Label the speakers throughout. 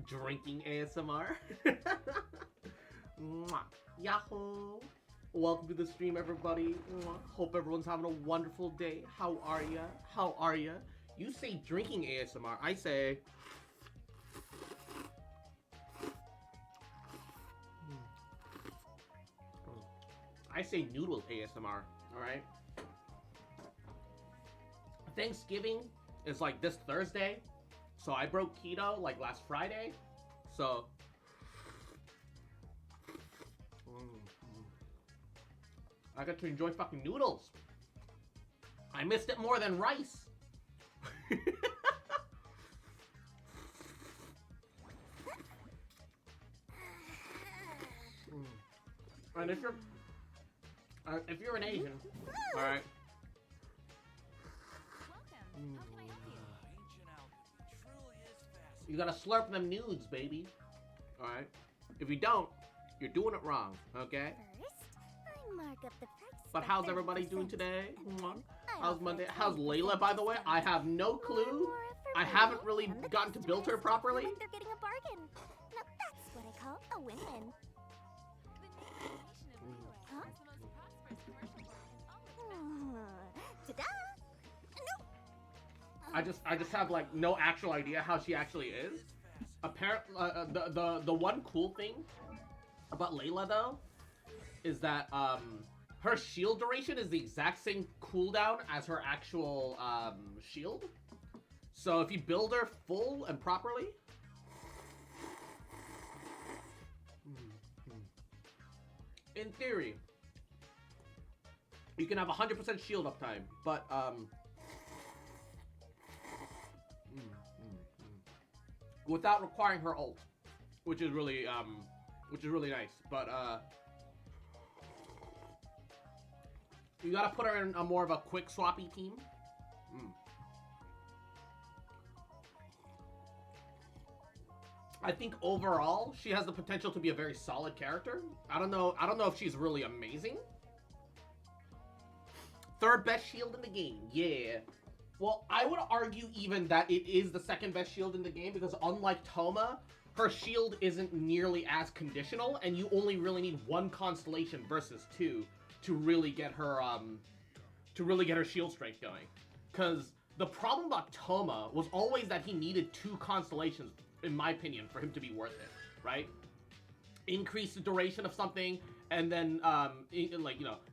Speaker 1: Drinking ASMR. Mwah. Yahoo! Welcome to the stream, everybody. Mwah. Hope everyone's having a wonderful day. How are ya? How are ya? You say drinking ASMR. I say... noodle ASMR. Alright? Thanksgiving is like this Thursday. So I broke keto like last Friday. So... I got to enjoy fucking noodles. I missed it more than rice. And if you're an Asian, all right. You gotta slurp them nudes, baby. All right. If you don't, you're doing it wrong. Okay.
Speaker 2: Mark up the price.
Speaker 1: But how's everybody doing today? How's Monday? How's Layla, by the way? I have no clue. I haven't really gotten to build her properly.
Speaker 2: They're getting a bargain. Now that's what I call a win-win. Huh? Ta-da! No.
Speaker 1: I just have like no actual idea how she actually is. Apparently, the one cool thing about Layla though is that her shield duration is the exact same cooldown as her actual shield. So if you build her full and properly, in theory, you can have 100% shield uptime, but without requiring her ult, which is really nice. But you gotta put her in a more of a quick swappy team. I think overall she has the potential to be a very solid character. I don't know if she's really amazing. Third best shield in the game, yeah. Well, I would argue even that it is the second best shield in the game because unlike Toma, her shield isn't nearly as conditional, and you only really need one constellation versus two to really get her shield strength going. Because the problem about Toma was always that he needed two constellations, in my opinion, for him to be worth it, right? Increase the duration of something, and then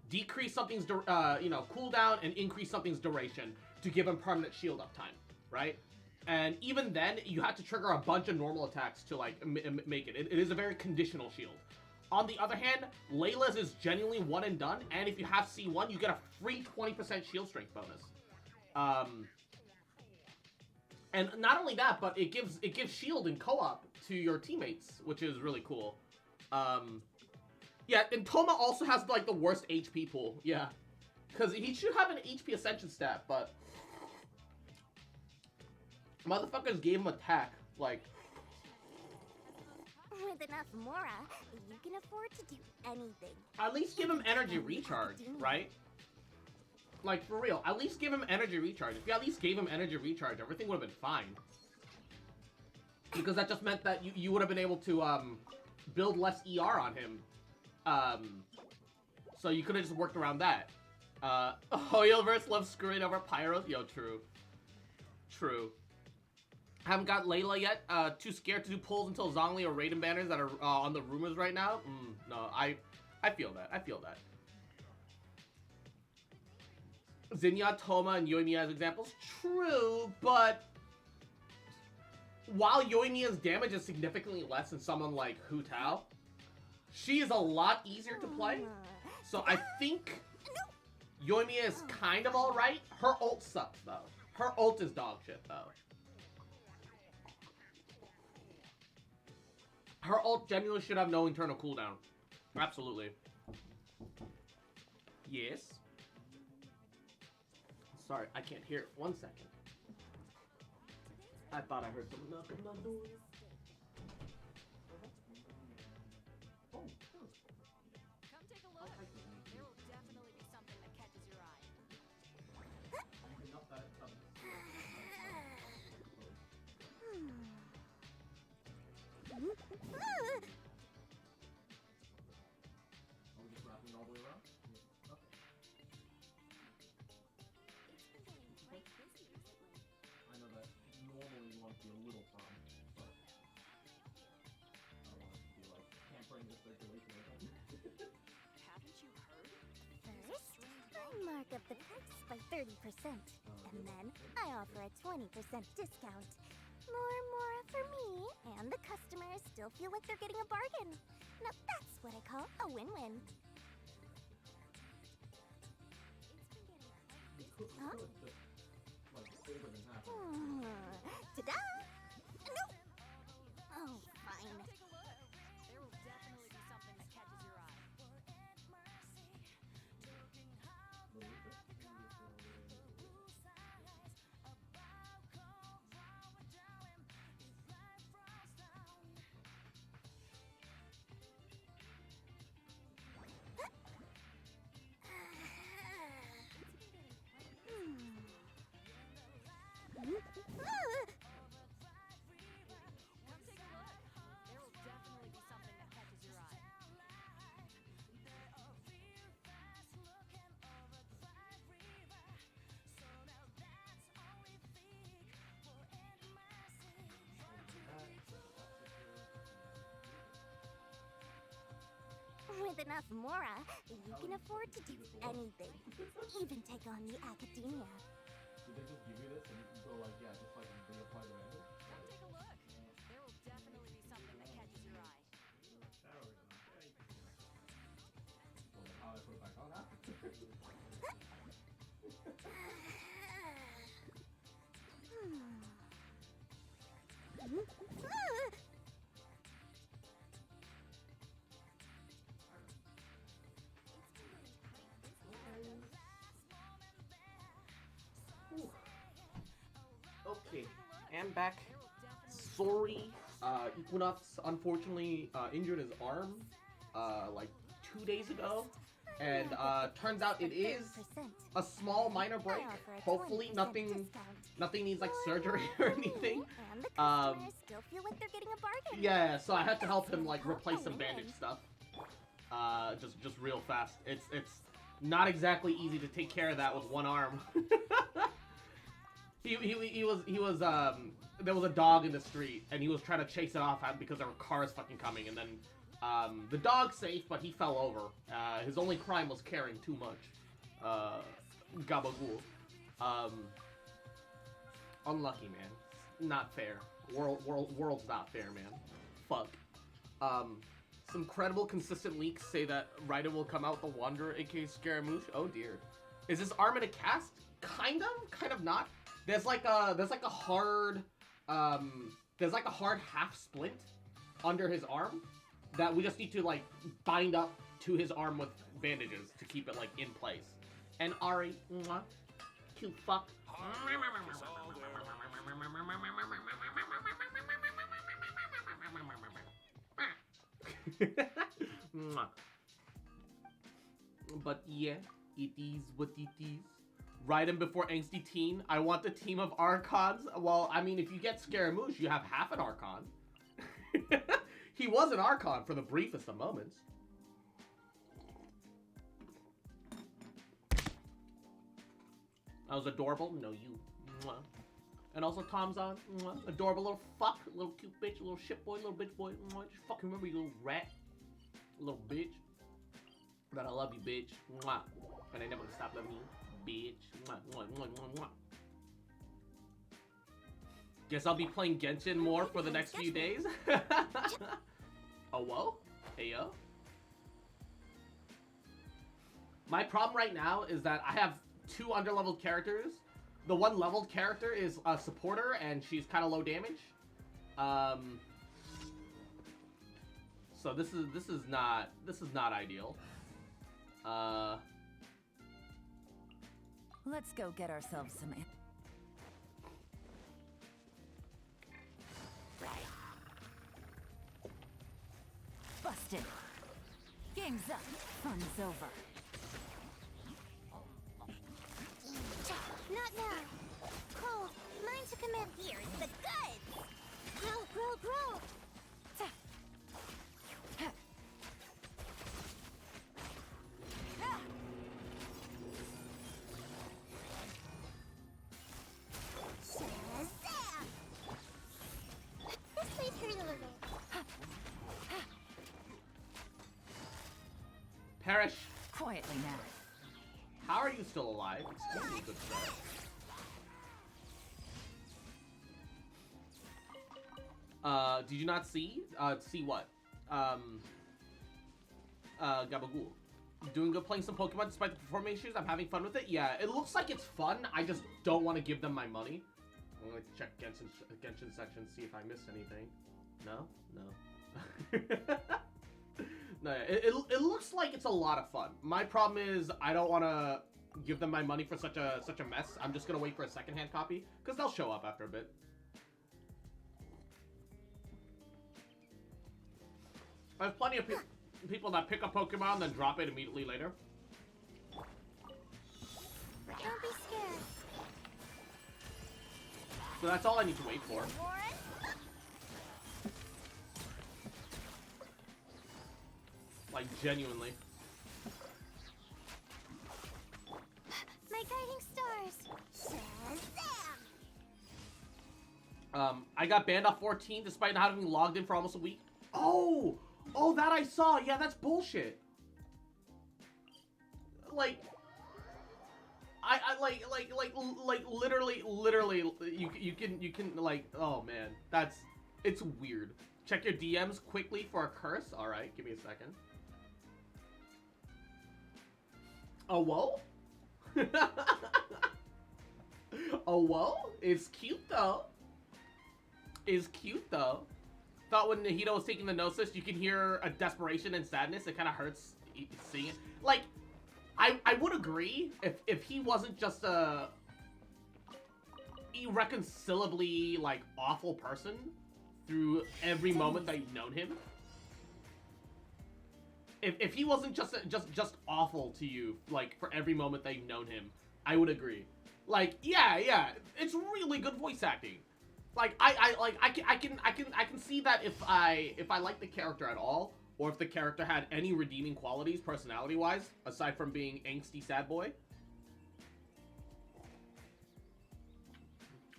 Speaker 1: decrease something's cooldown and increase something's duration to give him permanent shield uptime, right? And even then, you had to trigger a bunch of normal attacks to like make it. It is a very conditional shield. On the other hand, Layla's is genuinely one and done, and if you have C1, you get a free 20% shield strength bonus. And not only that, but it gives shield in co-op to your teammates, which is really cool. Yeah, and Toma also has like the worst HP pool. Yeah, because he should have an HP ascension stat, but motherfuckers gave him attack like.
Speaker 2: With enough Mora, you can afford to do anything.
Speaker 1: At least give him energy recharge, right? Like, for real, at least give him energy recharge. If you at least gave him energy recharge, everything would have been fine. Because that just meant that you would have been able to build less ER on him. So you could have just worked around that. Hoyoverse loves screwing over Pyros. Yo, true. True. Haven't got Layla yet. Too scared to do pulls until Zhongli or Raiden banners that are on the rumors right now. No, I feel that. I feel that. Zinnia, Toma, and Yoimiya as examples. True, but while Yoimiya's damage is significantly less than someone like Hu Tao, she is a lot easier to play. So I think Yoimiya is kind of alright. Her ult sucks, though. Her ult is dog shit, though. Her ult genuinely should have no internal cooldown. Absolutely. Yes. Sorry, I can't hear it. 1 second. I thought I heard someone knocking on the door. Oh, sure.
Speaker 3: Come take a look. There will definitely be something that catches your eye.
Speaker 1: I'm just wrapping it all the way around? Okay.
Speaker 2: It's been getting quite busy recently.
Speaker 1: I know that normally you want to be a little firm, but I don't want it to be like hampering the circulation or something.
Speaker 3: Haven't you heard?
Speaker 2: First, I mark up the price by 30%, and then I offer a 20% discount. More Mora for me, and the customers still feel like they're getting a bargain. Now that's what I call a win-win. Huh?
Speaker 1: Just, like, over than half.
Speaker 2: Ta-da! No! Oh, fine.
Speaker 3: Come take a look. There will definitely be something that catches your eye. Come take a look. There will definitely be something that catches your eye.
Speaker 2: With enough Mora, you can afford to do anything, even take on the academia.
Speaker 1: Did they just give you this and you can go like, yeah, just like reapply the random?
Speaker 3: Come take a look. There will definitely be something that catches your eye.
Speaker 1: Well, then how do I put it back on after? Okay, and back. Sorry, Equinox unfortunately injured his arm like 2 days ago, and turns out it is a small minor break. Hopefully nothing needs like surgery or anything.
Speaker 2: Still feel like they're getting a bargain.
Speaker 1: Yeah, so I had to help him like replace some bandage stuff. Just real fast. It's not exactly easy to take care of that with one arm. He was there was a dog in the street and he was trying to chase it off because there were cars fucking coming, and then the dog's safe but he fell over. His only crime was caring too much. Gabagool. Unlucky, man. Not fair. World's not fair, man. Fuck. Some credible, consistent leaks say that Raiden will come out the Wanderer, aka Scaramouche. Oh dear. Is this arm in a cast? Kind of not. There's like a hard half splint under his arm that we just need to like bind up to his arm with bandages to keep it like in place. And Ari, mwah, cute fuck. But yeah, it is what it is. Raiden before Angsty Teen. I want the team of Archons. Well, I mean, if you get Scaramouche, you have half an Archon. He was an Archon for the briefest of moments. That was adorable. No, you. Mwah. And also Tom's on. Mwah. Adorable little fuck. Little cute bitch. Little shit boy. Little bitch boy. Mwah. Just fucking remember, you little rat. Little bitch. But I love you, bitch. Mwah. And I never gonna stop loving you. Bitch. Mwah, mwah, mwah, mwah, mwah. Guess I'll be playing Genshin more for the next few days. Oh, whoa. Hey, yo. My problem right now is that I have 2 underleveled characters. The one leveled character is a supporter, and she's kind of low damage. So this is not ideal.
Speaker 4: Let's go get ourselves some. Busted. Game's up. Fun's over.
Speaker 2: Not now. Cole, mine to command here is the goods. Grow.
Speaker 4: quietly now.
Speaker 1: How are you still alive? Excuse me, good sir. Did you not see? See what? Gabagool. Doing good playing some Pokemon despite the performance issues. I'm having fun with it. Yeah, it looks like it's fun. I just don't want to give them my money. I'm gonna check Genshin section, see if I missed anything. No? No. No, yeah, it looks like it's a lot of fun. My problem is I don't want to give them my money for such a mess. I'm just gonna wait for a secondhand copy because they'll show up after a bit. There's plenty of people that pick up Pokemon then drop it immediately later.
Speaker 2: Don't be scared.
Speaker 1: So that's all I need to wait for. Like, genuinely.
Speaker 2: My guiding stars. Shazam!
Speaker 1: I got banned off 14 despite not having logged in for almost a week. Oh! Oh, that I saw! Yeah, that's bullshit. Like... like literally, you can, like, oh man. It's weird. Check your DMs quickly for a curse. Alright, give me a second. Oh, whoa? Oh, whoa? It's cute, though. It's cute, though. Thought when Nahito was taking the Gnosis, you can hear a desperation and sadness. It kind of hurts seeing it. Like, I would agree if he wasn't just a irreconcilably, like, awful person through every moment that you've known him. If he wasn't just awful to you, like, for every moment that you've known him, I would agree. Like, yeah, it's really good voice acting. Like, I can see that if I like the character at all, or if the character had any redeeming qualities personality-wise, aside from being angsty sad boy,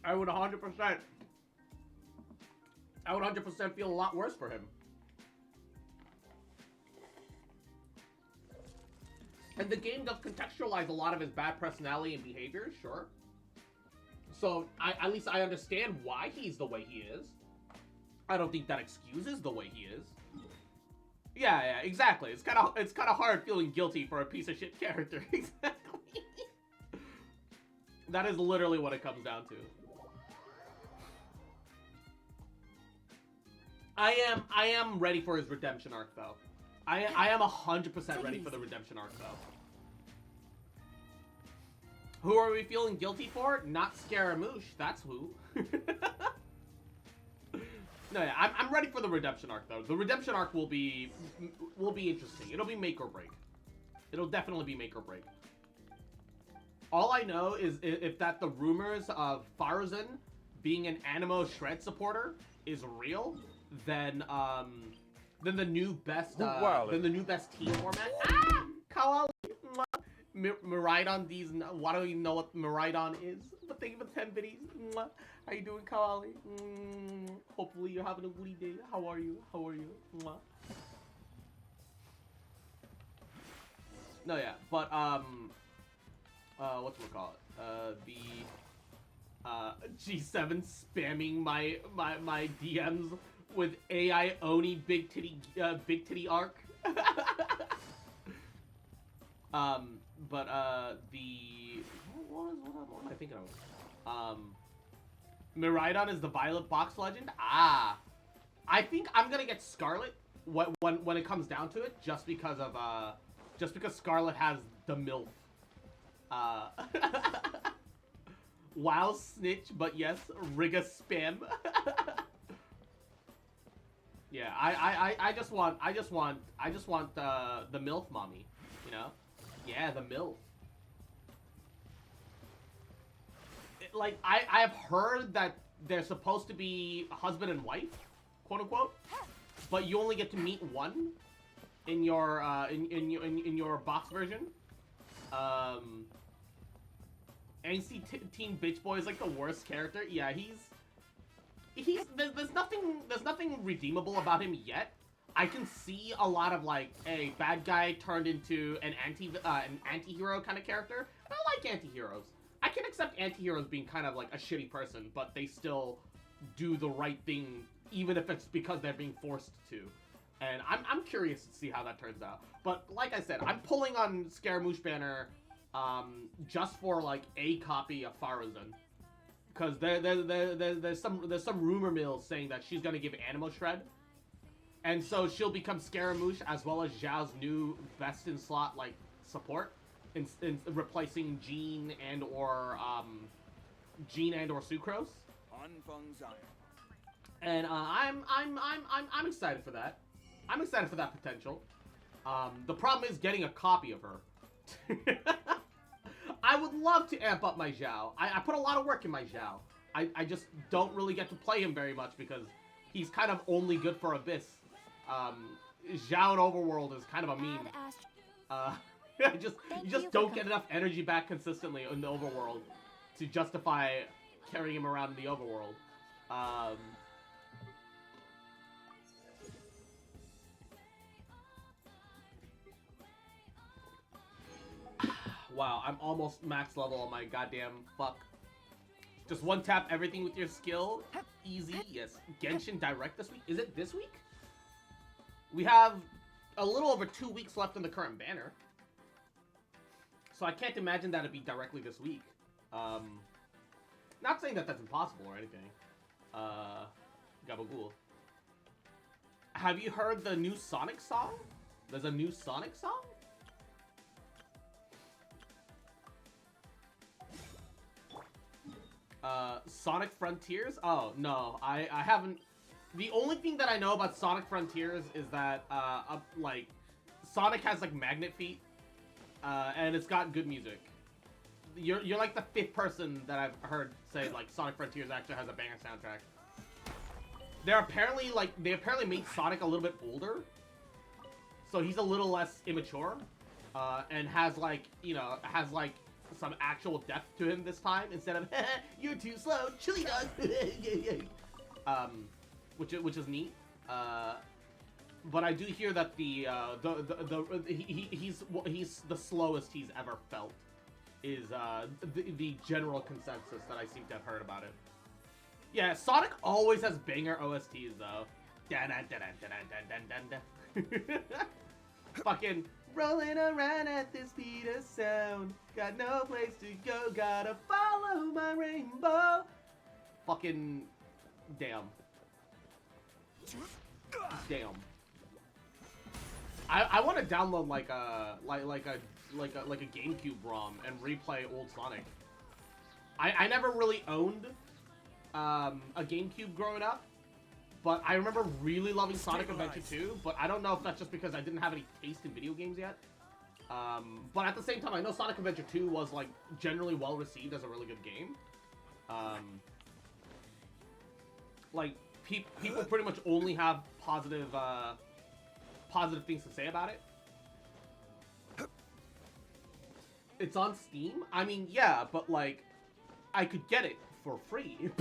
Speaker 1: I would 100% feel a lot worse for him. And the game does contextualize a lot of his bad personality and behavior, sure. So, at least I understand why he's the way he is. I don't think that excuses the way he is. Yeah, exactly. It's kind of hard feeling guilty for a piece of shit character. Exactly. That is literally what it comes down to. I am ready for his redemption arc, though. I am 100% ready for the redemption arc, though. Who are we feeling guilty for? Not Scaramouche. That's who. No, yeah, I'm ready for the redemption arc, though. The redemption arc will be interesting. It'll be make or break. It'll definitely be make or break. All I know is if that the rumors of Faruzan being an Animo Shred supporter is real, then the new best team format. Ah, Kawali. Miraidon, these. Why don't you know what Miraidon is? But thank you for the 10 biddies. How you doing, Kawali? Hopefully you're having a goody day. How are you? How are you? No, yeah, but whatchamacallit? G7 spamming my DMs with AI Oni big titty arc. But what am I thinking of? Miraidon is the Violet Box Legend. Ah, I think I'm gonna get Scarlet when it comes down to it, just because Scarlet has the MILF. Wow, snitch, but yes, Riga spam. Yeah, I just want the MILF mommy, you know? Yeah, the MILF. Like, I have heard that they're supposed to be husband and wife, quote unquote, but you only get to meet one in your in your box version. Angsty Teen Bitch Boy is like the worst character. Yeah, there's nothing redeemable about him yet. I can see a lot of like a bad guy turned into an anti-hero kind of character. I like anti-heroes. I can accept anti-heroes being kind of like a shitty person, but they still do the right thing, even if it's because they're being forced to. And I'm curious to see how that turns out. But like I said, I'm pulling on Scaramouche Banner just for like a copy of Faruzan. Because there's some rumor mills saying that she's gonna give Animo Shred. And so she'll become Scaramouche as well as Zhao's new best in slot like support. In replacing Jean and or Sucrose. And I'm excited for that. I'm excited for that potential. The problem is getting a copy of her. I would love to amp up my Zhao. I put a lot of work in my Zhao. I just don't really get to play him very much because he's kind of only good for Abyss. Zhao in Overworld is kind of a meme. You just don't get enough energy back consistently in the Overworld to justify carrying him around in the Overworld. Wow, I'm almost max level on my goddamn fuck. Just one tap everything with your skill. Easy, yes. Genshin Direct this week? Is it this week? We have a little over 2 weeks left in the current banner. So I can't imagine that it'd be directly this week. Not saying that that's impossible or anything. Gabagool. Have you heard the new Sonic song? There's a new Sonic song? Sonic Frontiers? Oh, no. I haven't... The only thing that I know about Sonic Frontiers is that, like, Sonic has, like, magnet feet. And it's got good music. You're like the 5th person that I've heard say, like, Sonic Frontiers actually has a banger soundtrack. They're apparently, like, they apparently made Sonic a little bit older. So he's a little less immature. And has, like, you know, has, like, some actual depth to him this time instead of you're too slow, chili dog. Which is neat. But I do hear that he's the slowest he's ever felt is the general consensus that I seem to have heard about it. Yeah, Sonic always has banger OSTs though. Fucking rolling around at the speed of sound. Got no place to go, gotta follow my rainbow. Fucking damn. Damn. I want to download like a GameCube ROM and replay old Sonic. I never really owned a GameCube growing up, but I remember really loving Sonic Adventure 2, but I don't know if that's just because I didn't have any taste in video games yet. But at the same time, I know Sonic Adventure 2 was like generally well received as a really good game. Like people pretty much only have positive things to say about it. It's on Steam? I mean, yeah, but like, I could get it for free.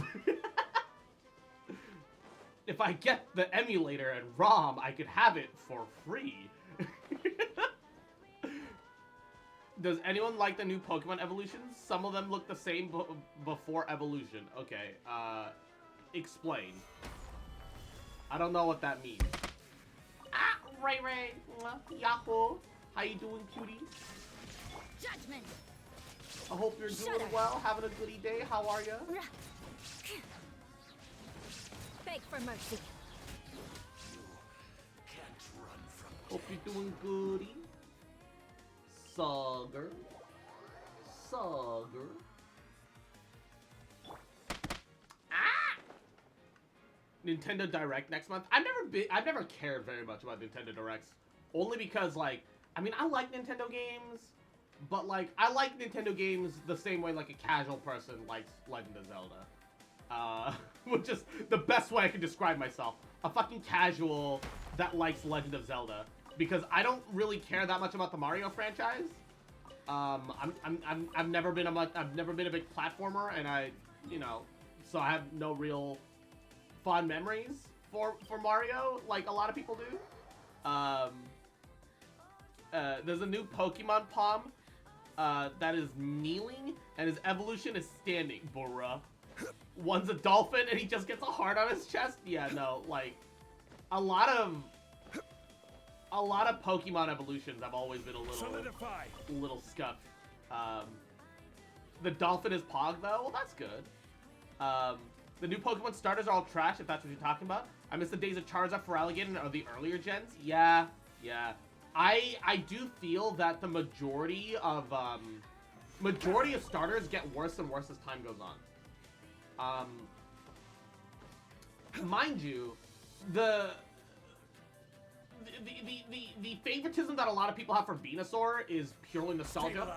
Speaker 1: If I get the emulator and ROM, I could have it for free. Does anyone like the new Pokemon evolutions? Some of them look the same before evolution. Okay, explain. I don't know what that means. Ah, Ray Ray, Yahoo, how you doing, cutie?
Speaker 3: Judgment.
Speaker 1: I hope you're doing well, having a goody day. How are ya?
Speaker 3: Beg for mercy.
Speaker 1: Hope you're doing goody. Sogger. Ah! Nintendo Direct next month. I've never cared very much about Nintendo Directs. Only because, like, I mean, I like Nintendo games, but, like, I like Nintendo games the same way, like, a casual person likes Legend of Zelda. Which is the best way I can describe myself. A fucking casual that likes Legend of Zelda. Because I don't really care that much about the Mario franchise. I've never been a big platformer, and so I have no real fond memories for Mario, like a lot of people do. There's a new Pokemon Palm that is kneeling, and his evolution is standing. Bruh. One's a dolphin, and he just gets a heart on his chest. Yeah, no, like a lot of Pokemon evolutions have always been a little scuffed. The dolphin is Pog though. Well, that's good. The new Pokemon starters are all trash, if that's what you're talking about. I miss the days of Charizard for Alligator or the earlier gens. Yeah. I do feel that the majority of starters get worse and worse as time goes on. Mind you, the favoritism that a lot of people have for Venusaur is purely nostalgia.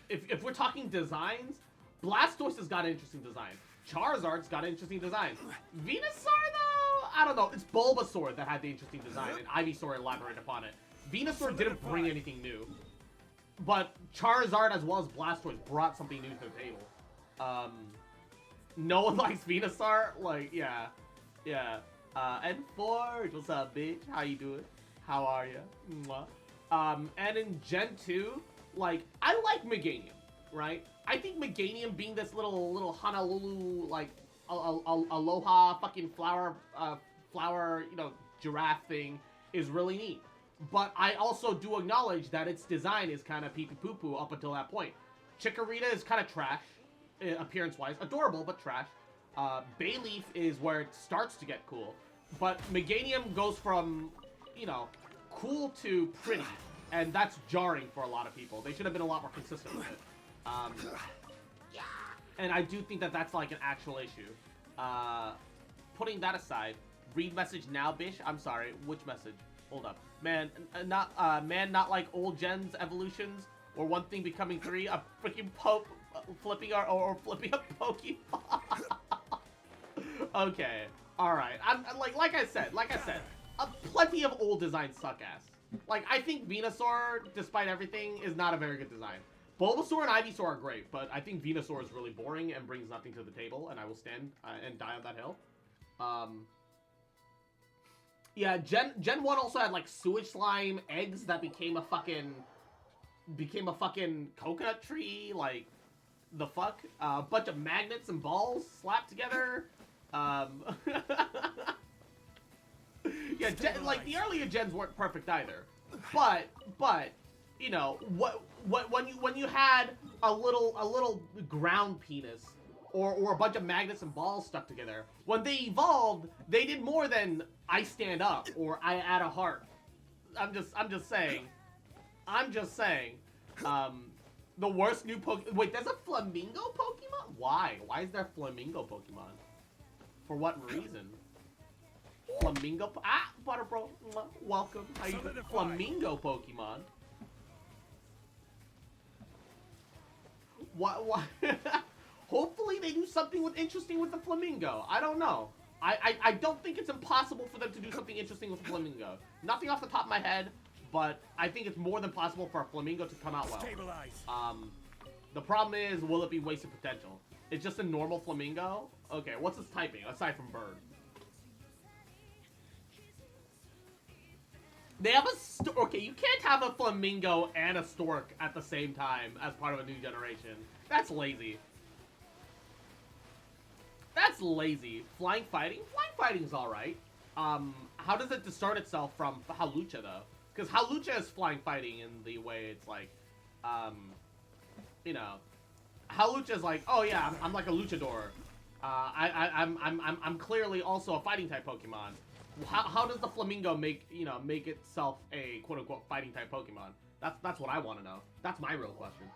Speaker 1: If we're talking designs, Blastoise has got an interesting design. Charizard's got an interesting design. Venusaur, though, I don't know. It's Bulbasaur that had the interesting design, and Ivysaur elaborated upon it. Venusaur didn't bring anything new, but Charizard as well as Blastoise brought something new to the table. No one likes Venusaur. Like, yeah. And Forge, what's up, bitch? How you doing? How are you? Mwah. And in Gen 2, like, I like Meganium, right? I think Meganium being this little Honolulu, like, aloha fucking flower, you know, giraffe thing is really neat. But I also do acknowledge that its design is kind of pee-pee-poo-poo up until that point. Chikorita is kind of trash, appearance-wise. Adorable, but trash. Bayleaf is where it starts to get cool. But Meganium goes from, you know, cool to pretty. And that's jarring for a lot of people. They should have been a lot more consistent with it. And I do think that that's like an actual issue. Putting that aside, read message now, bish. I'm sorry, which message? Hold up. Man, not like old gens evolutions, or one thing becoming three, a freaking flipping or flipping a Pokemon. Okay, alright. I'm like I said, plenty of old designs suck ass. Like, I think Venusaur, despite everything, is not a very good design. Bulbasaur and Ivysaur are great, but I think Venusaur is really boring and brings nothing to the table, and I will stand and die on that hill. Yeah, Gen 1 also had, like, sewage slime eggs that became a fucking coconut tree, like, the fuck? A bunch of magnets and balls slapped together. Yeah, like, the earlier gens weren't perfect either. But, you know, when you had a little ground penis or a bunch of magnets and balls stuck together, when they evolved, they did more than I stand up or I add a heart. I'm just saying. The worst new Wait, there's a flamingo Pokemon? Why? Why is there flamingo Pokemon? For what reason? Flamingo. Butterbro. Welcome. How you doing? Flamingo Pokemon. What? Hopefully they do something interesting with the flamingo. I don't know. I don't think it's impossible for them to do something interesting with the flamingo. Nothing off the top of my head, but I think it's more than possible for a flamingo to come out well. The problem is, will it be wasted potential? It's just a normal flamingo? Okay, what's its typing, aside from bird? They have a okay, you can't have a flamingo and a stork at the same time as part of a new generation. That's lazy. That's lazy. Flying fighting? Flying fighting's alright. How does it distort itself from Hawlucha, though? Because Hawlucha is flying fighting in the way it's like, you know, Hawlucha's like, oh yeah, I'm like a luchador. I'm clearly also a fighting type Pokemon. How does the flamingo make itself a quote unquote fighting type Pokemon? That's what I want to know. That's my real question.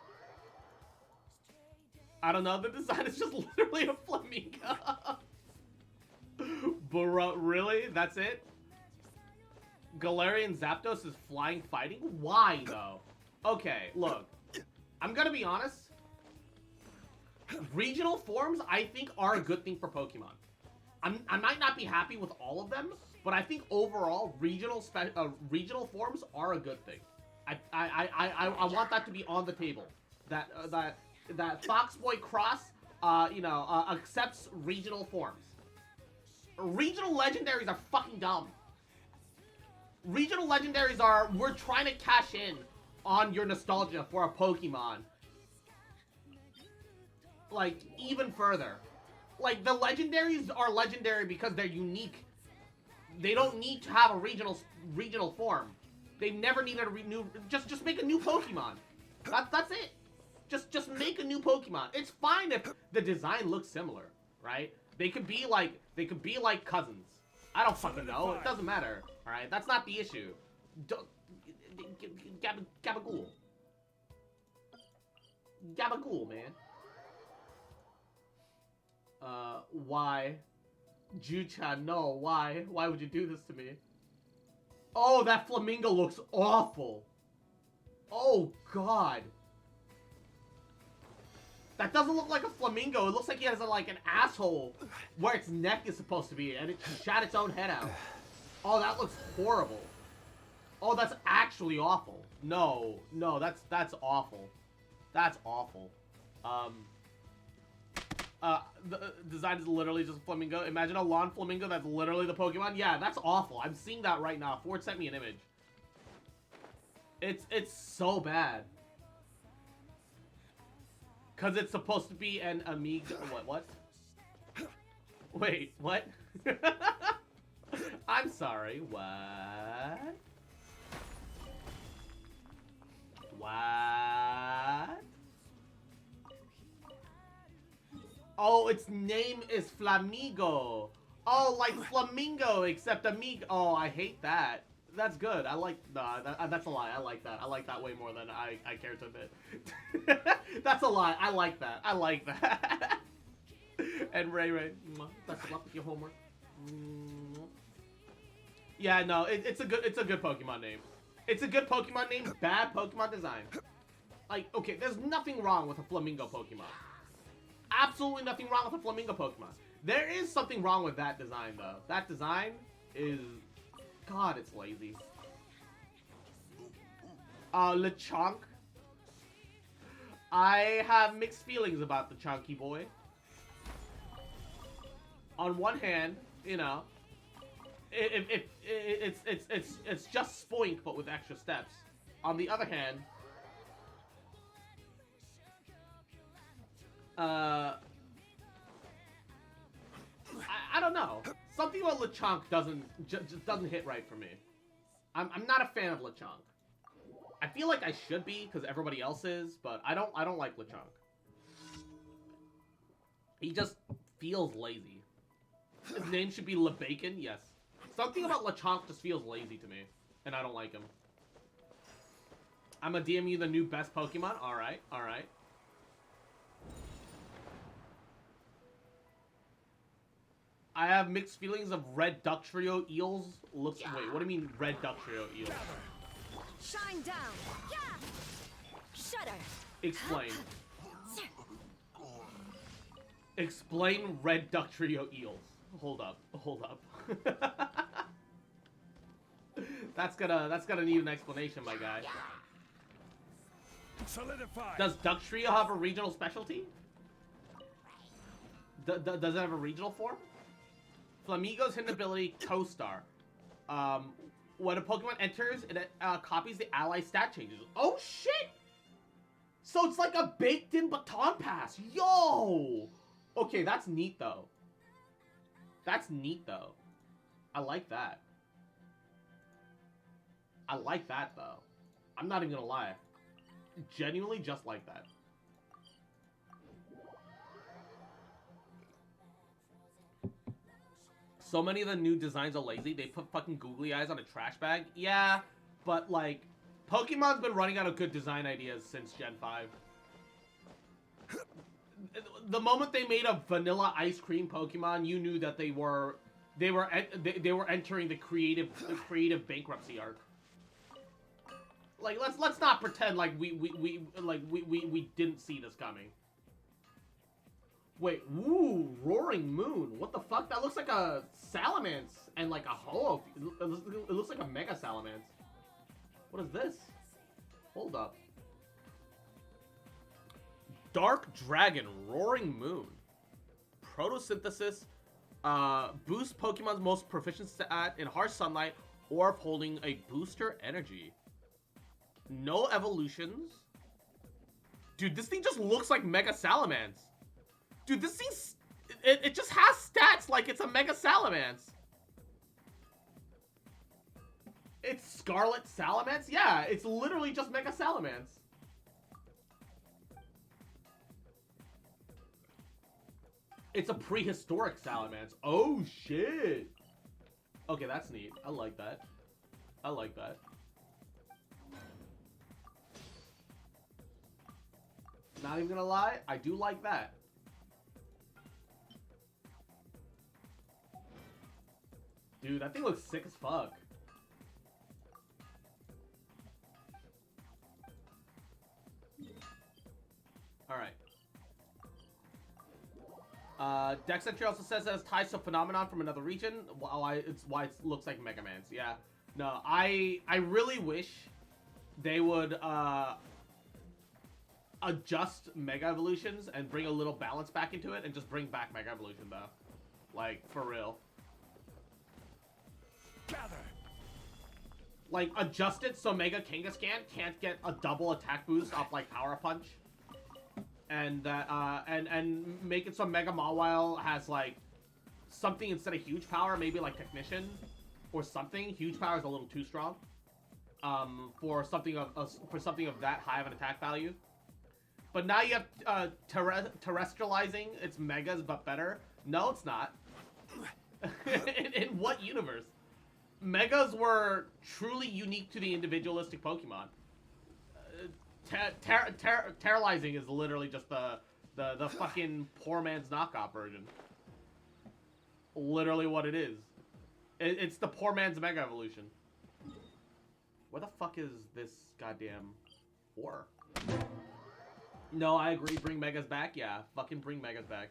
Speaker 1: I don't know. The design is just literally a flamingo. Bro, really? That's it? Galarian Zapdos is flying fighting? Why though? Okay, look. I'm gonna be honest. Regional forms, I think, are a good thing for Pokemon. I might not be happy with all of them, but I think overall regional forms are a good thing. I want that to be on the table. That Foxboy Cross, accepts regional forms. Regional legendaries are fucking dumb. Regional legendaries are, we're trying to cash in on your nostalgia for a Pokemon. Like, even further. Like, the legendaries are legendary because they're unique. They don't need to have a regional form. They never needed a new. Just make a new Pokemon. That's it. Just make a new Pokemon. It's fine if the design looks similar, right? They could be like cousins. I don't fucking know. It doesn't matter. All right, that's not the issue. Gabagool. Gabagool, man. Why? Ju-chan, no, why? Why would you do this to me? Oh, that flamingo looks awful. Oh, God. That doesn't look like a flamingo. It looks like he has like an asshole where its neck is supposed to be, and it shot its own head out. Oh, that looks horrible. Oh, that's actually awful. No, that's awful. That's awful. The design is literally just a flamingo. Imagine a lawn flamingo that's literally the Pokemon. Yeah, that's awful. I'm seeing that right now. Ford sent me an image. It's so bad. Cause it's supposed to be an Amiga. What? Wait, what? I'm sorry. What? What? Oh, its name is Flamigo. Oh, like Flamingo, except Amigo. Oh, I hate that. That's good. I like... Nah, that's a lie. I like that. I like that way more than I care to admit. That's a lie. I like that. I like that. And Ray, best of luck with your homework. Yeah, no, it's a good Pokemon name. It's a good Pokemon name, bad Pokemon design. Like, okay, there's nothing wrong with a Flamingo Pokemon. Absolutely nothing wrong with a Flamingo Pokemon. There is something wrong with that design, though. That design is... God, it's lazy. Lechonk. I have mixed feelings about the Chunky boy. On one hand, you know, it's just Spoink, but with extra steps. On the other hand, I don't know. Something about Lechonk just doesn't hit right for me. I'm not a fan of Lechonk. I feel like I should be because everybody else is, but I don't like Lechonk. He just feels lazy. His name should be LeBacon, yes. Something about Lechonk just feels lazy to me, and I don't like him. I'm a DM you the new best Pokemon. All right, all right. I have mixed feelings of Red Duck Trio Eels. Looks. Wait, what do you mean Red Duck Trio Eels?
Speaker 4: Shine down. Shudder.
Speaker 1: Explain. Explain Red Duck Trio Eels. Hold up. Hold up. That's gonna need an explanation, my guy.
Speaker 5: Solidify.
Speaker 1: Does Duck Trio have a regional specialty? Does it have a regional form? Flamigo's hidden ability, Co-Star. When a Pokemon enters, it copies the ally stat changes. Oh shit! So it's like a baked-in baton pass. Yo! Okay, that's neat though. That's neat though. I like that. I like that though. I'm not even gonna lie. Genuinely just like that. So many of the new designs are lazy. They put fucking googly eyes on a trash bag. Yeah, but like, Pokemon's been running out of good design ideas since Gen 5. The moment they made a vanilla ice cream Pokemon, you knew that they were entering the creative bankruptcy arc. Like, let's not pretend like we didn't see this coming. Wait, ooh, Roaring Moon. What the fuck? That looks like a Salamence and like a Ho-Oh. It looks like a Mega Salamence. What is this? Hold up. Dark Dragon, Roaring Moon. Photosynthesis. Boost Pokemon's most proficient stat in harsh sunlight. Orb holding a booster energy. No evolutions. Dude, this thing just looks like Mega Salamence. Dude, this thing's... It just has stats like it's a Mega Salamence. It's Scarlet Salamence? Yeah, it's literally just Mega Salamence. It's a prehistoric Salamence. Oh, shit. Okay, that's neat. I like that. I like that. Not even gonna lie, I do like that. Dude, that thing looks sick as fuck. Alright. Dex entry also says that it's ties to a phenomenon from another region. Why it looks like Mega Man's. Yeah. No, I really wish they would adjust Mega Evolutions and bring a little balance back into it and just bring back Mega Evolution though. Like, for real.
Speaker 5: Gather.
Speaker 1: Like, adjust it so Mega Kangaskhan can't get a double attack boost off like Power Punch. And that and make it so Mega Mawile has like something instead of huge power, maybe like Technician or something. Huge power is a little too strong. For something of that high of an attack value. But now you have terrestrializing its megas but better. No, it's not. In what universe? Megas were truly unique to the individualistic Pokemon. Terralizing is literally just the fucking poor man's knockoff version. Literally what it is. It's the poor man's Mega Evolution. Where the fuck is this goddamn ore? No, I agree. Bring Megas back? Yeah, fucking bring Megas back.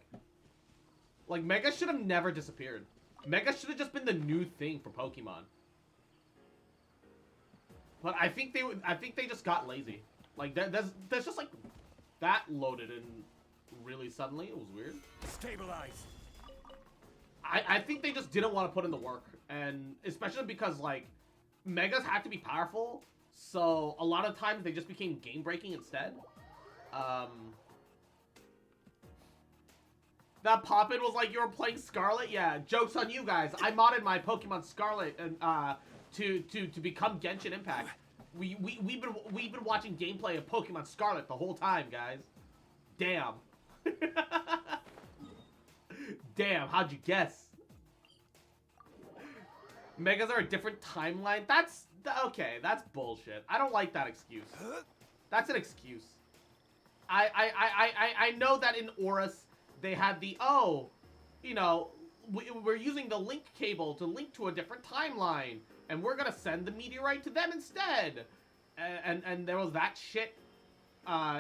Speaker 1: Like, Megas should have never disappeared. Megas should have just been the new thing for Pokemon. But I think they just got lazy. Like, there's just, like, that loaded in really suddenly. It was weird.
Speaker 5: Stabilize.
Speaker 1: I think they just didn't want to put in the work. And especially because, like, Megas had to be powerful. So, a lot of times they just became game-breaking instead. That pop-in was like you were playing Scarlet? Yeah, joke's on you guys. I modded my Pokemon Scarlet and, to become Genshin Impact. We've been watching gameplay of Pokemon Scarlet the whole time, guys. Damn. Damn, how'd you guess? Megas are a different timeline? That's... Okay, that's bullshit. I don't like that excuse. That's an excuse. I know that in Oris, they had the, oh, you know, we're using the link cable to link to a different timeline. And we're gonna send the meteorite to them instead. And there was that shit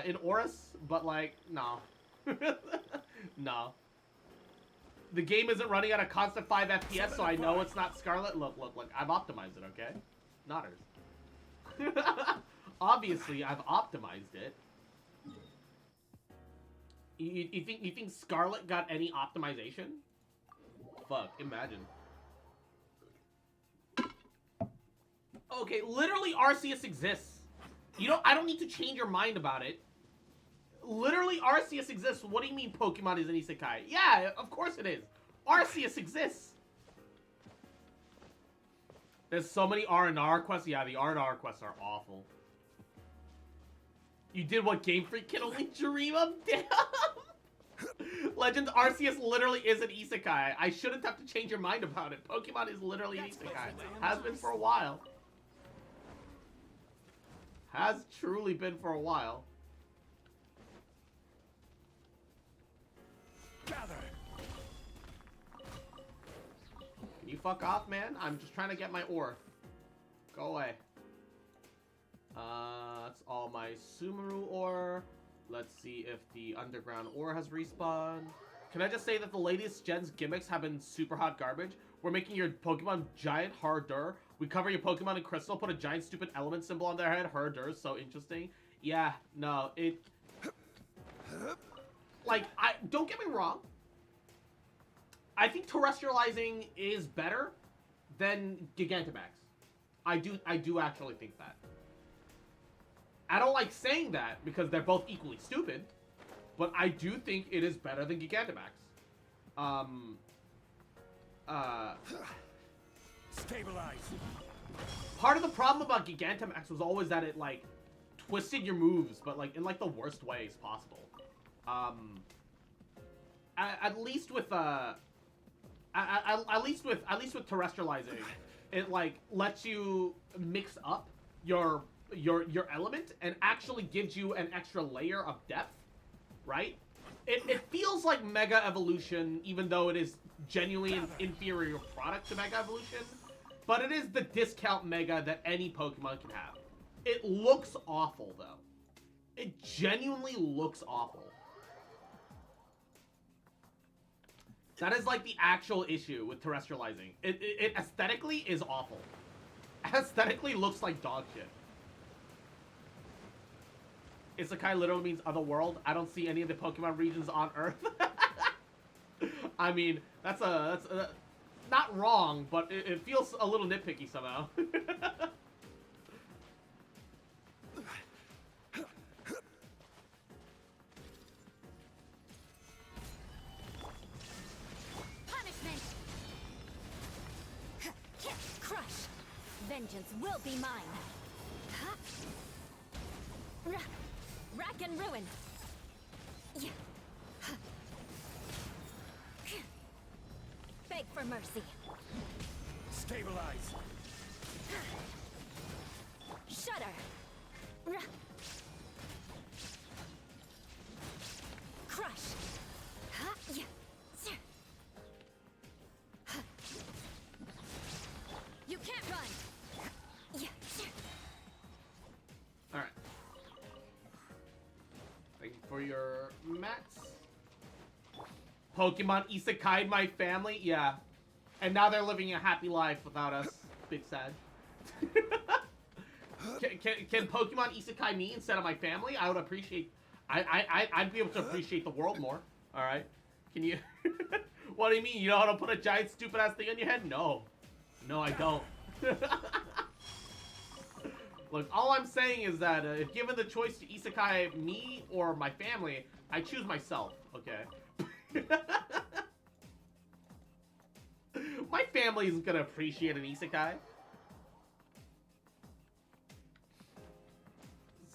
Speaker 1: in Oris, but like, no. No. The game isn't running at a constant 5 FPS, so I know it's not Scarlet. Look, I've optimized it, okay? Notters. Obviously, I've optimized it. You think Scarlet got any optimization? Fuck, imagine. Okay, literally Arceus exists. I don't need to change your mind about it. Literally Arceus exists. What do you mean Pokemon is an isekai? Yeah, of course it is. Arceus exists. There's so many R&R quests. Yeah, the R&R quests are awful. You did what Game Freak can only dream of? Damn! Legends Arceus literally is an isekai. I shouldn't have to change your mind about it. Pokemon is literally an isekai. Has been for a while. Has truly been for a while.
Speaker 5: Gather.
Speaker 1: Can you fuck off, man? I'm just trying to get my ore. Go away. That's all my Sumeru ore. Let's see if the underground ore has respawned. Can I just say that the latest gen's gimmicks have been super hot garbage? We're making your Pokemon giant harder. We cover your Pokemon in crystal, put a giant stupid element symbol on their head. Harder, so interesting. Yeah, no, it... Like, don't get me wrong. I think terrestrializing is better than Gigantamax. I do actually think that. I don't like saying that because they're both equally stupid, but I do think it is better than Gigantamax.
Speaker 5: Stabilize.
Speaker 1: Part of the problem about Gigantamax was always that it, like, twisted your moves, but, like, in, like, the worst ways possible. At least with terrestrializing, it, like, lets you mix up your element and actually gives you an extra layer of depth, right? It feels like Mega Evolution, even though it is genuinely an inferior product to Mega Evolution, but it is the discount Mega that any Pokemon can have. It looks awful, though. It genuinely looks awful. That is, like, the actual issue with terrestrializing. It aesthetically is awful. Aesthetically looks like dog shit. Isekai literally means other world. I don't see any of the Pokemon regions on Earth. I mean, that's not wrong, but it feels a little nitpicky somehow.
Speaker 4: Punishment. Crush. Vengeance will be mine. Rack and ruin. Beg for mercy.
Speaker 5: Stabilize.
Speaker 4: Shudder. Crush. You can't run.
Speaker 1: Alright. Thank you for your mats. Pokemon isekai'd my family? Yeah. And now they're living a happy life without us. Big sad. Can Pokemon isekai me instead of my family? I would appreciate... I'd be able to appreciate the world more. Alright? Can you... What do you mean? You know how to put a giant stupid ass thing on your head? No. No, I don't. Look, all I'm saying is that if given the choice to isekai me or my family, I choose myself, okay? My family isn't gonna appreciate an isekai.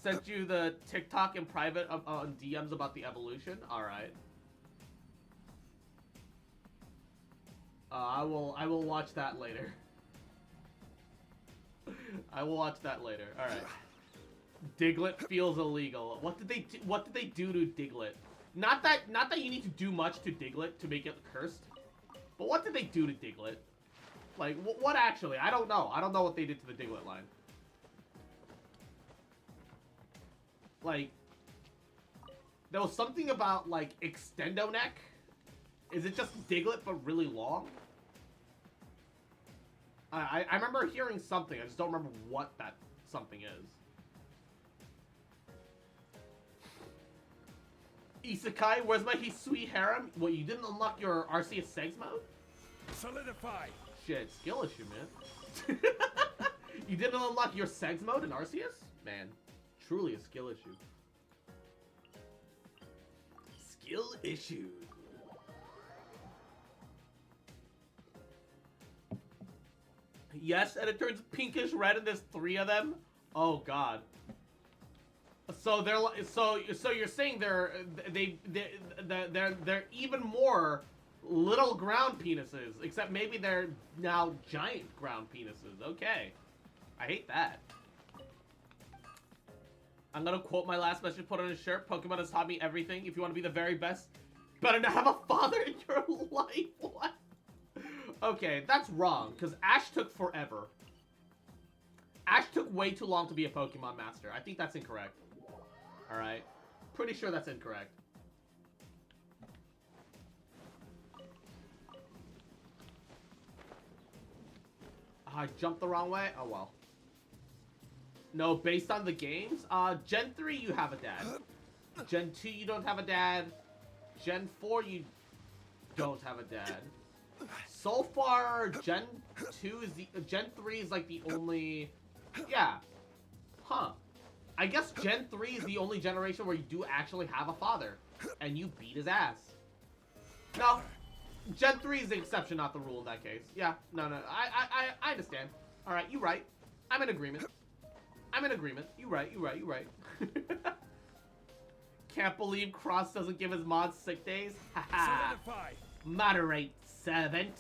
Speaker 1: Sent you the TikTok in private on DMs about the evolution. Alright. I will watch that later. I will watch that later. All right. Diglett feels illegal. What did they do to Diglett? Not that you need to do much to Diglett to make it cursed. But what did they do to Diglett? Like what actually? I don't know. I don't know what they did to the Diglett line. Like there was something about like extendo neck. Is it just Diglett but really long? I remember hearing something. I just don't remember what that something is. Isekai, where's my Hisui harem? What, you didn't unlock your Arceus Segs mode?
Speaker 5: Solidify.
Speaker 1: Shit, skill issue, man. You didn't unlock your Segs mode in Arceus? Man, truly a skill issue. Skill issue. Yes, and it turns pinkish red, and there's 3 of them. Oh God. So they're so you're saying they're even more little ground penises, except maybe they're now giant ground penises. Okay, I hate that. I'm gonna quote my last message put on a shirt. Pokemon has taught me everything. If you want to be the very best, better not have a father in your life. What? Okay, that's wrong, because Ash took forever. Ash took way too long to be a Pokemon master. I think that's incorrect. Alright. Pretty sure that's incorrect. I jumped the wrong way? Oh well. No, based on the games? Gen 3 you have a dad. Gen 2 you don't have a dad. Gen 4 you don't have a dad. So far, Gen 3 is like the only, yeah, huh. I guess Gen 3 is the only generation where you do actually have a father, and you beat his ass. No, Gen 3 is the exception, not the rule in that case. Yeah, no, I understand. All right, you right. I'm in agreement. I'm in agreement. You right. Can't believe Cross doesn't give his mods sick days. Haha.
Speaker 5: Solidify.
Speaker 1: Moderate, servant.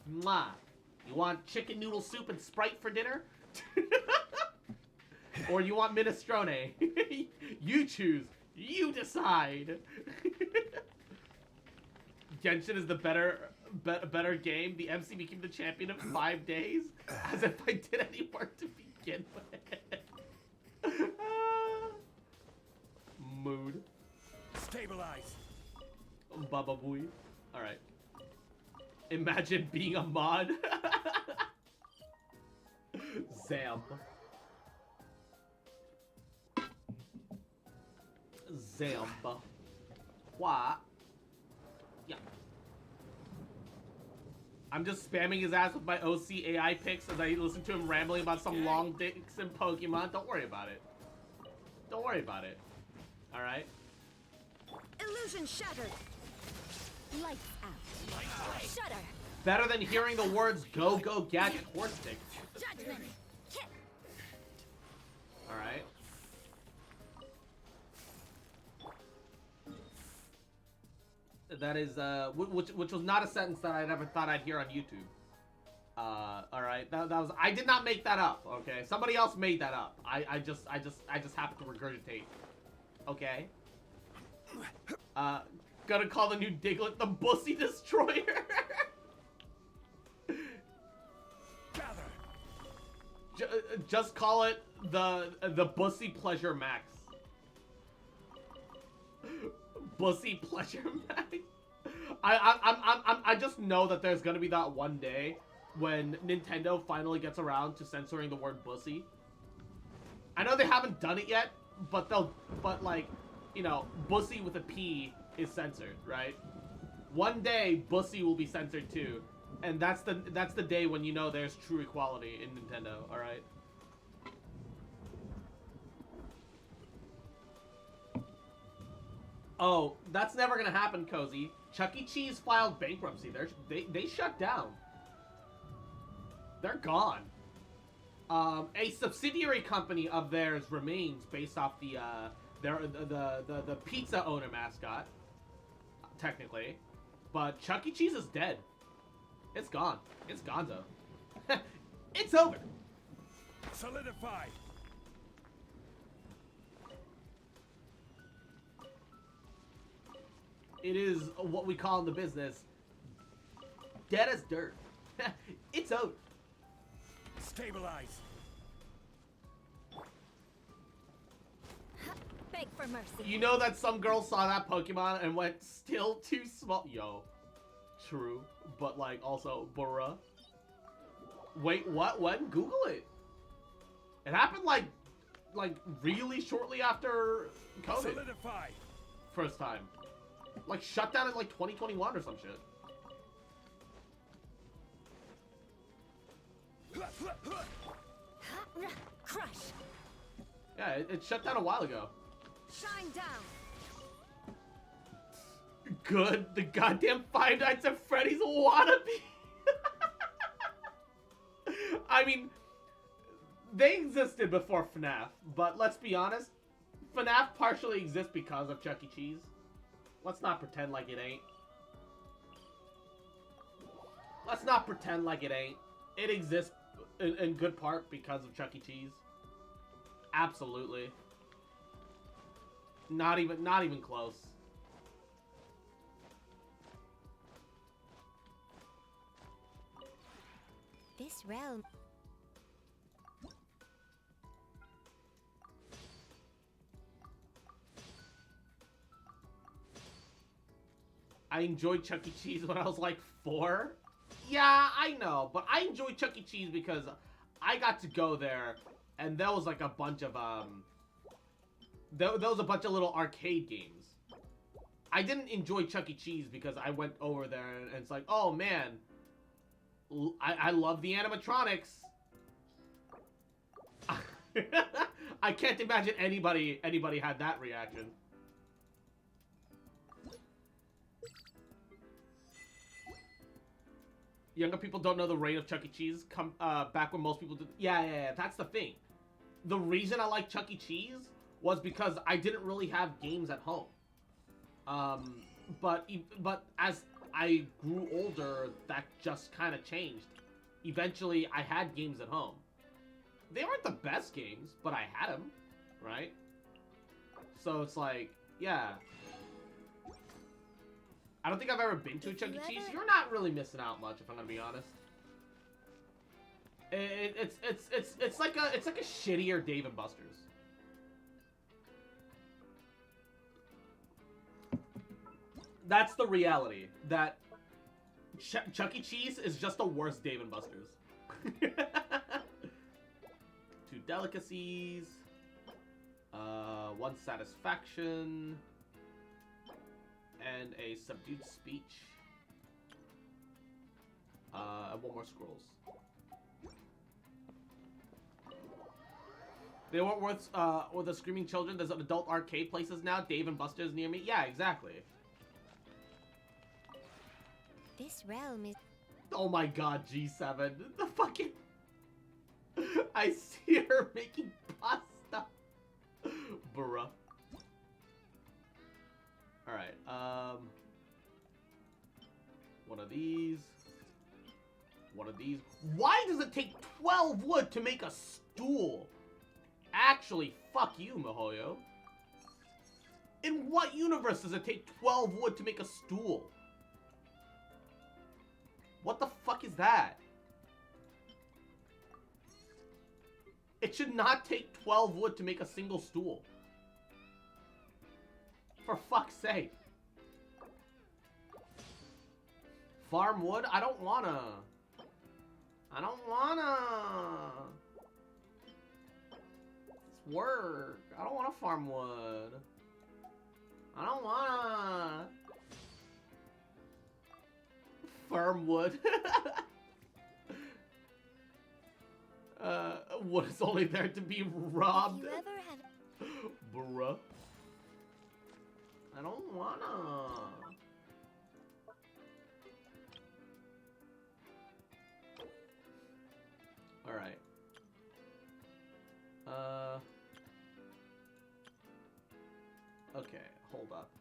Speaker 1: Mwah. You want chicken noodle soup and Sprite for dinner? Or you want minestrone? You choose. You decide. Genshin is the better game. The MC became the champion in 5 days. As if I did any work to begin with. Mood.
Speaker 5: Stabilize.
Speaker 1: Baba Booey. Alright. Imagine being a mod. Zam. Zamba. What? Yeah. I'm just spamming his ass with my OC AI picks as I listen to him rambling about some long dicks and Pokemon. Don't worry about it. Don't worry about it. Alright?
Speaker 4: Illusion shattered. Lights out. Shudder.
Speaker 1: Better than hearing the words go go gadget horse stick.
Speaker 4: Judgment. Kick.
Speaker 1: Alright. That is, which was not a sentence that I never thought I'd hear on YouTube. Alright, that was, I did not make that up, okay? Somebody else made that up. I just happened to regurgitate. Okay? Gonna call the new Diglett the Bussy Destroyer. Just call it the Bussy Pleasure Max. Bussy Pleasure Max. I just know that there's gonna be that one day when Nintendo finally gets around to censoring the word Bussy. I know they haven't done it yet, but like, you know, Bussy with a P is censored, right? One day Bussy will be censored too, and that's the day when you know there's true equality in Nintendo. All right. Oh, that's never gonna happen, Cozy. Chuck E. Cheese filed bankruptcy. They shut down. They're gone. A subsidiary company of theirs remains based off the pizza owner mascot, technically, but Chuck E. Cheese is dead. It's gone. It's gonzo. It's over.
Speaker 5: Solidify.
Speaker 1: It is what we call in the business dead as dirt. It's over.
Speaker 5: Stabilize.
Speaker 4: Beg for mercy.
Speaker 1: You know that some girl saw that Pokemon and went, still too small. Yo, true, but like also, bruh. Wait, what? When? Google it. It happened like really shortly after COVID.
Speaker 5: Solidify.
Speaker 1: First time. Like shut down in like 2021 or some shit.
Speaker 4: Crush.
Speaker 1: Yeah, it shut down a while ago.
Speaker 4: Shine down.
Speaker 1: Good. The goddamn Five Nights at Freddy's wannabe. I mean, they existed before FNAF, but let's be honest, FNAF partially exists because of Chuck E. Cheese. Let's not pretend like it ain't. Let's not pretend like it ain't. It exists in good part because of Chuck E. Cheese. Absolutely. Not even close.
Speaker 4: This realm.
Speaker 1: I enjoyed Chuck E. Cheese when I was like 4. Yeah, I know, but I enjoyed Chuck E. Cheese because I got to go there, and there was like a bunch of there was a bunch of little arcade games. I didn't enjoy Chuck E. Cheese because I went over there and it's like, oh man, I love the animatronics. I can't imagine anybody had that reaction. Younger people don't know the reign of Chuck E. Cheese. Back when most people did. Yeah. That's the thing. The reason I like Chuck E. Cheese was because I didn't really have games at home. But as I grew older, that just kind of changed. Eventually, I had games at home. They weren't the best games, but I had them, right? So it's like, yeah. I don't think I've ever been to a Chuck E. Cheese. You're not really missing out much, if I'm gonna be honest. It's like a shittier Dave and Buster's. That's the reality. That Chuck E. Cheese is just a worse Dave and Buster's. 2 delicacies. 1 satisfaction. And a subdued speech. And 1 more scrolls. They weren't worth with the screaming children. There's adult arcade places now. Dave and Buster's near me. Yeah, exactly.
Speaker 2: This realm is...
Speaker 1: Oh my god, G7. The fucking... I see her making pasta. Bruh. Alright, one of these. One of these. Why does it take 12 wood to make a stool? Actually, fuck you, Mihoyo. In what universe does it take 12 wood to make a stool? What the fuck is that? It should not take 12 wood to make a single stool. For fuck's sake. Farm wood? I don't wanna. I don't wanna. It's work. I don't wanna farm wood. I don't wanna. Farm wood. Wood is only there to be robbed.
Speaker 2: If you ever have...
Speaker 1: Bruh. I don't wanna. Alright. Okay, hold up.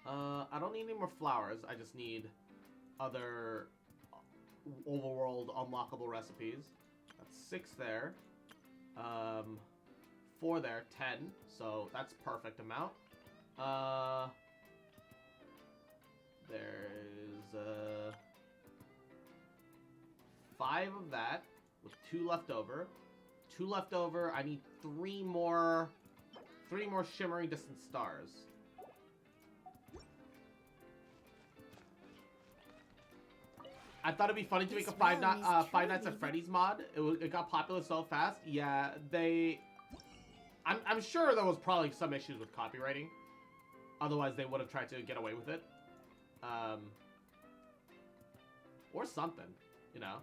Speaker 1: I don't need any more flowers. I just need other overworld unlockable recipes. That's 6 there. 4 there, 10. So that's perfect amount. There's 5 of that with 2 left over. 2 left over. I need 3 more shimmering distant stars. I thought it'd be funny to make a Five Nights at Freddy's mod. It got popular so fast. Yeah, I'm sure there was probably some issues with copywriting. Otherwise, they would have tried to get away with it. Or something, you know.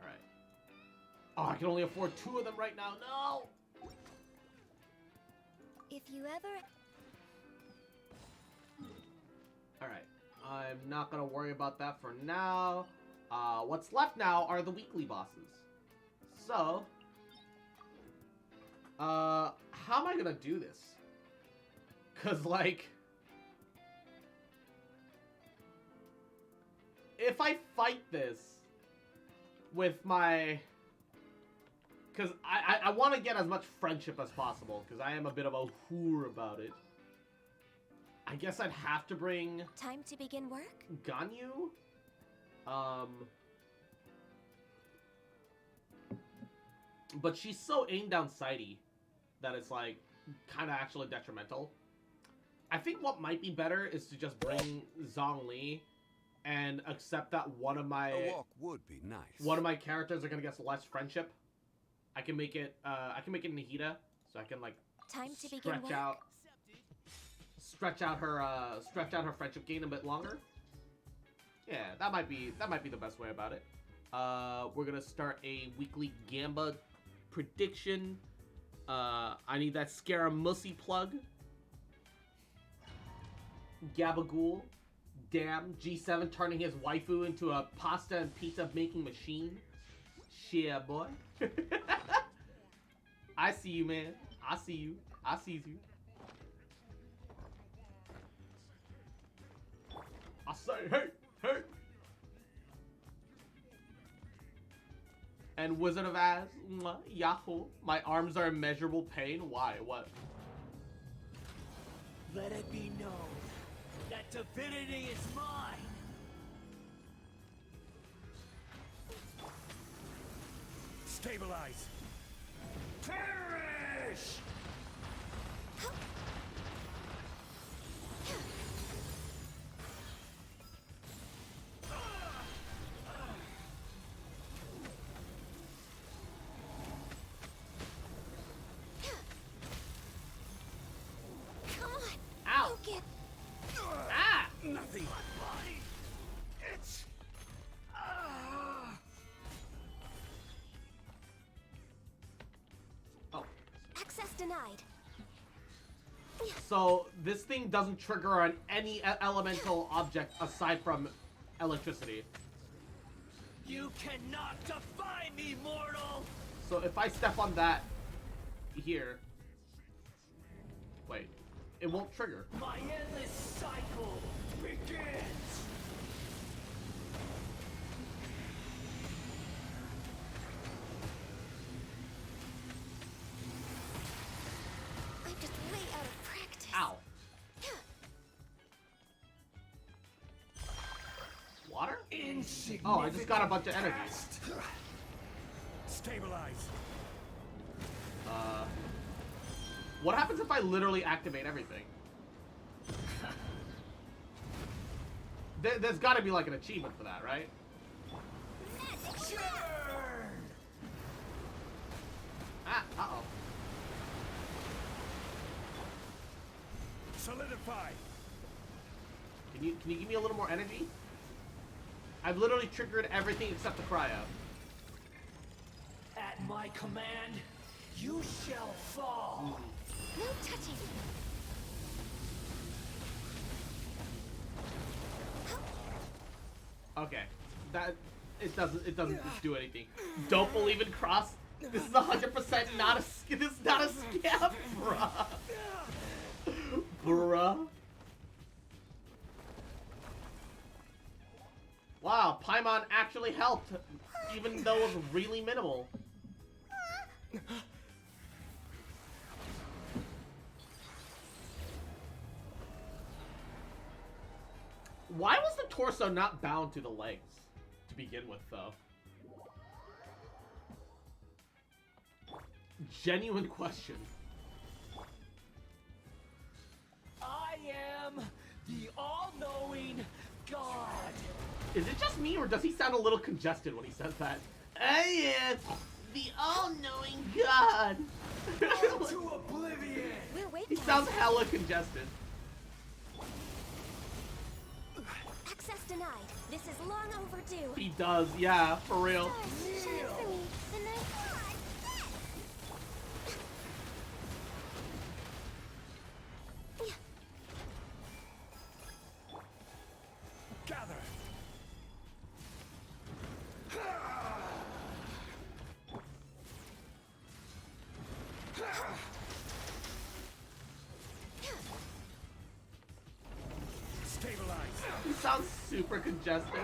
Speaker 1: Alright. Oh, I can only afford 2 of them right now. No!
Speaker 2: If you ever...
Speaker 1: Alright. I'm not gonna worry about that for now. What's left now are the weekly bosses. So... how am I gonna do this? 'Cause, like... if I fight this with my... Because I want to get as much friendship as possible, because I am a bit of a whore about it. I guess I'd have to bring...
Speaker 2: Time to begin work?
Speaker 1: Ganyu? But she's so aimed down sighty that it's, like, kind of actually detrimental. I think what might be better is to just bring Zhongli and accept that one of my...
Speaker 5: A walk would be nice.
Speaker 1: One of my characters are gonna get less friendship. I can make it Nahida, so I can, like,
Speaker 4: Time to begin work.
Speaker 1: Stretch out her friendship gain a bit longer. Yeah, that might be the best way about it. We're gonna start a weekly Gamba prediction. I need that Scaramussy plug. Gabagool. Damn, G7 turning his waifu into a pasta and pizza making machine. Shit, boy. I see you, man. I see you. I sees you. I say, hey, hey. And Wizard of Az, mwah, Yahoo. My arms are immeasurable pain. Why? What?
Speaker 6: Let it be known that divinity is mine.
Speaker 5: Stabilize. Perish!
Speaker 2: Come on.
Speaker 1: Ow!
Speaker 2: Go get.
Speaker 1: Ah!
Speaker 5: Nothing. It's...
Speaker 1: Oh.
Speaker 2: Access denied.
Speaker 1: So this thing doesn't trigger on any elemental object aside from electricity.
Speaker 6: You cannot defy me, mortal!
Speaker 1: So if I step on that here, wait, it won't trigger.
Speaker 6: My endless cycle begins!
Speaker 2: I'm just way out of practice.
Speaker 1: Ow. Water? Oh, I just got a bunch of energy.
Speaker 5: Stabilize.
Speaker 1: What happens if I literally activate everything? There's gotta be like an achievement for that, right? Ah, uh-oh.
Speaker 5: Solidify.
Speaker 1: Can you give me a little more energy? I've literally triggered everything except the cryo.
Speaker 6: At my command, you shall fall!
Speaker 2: No touching.
Speaker 1: Okay. That it doesn't do anything. Don't believe in cross. This is 100% not a this is not a scam, bruh. Bruh. Wow, Paimon actually helped, even though it was really minimal. Why was the torso not bound to the legs to begin with, though? Genuine question.
Speaker 6: I am the all-knowing God!
Speaker 1: Is it just me, or does he sound a little congested when he says that? I am the all-knowing God!
Speaker 6: To oblivion!
Speaker 2: We're waiting.
Speaker 1: He sounds hella congested.
Speaker 2: Access denied. This is long overdue.
Speaker 1: He does, yeah, for real.
Speaker 2: Stars, shine for me. The night.
Speaker 5: Gather. Stabilize.
Speaker 1: He sounds super congested.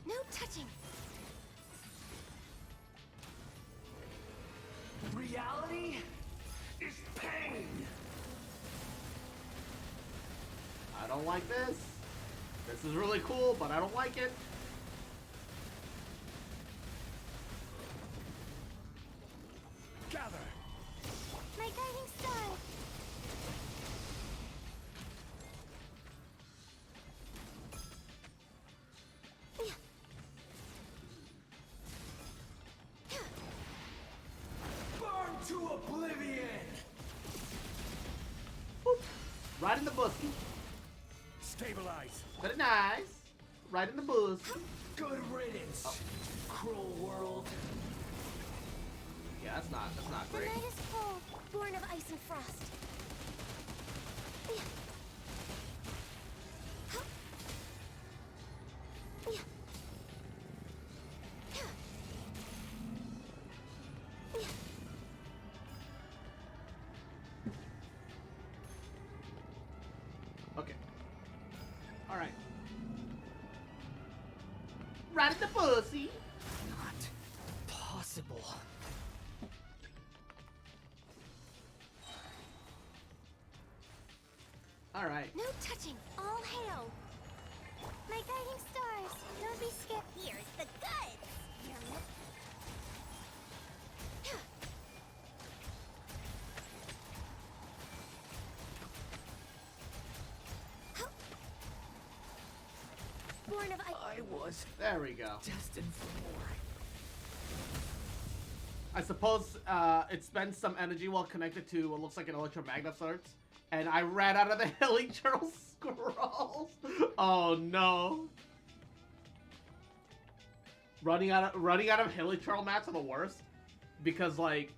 Speaker 2: No touching.
Speaker 6: Reality is pain!
Speaker 1: I don't like this. This is really cool, but I don't like it.
Speaker 5: Gather.
Speaker 2: My guiding star.
Speaker 1: Right in the Bussy.
Speaker 5: Stabilize.
Speaker 1: Very nice. Right in the Bussy.
Speaker 6: Good riddance, cruel world.
Speaker 1: Yeah, that's not
Speaker 2: The
Speaker 1: great.
Speaker 2: night is cold, born of ice and frost.
Speaker 1: Okay. All right. Right in the Bussy.
Speaker 6: Not possible.
Speaker 1: All right.
Speaker 2: No touching, all hail. My guiding stars, don't be scared. Here's the goods. Born of ice.
Speaker 6: I was
Speaker 1: There we go.
Speaker 6: destined for more.
Speaker 1: I suppose it spends some energy while connected to what looks like an electromagnet of sorts, and I ran out of the Hilly Turtle scrolls. Oh no! Running out of Hilly Turtle mats are the worst because like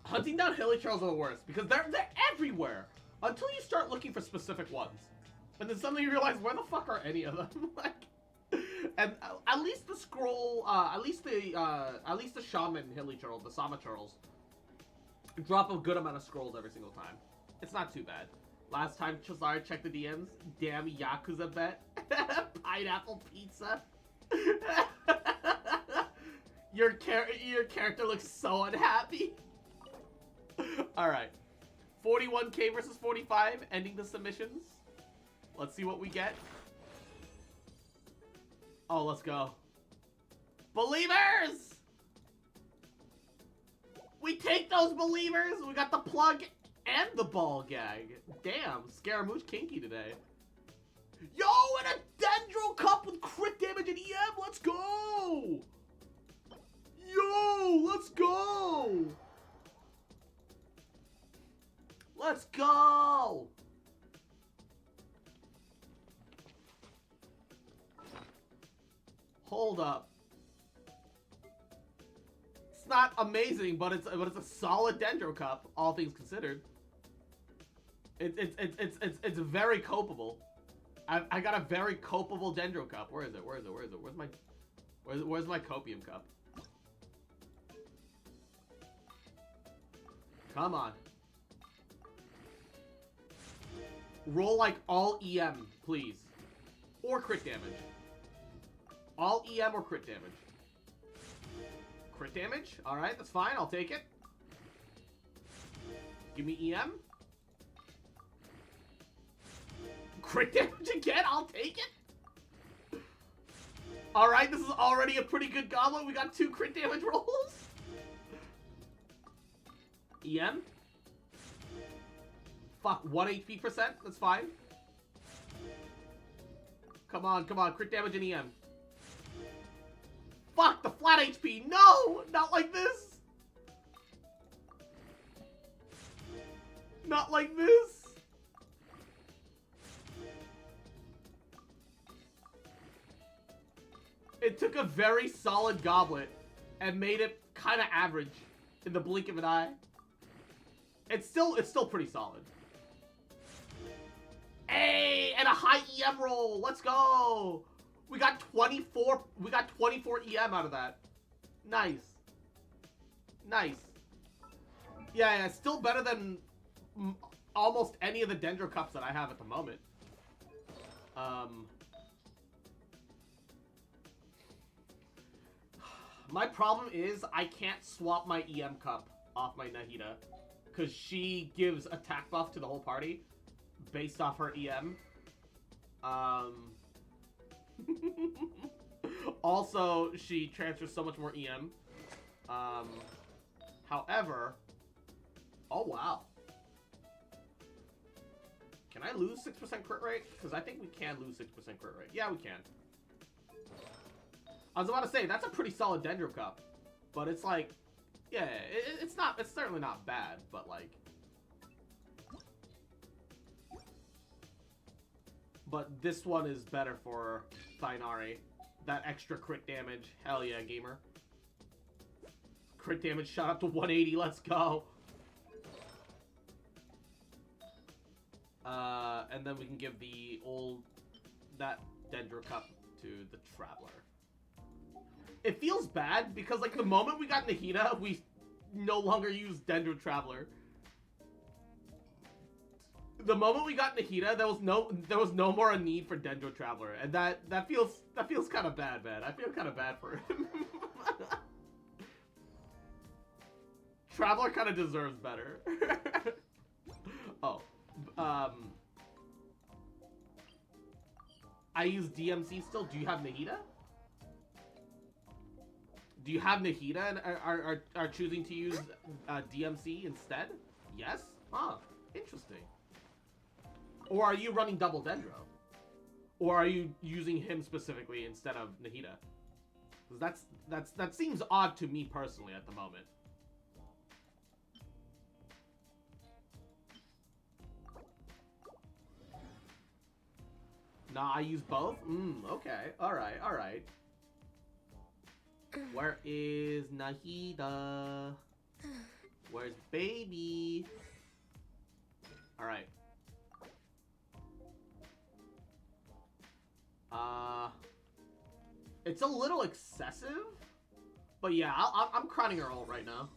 Speaker 1: hunting down Hilly Turtles are the worst because they're everywhere until you start looking for specific ones, and then suddenly you realize where the fuck are any of them? Like. And at least the scroll, at least the shaman hilly turtle, the sama turtles, drop a good amount of scrolls every single time. It's not too bad. Last time Chazar checked the DMs, damn Yakuza bet, pineapple pizza. Your character looks so unhappy. All right, 41k versus 45, ending the submissions. Let's see what we get. Oh, let's go. Believers! We take those believers! We got the plug and the ball gag. Damn, Scaramouche kinky today. Yo, and a Dendro Cup with crit damage and EM! Let's go! Yo, let's go! Let's go! Hold up. It's not amazing, but it's a solid Dendro Cup, all things considered. It's very copeable. I got a very copeable Dendro Cup. Where is it? Where's my copium cup? Come on. Roll like all EM, please. Or crit damage. All EM or crit damage? Crit damage? Alright, that's fine. I'll take it. Give me EM. Crit damage again? I'll take it. Alright, this is already a pretty good goblet. We got 2 crit damage rolls. EM. Fuck, 1 HP percent. That's fine. Come on, come on. Crit damage and EM. Fuck, the flat HP! No! Not like this! Not like this! It took a very solid goblet and made it kind of average in the blink of an eye. It's still pretty solid. Hey, and a high EM roll! Let's go! We got 24 EM out of that. Nice. Nice. Yeah, still better than almost any of the Dendro Cups that I have at the moment. My problem is I can't swap my EM Cup off my Nahida because she gives attack buff to the whole party based off her EM. Also, she transfers so much more EM. However, oh wow. Can I lose 6% crit rate? Because I think we can lose 6% crit rate. Yeah, we can. I was about to say, that's a pretty solid Dendro Cup. But it's like Yeah, it's certainly not bad, but like... But this one is better for Thainari. That extra crit damage. Hell yeah, gamer. Crit damage shot up to 180, let's go! And then we can give that Dendro Cup to the Traveler. It feels bad, because like the moment we got Nahida, we no longer use Dendro Traveler. The moment we got Nahida, there was no more a need for Dendro Traveler, and that feels kind of bad, man. I feel kind of bad for him. Traveler kind of deserves better. Oh, I use DMC still. Do you have Nahida? Do you have Nahida and are choosing to use DMC instead? Yes? Huh. Interesting. Or are you running double Dendro? Or are you using him specifically instead of Nahida? Because that seems odd to me personally at the moment. Nah, I use both? Okay. Alright, alright. Where is Nahida? Where's baby? Alright. It's a little excessive, but yeah, I'm crowning her ult right now.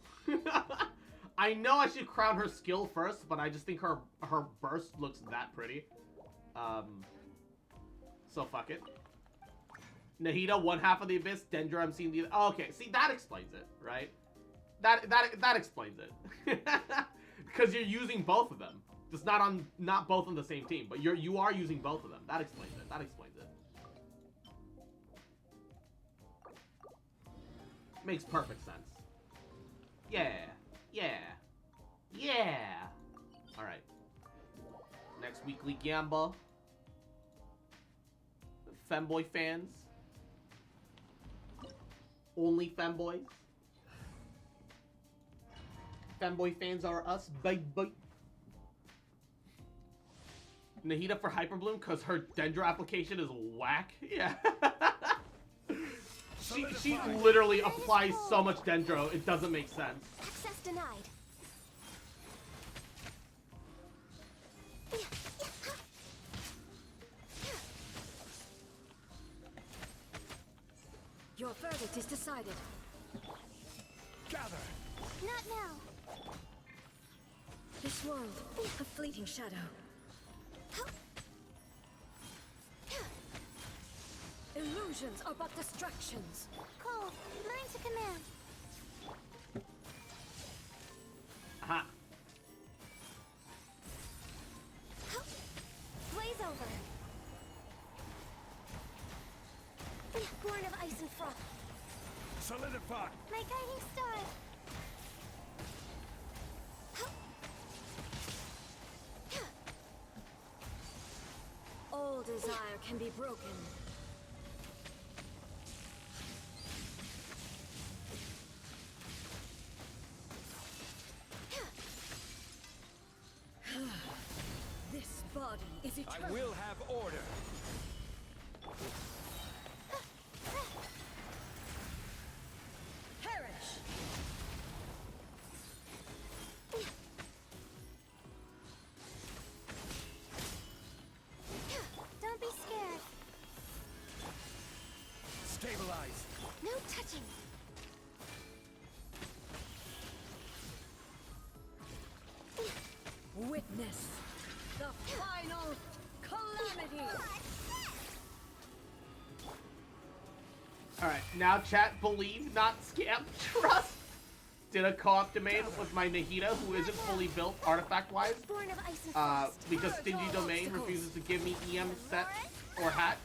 Speaker 1: I know I should crown her skill first, but I just think her burst looks that pretty. So fuck it. Nahida, one half of the Abyss, Dendro, I'm seeing the... Oh, okay, see, that explains it, right? That explains it. Because you're using both of them. Just not both on the same team, but you are using both of them. That explains it. That explains it. Makes perfect sense. Yeah. Yeah. Yeah. Alright. Next weekly gamble. Femboy fans. Only femboys. Femboy fans are us, baby. Nahida for Hyperbloom because her Dendro application is whack. Yeah. she literally applies so much Dendro, it doesn't make sense.
Speaker 2: Access denied.
Speaker 4: Your verdict is decided.
Speaker 5: Gather.
Speaker 2: Not now.
Speaker 4: This world, a fleeting shadow. Illusions are but distractions.
Speaker 2: Cole, learn to command.
Speaker 1: Aha.
Speaker 2: Blaze over. Born of ice and frost.
Speaker 5: Solidify.
Speaker 2: My guiding star.
Speaker 4: All desire can be broken. This body is eternal.
Speaker 5: I will have order.
Speaker 4: Perish.
Speaker 2: Don't be scared.
Speaker 5: Stabilize.
Speaker 2: No touching.
Speaker 4: Witness the final calamity.
Speaker 1: Alright, now chat, believe, not scam, trust. Did a co-op domain with my Nahida, who isn't fully built artifact-wise,
Speaker 2: Born of ice and frost.
Speaker 1: because Stingy Domain refuses to give me EM set or hat.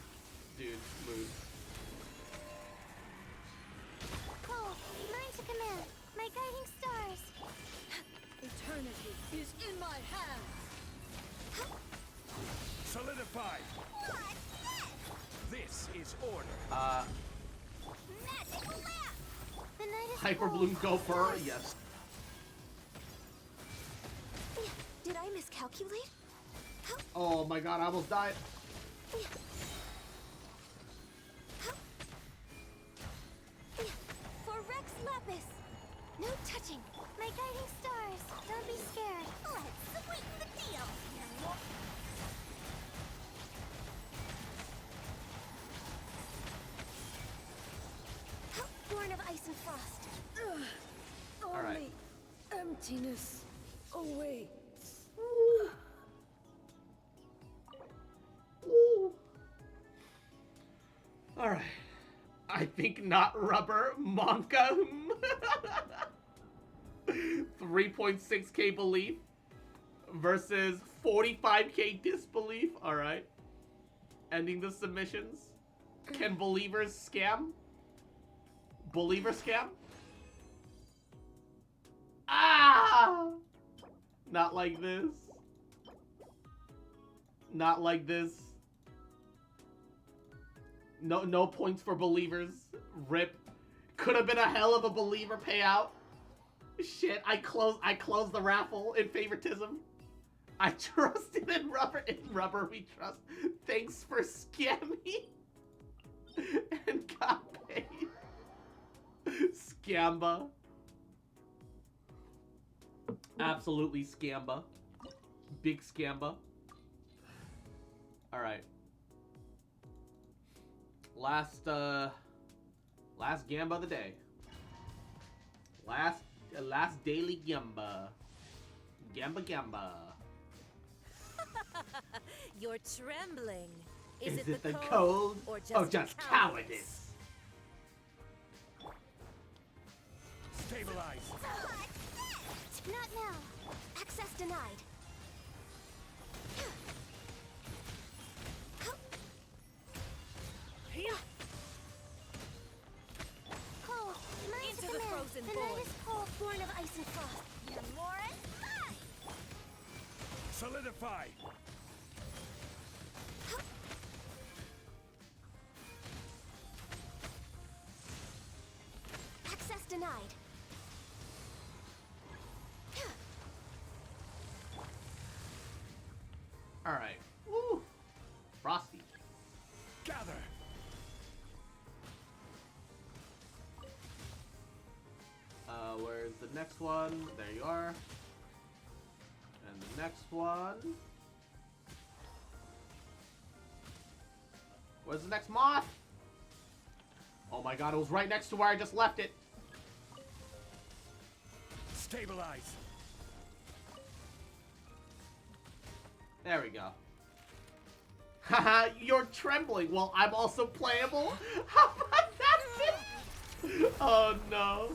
Speaker 1: Dude, move.
Speaker 2: Cole, learn to command. My guiding stars.
Speaker 4: Eternity is in my hands.
Speaker 5: Solidify. This is order.
Speaker 2: Magic lamp. The night is
Speaker 1: Hyper
Speaker 2: cold.
Speaker 1: Bloom Gopher, yes.
Speaker 2: Did I miscalculate?
Speaker 1: Oh my god, I almost died.
Speaker 2: For Rex Lapis! No touching! My guiding stars! Don't be scared! Let's sweeten the deal! Born of ice and frost!
Speaker 1: All right.
Speaker 4: Emptiness awaits.
Speaker 1: All right. I think not rubber. Monka. 3.6k belief versus 45k disbelief. All right. Ending the submissions. Can believers scam? Believer scam? Ah! Not like this. Not like this. No points for believers. Rip. Could have been a hell of a believer payout. Shit, I closed the raffle in favoritism. I trusted in rubber. In rubber we trust. Thanks for scamming. And got paid. Scamba. Absolutely scamba. Big scamba. Alright. Last gamba of the day. Last daily gamba. Gamba.
Speaker 4: You're trembling.
Speaker 1: Is it the cold
Speaker 4: or
Speaker 1: just cowardice?
Speaker 5: Stabilize.
Speaker 2: Not now! Access denied! Cold, mine's
Speaker 4: Into
Speaker 2: a
Speaker 4: the
Speaker 2: command.
Speaker 4: frozen
Speaker 2: The
Speaker 4: void.
Speaker 2: night is cold, born of ice and frost. Morris,
Speaker 5: Solidify.
Speaker 2: access denied.
Speaker 1: Alright. Woo! Frosty.
Speaker 5: Gather.
Speaker 1: Where's the next one? There you are. And the next one. Where's the next moth? Oh my god, it was right next to where I just left it.
Speaker 5: Stabilize.
Speaker 1: There we go. Haha, you're trembling. Well, I'm also playable. How about that? Oh no.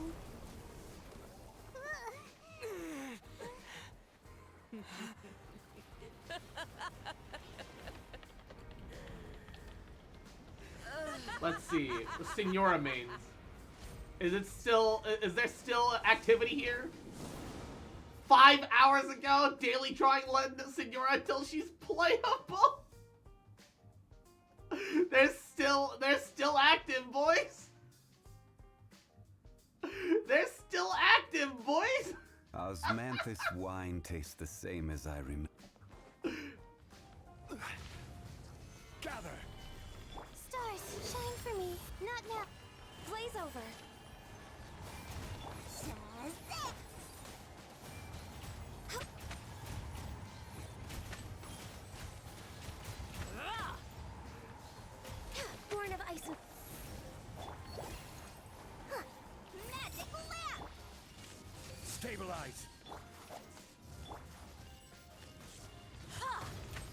Speaker 1: Let's see. The Senora mains. Is there still activity here? 5 hours ago, daily drawing led Senora until she's playable. They're still active, boys. They're still active, boys.
Speaker 7: Osmanthus wine tastes the same as I remember.
Speaker 5: Gather.
Speaker 2: Stars, shine for me. Not now. Blaze over. Shazam! Born of ice and... Magic lamp!
Speaker 5: Stabilize.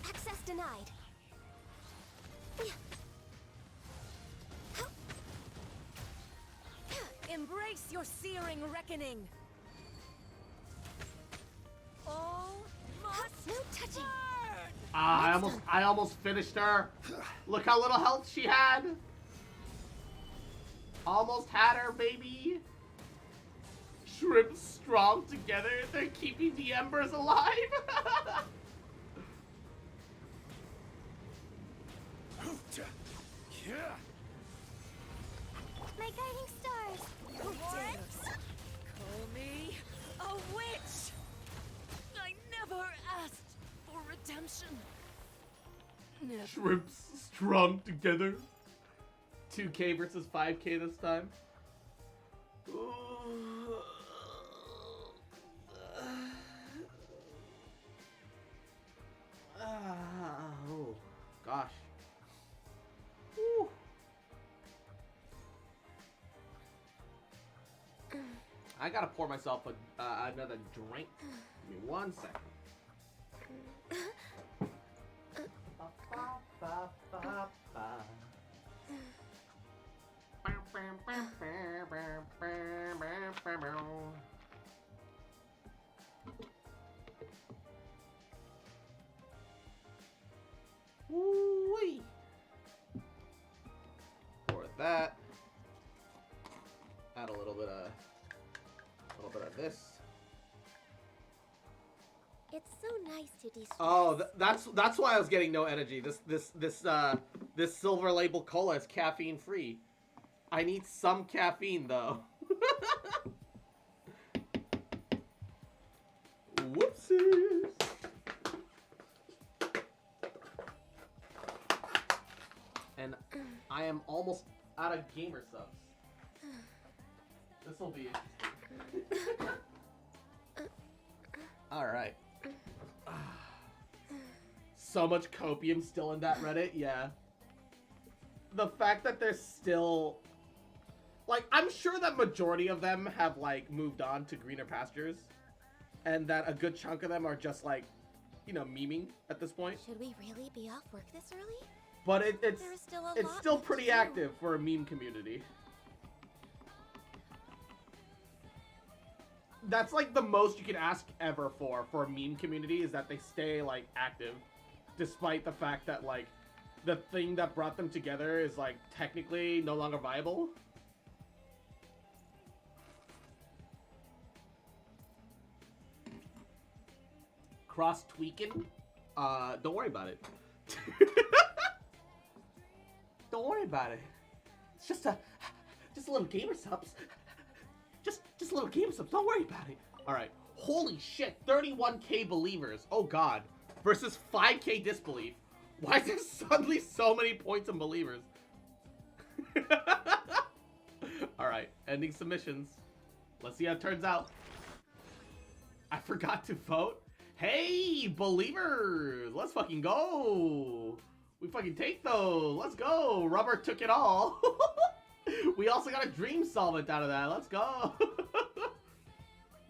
Speaker 2: Access denied.
Speaker 4: Embrace your searing reckoning. All must
Speaker 2: No touching.
Speaker 4: burn.
Speaker 1: I almost finished her. Look how little health she had. Almost had her, baby. Shrimp strong together. They're keeping the embers alive.
Speaker 5: Yeah.
Speaker 2: My guiding stars.
Speaker 4: A witch! I never asked for redemption. Never.
Speaker 1: Shrimps strung together. 2K versus 5K this time. Oh, gosh. Whew. I gotta pour myself another drink. Give me 1 second. Woo-wee. Pour that. Add a little bit of this.
Speaker 2: It's so nice to de-stress.
Speaker 1: Oh, that's why I was getting no energy. This silver label cola is caffeine free. I need some caffeine though. Whoopsies. And I am almost out of gamer subs. This will be interesting. All right. So much copium still in that Reddit, yeah. The fact that there's still, like, I'm sure that majority of them have, like, moved on to greener pastures, and that a good chunk of them are just, like, you know, memeing at this point.
Speaker 2: Should we really be off work this early?
Speaker 1: But it's
Speaker 2: There's still a
Speaker 1: it's
Speaker 2: lot
Speaker 1: still
Speaker 2: left to
Speaker 1: pretty
Speaker 2: do.
Speaker 1: active for a meme community. That's like the most you can ask ever for a meme community, is that they stay like active, despite the fact that like the thing that brought them together is like technically no longer viable. Cross tweaking? Don't worry about it. Don't worry about it. It's just a little gamer subs. Just a little gamer subs. Don't worry about it. All right. Holy shit! 31K believers. Oh god. Versus 5K disbelief. Why is there suddenly so many points in believers? All right. Ending submissions. Let's see how it turns out. I forgot to vote. Hey, believers! Let's fucking go! We fucking take those. Let's go. Rubber took it all. We also got a dream solvent out of that. Let's go.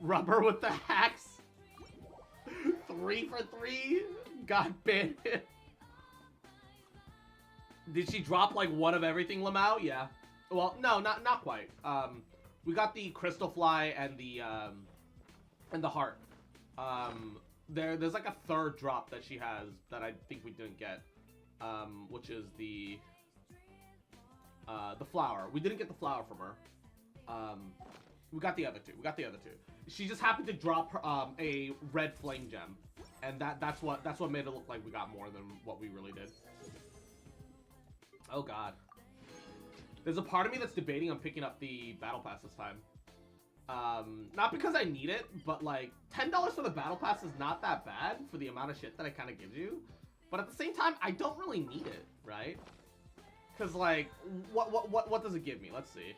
Speaker 1: Rubber with the hacks. 3 for 3. God damn it. Did she drop like one of everything, Lamau? Yeah. Well, no, not quite. We got the crystal fly and the heart. There's like a third drop that she has that I think we didn't get. Which is the flower. We didn't get the flower from her. We got the other two. She just happened to drop a red flame gem, and that's what made it look like we got more than what we really did. Oh god. There's a part of me that's debating on picking up the battle pass this time. Not because I need it, but like $10 for the battle pass is not that bad for the amount of shit that it kind of gives you. But at the same time, I don't really need it, right? Because, like, what does it give me? Let's see.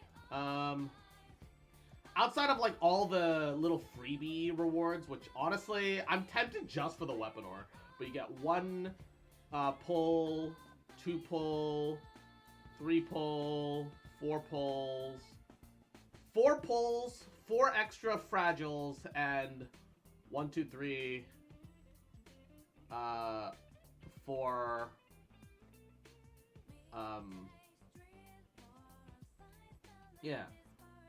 Speaker 1: Outside of, like, all the little freebie rewards, which, honestly, I'm tempted just for the weapon ore. But you get 1 pull, 2 pull, 3 pull, 4 pulls, 4 pulls, 4 extra fragiles, and 1, 2, 3... for yeah,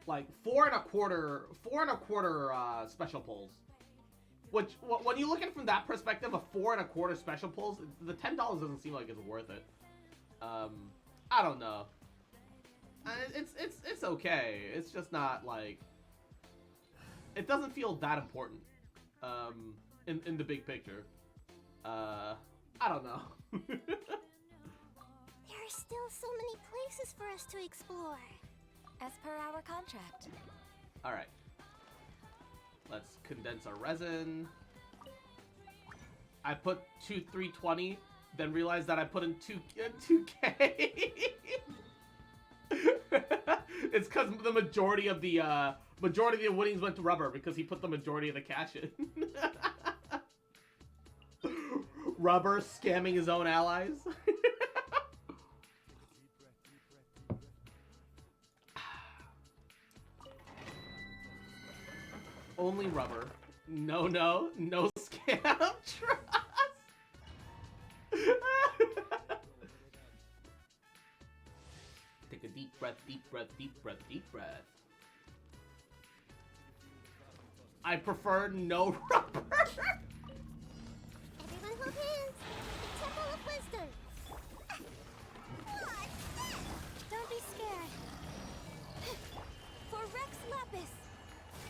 Speaker 1: like 4 1/4 special pulls, which when you look at it from that perspective of 4 1/4 special pulls, the $10 doesn't seem like it's worth it. I don't know. It's okay. It's just not like, it doesn't feel that important in the big picture. I don't know.
Speaker 2: There are still so many places for us to explore.
Speaker 4: As per our contract.
Speaker 1: Alright. Let's condense our resin. I put 320, then realized that I put in 2K. It's because the majority of the winnings went to Rubber because he put the majority of the cash in. Rubber scamming his own allies. Only Rubber. No scam trust. Take a deep breath, deep breath, deep breath, deep breath. I prefer no Rubber.
Speaker 2: Everyone hold hands. The Temple of Wisdom. What's that? Don't be scared.
Speaker 4: For Rex Lapis,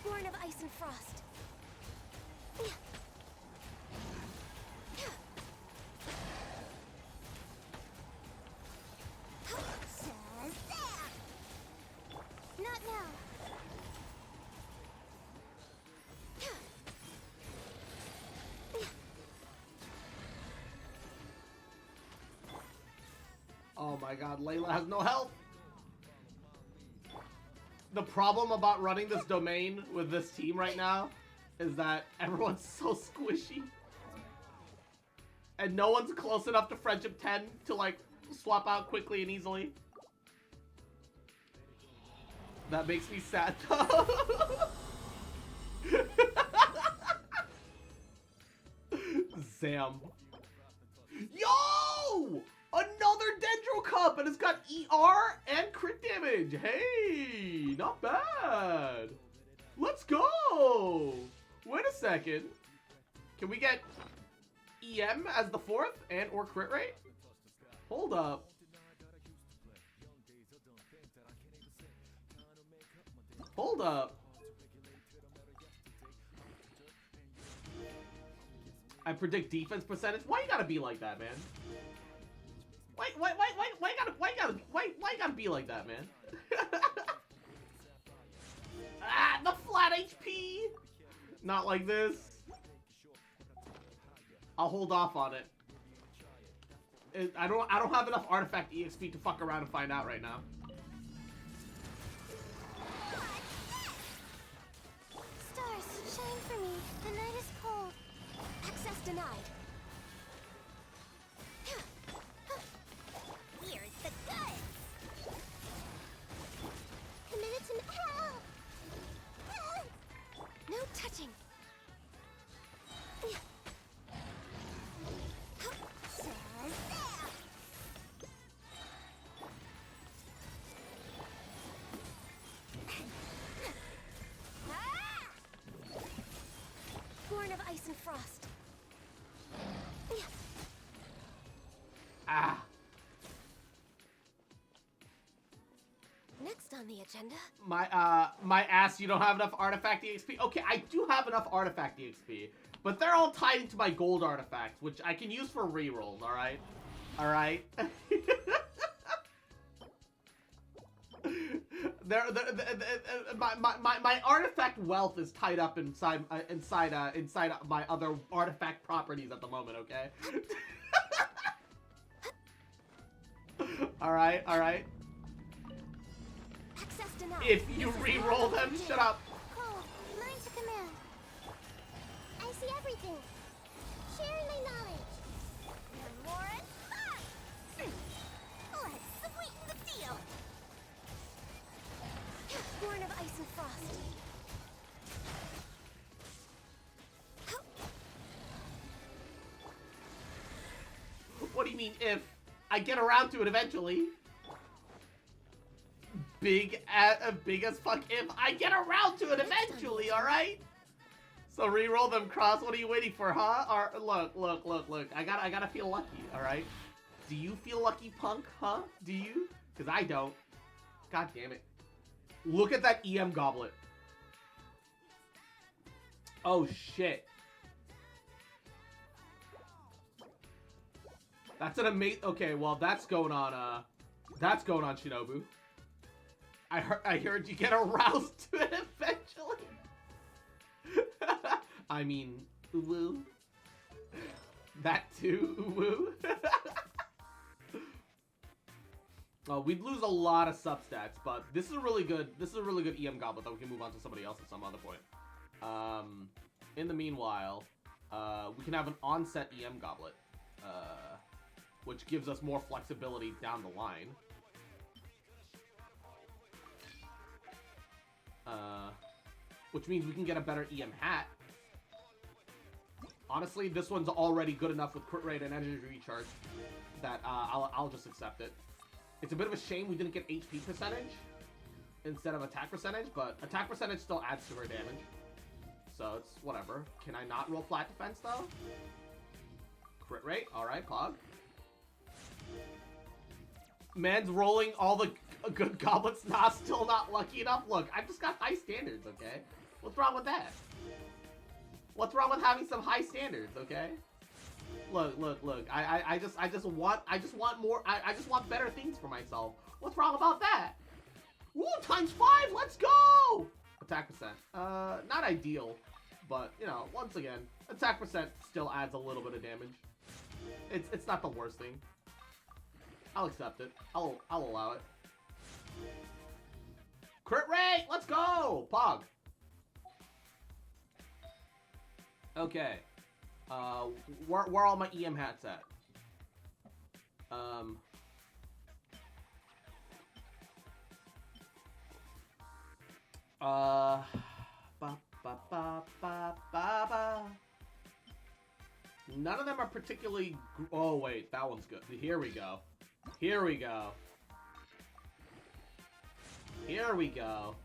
Speaker 4: born of ice and frost.
Speaker 2: Not now.
Speaker 1: Oh my god, Layla has no health! The problem about running this domain with this team right now is that everyone's so squishy. And no one's close enough to Friendship 10 to, like, swap out quickly and easily. That makes me sad, though. Zam. Yo! Another Dendro Cup, and it's got ER and crit damage. Hey, not bad. Let's go. Wait a second. Can we get EM as the 4th and or crit rate? Hold up. Hold up. I predict defense percentage. Why you gotta be like that, man? Why you gotta be like that, man? Ah, the flat HP. Not like this. I'll hold off on it. I don't have enough artifact EXP to fuck around and find out right now.
Speaker 2: Stars, shine for me. The night is cold.
Speaker 4: Access denied.
Speaker 2: Here's the goods. Committed to help.
Speaker 4: No touching. Born of ice and frost.
Speaker 1: Ah.
Speaker 4: Next on the agenda.
Speaker 1: My ass, you don't have enough artifact EXP? Okay, I do have enough artifact EXP, but they're all tied into my gold artifacts, which I can use for rerolls, alright? Alright? My artifact wealth is tied up inside my other artifact properties at the moment, okay? Alright.
Speaker 4: Access denied.
Speaker 1: If you re-roll them, shut up.
Speaker 2: Cold, learn to command. I see everything. Sharing my knowledge. One more and fun. Let's sweeten the deal.
Speaker 4: Born of ice and frost.
Speaker 1: What do you mean if? I get around to it eventually. Big as fuck if. I get around to it eventually, alright? So re-roll them, Cross. What are you waiting for, huh? Or, look. I gotta feel lucky, alright? Do you feel lucky, punk, huh? Do you? Because I don't. God damn it. Look at that EM goblet. Oh, shit. That's an amazing... Okay, well, that's going on Shinobu. I heard you get aroused to it eventually. I mean, uwu. That too, uwu. We'd lose a lot of substats, but this is a really good EM goblet that we can move on to somebody else at some other point. In the meanwhile, we can have an onset EM goblet, which gives us more flexibility down the line. Which means we can get a better EM hat. Honestly, this one's already good enough with crit rate and energy recharge that I'll just accept it. It's a bit of a shame we didn't get HP percentage instead of attack percentage, but attack percentage still adds to her damage. So it's whatever. Can I not roll flat defense though? Crit rate, alright, Pog. Man's rolling all the good goblets, still not lucky enough. Look, I've just got high standards, okay? What's wrong with that? What's wrong with having some high standards, okay? Look. I just want better things for myself. What's wrong about that? Woo, ×5, let's go! Attack percent. Not ideal, but you know, once again, attack percent still adds a little bit of damage. It's not the worst thing. I'll accept it. I'll allow it. Crit rate, let's go! Pog. Okay. Where are all my EM hats at? None of them are particularly... Oh, wait. That one's good. Here we go. Here we go. Here we go.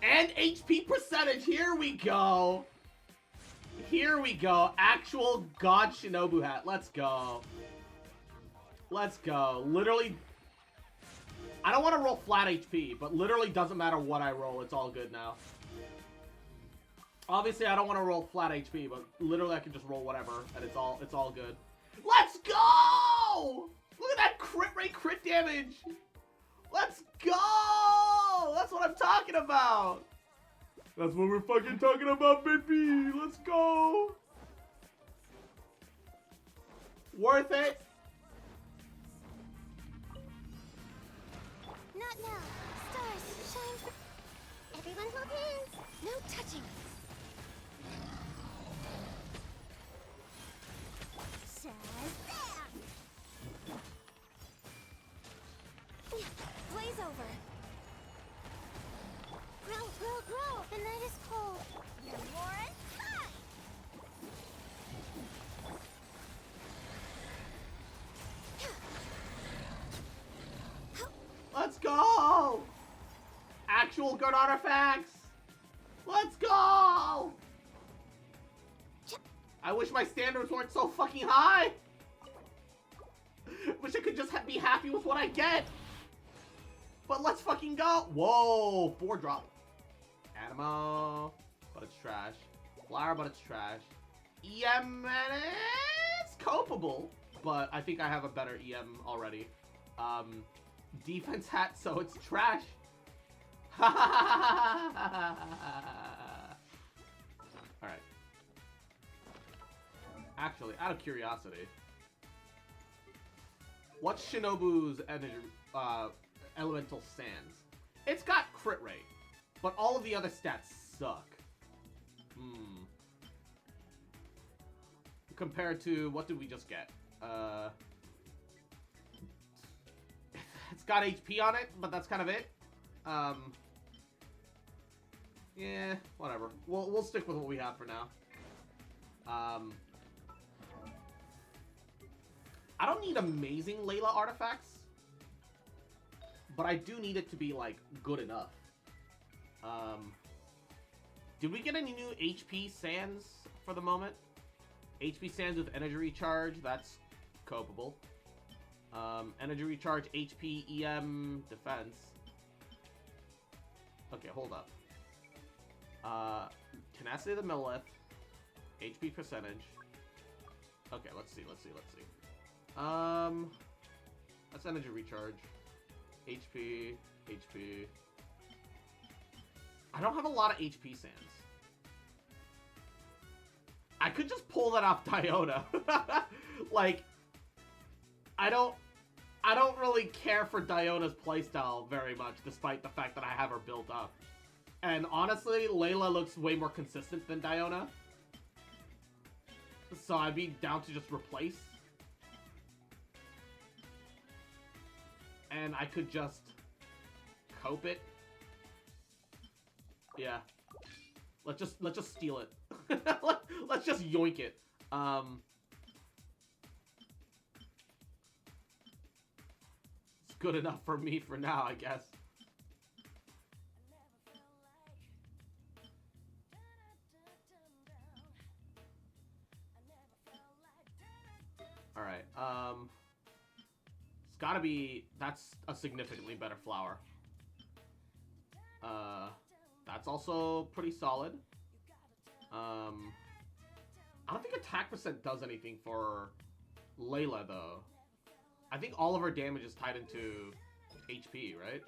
Speaker 1: And HP percentage. Here we go. Here we go. Actual God Shinobu hat. Let's go. Let's go. Literally... I don't want to roll flat HP, but literally doesn't matter what I roll. It's all good now. Obviously, I don't want to roll flat HP, but literally I can just roll whatever, and it's all good. Let's go! Look at that crit rate, crit damage. Let's go! That's what I'm talking about. That's what we're fucking talking about, baby. Let's go. Worth it.
Speaker 2: Not now. Stars, shine for... Everyone hold hands. No touching. Shazam!
Speaker 4: Blaze over.
Speaker 2: Grow, grow, grow. The night is cold. You're more inside.
Speaker 1: Let's go! Actual good artifacts! Let's go! I wish my standards weren't so fucking high! Wish I could just be happy with what I get! But let's fucking go! Whoa! 4 drop. Animo, but it's trash. Flower, but it's trash. EM, and it's copable, but I think I have a better EM already. Defense hat, so it's trash. Alright. Actually, out of curiosity, what's Shinobu's energy, elemental sands? It's got crit rate, but all of the other stats suck. Compared to, what did we just get? It's got HP on it, but that's kind of it. Yeah, whatever. We'll stick with what we have for now. I don't need amazing Layla artifacts, but I do need it to be, like, good enough. Did we get any new HP sands for the moment? HP sands with energy recharge, that's copable. Energy recharge, HP, EM, defense. Okay, hold up. Tenacity of the Millith, HP percentage. Okay, let's see. That's energy recharge. HP. I don't have a lot of HP sands. I could just pull that off Diona. Like, I don't really care for Diona's playstyle very much, despite the fact that I have her built up. And honestly, Layla looks way more consistent than Diona. So I'd be down to just replace. And I could just cope it. Yeah. Let's just steal it. Let's just yoink it. It's good enough for me for now, I guess. Alright, it's gotta be... That's a significantly better flower. That's also pretty solid. I don't think attack percent does anything for Layla, though. I think all of her damage is tied into HP, right?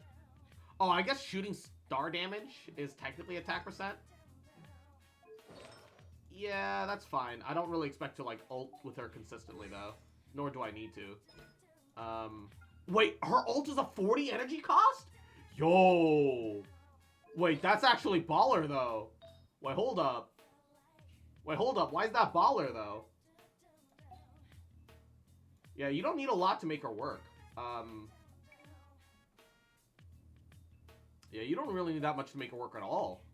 Speaker 1: Oh, I guess shooting star damage is technically attack percent. Yeah, that's fine. I don't really expect to, like, ult with her consistently, though. Nor do I need to. Wait, her ult is a 40 energy cost? Yo! Wait, that's actually baller, though. Wait, hold up. Wait, hold up. Why is that baller, though? Yeah, you don't need a lot to make her work. Yeah, you don't really need that much to make her work at all.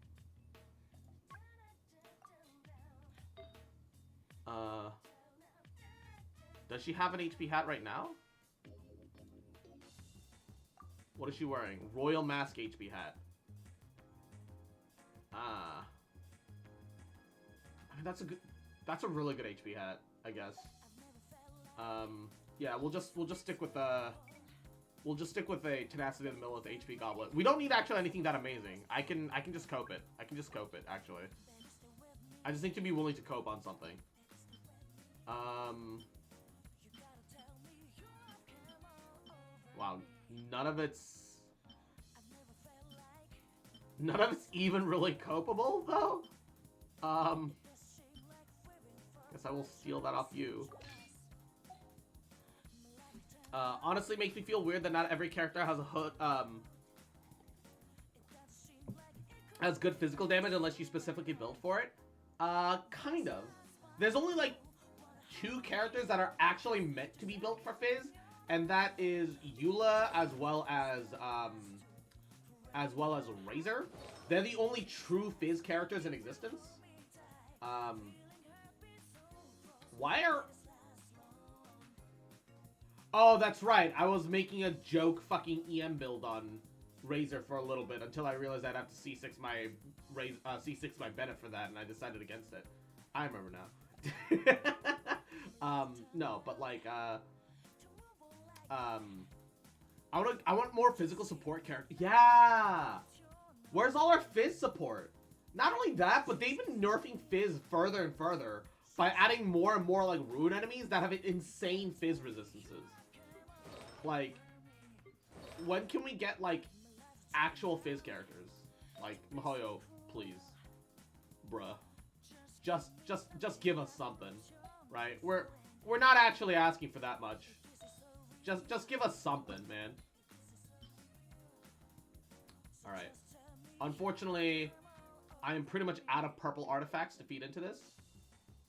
Speaker 1: Does she have an HP hat right now? What is she wearing? Royal Mask HP hat. Ah. I mean, that's a really good HP hat, I guess. Yeah, we'll just stick with a Tenacity in the middle with the HP Goblet. We don't need actually anything that amazing. I can just cope it. I can just cope it, actually. I just need to be willing to cope on something. Wow, none of it's even really copeable, though. Guess I will steal that off you. Honestly, makes me feel weird that not every character has a hood, has good physical damage unless you specifically built for it. Kind of. There's only, like, 2 characters that are actually meant to be built for Fizz, and that is Eula as well as Razor. They're the only true Fizz characters in existence. Why are... Oh, that's right. I was making a joke fucking EM build on Razor for a little bit until I realized I'd have to C6 my Bennett for that, and I decided against it. I remember now. No, but like, I want more physical support characters. Yeah! Where's all our Fizz support? Not only that, but they've been nerfing Fizz further and further by adding more and more, like, rune enemies that have insane Fizz resistances. Like, when can we get, like, actual Fizz characters? Like, Mihoyo, please. Bruh. Just give us something, right? We're not actually asking for that much. Just give us something, man. Alright. Unfortunately, I am pretty much out of purple artifacts to feed into this.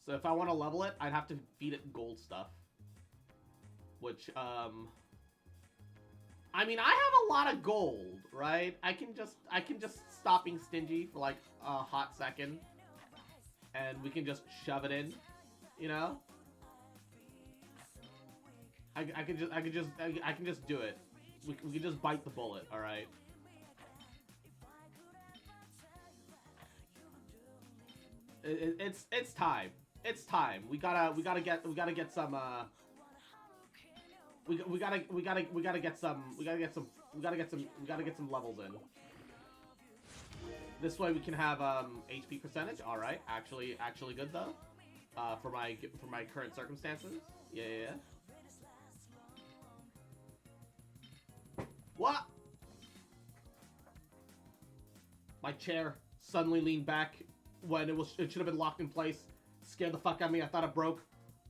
Speaker 1: So if I want to level it, I'd have to feed it gold stuff. Which, I mean, I have a lot of gold, right? I can just stop being stingy for like a hot second. And we can just shove it in, you know? I can just do it. We can just bite the bullet, all right? It's time. It's time. We gotta get some we gotta get some levels in. This way we can have HP percentage. All right, actually good though. For my current circumstances. Yeah. What? My chair suddenly leaned back when it should have been locked in place. Scared the fuck out of me. I thought it broke,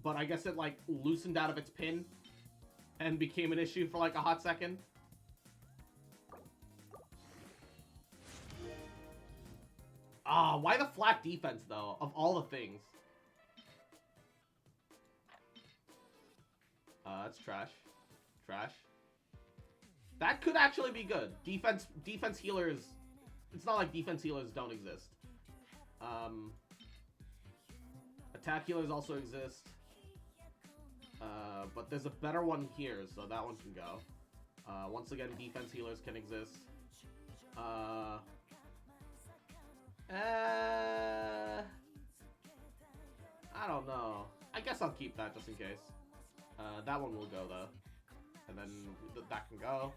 Speaker 1: but I guess it like loosened out of its pin and became an issue for like a hot second. Ah, why the flat defense though, of all the things? That's trash. Trash. That could actually be good. Defense healers. It's not like defense healers don't exist. Attack healers also exist. But there's a better one here, so that one can go. Once again, defense healers can exist. I don't know. I guess I'll keep that just in case. That one will go though. And then that can go.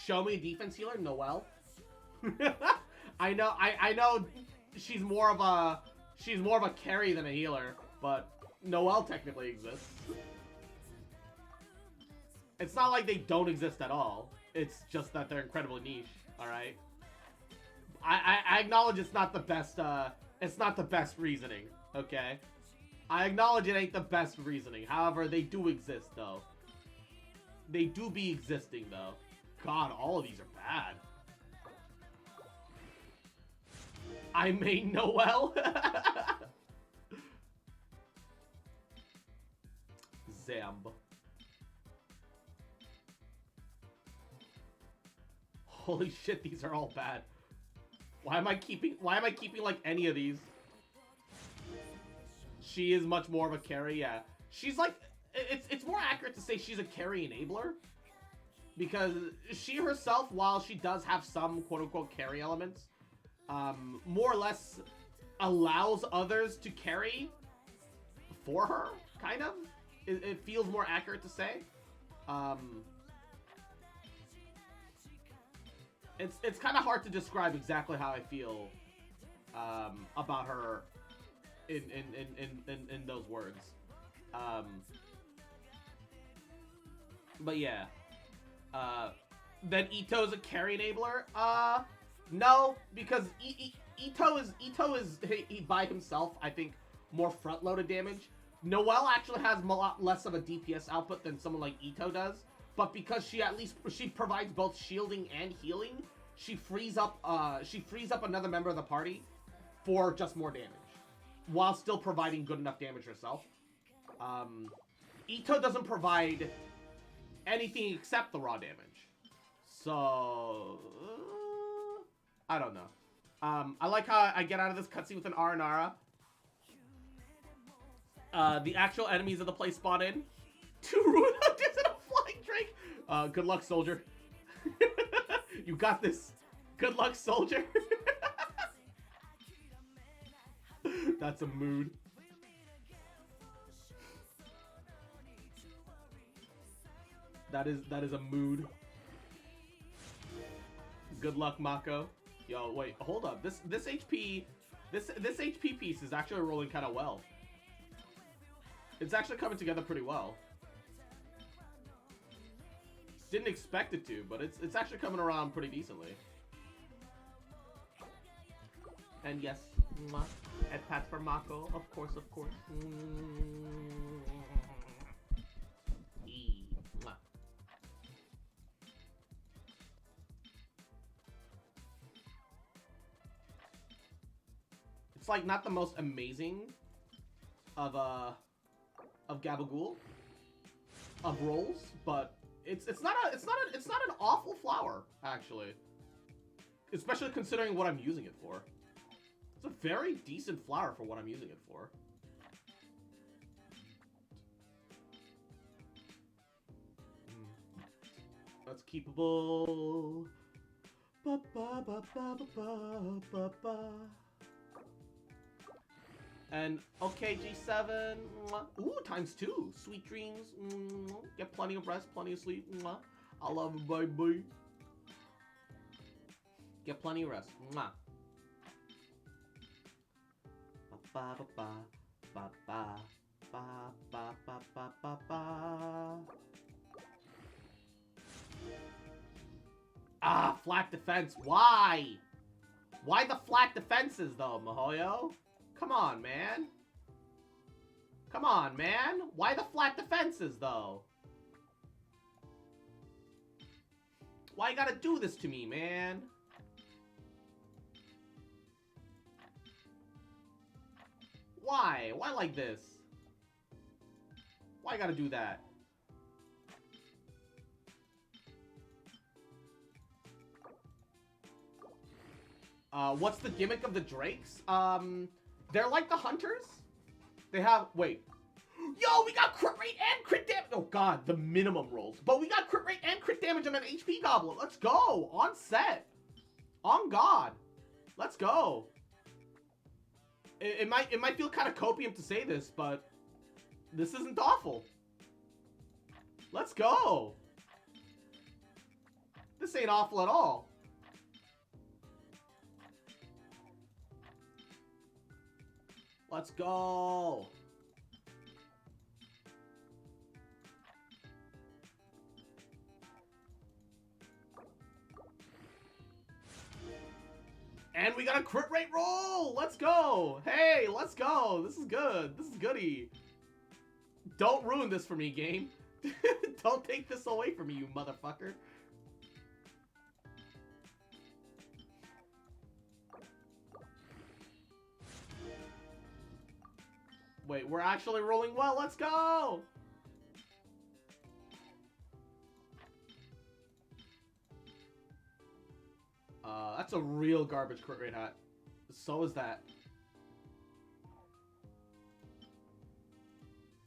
Speaker 1: Show me a defense healer, Noelle. I know she's more of a carry than a healer, but Noelle technically exists. It's not like they don't exist at all. It's just that they're incredibly niche. All right. I acknowledge it's not the best. It's not the best reasoning. Okay. I acknowledge it ain't the best reasoning. However, they do exist though. They do be existing though. God, all of these are bad. I made Noelle. Zamb. Holy shit, these are all bad. Why am I keeping like any of these? She is much more of a carry, yeah. She's like, it's more accurate to say she's a carry enabler. Because she herself, while she does have some quote-unquote carry elements, more or less allows others to carry for her, kind of. It feels more accurate to say. It's kind of hard to describe exactly how I feel about her in those words. But yeah. Then Ito's a carry enabler? No, because Ito is he by himself, I think, more front-loaded damage. Noelle actually has a lot less of a DPS output than someone like Ito does, but because she provides both shielding and healing, she frees up another member of the party for just more damage, while still providing good enough damage herself. Ito doesn't provide anything except the raw damage, so I don't know. I like how I get out of this cutscene with an Aranara. The actual enemies of the place spawn in. 2 Ruin Hunters and a Flying Drake. Good luck, soldier. You got this. Good luck, soldier. That's a mood. That is a mood. Good luck, Mako. Yo, wait, hold up. This HP piece is actually rolling kind of well. It's actually coming together pretty well. Didn't expect it to, but it's actually coming around pretty decently. And yes, mwah, head pats for Mako, of course, of course. Mwah. It's like not the most amazing of Gabagool of rolls, but it's not an awful flower actually, especially considering what I'm using it for. It's a very decent flower for what I'm using it for. That's keepable. Ba, ba, ba, ba, ba, ba, ba. And okay, G7. Ooh, ×2. Sweet dreams. Get plenty of rest, plenty of sleep. I love you, baby. Get plenty of rest. Ba ba ba ba ba ba ba ba ba ba ba. Ah, flat defense. Why? Why the flat defenses, though, Mihoyo? Come on, man. Come on, man. Why the flat defenses, though? Why you gotta do this to me, man? Why? Why like this? Why you gotta do that? What's the gimmick of the Drakes? They're like the hunters. They have, wait. Yo, we got crit rate and crit damage. Oh god, the minimum rolls. But we got crit rate and crit damage on an HP goblin. Let's go. On set. On god. Let's go. It might feel kind of copium to say this, but this isn't awful. Let's go. This ain't awful at all. Let's go. And we got a crit rate roll! Let's go! Hey, let's go! This is good. This is goody. Don't ruin this for me, game. Don't take this away from me, you motherfucker. Wait, we're actually rolling well. Let's go! That's a real garbage crit rate hat. So is that.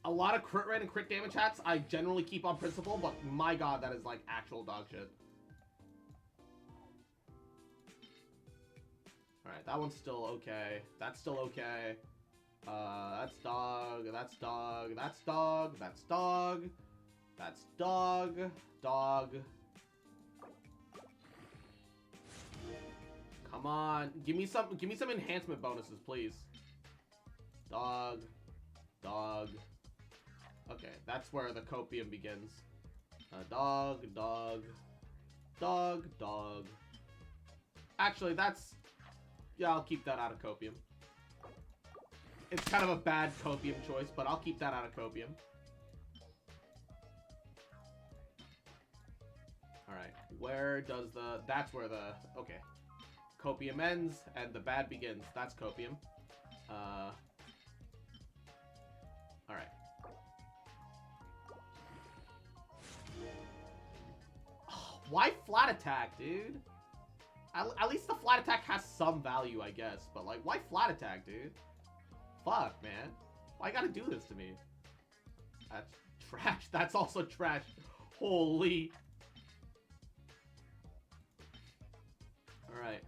Speaker 1: A lot of crit rate and crit damage hats I generally keep on principle, but my god, that is like actual dog shit. Alright, that one's still okay. That's still okay. That's dog, that's dog, that's dog, that's dog, that's dog, dog. Come on, give me some enhancement bonuses, please. Dog, dog. Okay, that's where the copium begins. Dog, dog, dog, dog. Actually, that's... Yeah, I'll keep that out of copium. It's kind of a bad copium choice, but I'll keep that out of copium. Alright, where does the... That's where the... Okay. Copium ends, and the bad begins. That's copium. Alright. Oh, why flat attack, dude? At least the flat attack has some value, I guess. But, like, why flat attack, dude? Fuck, man. Why you gotta do this to me? That's trash. That's also trash. Holy. Alright.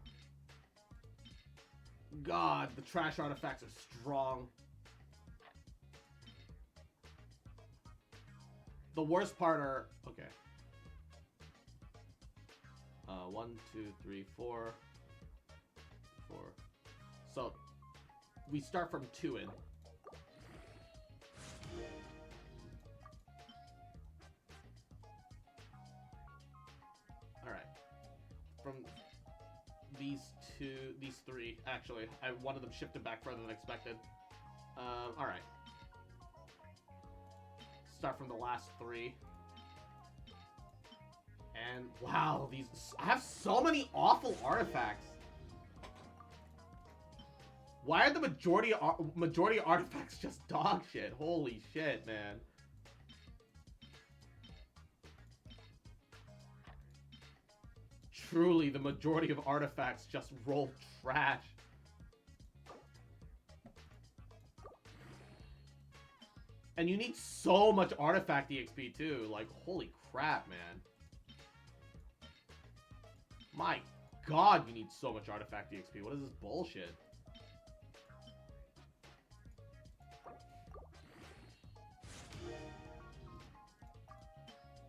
Speaker 1: God, the trash artifacts are strong. The worst part are... Okay. 1, 2, 3, 4. 4. So, we start from 2 in. Alright. From these 3, actually. One of them shifted back further than expected. Alright. Start from the last 3. And, wow, these... I have so many awful artifacts. Why are the majority of artifacts just dog shit? Holy shit, man. Truly, the majority of artifacts just roll trash. And you need so much artifact EXP too. Like, holy crap, man. My god, you need so much artifact EXP. What is this bullshit?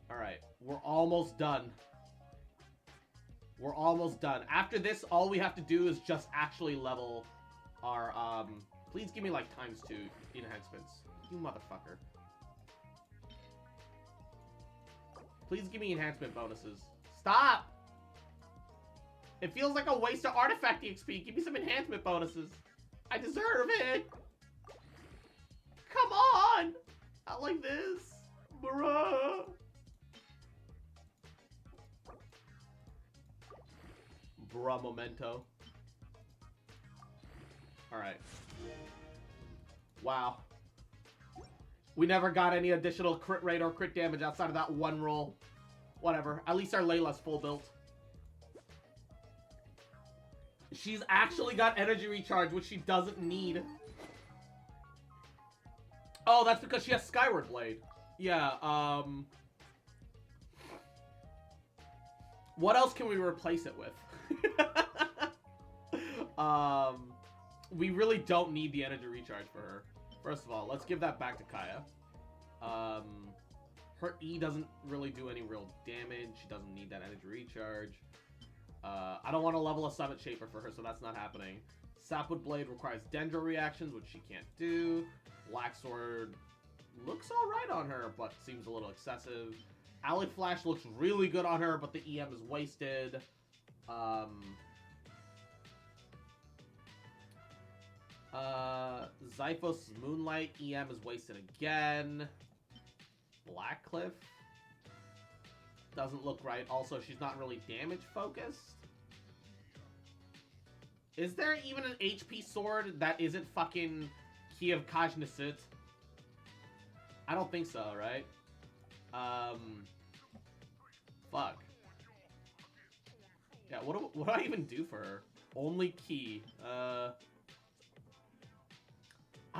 Speaker 1: Alright, we're almost done. We're almost done. After this, all we have to do is just actually level our, please give me, like, ×2 enhancements. You motherfucker. Please give me enhancement bonuses. Stop! It feels like a waste of artifact XP. Give me some enhancement bonuses. I deserve it. Come on. Not like this. Bruh. Bruh memento. Alright. Wow. We never got any additional crit rate or crit damage outside of that one roll. Whatever. At least our Layla's full built. She's actually got energy recharge, which she doesn't need. Oh, that's because she has Skyward Blade. Yeah, what else can we replace it with? We really don't need the energy recharge for her. First of all, let's give that back to Kaya. Her E doesn't really do any real damage. She doesn't need that energy recharge. I don't want to level a Summit Shaper for her, so that's not happening. Sapwood Blade requires Dendro reactions, which she can't do. Black Sword looks alright on her, but seems a little excessive. Alley Flash looks really good on her, but the EM is wasted. Zyphos Moonlight EM is wasted again. Blackcliff doesn't look right. Also, she's not really damage focused. Is there even an HP sword that isn't fucking Key of Kajnasut? I don't think so, right? Fuck. Yeah, what do I even do for her? Only key. I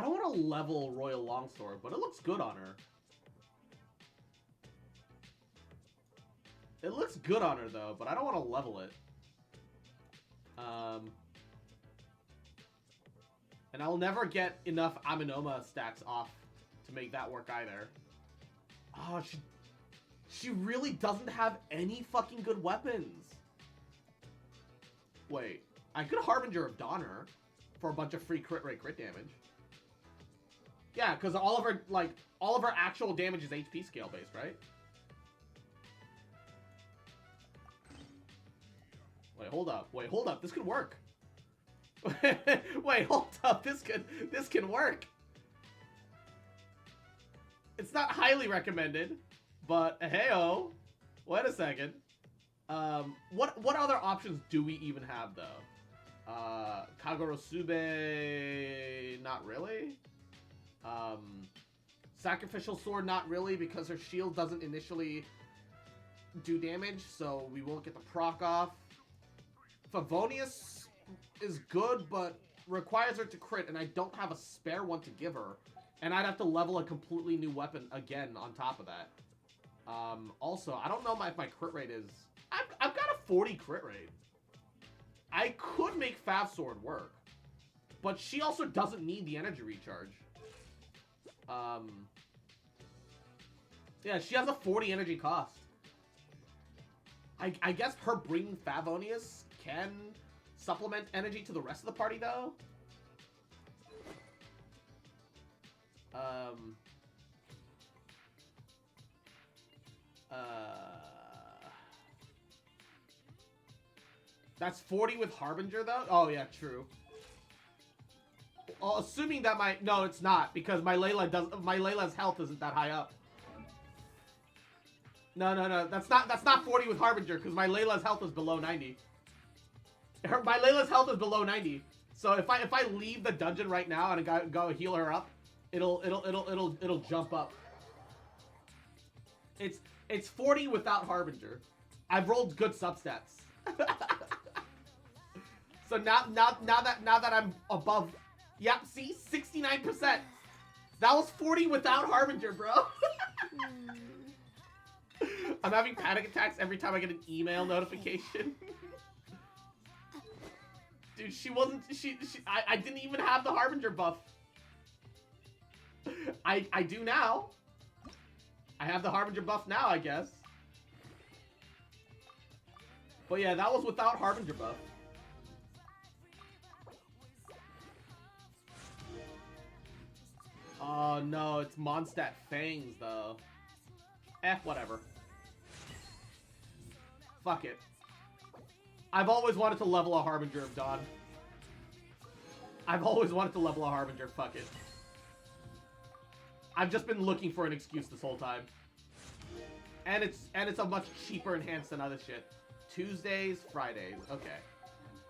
Speaker 1: don't want to level Royal Longsword, but it looks good on her. It looks good on her, though, but I don't want to level it. And I'll never get enough Aminoma stacks off to make that work either. Oh, she really doesn't have any fucking good weapons. Wait, I could Harbinger of Dawn her for a bunch of free crit rate crit damage. Yeah, because all of her actual damage is HP scale based, right? Wait, hold up. Wait, hold up. This could work. Wait, hold up. This can work. It's not highly recommended, but hey-oh. Wait a second. What other options do we even have though? Kagurosube, not really. Sacrificial Sword, not really, because her shield doesn't initially do damage, so we won't get the proc off. Favonius is good, but requires her to crit, and I don't have a spare one to give her. And I'd have to level a completely new weapon again on top of that. Also, I don't know if my crit rate is... I've got a 40 crit rate. I could make Fav Sword work. But she also doesn't need the energy recharge. Yeah, she has a 40 energy cost. I guess her bringing Favonius can supplement energy to the rest of the party, though. That's 40 with Harbinger, though? Oh, yeah, true. Well, assuming that no, it's not, because my Layla's health isn't that high up. No, that's not 40 with Harbinger, because my Layla's health is below 90. My Layla's health is below 90. So if I leave the dungeon right now and go heal her up, it'll jump up. It's 40 without Harbinger. I've rolled good substats. So now that I'm above, yeah, see, 69%. That was 40 without Harbinger, bro. I'm having panic attacks every time I get an email notification. Dude, I didn't even have the Harbinger buff. I do now. I have the Harbinger buff now, I guess. But yeah, that was without Harbinger buff. Oh no, it's Mondstadt Fangs though. Whatever. Fuck it. I've always wanted to level a Harbinger of Dawn. I've always wanted to level a Harbinger, fuck it. I've just been looking for an excuse this whole time. And it's a much cheaper enhanced than other shit. Tuesdays, Fridays, okay.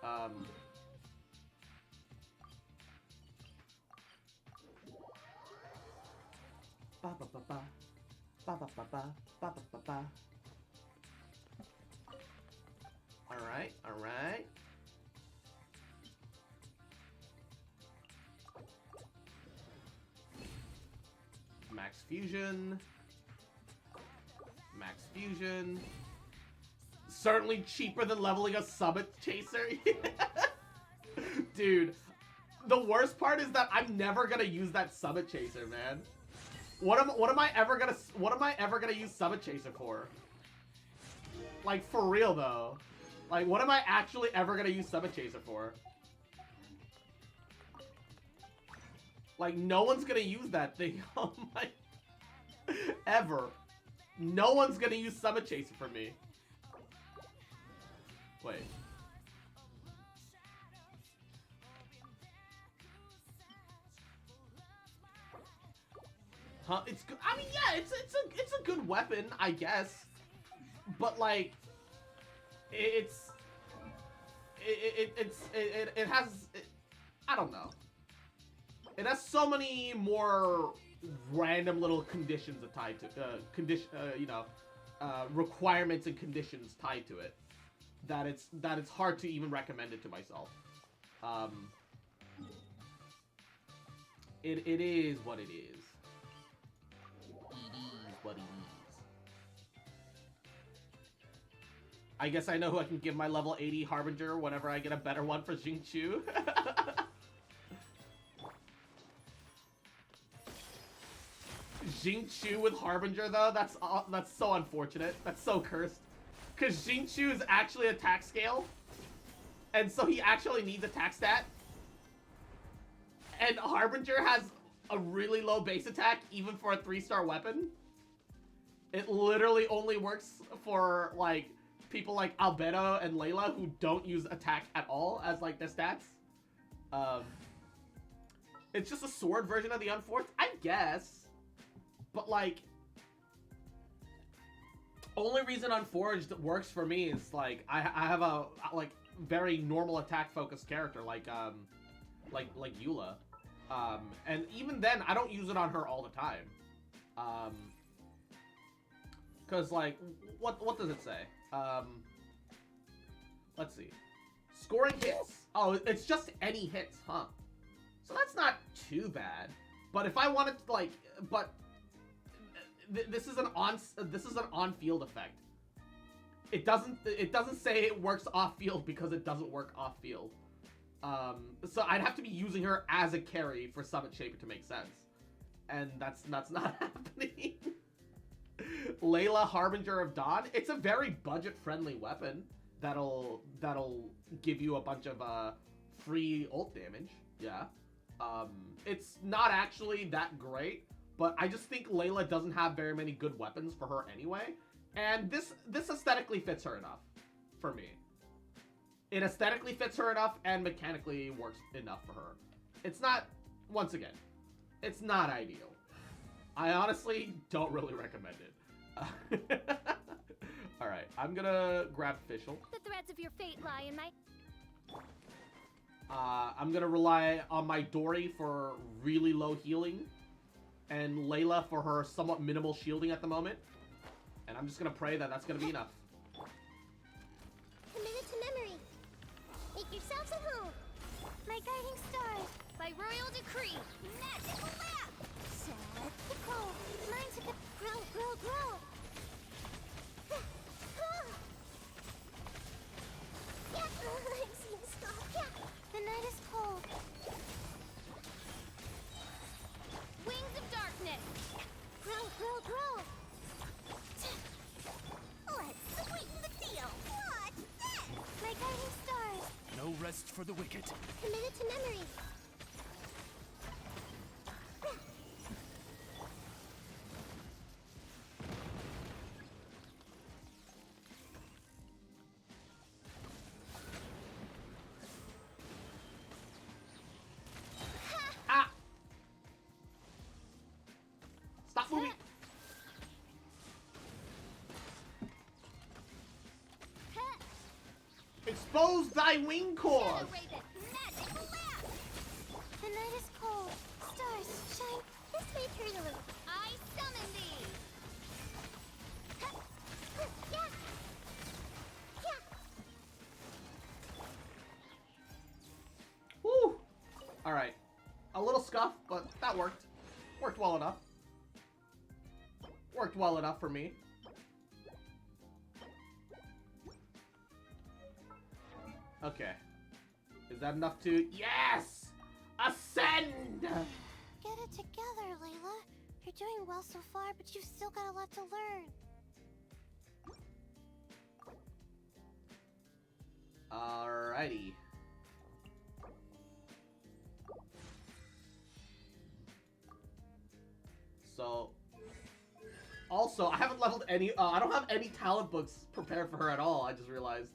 Speaker 1: Ba ba ba ba. Ba ba ba ba. Ba ba ba ba. Alright, alright. Max Fusion. Max Fusion. Certainly cheaper than leveling a Summit Chaser. Dude, the worst part is that I'm never gonna use that Summit Chaser, man. What am I ever gonna use Summit Chaser for? Like, for real though. Like, what am I actually ever gonna use Summit Chaser for? Like, no one's gonna use that thing. Oh my... Ever. No one's gonna use Summit Chaser for me. Wait. Huh? It's good. I mean, yeah, it's a good weapon, I guess. But like, it has, I don't know. It has so many more random little conditions tied to requirements and conditions tied to it that it's hard to even recommend it to myself. It is what it is. It is what it is. I guess I know who I can give my level 80 Harbinger whenever I get a better one for Xingqiu. Xingqiu with Harbinger though, that's so unfortunate. That's so cursed. Because Xingqiu is actually attack scale. And so he actually needs attack stat. And Harbinger has a really low base attack even for a 3-star weapon. It literally only works for like people like Albedo and Layla who don't use attack at all as like their stats. It's just a sword version of the Unforced, I guess. But like, only reason Unforged works for me is like I have a like very normal attack focused character like Eula. And even then I don't use it on her all the time. Cause like what does it say? Let's see. Scoring hits. Oh, it's just any hits, huh? So that's not too bad. But if I wanted to like, but this is an on-field effect. It doesn't say it works off-field because it doesn't work off-field. So I'd have to be using her as a carry for Summit Shaper to make sense. And that's not happening. Layla Harbinger of Dawn. It's a very budget-friendly weapon that'll give you a bunch of free ult damage. Yeah. It's not actually that great, but I just think Layla doesn't have very many good weapons for her anyway. And this aesthetically fits her enough for me. It aesthetically fits her enough and mechanically works enough for her. It's not, once again, it's not ideal. I honestly don't really recommend it. Alright, I'm gonna grab Fischl.
Speaker 2: The threads of your fate lie in my...
Speaker 1: I'm gonna rely on my Dory for really low healing, and Layla for her somewhat minimal shielding at the moment. And I'm just gonna pray that that's gonna be enough.
Speaker 2: Committed to memory. Make yourselves at home. My guiding stars.
Speaker 3: By royal decree, magical lamp!
Speaker 2: Set the cold. Mine to grow, grow, grow. Yeah, I'm seeing stuff. Yeah. The night is cold.
Speaker 3: Wings of darkness!
Speaker 2: Grow, grow, grow. Let's sweeten the deal. What's this? My guiding stars.
Speaker 5: No rest for the wicked.
Speaker 2: Committed to memory.
Speaker 1: Expose thy wing cores!
Speaker 2: Shadow Raven, magic blast! The night is cold. Stars shine this way prettily. I summon thee! Yeah! Yeah!
Speaker 1: Woo! Alright. A little scuff, but that worked. Worked well enough. Worked well enough for me. Okay. Is that enough to... Yes! Ascend!
Speaker 2: Get it together, Layla. You're doing well so far, but you've still got a lot to learn.
Speaker 1: Alrighty. So... Also, I haven't leveled any... I don't have any talent books prepared for her at all, I just realized.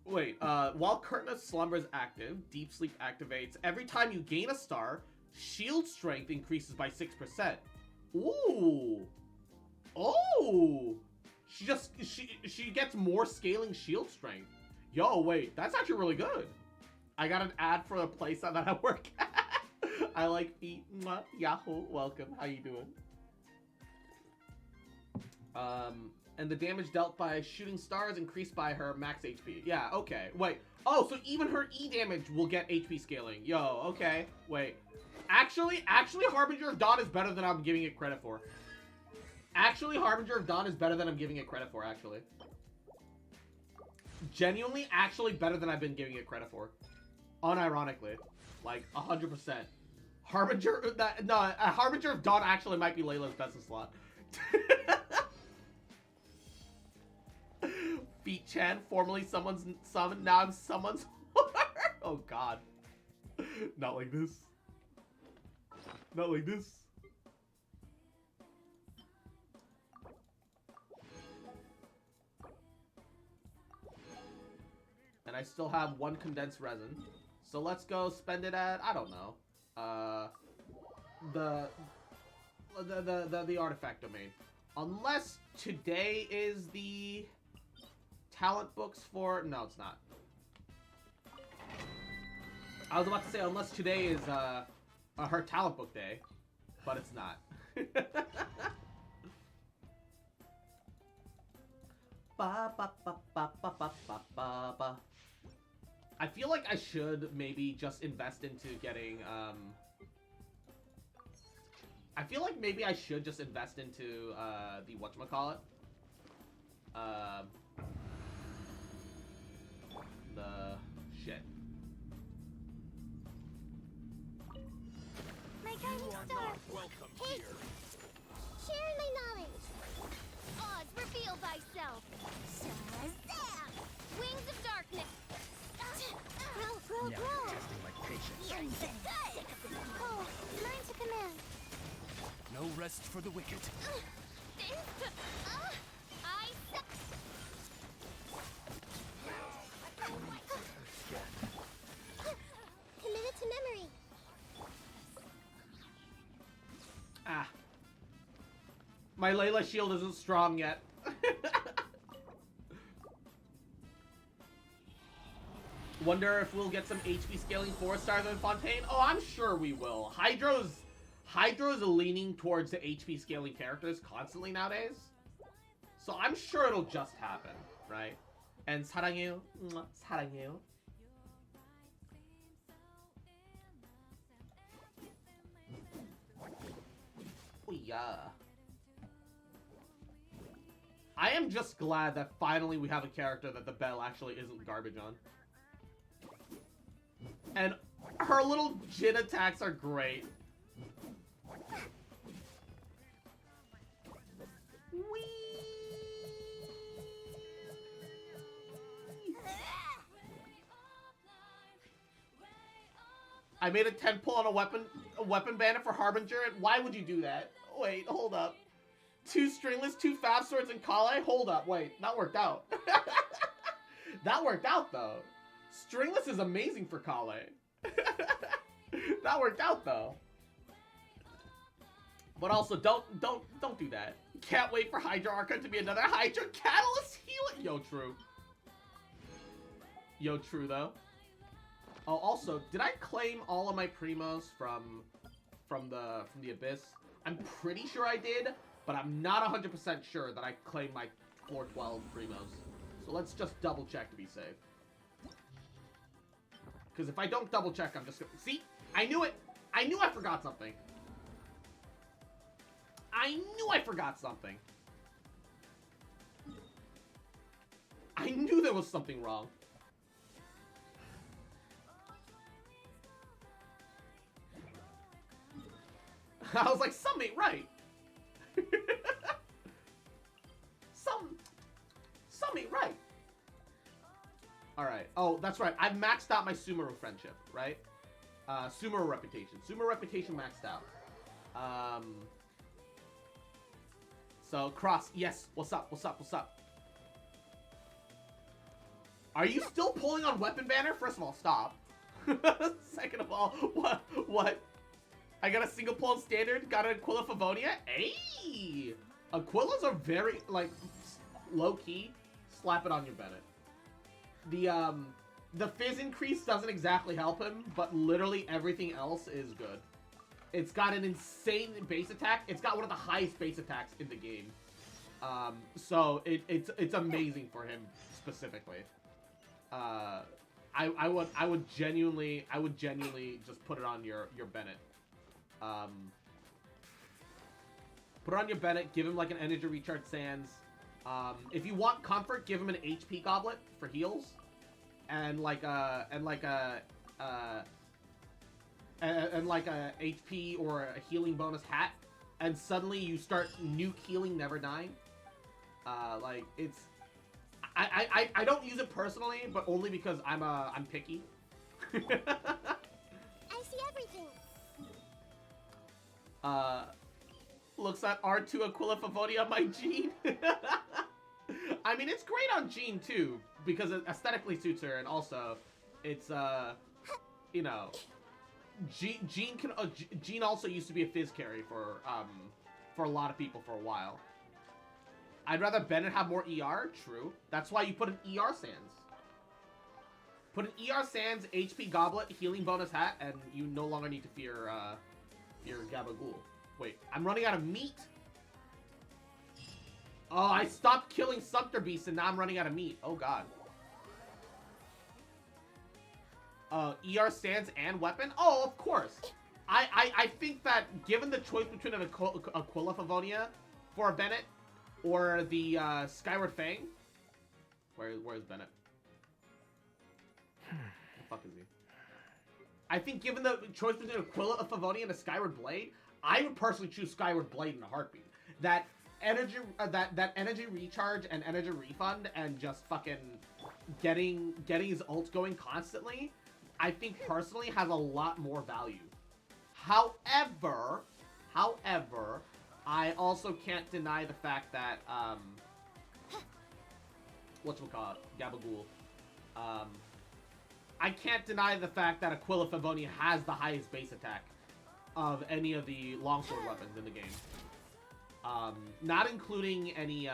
Speaker 1: Wait, while Kurtna's slumber is active, Deep Sleep activates. Every time you gain a star, shield strength increases by 6%. Ooh! Oh! She gets more scaling shield strength. Yo, wait, that's actually really good. I got an ad for the place that I work at. I like feet. Mwah. Yahoo, welcome. How you doing? And the damage dealt by shooting stars increased by her max HP. Yeah, okay. Wait. Oh, so even her E damage will get HP scaling. Yo, okay. Wait. Actually, Harbinger of Dawn is better than I'm giving it credit for. Actually, Harbinger of Dawn is better than I'm giving it credit for, actually. Genuinely, actually better than I've been giving it credit for. Unironically. Like, 100%. Harbinger of Dawn actually might be Layla's best in slot. Feet Chan, formerly someone's summon, now I'm someone's Oh god. Not like this. Not like this. And I still have one condensed resin. So let's go spend it at, I don't know. The artifact domain. Unless today is the talent books for... No, it's not. I was about to say, unless today is her talent book day. But it's not. Ba, ba, ba, ba, ba, ba, ba, ba, ba. I feel like I should maybe just invest into getting, I feel like maybe I should just invest into, the whatchamacallit? The shit.
Speaker 2: My guiding star!
Speaker 5: Welcome
Speaker 2: Hey!
Speaker 5: here.
Speaker 2: Share my knowledge! Oz, reveal thyself! Shazam! Wings of darkness! Grow,
Speaker 6: Now
Speaker 2: grow!
Speaker 6: testing my patience.
Speaker 2: Oh, mine to command.
Speaker 5: No rest for the wicked.
Speaker 2: Committed to memory.
Speaker 1: Ah. My Layla shield isn't strong yet. Wonder if we'll get some HP scaling 4 stars in Fontaine? Oh, I'm sure we will. Hydro's leaning towards the HP scaling characters constantly nowadays. So I'm sure it'll just happen, right? And 사랑해요. 사랑해요. Oh yeah. I am just glad that finally we have a character that the bell actually isn't garbage on. And her little Jin attacks are great. Whee! I made a 10 pull on a weapon bandit for Harbinger, and why would you do that? Wait, hold up. 2 stringless, 2 fast swords, and Kale? Hold up, wait, that worked out. That worked out, though. Stringless is amazing for Kale. That worked out, though. But also, don't do that. Can't wait for Hydra Archon to be another Hydra Catalyst healer. it. Yo, true. Yo, true though. Oh, also, did I claim all of my primos from the Abyss? I'm pretty sure I did, but I'm not 100% sure that I claimed my 412 primos. So let's just double check to be safe. Because if I don't double check, I'm just gonna... See? I knew it! I knew I forgot something. I knew I forgot something. I knew there was something wrong. I was like, some ain't right. Some ain't right. Alright. Oh, that's right. I've maxed out my Sumeru friendship, right? Sumeru reputation. Sumeru reputation maxed out. So, Cross, yes. What's up? What's up? What's up? Are you still pulling on Weapon Banner? First of all, stop. Second of all, what? I got a single pull on standard, got an Aquila Favonia. Hey! Aquilas are very, like, low-key. Slap it on your Bennett. The fizz increase doesn't exactly help him, but literally everything else is good. It's got an insane base attack. It's got one of the highest base attacks in the game. So it's amazing for him specifically. I would genuinely just put it on your Bennett. Put it on your Bennett. Give him like an energy recharge sands. If you want comfort, give him an HP goblet for heals, and like a HP or a healing bonus hat, and suddenly you start nuke healing, never dying. Like it's, I don't use it personally, but only because I'm picky.
Speaker 2: I see everything.
Speaker 1: Looks at R2 Aquila Favonia on my Jean. I mean, it's great on Jean too, because it aesthetically suits her, and also, it's, you know, Jean also used to be a fizz carry for a lot of people for a while. I'd rather Bennett have more ER, true. That's why you put an ER Sands. Put an ER Sands, HP Goblet, healing bonus hat, and you no longer need to fear Gabagool. Wait, I'm running out of meat? Oh, I stopped killing Sumpter Beasts and now I'm running out of meat. Oh, God. ER Sands and weapon? Oh, of course. I think that given the choice between an Aquila Favonia for a Bennett or the Skyward Fang. Where's Bennett? Where the fuck is he? I think given the choice between Aquila Favonia and a Skyward Blade, I would personally choose Skyward Blade in a heartbeat. That energy, that energy recharge and energy refund, and just fucking getting his ult going constantly, I think personally has a lot more value. However, I also can't deny the fact that whatchamacallit, Gabagool. I can't deny the fact that Aquila Favonia has the highest base attack of any of the longsword weapons in the game. Not including any,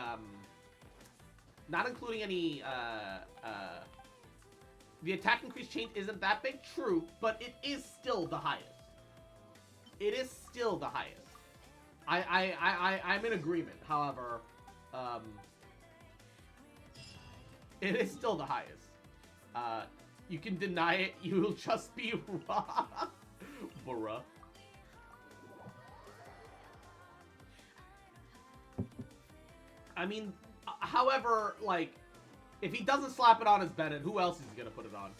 Speaker 1: the attack increase change isn't that big, true, but it is still the highest. It is still the highest. I'm in agreement, however, it is still the highest. You can deny it, you'll just be wrong. Bruh. I mean, however, like, if he doesn't slap it on his Bennett, who else is he gonna put it on?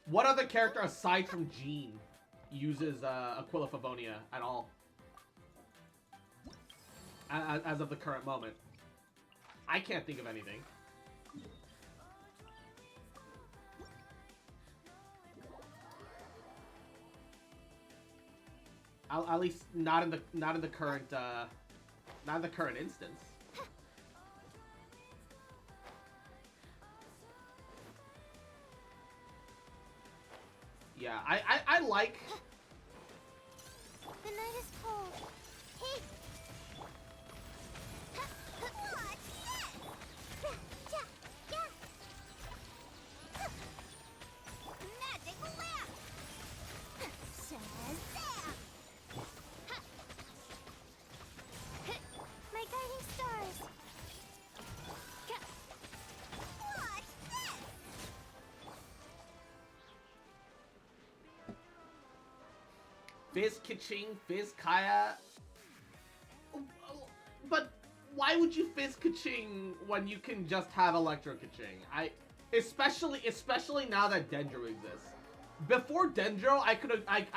Speaker 1: What other character aside from Jean uses Aquila Favonia at all? As of the current moment. I can't think of anything. At least not in the current instance. Yeah, I like.
Speaker 2: The night is cold. Hey. Watch this.
Speaker 1: Fizz Kaching, Fizz Kaya. But why would you Fizz Kaching when you can just have Electro Kaching? Especially now that Dendro exists. Before Dendro, I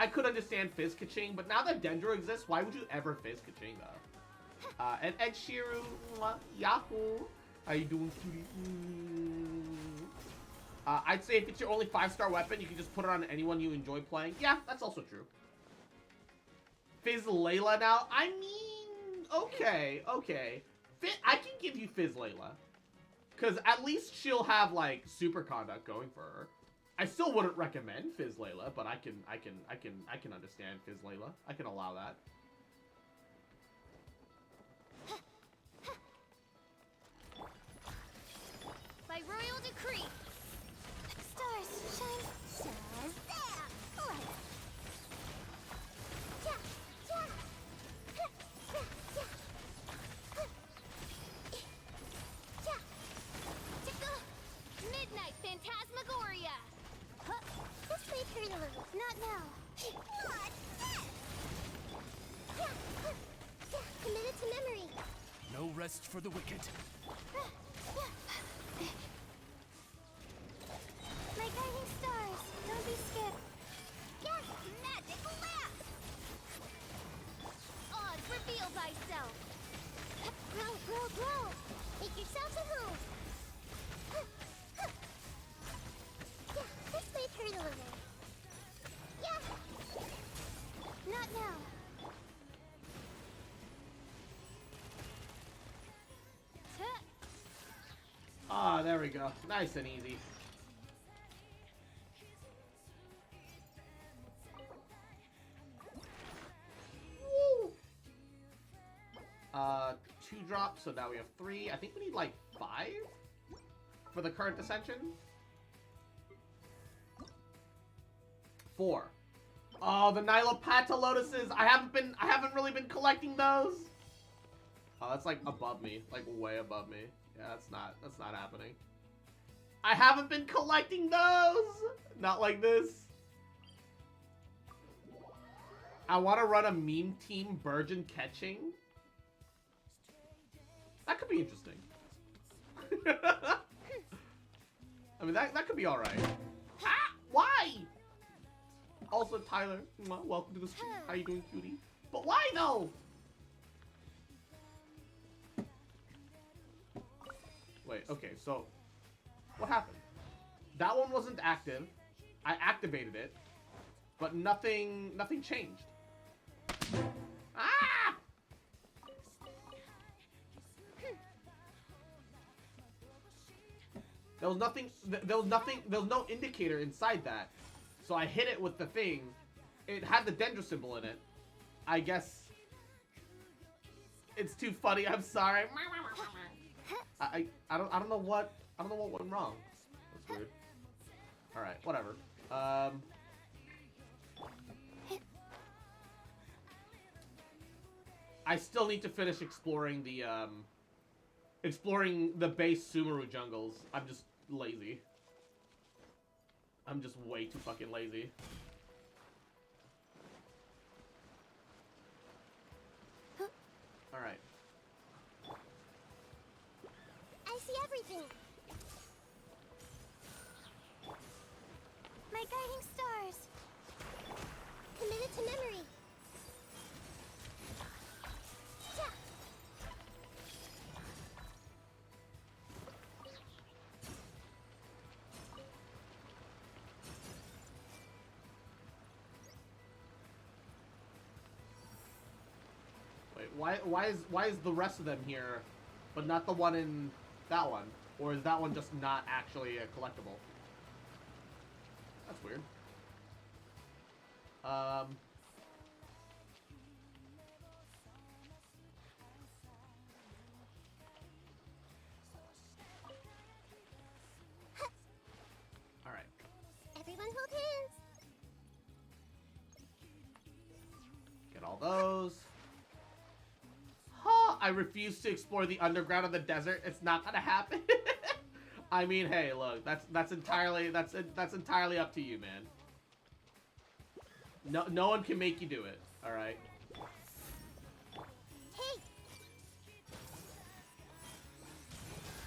Speaker 1: could understand Fizz Kaching, but now that Dendro exists, why would you ever Fizz Kaching though? And Ed Sheeran, Yahoo! How you doing, cutie? I'd say if it's your only 5-star weapon, you can just put it on anyone you enjoy playing. Yeah, that's also true. Fizz Layla now? I mean, okay. I can give you Fizz Layla. Because at least she'll have, like, super conduct going for her. I still wouldn't recommend Fizz Layla, but I can understand Fizz Layla. I can allow that.
Speaker 3: By royal decree.
Speaker 2: Stars shine. Shazam! Right. Yeah, yeah.
Speaker 3: Midnight Phantasmagoria.
Speaker 2: This may hurt a little. Not now. What? Yeah, committed to memory.
Speaker 5: No rest for the wicked.
Speaker 2: My guiding stars, don't be scared.
Speaker 3: Yes, magic lamp. Odd, reveal thyself.
Speaker 2: Grow. Make yourselves at home. Yeah, this may hurt a little. Yeah. Not now.
Speaker 1: Ah, there we go. Nice and easy. Woo! 2 drops, so now we have 3. I think we need like 5 for the current Ascension. 4. Oh, the Nilopata Lotuses. I haven't really been collecting those. Oh, that's like above me, like way above me. Yeah, that's not happening. I haven't been collecting those. Not like this. I want to run a meme team Burgeon catching. That could be interesting. I mean, that could be all right. Ah, why? Also, Tyler, welcome to the stream. How you doing, cutie? But why though? Wait, okay, so what happened? That one wasn't active. I activated it, but nothing changed. Ah! There was no indicator inside that. So I hit it with the thing. It had the Dendro symbol in it. I guess it's too funny. I'm sorry. I don't know what went wrong. That's weird. All right, whatever. I still need to finish exploring the base Sumeru jungles. I'm just lazy. I'm just way too fucking lazy. All right.
Speaker 2: I see everything. My guiding stars. Committed to memory. Yeah.
Speaker 1: Wait, why is the rest of them here, but not the one in that one? Or is that one just not actually a collectible? That's weird. Alright.
Speaker 2: Everyone hold hands.
Speaker 1: Get all those. Huh, I refuse to explore the underground of the desert. It's not gonna happen. I mean, hey, look, that's entirely up to you, man. No one can make you do it. All right.
Speaker 2: Hey!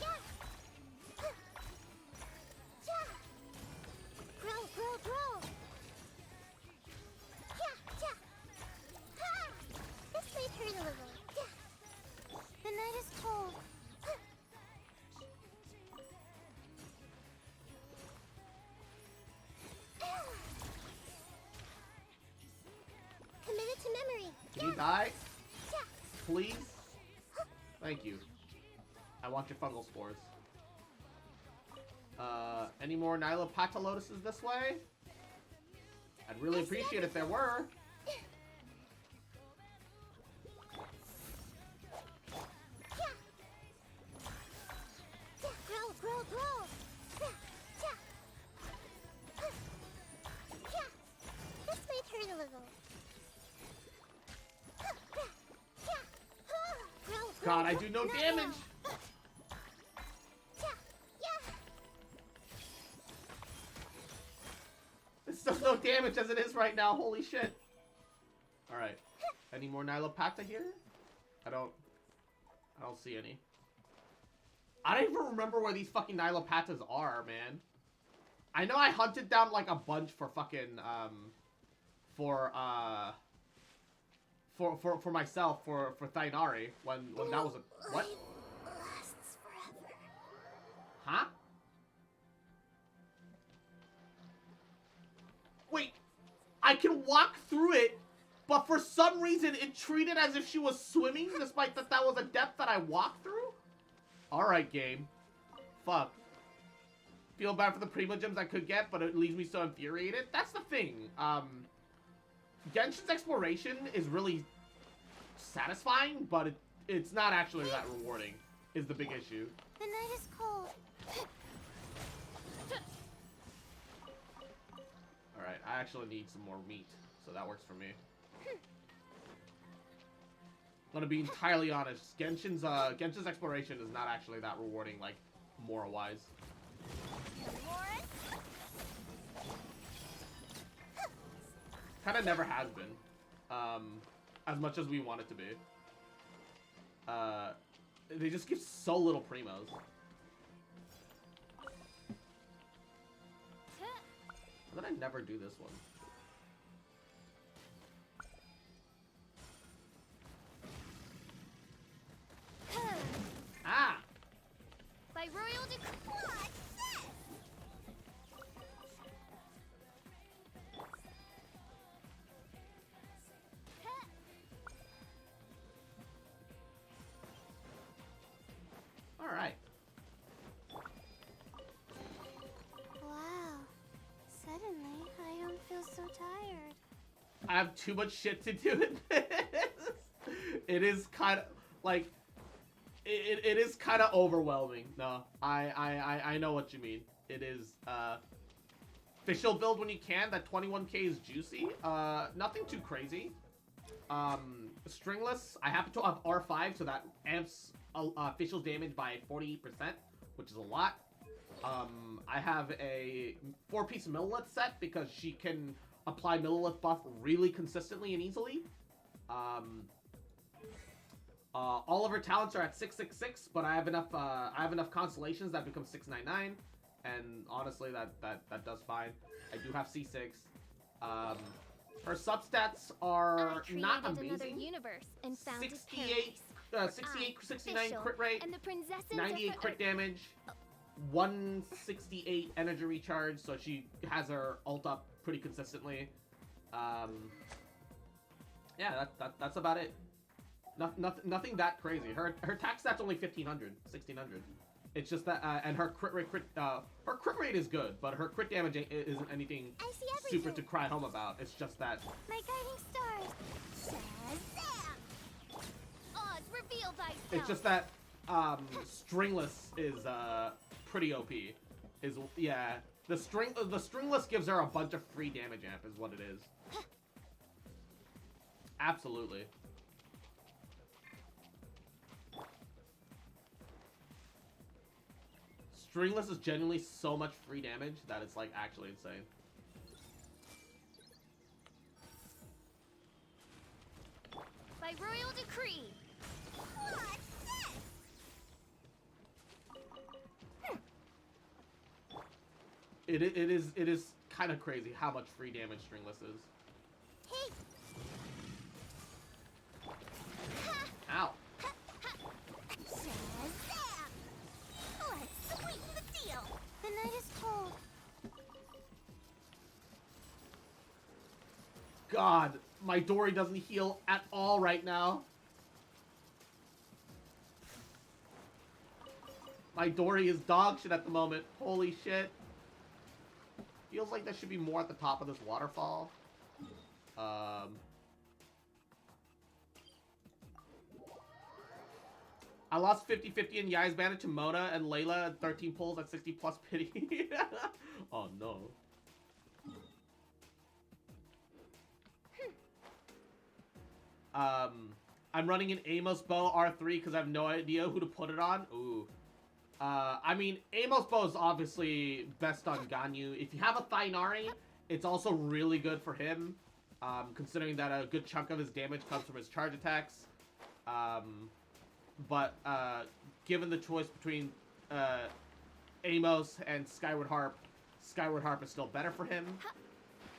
Speaker 2: Yeah! Yeah! Grow! Yeah! Ha! This might hurt a little. Yeah! The night is cold. Committed to memory.
Speaker 1: Can you die?
Speaker 2: Yeah!
Speaker 1: Please? Thank you. I want your fungal spores. Any more Nylopata lotuses this way? I'd really appreciate if there were.
Speaker 2: Yeah! Grow! Yeah! Yeah! This might hurt a little.
Speaker 1: God, I do no damage. This does no damage as it is right now. Holy shit. Alright. Any more Nylopata here? I don't see any. I don't even remember where these fucking Nylopatas are, man. I know I hunted down like a bunch for fucking for myself for Thainari when that was a what?
Speaker 2: Lasts forever.
Speaker 1: Huh? Wait, I can walk through it, but for some reason it treated as if she was swimming, despite that was a depth that I walked through? Alright, game. Fuck. Feel bad for the Primo Gems I could get, but it leaves me so infuriated. That's the thing. Genshin's exploration is really satisfying, but it's not actually that rewarding, is the big issue.
Speaker 2: The night is cold.
Speaker 1: Alright, I actually need some more meat, so that works for me. I'm gonna be entirely honest, Genshin's exploration is not actually that rewarding, like, moral-wise. Kinda never has been. As much as we want it to be. They just give so little primos. How did I never do this one? Ah!
Speaker 2: By royal decree.
Speaker 1: Alright.
Speaker 2: Wow. Suddenly, I don't feel so tired.
Speaker 1: I have too much shit to do with this. It is kind of, like, it is kind of overwhelming. No, I know what you mean. It is, official build when you can. That 21k is juicy. Nothing too crazy. Stringless, I happen to have R5, so that amps official damage by 40%, which is a lot. I have a 4-piece Millilith set because she can apply Millilith buff really consistently and easily. All of her talents are at 666, but I have enough constellations that become 699, and honestly, that does fine. I do have C6. Her substats are not amazing.
Speaker 2: Universe and found
Speaker 1: 68, 69
Speaker 2: official,
Speaker 1: crit rate,
Speaker 2: and the princesses
Speaker 1: 98 crit damage, 168 energy recharge, so she has her ult up pretty consistently. Yeah, that's about it. Nothing that crazy. Her attack stat's only 1500, 1600. It's just that, and her crit rate is good, but her crit damage isn't anything super to cry home about. It's just that.
Speaker 2: My guiding stars. Shazam! Oz, reveal thyself.
Speaker 1: It's just that, Stringless is pretty OP. Yeah, the Stringless gives her a bunch of free damage amp, is what it is. Absolutely. Stringless is genuinely so much free damage that it's, like, actually insane. It is kind of crazy how much free damage Stringless is.
Speaker 2: Hey.
Speaker 1: Ow.
Speaker 2: Shazam! Let's sweeten the deal. The night is cold.
Speaker 1: God, my Dory doesn't heal at all right now. My Dory is dog shit at the moment. Holy shit. Feels like there should be more at the top of this waterfall. I lost 50-50 in Yai's Bandit to Mona and Layla at 13 pulls at 60 plus pity. Oh no. I'm running an Amos bow R3 because I have no idea who to put it on. Ooh. I mean, Amos bow is obviously best on Ganyu. If you have a Thainari, it's also really good for him, considering that a good chunk of his damage comes from his charge attacks. But given the choice between Amos and Skyward Harp is still better for him.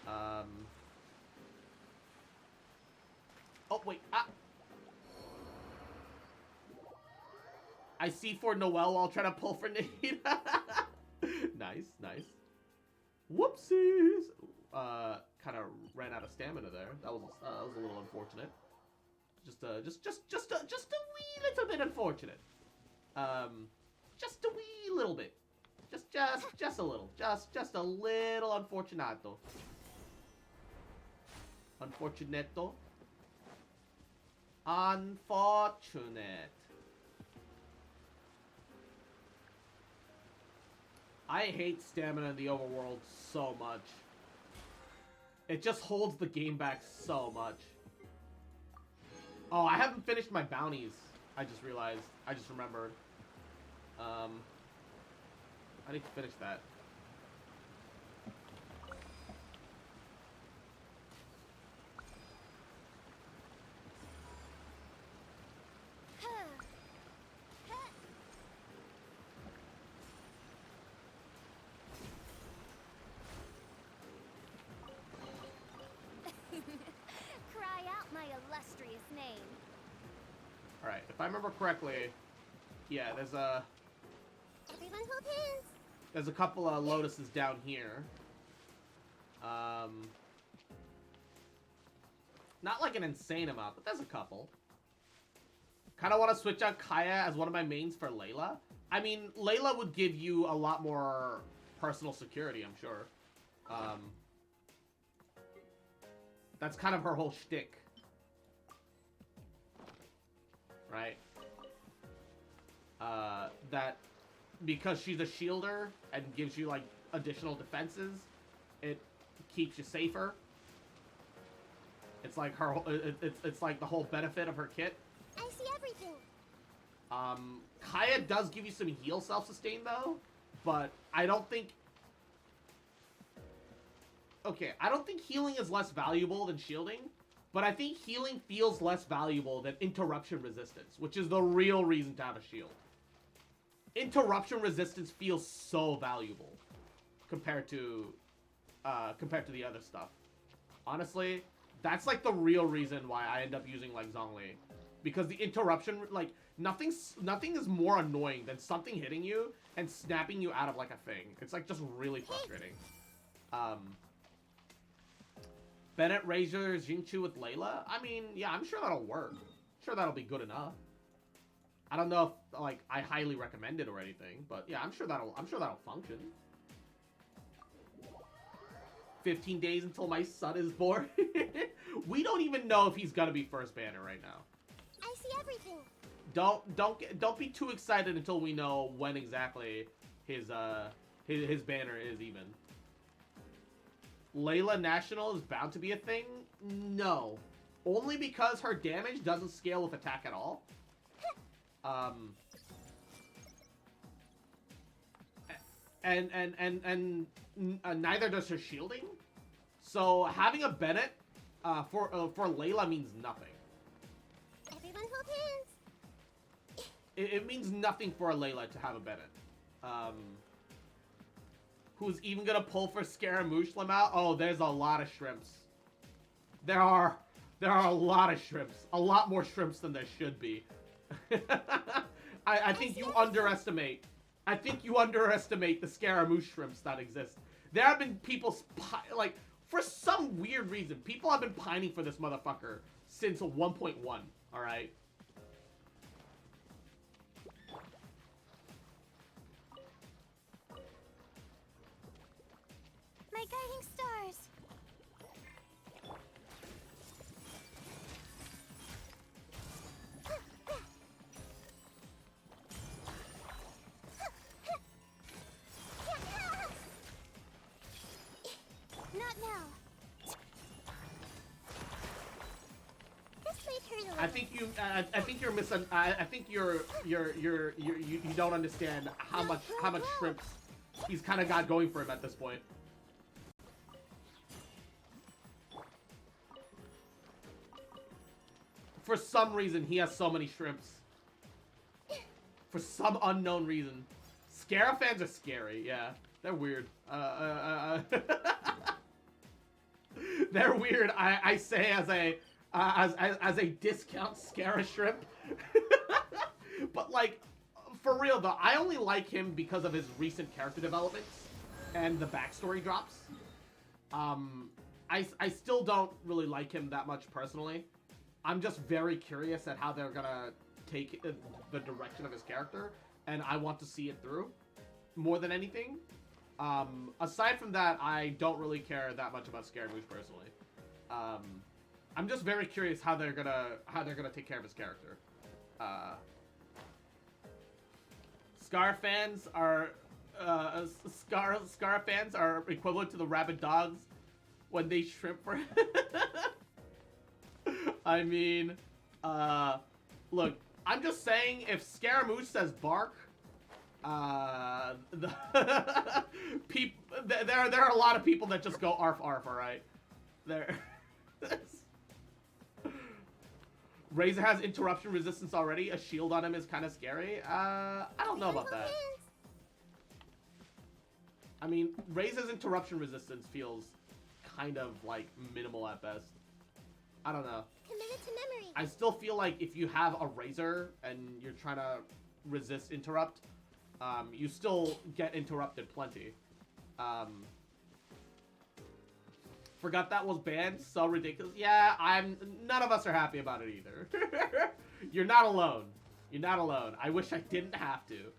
Speaker 1: Oh, wait. I see for Noelle while trying to pull for Nate. Nice, nice. Whoopsies. Kind of ran out of stamina there. That was a little unfortunate. Just a wee little bit unfortunate. Just a wee little bit. Just a little. Just a little unfortunato. Unfortunato. Unfortunate. I hate stamina in the overworld so much. It just holds the game back so much. Oh, I haven't finished my bounties. I just realized. I just remembered. I need to finish that.
Speaker 2: Cry out my illustrious name.
Speaker 1: Alright, if I remember correctly, yeah, there's a
Speaker 2: Everyone hold hands.
Speaker 1: there's a couple of lotuses down here. Not like an insane amount, but there's a couple. Kind of want to switch out Kaya as one of my mains for Layla. I mean, Layla would give you a lot more personal security, I'm sure. That's kind of her whole shtick. Right? That because she's a shielder and gives you, like, additional defenses, it keeps you safer. It's like her, it's like the whole benefit of her kit.
Speaker 2: I see everything.
Speaker 1: Kaya does give you some heal self-sustain though, but I don't think... Okay, I don't think healing is less valuable than shielding, but I think healing feels less valuable than interruption resistance, which is the real reason to have a shield. Interruption resistance feels so valuable compared to the other stuff. Honestly, that's like the real reason why I end up using like Zhongli. Because the interruption, like, nothing is more annoying than something hitting you and snapping you out of like a thing. It's like just really frustrating. Bennett Razor Jingchu with Layla? I mean, yeah, I'm sure that'll work. I'm sure that'll be good enough. I don't know if like I highly recommend it or anything, but yeah, I'm sure that'll function. 15 days until my son is born. We don't even know if he's gonna be first banner right now.
Speaker 2: I see everything.
Speaker 1: Don't be too excited until we know when exactly his banner is even. Layla National is bound to be a thing? No. Only because her damage doesn't scale with attack at all. And neither does her shielding. So having a Bennett for Layla means nothing.
Speaker 2: Everyone hold hands.
Speaker 1: It means nothing for a Layla to have a Bennett. who's even gonna pull for Scaramouche Lamau. Oh, there's a lot of shrimps. There are a lot of shrimps. A lot more shrimps than there should be. I think you underestimate. I think you underestimate the Scaramouche shrimps that exist. There have been people like, for some weird reason, people have been pining for this motherfucker since 1.1. All right.
Speaker 2: My guiding stars. Not now. This might hurt a little.
Speaker 1: I think you. I think you're missing. I think you don't understand how much shrimps he's kind of got going for him at this point. For some reason, he has so many shrimps. For some unknown reason. Scara fans are scary, yeah. They're weird. They're weird, I say as a discount Scara shrimp. But like, for real though, I only like him because of his recent character developments and the backstory drops. I still don't really like him that much personally. I'm just very curious at how they're gonna take the direction of his character, and I want to see it through more than anything. Aside from that, I don't really care that much about Scaramouche personally. I'm just very curious how they're gonna take care of his character. Scar fans are Scar fans are equivalent to the rabid dogs when they shrimp for. I mean, look, I'm just saying, if Scaramouche says bark, there are a lot of people that just go arf arf, alright? There. Razor has interruption resistance already. A shield on him is kind of scary. I don't know about that. I mean, Razor's interruption resistance feels kind of, like, minimal at best. I don't know.
Speaker 2: Committed to memory.
Speaker 1: I still feel like if you have a Razor and you're trying to resist interrupt, you still get interrupted plenty. Forgot that was banned. So ridiculous. Yeah, none of us are happy about it either. You're not alone. You're not alone. I wish I didn't have to.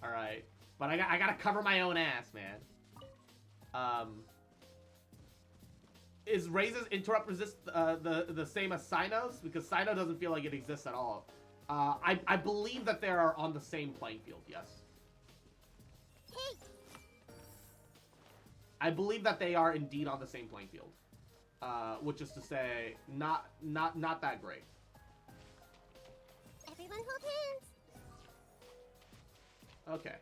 Speaker 1: All right, but I gotta cover my own ass, man. Is Razor's interrupt resist the same as Cyno's? Because Cyno doesn't feel like it exists at all. I believe that they are on the same playing field, yes.
Speaker 2: Hey.
Speaker 1: I believe that they are indeed on the same playing field. Which is to say, not that great.
Speaker 2: Everyone hold hands.
Speaker 1: Okay.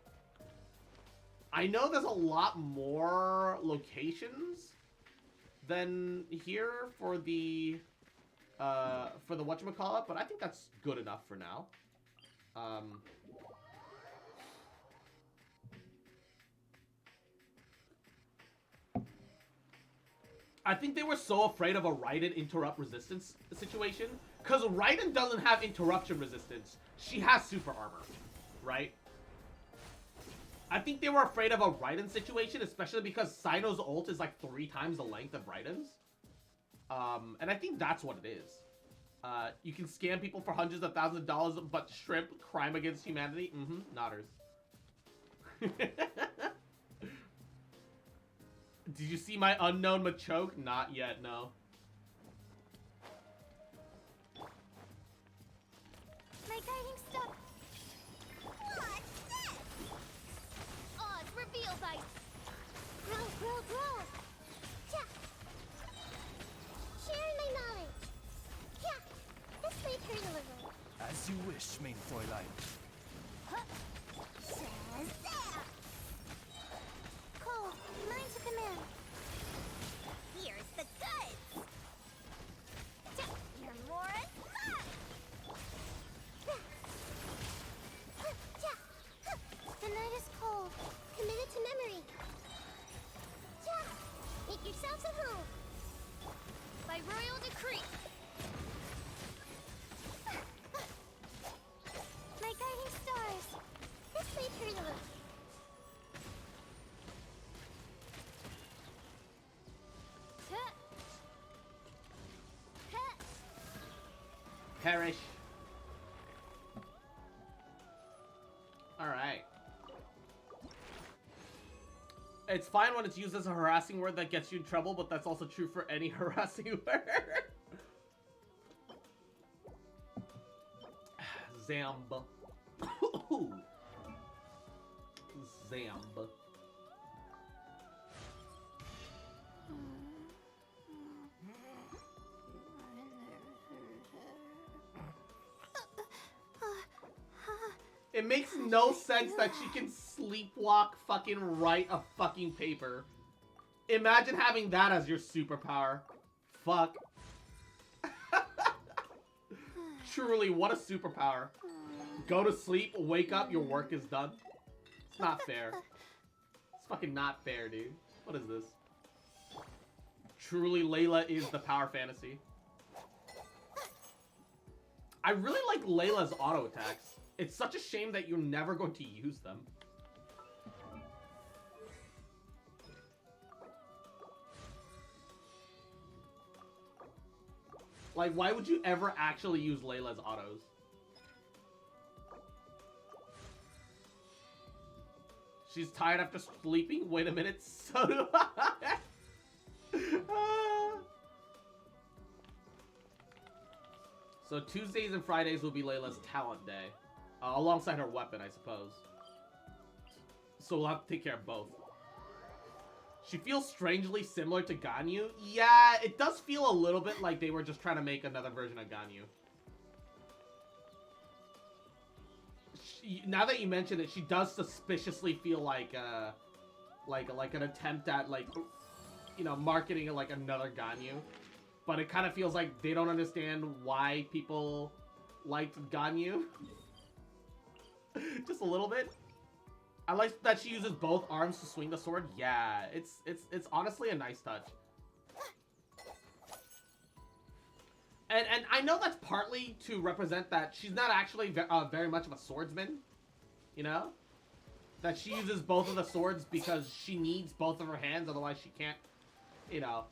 Speaker 1: I know there's a lot more locations than here for the whatchamacallit, but I think that's good enough for now. I think they were so afraid of a Raiden interrupt resistance situation, because Raiden doesn't have interruption resistance. She has super armor, right? I think they were afraid of a Raiden situation, especially because Cyno's ult is like 3 times the length of Raiden's. And I think that's what it is. You can scam people for hundreds of thousands of dollars, but shrimp, crime against humanity? Mm-hmm, nodders. Did you see my unknown Machoke? Not yet, no.
Speaker 2: My guiding star. What's this?
Speaker 3: Odds reveal by
Speaker 2: Grow. Yeah. Sharing my knowledge. Yeah. This might hurt a little.
Speaker 5: As you wish, main Fräulein.
Speaker 2: Shazam! Cole, mine to command. Here's the goods. You're more alive. The night is cold, committed to memory.
Speaker 1: perish. Alright. It's fine when it's used as a harassing word that gets you in trouble, but that's also true for any harassing word. Zamb. Zamb. It makes no sense that she can sleepwalk fucking write a fucking paper. Imagine having that as your superpower. Fuck. Truly, what a superpower. Go to sleep, wake up, your work is done. It's not fair. It's fucking not fair, dude. What is this? Truly, Layla is the power fantasy. I really like Layla's auto attacks. It's such a shame that you're never going to use them. Like, why would you ever actually use Layla's autos? She's tired after sleeping? Wait a minute, so do I. So Tuesdays and Fridays will be Layla's talent day. Alongside her weapon, I suppose. So we'll have to take care of both. She feels strangely similar to Ganyu. Yeah, it does feel a little bit like they were just trying to make another version of Ganyu. Now that you mention it, she does suspiciously feel like an attempt at, like, you know, marketing like another Ganyu. But it kind of feels like they don't understand why people liked Ganyu. Just a little bit. I like that she uses both arms to swing the sword. Yeah, it's honestly a nice touch. And I know that's partly to represent that she's not actually very much of a swordsman, you know? That she uses both of the swords because she needs both of her hands, otherwise she can't, you know,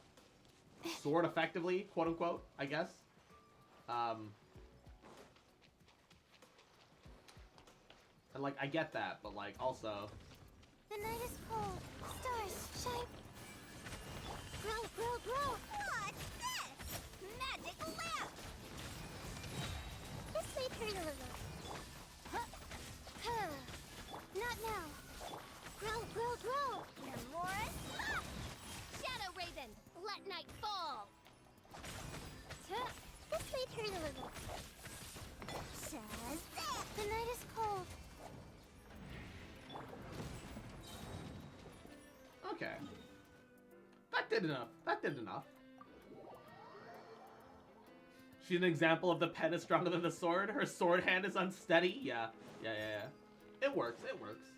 Speaker 1: sword effectively, quote unquote, I guess. And, like, I get that, but, like, also...
Speaker 2: The night is cold. Stars shine. Grow, grow, grow. What's this? Magic lamp. This may turn a little. Not now. Grow, grow, grow. Morris. Ah! Shadow Raven. Let night fall. This may turn a little. Says that. The night is cold.
Speaker 1: Okay. That did enough. That did enough. She's an example of the pen is stronger than the sword. Her sword hand is unsteady. Yeah. It works. It works.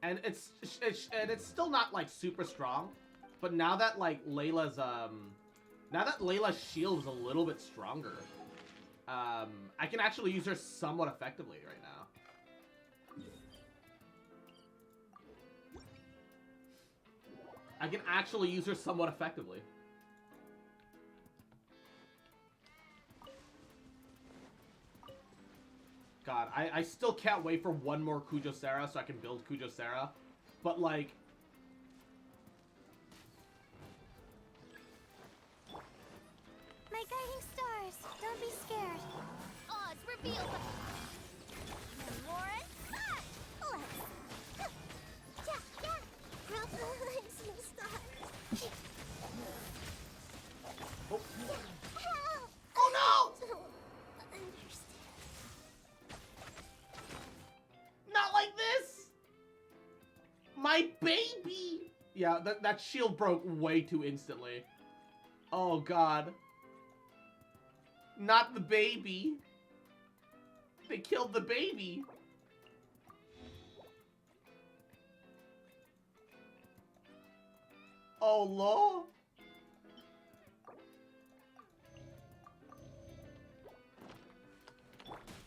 Speaker 1: And it's still not, like, super strong. But now that, like, Layla's shield is a little bit stronger, I can actually use her somewhat effectively right now. I can actually use her somewhat effectively. God, I still can't wait for one more Kujosera so I can build Kujosera. But, like...
Speaker 2: My guiding stars, don't be scared. Oz reveals Morris,
Speaker 1: Oh, oh no! Not like this! My baby! Yeah, that shield broke way too instantly. Oh god. Not the baby. They killed the baby. Oh, Lord.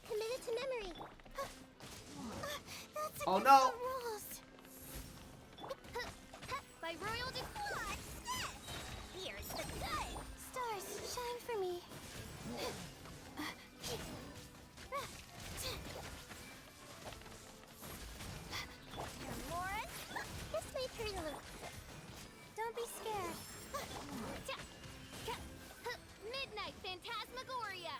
Speaker 2: Committed to memory. That's
Speaker 1: Oh no.
Speaker 2: rules. By royal
Speaker 3: Phantasmagoria!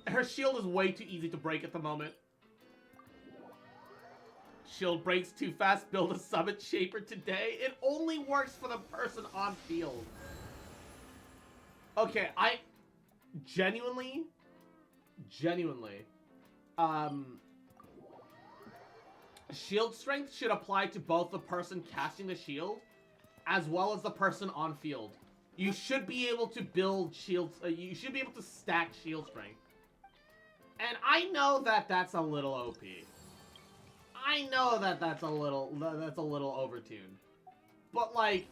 Speaker 1: Her shield is way too easy to break at the moment. Shield breaks too fast, build a summit shaper today. It only works for the person on field. Okay, I genuinely, shield strength should apply to both the person casting the shield as well as the person on field. You should be able to build shields, you should be able to stack shield strength. And I know that that's a little OP. I know that that's a little overtuned. But like,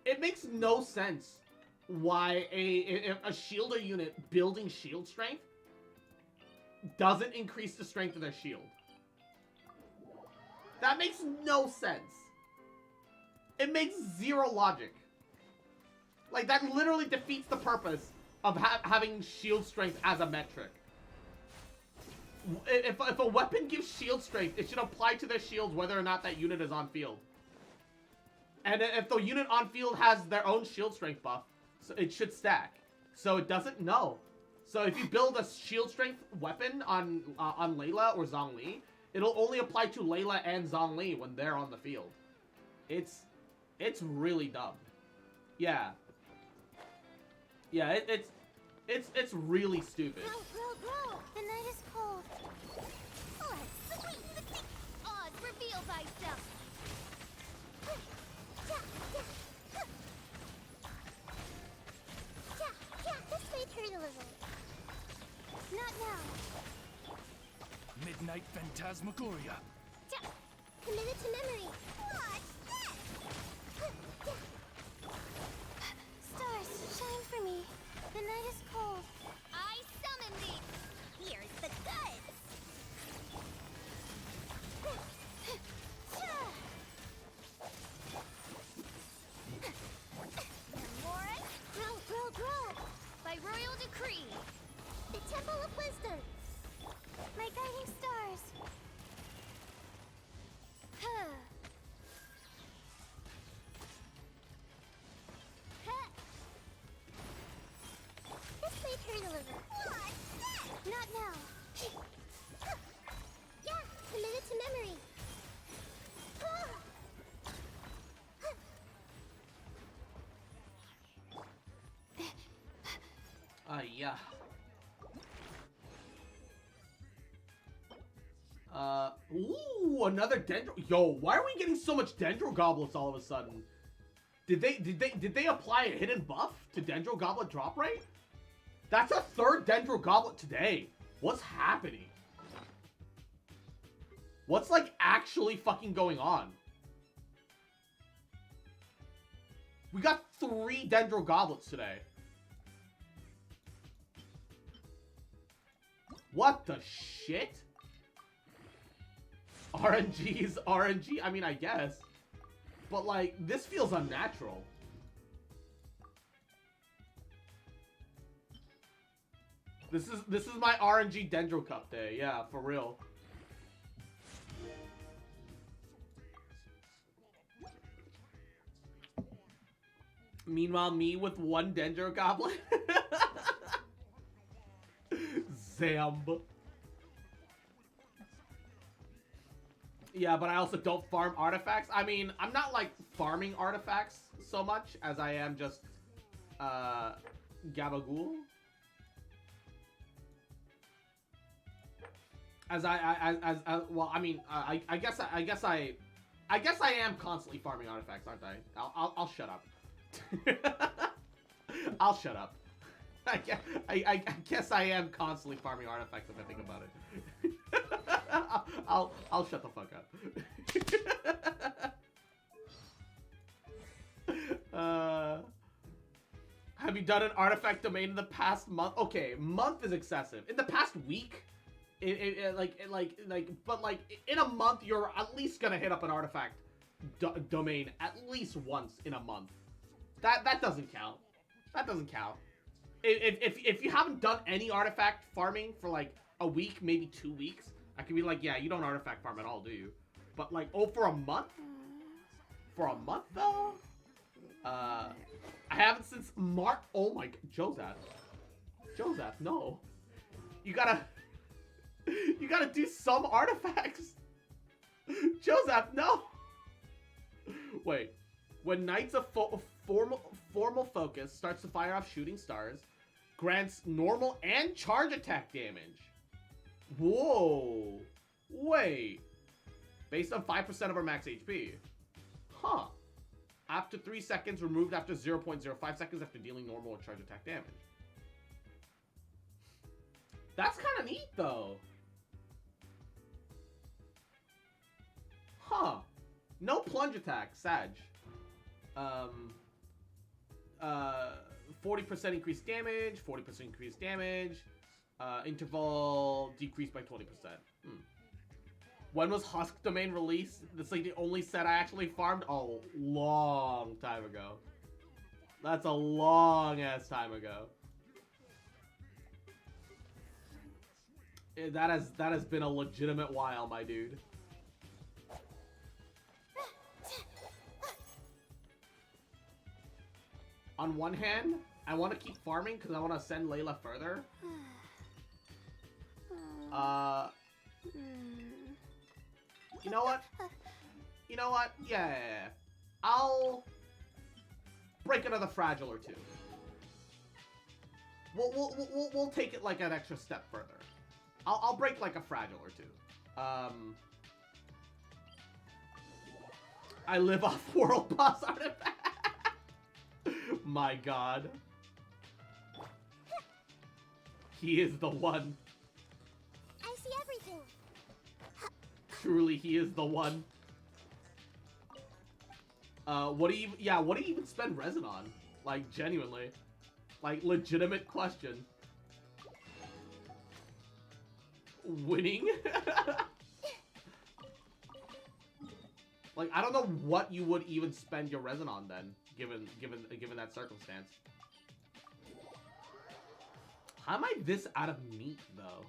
Speaker 1: it makes no sense why a shielder unit building shield strength doesn't increase the strength of their shield. That makes no sense. It makes zero logic. Like, that literally defeats the purpose of having shield strength as a metric. If a weapon gives shield strength, it should apply to their shields whether or not that unit is on field. And if the unit on field has their own shield strength buff, so it should stack. So it doesn't know. So if you build a shield strength weapon on Layla or Zhongli, it'll only apply to Layla and Zhongli when they're on the field. It's really dumb. Yeah. Yeah, it's really stupid.
Speaker 2: Grow. The night is cold. Let's sweep.
Speaker 3: Oz, reveal thyself!
Speaker 2: This may hurt a little. Not now.
Speaker 5: Midnight Phantasmagoria.
Speaker 2: Committed to memory. Watch this! Stars, shine for me. The night is cold.
Speaker 3: I summon thee!
Speaker 2: Here's the goods!
Speaker 3: Memoris,
Speaker 2: Grow!
Speaker 3: by royal decree!
Speaker 2: The Temple of Wisdom! My guiding stars! This may hurt a little. Not now. Yeah, committed to memory.
Speaker 1: Yeah. Ooh, another Dendro. Yo, why are we getting so much Dendro Goblets all of a sudden? Did they apply a hidden buff to Dendro Goblet drop rate? That's a third Dendro Goblet today. What's happening? What's like actually fucking going on? We got 3 Dendro Goblets today. What the shit? RNG is RNG? I mean, I guess. But, like, this feels unnatural. This is my RNG Dendro Cup day. Yeah, for real. Meanwhile, me with 1 Dendro Goblet. Zamb. Yeah, but I also don't farm artifacts. I mean, I'm not like farming artifacts so much as I am just Gabagool. Well, I mean, I guess I am constantly farming artifacts, aren't I? I'll shut up. I'll shut up. I guess I am constantly farming artifacts if I think about it. I'll shut the fuck up. Have you done an artifact domain in the past month? Okay, month is excessive. In the past week, but in a month, you're at least gonna hit up an artifact domain at least once in a month. That doesn't count. That doesn't count. If you haven't done any artifact farming for like a week, maybe 2 weeks, I can be like, yeah, you don't artifact farm at all, do you? But like, oh, for a month? For a month though? Oh my god, Joseph, no. You gotta do some artifacts. Joseph, no. Wait. When Knights of formal focus starts to fire off shooting stars, grants normal and charge attack damage. Whoa. Wait. Based on 5% of our max HP. Huh. After 3 seconds, removed after 0.05 seconds after dealing normal or charge attack damage. That's kind of neat, though. Huh. No plunge attack, Sag. 40% increased damage, 40% increased damage. Interval decreased by 20%. When was Husk Domain released? That's like the only set I actually farmed a long time ago. That's a long ass time ago. That has been a legitimate while, my dude. On one hand, I want to keep farming because I want to send Layla further. You know what? You know what? Yeah. I'll break another fragile or two. We'll take it like an extra step further. I'll break like a fragile or two. I live off world boss artifact. My god. He is the one.
Speaker 2: I see everything.
Speaker 1: Truly, he is the one. What do you even spend resin on? Like, genuinely. Like, legitimate question. Winning? Like, I don't know what you would even spend your resin on then, given that circumstance. How am I this out of meat, though?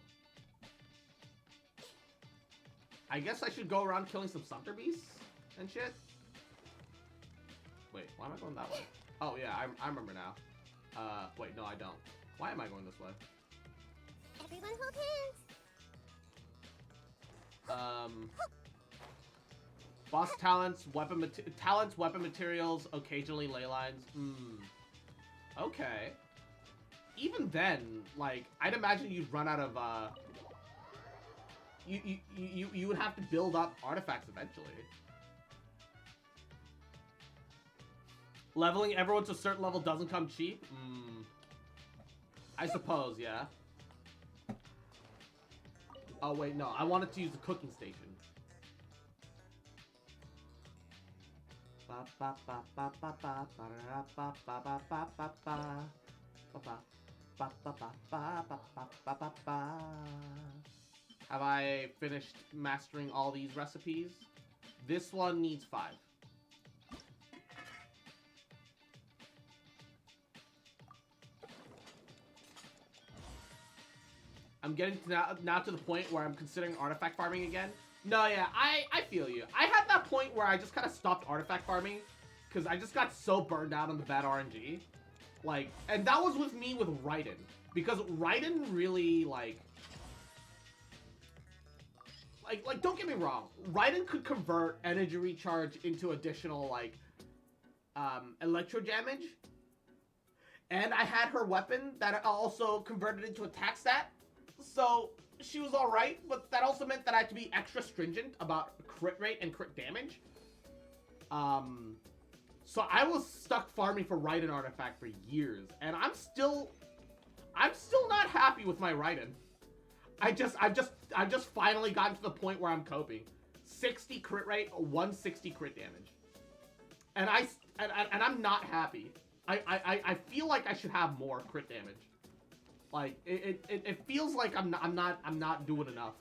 Speaker 1: I guess I should go around killing some Sumter beasts and shit. Wait, why am I going that way? Oh yeah, I remember now. Wait, no, I don't. Why am I going this way?
Speaker 2: Everyone hold hands.
Speaker 1: Boss talents, weapon materials, occasionally ley lines. Okay. Even then, like, I'd imagine you'd run out of, you would have to build up artifacts eventually. Leveling everyone to a certain level doesn't come cheap? I suppose, yeah. Oh, wait, no. I wanted to use the cooking station. Have I finished mastering all these recipes? This one needs 5. I'm getting to now to the point where I'm considering artifact farming again. No, yeah, I feel you. I had that point where I just kind of stopped artifact farming because I just got so burned out on the bad RNG. Like, and that was with me with Raiden. Because Raiden really, like, don't get me wrong. Raiden could convert energy recharge into additional, like, electro damage. And I had her weapon that also converted into attack stat. So, she was alright, but that also meant that I had to be extra stringent about crit rate and crit damage. So I was stuck farming for Raiden artifact for years, and I'm still not happy with my Raiden. I've just finally gotten to the point where I'm coping. 60 crit rate, 160 crit damage. And I'm not happy. I feel like I should have more crit damage. Like it feels like I'm not doing enough.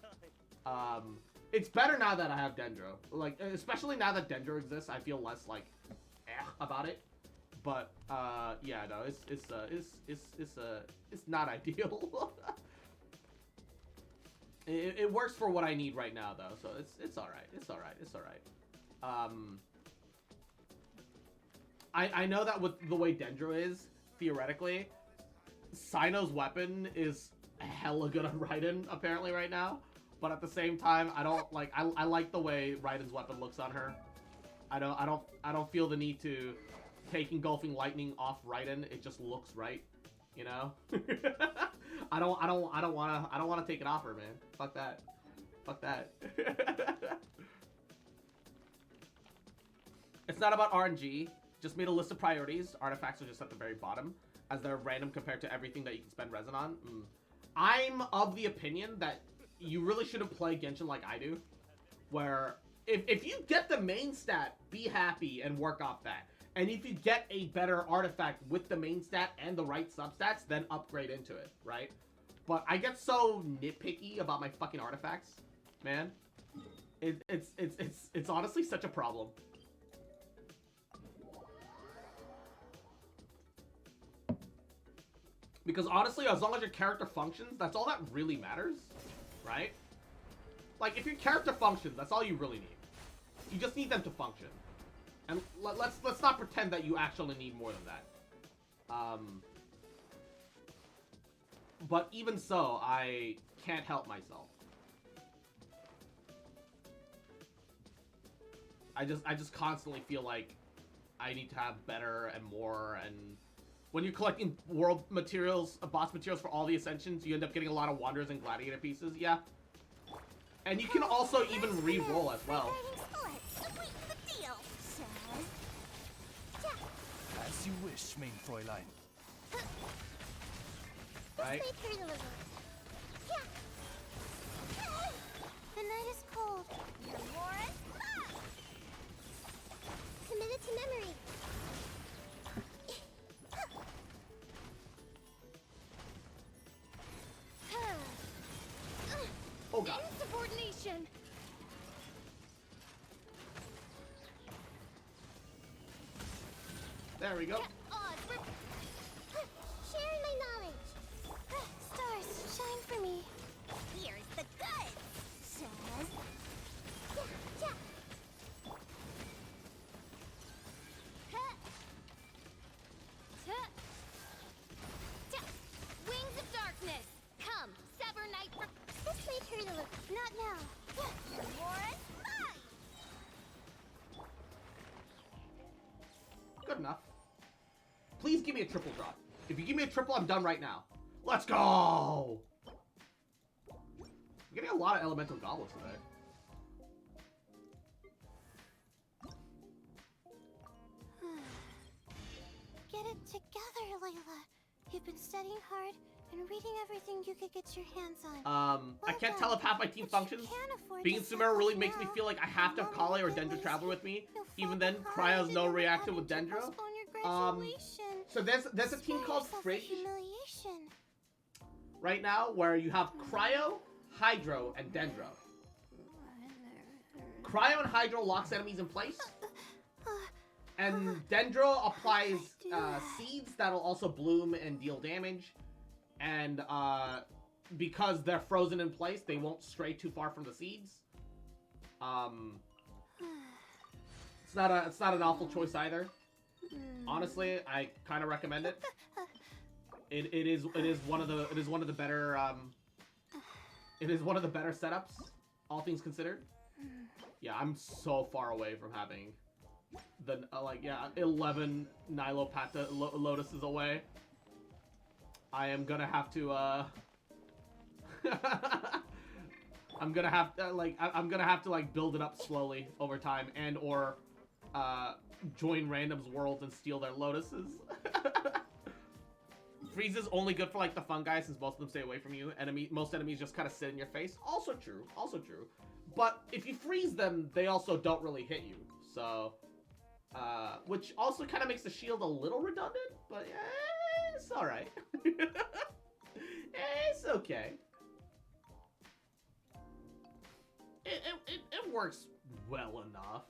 Speaker 1: It's better now that I have Dendro. Like, especially now that Dendro exists, I feel less like about it. But yeah, no, it's not ideal. It works for what I need right now though, so it's all right. It's all right. It's all right. I know that with the way Dendro is, theoretically, Sino's weapon is hella good on Raiden, apparently, right now. But at the same time, I don't like. I like the way Raiden's weapon looks on her. I don't feel the need to take engulfing lightning off Raiden. It just looks right, you know. I don't wanna take it off her, man. Fuck that. Fuck that. It's not about RNG. Just made a list of priorities. Artifacts are just at the very bottom, as they're random compared to everything that you can spend resin on. I'm of the opinion that you really shouldn't play Genshin like I do, where if you get the main stat, be happy and work off that. And if you get a better artifact with the main stat and the right substats, then upgrade into it, right? But I get so nitpicky about my fucking artifacts, man. It's honestly such a problem. Because honestly, as long as your character functions, that's all that really matters, right? Like, if your character functions, that's all you really need. You just need them to function. And let's not pretend that you actually need more than that. But even so, I can't help myself. I just constantly feel like I need to have better and more. And when you're collecting world materials, boss materials for all the ascensions, you end up getting a lot of Wanderers and Gladiator pieces. Yeah. And you can also even re-roll as well.
Speaker 5: As you wish, main Fräulein.
Speaker 1: Right?
Speaker 2: The night is cold. Your war is up. Committed to memory.
Speaker 1: Oh god.
Speaker 3: Insubordination.
Speaker 1: There we go.
Speaker 2: Sharing my knowledge. Stars, shine for me. Here's the goods. Says. Yeah.
Speaker 3: Wings of darkness. Come, sever night for.
Speaker 2: This may hurt a little. Not now.
Speaker 3: Your war is mine.
Speaker 1: Good enough. Please give me a triple drop. If you give me a triple, I'm done right now. Let's go! I'm getting a lot of elemental goblets today.
Speaker 2: Get it together, Layla. You've been studying hard and reading everything you could get your hands on.
Speaker 1: I can't tell if half my team functions. Being in Sumeru really makes me feel like I have to have Kale or Dendro travel with me. Even then, Cryo's no reaction with Dendro. So there's a team called Fridge right now where you have Cryo, Hydro, and Dendro. Cryo and Hydro locks enemies in place. And Dendro applies seeds that'll also bloom and deal damage. And because they're frozen in place, they won't stray too far from the seeds. It's not an awful choice either. Honestly, I kind of recommend it. It is one of the better setups, all things considered. Yeah, I'm so far away from having the 11 Nilopata lotuses away. I am gonna have to I'm gonna have to build it up slowly over time, and or join random's worlds and steal their lotuses. Freeze is only good for like the fungi, since most of them stay away from you. Most enemies just kind of sit in your face. Also true. But if you freeze them, they also don't really hit you. So, which also kind of makes the shield a little redundant, but it's all right. It's okay. It works well enough.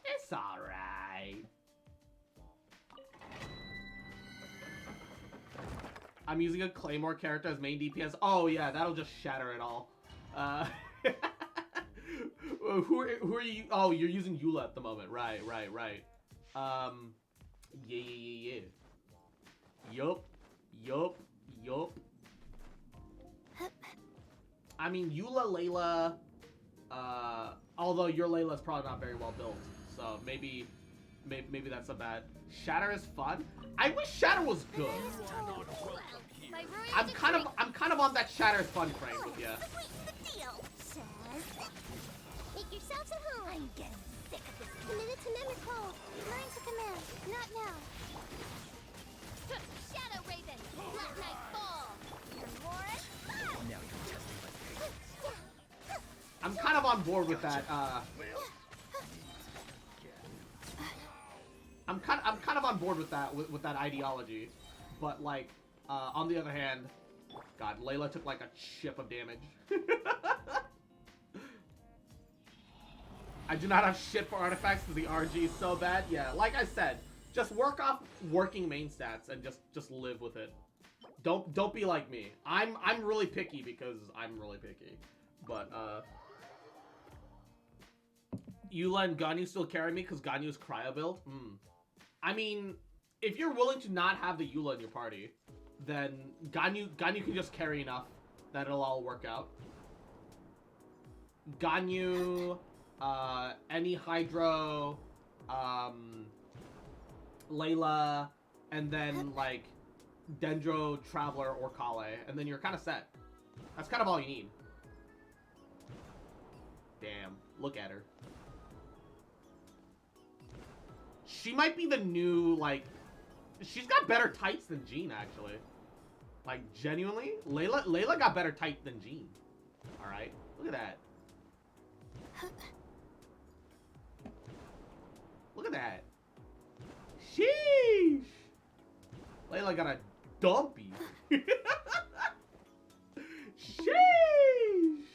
Speaker 1: It's all right. I'm using a Claymore character as main DPS. Oh yeah, that'll just shatter it all. Who are you? Oh, you're using Eula at the moment. Right. Yeah. Yup. I mean, Eula, Layla, although your Layla's probably not very well built, so maybe that's a bad. Shatter is fun. I wish Shatter was good. I'm kind of on that Shatter is fun train with ya.
Speaker 2: Sweeten the deal, Chaz. Make yourselves at home. I'm getting sick of this. Committed to memory call. Learn to command. Not now.
Speaker 4: Shadow Raven, let night fall.
Speaker 2: You're more
Speaker 5: Now you're testing my patience.
Speaker 1: I'm kind of on board with that. I'm kind of on board with that that ideology, but like on the other hand, God, Layla took like a chip of damage. I do not have shit for artifacts because the RG is so bad. Yeah, like I said, just work off working main stats and just live with it. Don't be like me. I'm really picky because I'm really picky. But Eula and Ganyu still carry me because Ganyu's cryo build. I mean, if you're willing to not have the Eula in your party, then Ganyu can just carry enough that it'll all work out. Ganyu, any Hydro, Layla, and then like Dendro, Traveler, or Kale, and then you're kind of set. That's kind of all you need. Damn, look at her. She might be the new, like, she's got better tights than Jean, actually. Like, genuinely, Layla got better tights than Jean. All right, look at that. Look at that. Sheesh. Layla got a dumpy. Sheesh.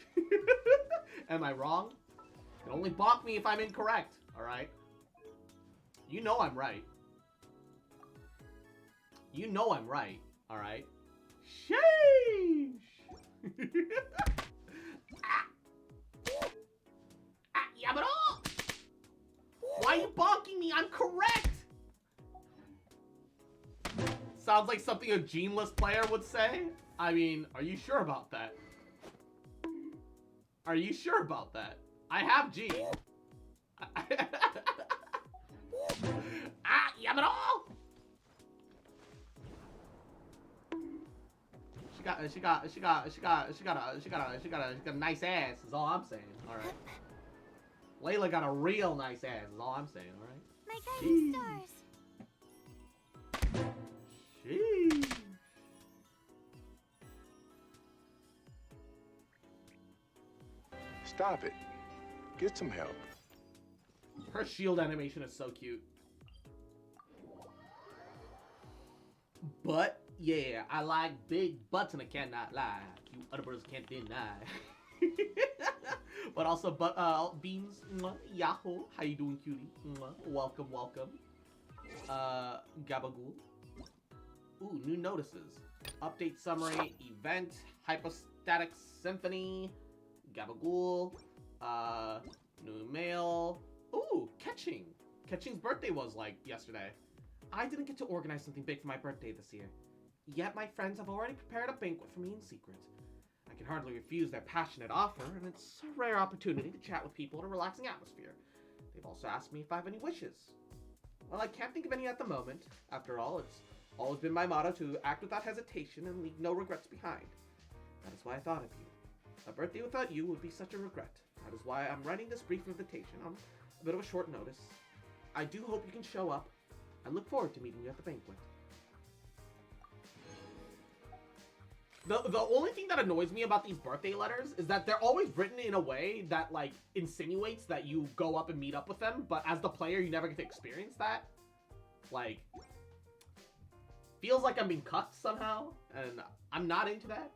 Speaker 1: Am I wrong? You can only bonk me if I'm incorrect. All right. You know I'm right. You know I'm right. All right. Sheesh. Yeah, but why are you bonking me? I'm correct. Sounds like something a geneless player would say. I mean, are you sure about that? Are you sure about that? I have Gene. Yeah, but She got a nice ass. Is all I'm saying. All right. Layla got a real nice ass. Is all I'm saying. All right.
Speaker 2: My guiding stars.
Speaker 1: Sheesh.
Speaker 8: Stop it. Get some help.
Speaker 1: Her shield animation is so cute. But yeah, I like big butts and I cannot lie. You other brothers can't deny. But also, Beans, Yahoo, how you doing, cutie? Welcome. Gabagool. Ooh, new notices. Update summary, event, hypostatic symphony, Gabagool, new mail. Ooh, Ketching. Ketching's birthday was like yesterday. I didn't get to organize something big for my birthday this year. Yet my friends have already prepared a banquet for me in secret. I can hardly refuse their passionate offer, and it's a rare opportunity to chat with people in a relaxing atmosphere. They've also asked me if I have any wishes. Well, I can't think of any at the moment. After all, it's always been my motto to act without hesitation and leave no regrets behind. That is why I thought of you. A birthday without you would be such a regret. That is why I'm writing this brief invitation on a bit of a short notice. I do hope you can show up. I look forward to meeting you at the banquet. The only thing that annoys me about these birthday letters is that they're always written in a way that, like, insinuates that you go up and meet up with them, but as the player, you never get to experience that. Like, feels like I'm being cucked somehow, and I'm not into that.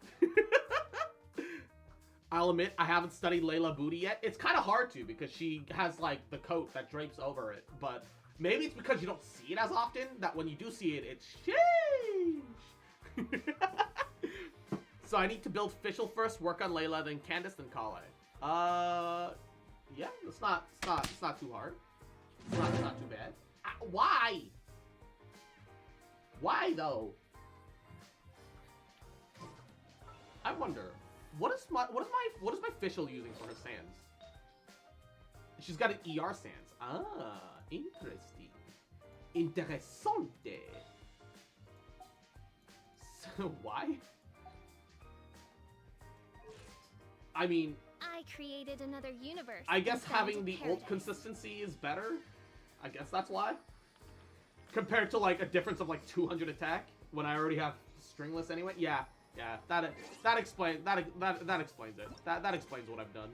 Speaker 1: I'll admit, I haven't studied Layla Booty yet. It's kind of hard to, because she has, like, the coat that drapes over it, but maybe it's because you don't see it as often, that when you do see it, it's sheesh. So I need to build Fischl first, work on Layla, then Candace, then Kale. Yeah, it's not too hard. It's not too bad. Why? Why though? I wonder. What is my official using for her sands? She's got an ER sands. Ah, interesting. Interessante. So why? I mean,
Speaker 3: I created another universe.
Speaker 1: I guess
Speaker 3: and found
Speaker 1: having the ult
Speaker 3: paradise.
Speaker 1: consistency is better. I guess that's why. Compared to like a difference of like 200 attack when I already have stringless anyway. Yeah, that explains it. That explains it. That explains what I've done.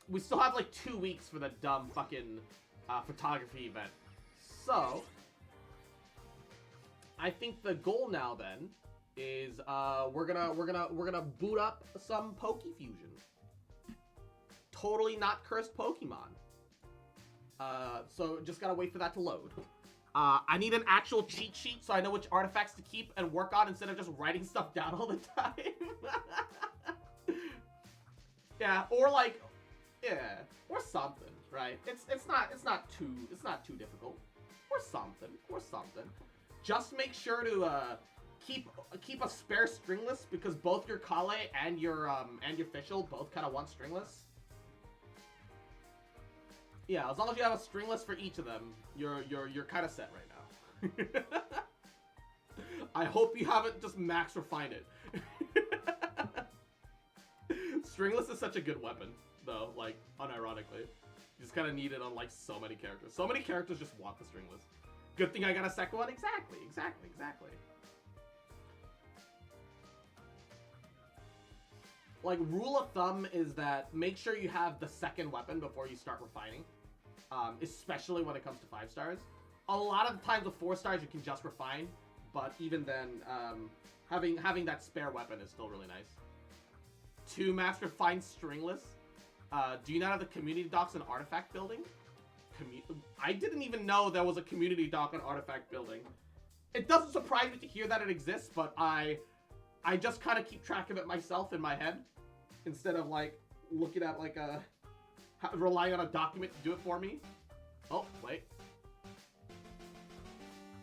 Speaker 1: We still have like 2 weeks for the dumb fucking photography event. So I think the goal now then is we're gonna boot up some Pokefusion. Totally not cursed Pokemon. So just gotta wait for that to load. I need an actual cheat sheet so I know which artifacts to keep and work on instead of just writing stuff down all the time. Yeah, or like, yeah, or something, right? It's not too difficult, or something. Just make sure to keep a spare stringless because both your Kale and your Fischl both kind of want stringless. Yeah, as long as you have a stringless for each of them, you're kind of set right now. I hope you haven't just max refined it. Stringless is such a good weapon, though, like, unironically. You just kind of need it on, like, so many characters. So many characters just want the stringless. Good thing I got a second one. Exactly. Like, rule of thumb is that make sure you have the second weapon before you start refining. Especially when it comes to 5 stars. A lot of the times with 4 stars you can just refine, but even then, having that spare weapon is still really nice. 2 mass refine stringless. Do you not have the community docks and artifact building? I didn't even know there was a community dock and artifact building. It doesn't surprise me to hear that it exists, but I just kind of keep track of it myself in my head instead of like looking at like relying on a document to do it for me. Oh, wait.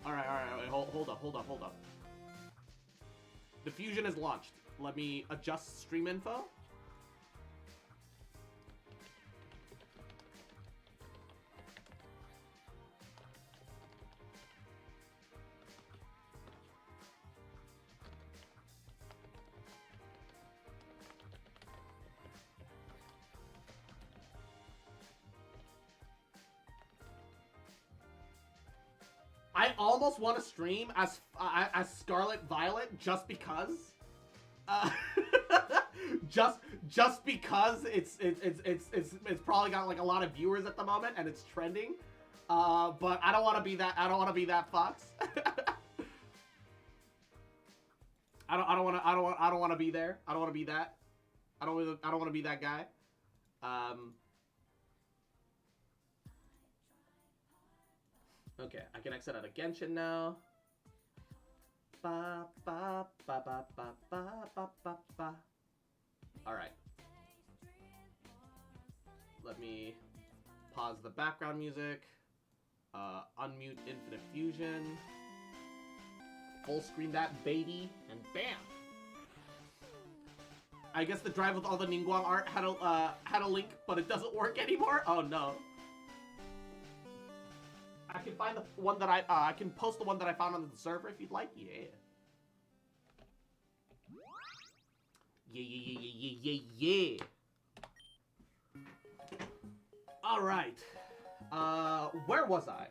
Speaker 1: All right, wait, hold up. The fusion is launched. Let me adjust stream info. I almost want to stream as Scarlet Violet just because. Just because it's probably got like a lot of viewers at the moment and it's trending. But I don't want to be that. I don't want to be that fox. I don't want to be there. I don't want to be that. I don't want to be that guy. Okay, I can exit out of Genshin now. Ba ba ba ba ba ba ba ba ba. All right. Let me pause the background music. Unmute Infinite Fusion. Full screen that baby, and bam. I guess the drive with all the Ningguang art had a link, but it doesn't work anymore. Oh no. I can find the one that I can post the one that I found on the server if you'd like. Yeah. Yeah. All right. Where was I?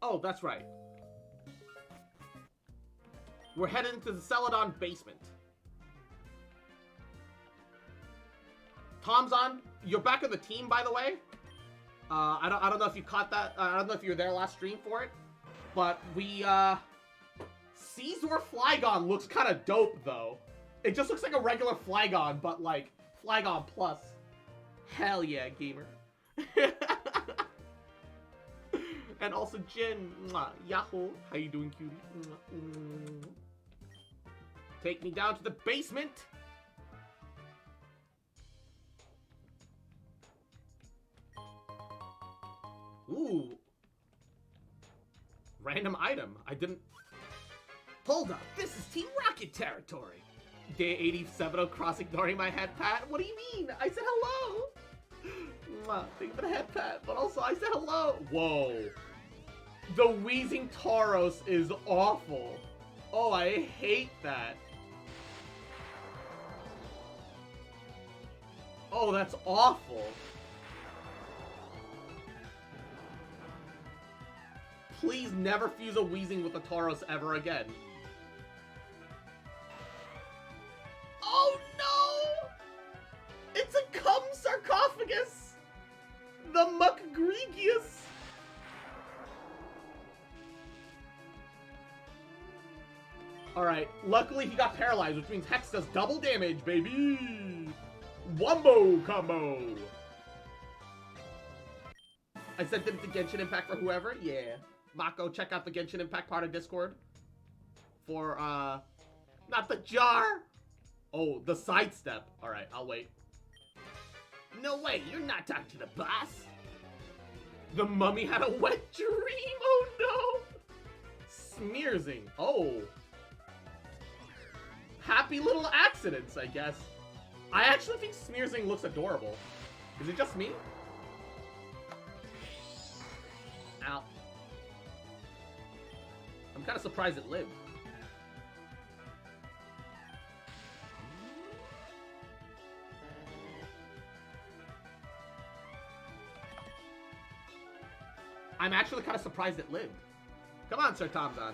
Speaker 1: Oh, that's right. We're heading to the Celadon basement. Tomzon, you're back on the team, by the way. I don't know if you caught that. I don't know if you were there last stream for it, but we Caesar Flygon looks kind of dope though. It just looks like a regular Flygon, but like Flygon plus. Hell yeah, gamer. And also Jin, Yahoo, how you doing, cutie? Take me down to the basement. Ooh. Random item. I didn't... Hold up. This is Team Rocket territory. Day 87 across ignoring my head pat. What do you mean? I said hello. Mwah, thank you for the head pat. But also, I said hello. Whoa. The wheezing Tauros is awful. Oh, I hate that. Oh, that's awful. Please never fuse a wheezing with a Tauros ever again. Oh no! It's a cum sarcophagus! The Muck Gregius! Alright, luckily he got paralyzed, which means Hex does double damage, baby! Wombo combo! I sent it to Genshin Impact for whoever? Yeah. Mako, check out the Genshin Impact part of Discord. For, not the jar! Oh, the sidestep. Alright, I'll wait. No way, you're not talking to the boss! The mummy had a wet dream! Oh no! Smearsing. Oh. Happy little accidents, I guess. I actually think Smearsing looks adorable. Is it just me? Ow. I'm kind of surprised it lived. I'm actually kind of surprised it lived. Come on, Sir Tomzon.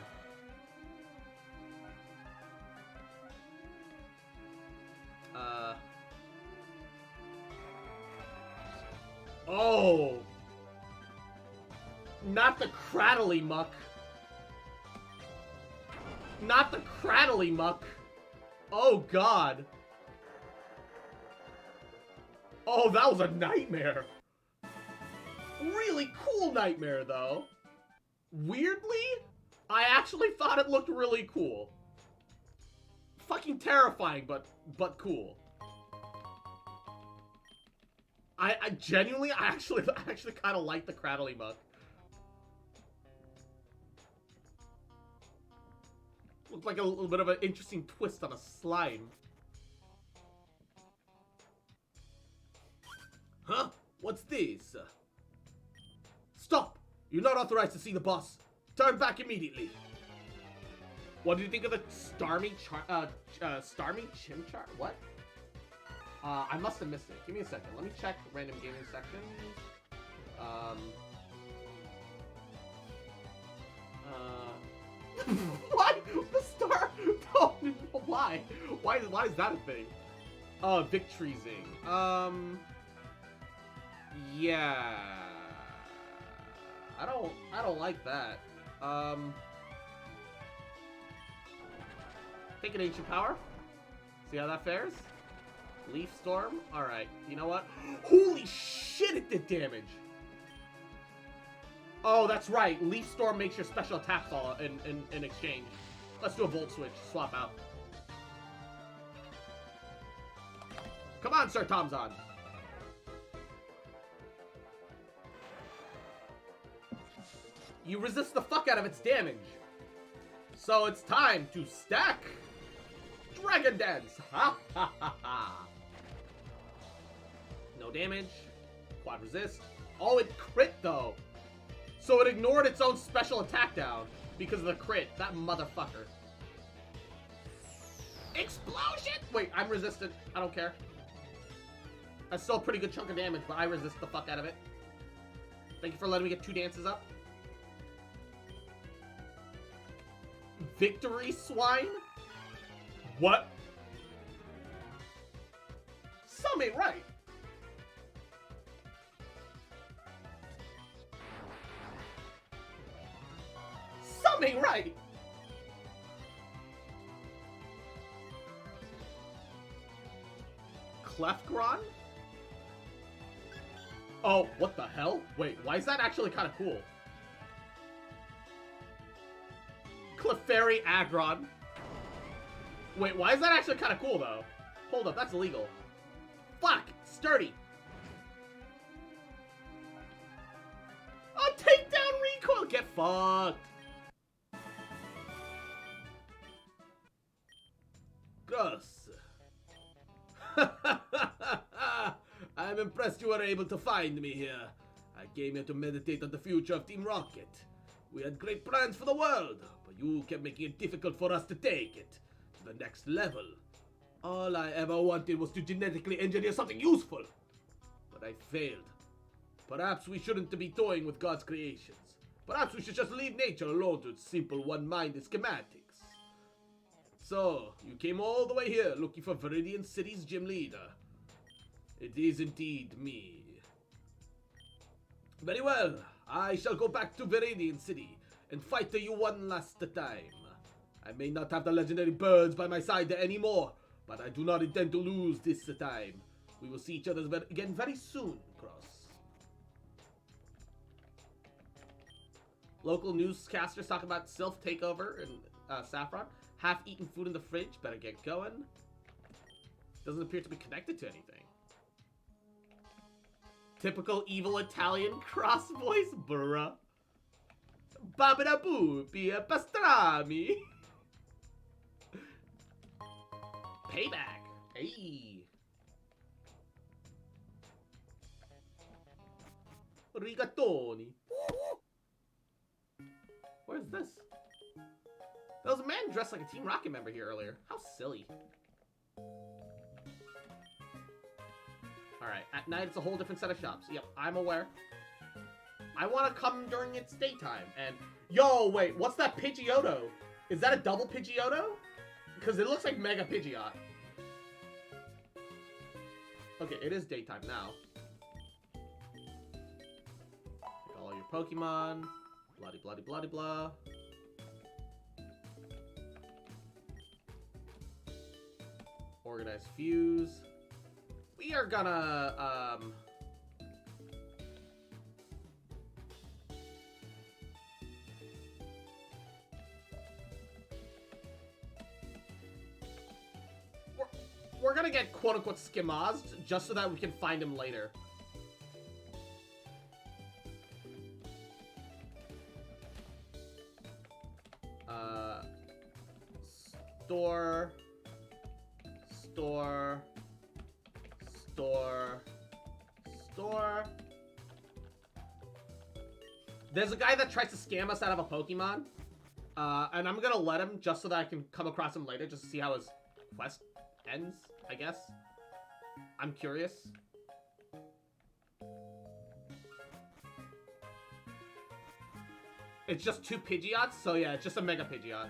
Speaker 1: Oh! Not the Craddly Muck. Not the Craddly Muck. Oh, God. Oh, that was a nightmare. Really cool nightmare, though. Weirdly, I actually thought it looked really cool. Fucking terrifying, but cool. I genuinely, I actually kind of like the Craddly Muck. Looked like a little bit of an interesting twist on a slime. Huh? What's this? Stop! You're not authorized to see the boss. Turn back immediately. What do you think of the Starmie Chimchar? What? I must have missed it. Give me a second. Let me check random gaming section. What? The star? No, why? Why is that a thing? Victory Zing. Yeah. I don't like that. Take an Ancient Power. See how that fares? Leaf Storm. Alright, you know what? Holy shit, it did damage! Oh, that's right. Leaf Storm makes your special attacks all in exchange. Let's do a Volt Switch. Swap out. Come on, Sir Tomzon. You resist the fuck out of its damage. So it's time to stack Dragon Dance. Ha ha ha ha. No damage. Quad resist. Oh, it crit though. So it ignored its own special attack down because of the crit. That motherfucker. Explosion! Wait, I'm resistant. I don't care. That's still a pretty good chunk of damage, but I resist the fuck out of it. Thank you for letting me get 2 dances up. Victory Swine? What? Some ain't right. Some ain't right. Clefgron? Oh, what the hell? Wait, why is that actually kind of cool? Clefairy Aggron. Wait, why is that actually kind of cool, though? Hold up, that's illegal. Fuck! Sturdy! A get fucked. Gross. I'm impressed you were able to find me here. I came here to meditate on the future of Team Rocket. We had great plans for the world, but you kept making it difficult for us to take it to the next level. All I ever wanted was to genetically engineer something useful, but I failed. Perhaps we shouldn't be toying with God's creations. Perhaps we should just leave nature alone to its simple one-minded schematics. So, you came all the way here looking for Viridian City's gym leader. It is indeed me. Very well, I shall go back to Viridian City and fight you one last time. I may not have the legendary birds by my side anymore, but I do not intend to lose this time. We will see each other again very soon, Cross. Local newscasters talk about self-takeover in Saffron. Half-eaten food in the fridge, better get going. Doesn't appear to be connected to anything. Typical evil Italian cross voice, bruh. Babada boopi pastrami. Payback. Hey. Rigatoni. Where's this? There was a man dressed like a Team Rocket member here earlier. How silly. Alright, at night it's a whole different set of shops. Yep, I'm aware. I want to come during its daytime, and... Yo, wait, what's that Pidgeotto? Is that a double Pidgeotto? Because it looks like Mega Pidgeot. Okay, it is daytime now. Pick all your Pokemon. Bloody, bloody, bloody, blah. Organize Fuse. We are gonna, we're gonna get quote-unquote skimazed just so that we can find him later. Store. There's a guy that tries to scam us out of a Pokemon. And I'm gonna let him just so that I can come across him later just to see how his quest ends, I guess. I'm curious. It's just 2 Pidgeots, so yeah, it's just a Mega Pidgeot.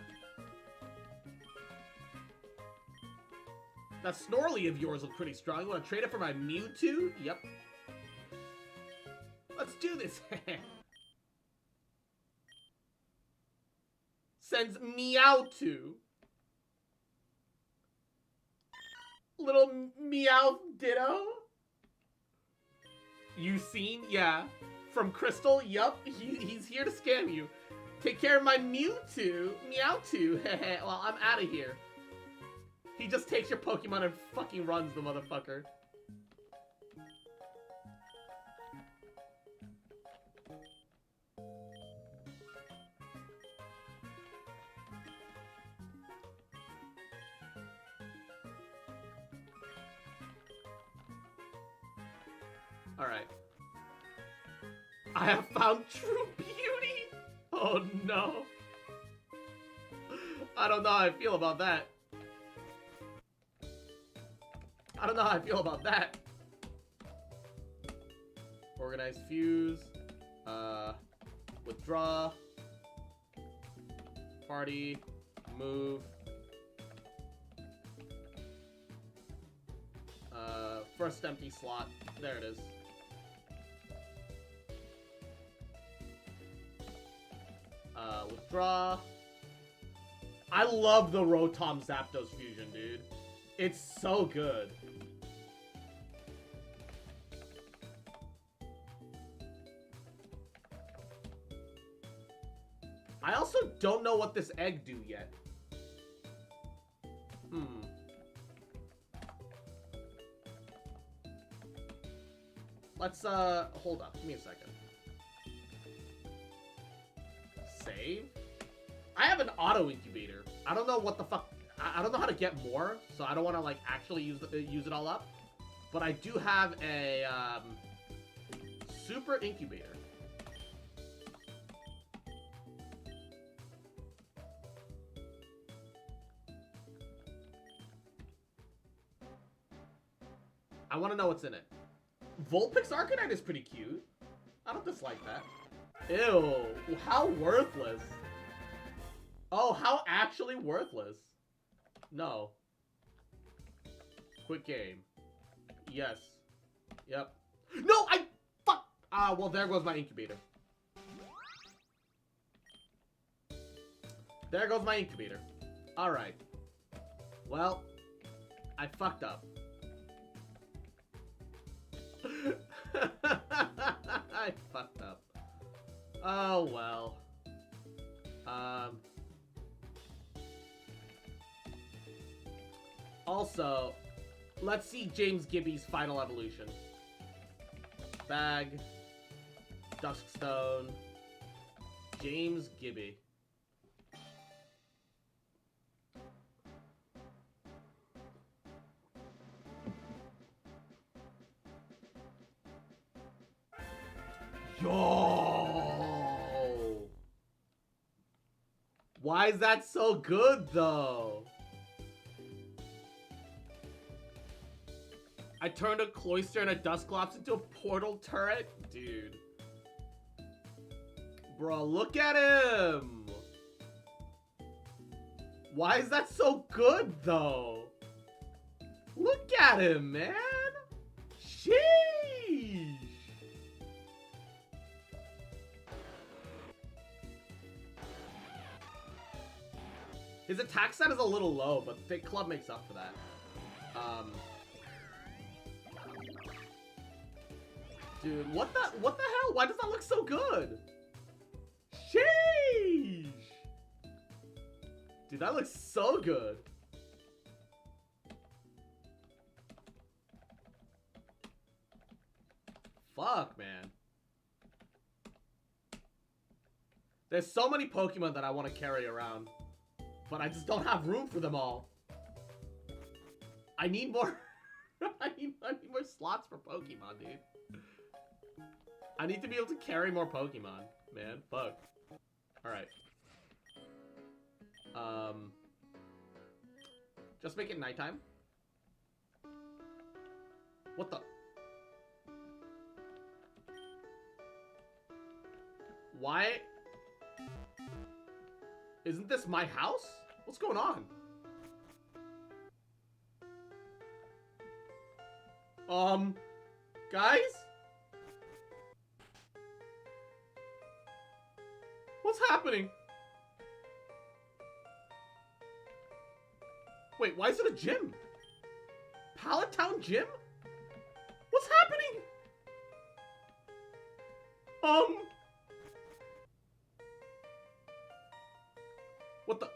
Speaker 1: That Snorly of yours look pretty strong. You want to trade it for my Mewtwo? Yep. Let's do this. Sends Meowth. Little Meowth Ditto. You seen? Yeah. From Crystal? Yup. He's here to scam you. Take care of my Mewtwo. Meowth. Well, I'm out of here. He just takes your Pokemon and fucking runs the motherfucker. Alright. I have found true beauty! Oh no. I don't know how I feel about that. I don't know how I feel about that. Organize Fuse. Withdraw. Party. Move. First empty slot. There it is. Withdraw. I love the Rotom Zapdos fusion, dude. It's so good. I also don't know what this egg do yet. Let's, hold up. Give me a second. save. I have an auto incubator. I don't know what the fuck. I don't know how to get more, so I don't want to like actually use it all up. But I do have a super incubator. I want to know what's in it. Vulpix Arcanine is pretty cute. I don't dislike that. Ew, how worthless. Oh, how actually worthless. No. Quick game. Yes. Yep. No, fuck! Ah, well, there goes my incubator. There goes my incubator. Alright. Well, I fucked up. I fucked up. Oh, well. Also, let's see James Gibby's final evolution. Bag. Duskstone. James Gibby. Yo! Why is that so good, though? I turned a Cloyster and a Dusclops into a portal turret? Dude. Bro, look at him! Why is that so good, though? Look at him, man! Sheesh! His attack stat is a little low, but Thick Club makes up for that. Dude, what the hell? Why does that look so good? Sheesh! Dude, that looks so good. Fuck, man. There's so many Pokemon that I want to carry around, but I just don't have room for them all. I need more. I need more slots for Pokemon, dude. I need to be able to carry more Pokemon, man. Fuck. Alright. Just make it nighttime. What the? Why? Isn't this my house? What's going on? Guys? What's happening? Wait, why is it a gym? Pallet Town Gym? What's happening? What the?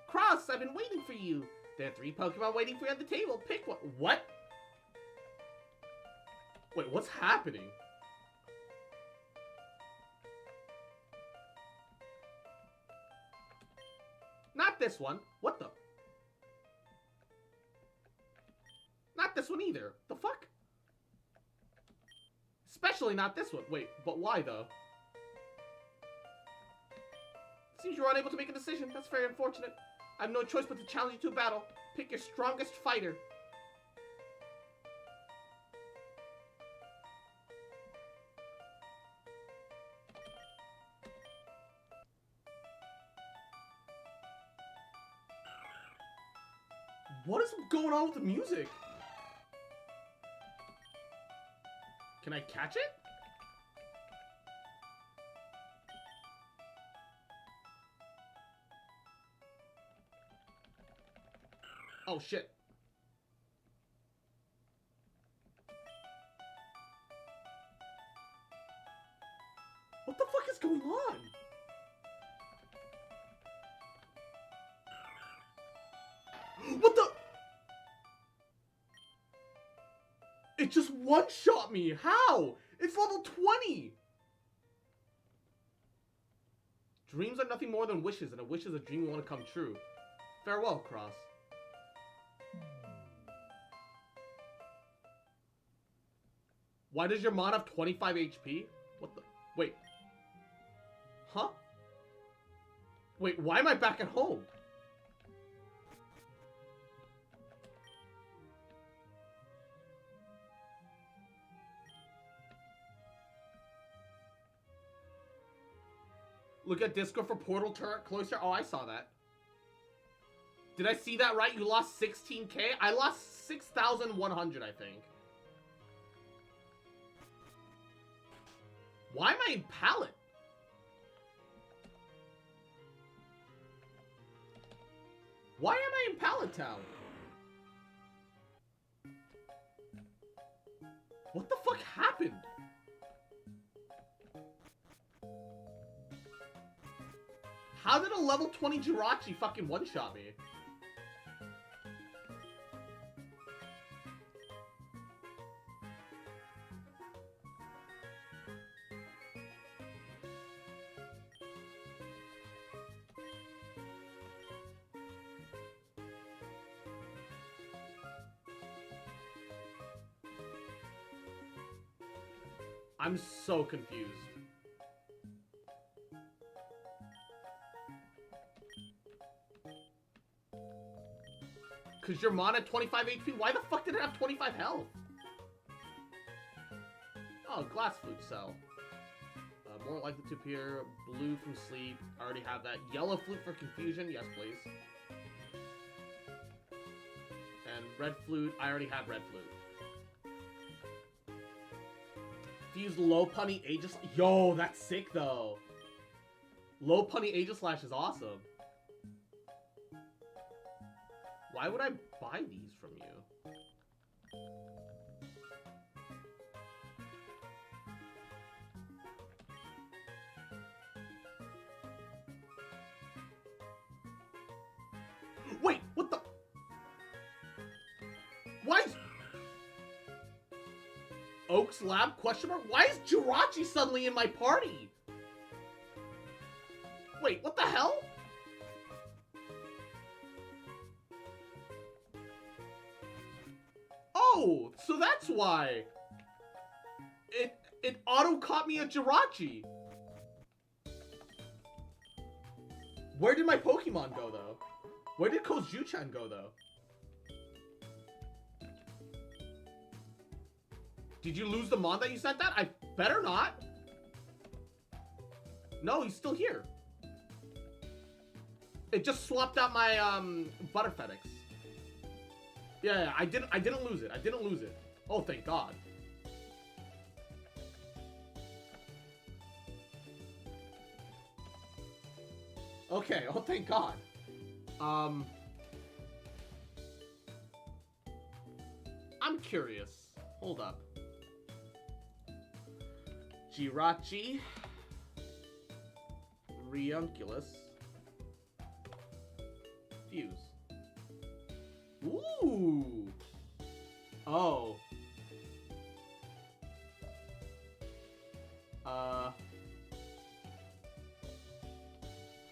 Speaker 1: Cross, I've been waiting for you. There are 3 Pokemon waiting for you at the table. Pick one. What? Wait, what's happening? Not this one. What the? Not this one either. The fuck? Especially not this one. Wait, but why though? Seems you're unable to make a decision. That's very unfortunate. I have no choice but to challenge you to a battle. Pick your strongest fighter. What is going on with the music? Can I catch it? Oh shit. What the fuck is going on? What the? It just one-shot me. How? It's level 20. Dreams are nothing more than wishes, and a wish is a dream you want to come true. Farewell, Cross. Why does your mod have 25 HP? What the? Wait. Huh? Wait, why am I back at home? Look at Discord for Portal Turret Cloister. Oh, I saw that. Did I see that right? You lost 16k? I lost 6,100, I think. Why am I in Pallet? Why am I in Pallet Town? What the fuck happened? How did a level 20 Jirachi fucking one-shot me? I'm so confused. Cause your mon at 25 HP, why the fuck did it have 25 health? Oh, glass flute cell. More likely to appear. Blue from sleep. I already have that. Yellow flute for confusion. Yes, please. And red flute. I already have red flute. Fuse low punny Aegis. Yo, that's sick though. Low punny Aegis Slash is awesome. Why would I buy these from you? Wait, what the? Why is Oak's Lab question mark? Why is Jirachi suddenly in my party? Wait, what the hell? Oh, so that's why. It auto caught me a Jirachi. Where did my Pokemon go though? Where did Kozuchan go though? Did you lose the mon that you sent that? I better not. No, he's still here. It just swapped out my Butterfedix. Yeah, I didn't lose it. I didn't lose it. Oh, thank God. Okay, oh thank God. I'm curious. Hold up. Jirachi. Riunculus. Fuse. Ooh. Oh.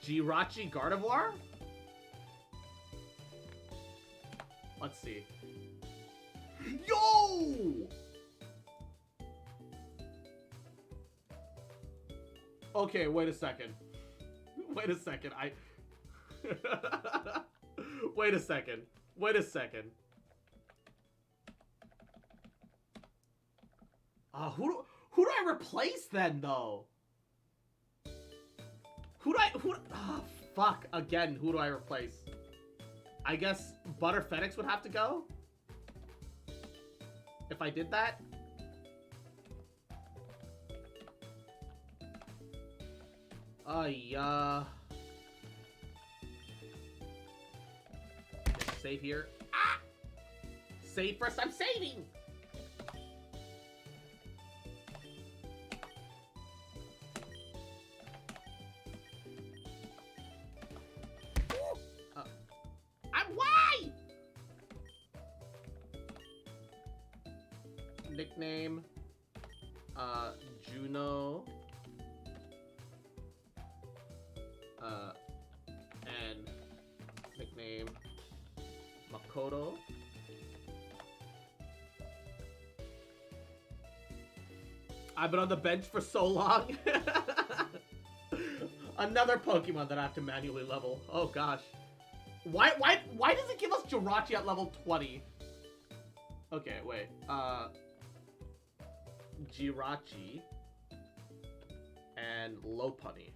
Speaker 1: Jirachi Gardevoir? Let's see. Yo! Okay, wait a second. Wait a second. Wait a second. Wait a second. Who do I replace then though? Fuck. Again, who do I replace? I guess Butterfedix would have to go? If I did that? Save here. Ah! Save first, I'm saving! Why? Nickname. Juno. And nickname Makoto. I've been on the bench for so long. Another Pokemon that I have to manually level. Oh gosh. Why does it give us Jirachi at level 20? Okay, wait. Jirachi and Lopunny.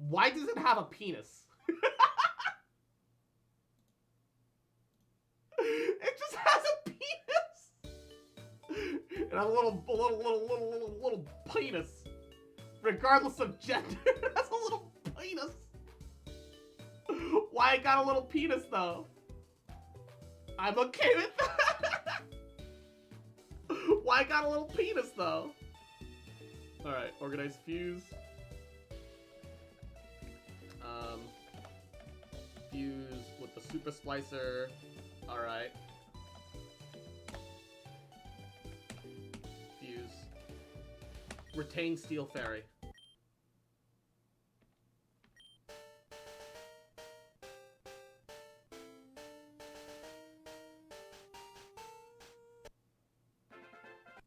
Speaker 1: Why does it have a penis? It just has a penis. It has a little penis. Regardless of gender, it has a little penis. Why it got a little penis though? I'm okay with that. Why it got a little penis though? Alright, organize fuse. Fuse with the super splicer. Alright. Fuse. Retain Steel Fairy.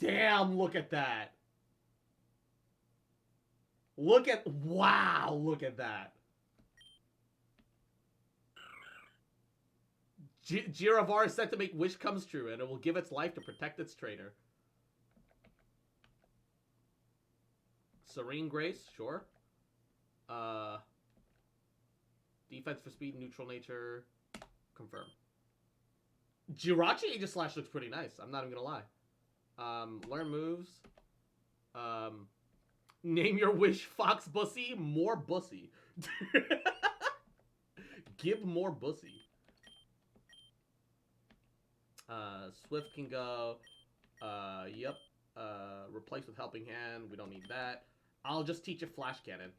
Speaker 1: Damn, look at that. Wow, look at that. Giravar is set to make wish comes true, and it will give its life to protect its trainer. Serene Grace, sure. Defense for speed, neutral nature, confirm. Jirachi Aegis Slash looks pretty nice, I'm not even gonna lie. Learn moves. Name your wish, Fox Bussy. More Bussy. Give more Bussy. Swift can go. Yep. Replace with Helping Hand. We don't need that. I'll just teach it Flash Cannon.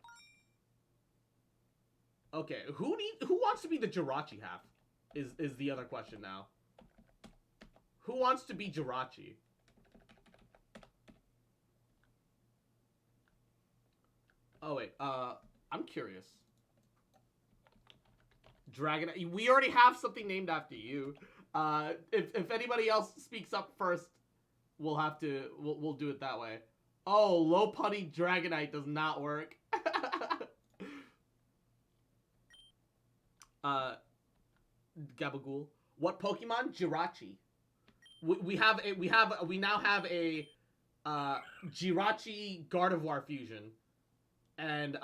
Speaker 1: Okay, who wants to be the Jirachi half? Is the other question now. Who wants to be Jirachi? Oh wait, I'm curious. Dragon, we already have something named after you. If anybody else speaks up first, we'll do it that way. Oh, Lopunny Dragonite does not work. Gabagool. What Pokemon? Jirachi. We now have a Jirachi Gardevoir fusion. And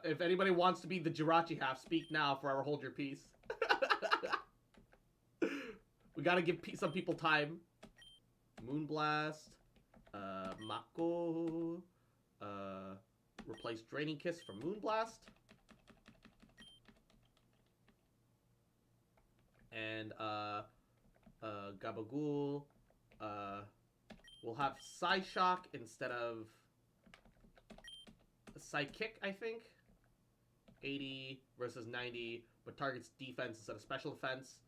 Speaker 1: if anybody wants to be the Jirachi half, speak now, forever hold your peace. We gotta give some people time. Moonblast, Mako, replace Draining Kiss for Moonblast. And Gabagool, we'll have Psyshock instead of Psychic, I think. 80 versus 90, but targets defense instead of special defense.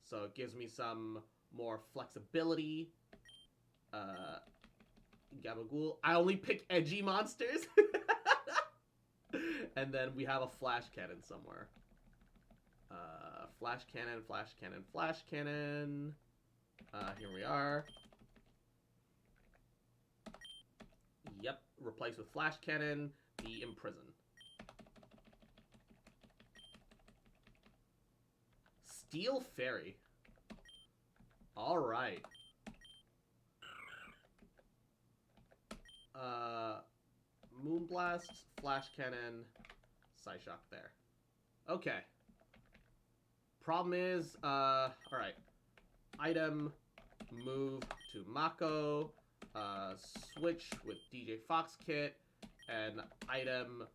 Speaker 1: So it gives me some more flexibility. Gabagool. I only pick edgy monsters. And then we have a Flash Cannon somewhere. Flash Cannon, Flash Cannon, Flash Cannon. Here we are. Yep, replace with Flash Cannon. The Imprison. Steel Fairy. Alright. Moonblast, Flash Cannon, Psyshock there. Okay. Problem is, alright. Item, move to Mako, switch with DJ Fox Kit, and item,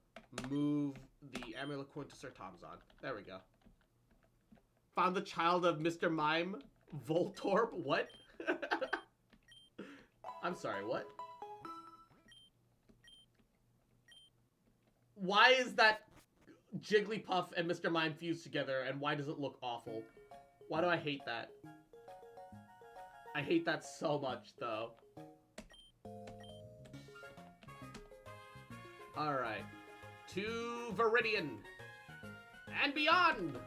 Speaker 1: move the Amulet Coin to Sir Tomzon. There we go. Found the child of Mr. Mime, Voltorb. What? I'm sorry, what? Why is that Jigglypuff and Mr. Mime fused together, and why does it look awful? Why do I hate that? I hate that so much, though. Alright. To Viridian. And beyond!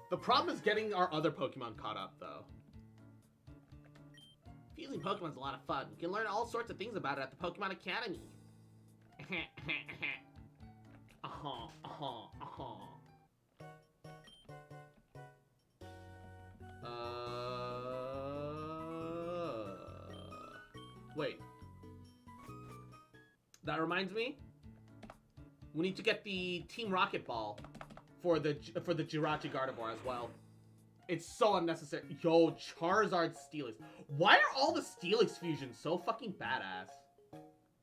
Speaker 1: The problem is getting our other Pokemon caught up, though. Fusing Pokemon's a lot of fun. You can learn all sorts of things about it at the Pokemon Academy. Wait. That reminds me. We need to get the Team Rocket Ball for the Jirachi Gardevoir as well. It's so unnecessary. Yo, Charizard Steelix. Why are all the Steelix fusions so fucking badass?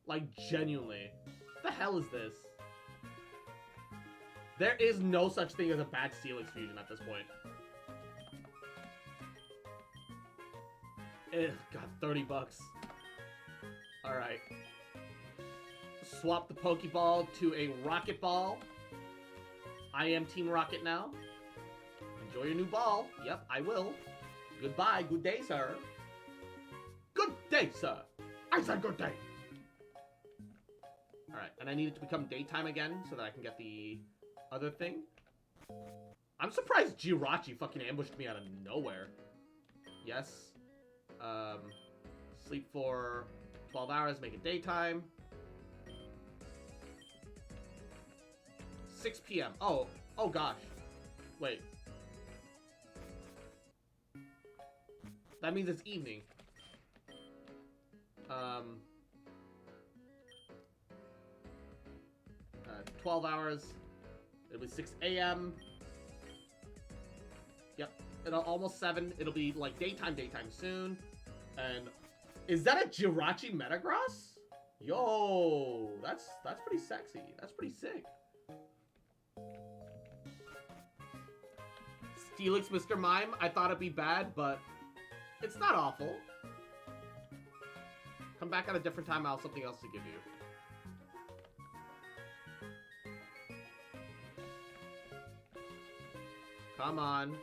Speaker 1: Like, genuinely. What the hell is this? There is no such thing as a bad Steelix fusion at this point. Ugh, God, 30 bucks. Alright. Swap the Pokeball to a Rocket Ball. I am Team Rocket now. Enjoy your new ball. Yep, I will. Goodbye. Good day, sir. Good day, sir. I said good day. Alright, and I need it to become daytime again so that I can get the other thing. I'm surprised Jirachi fucking ambushed me out of nowhere. Yes. Sleep for 12 hours, make it daytime. 6 p.m. Oh gosh. Wait. That means it's evening. 12 hours. It'll be 6 a.m. Yep. It'll almost 7. It'll be like daytime soon. And is that a Jirachi Metagross? Yo, that's pretty sexy. That's pretty sick. Steelix Mr. Mime, I thought it'd be bad, but it's not awful. Come back at a different time, I'll have something else to give you. Come on.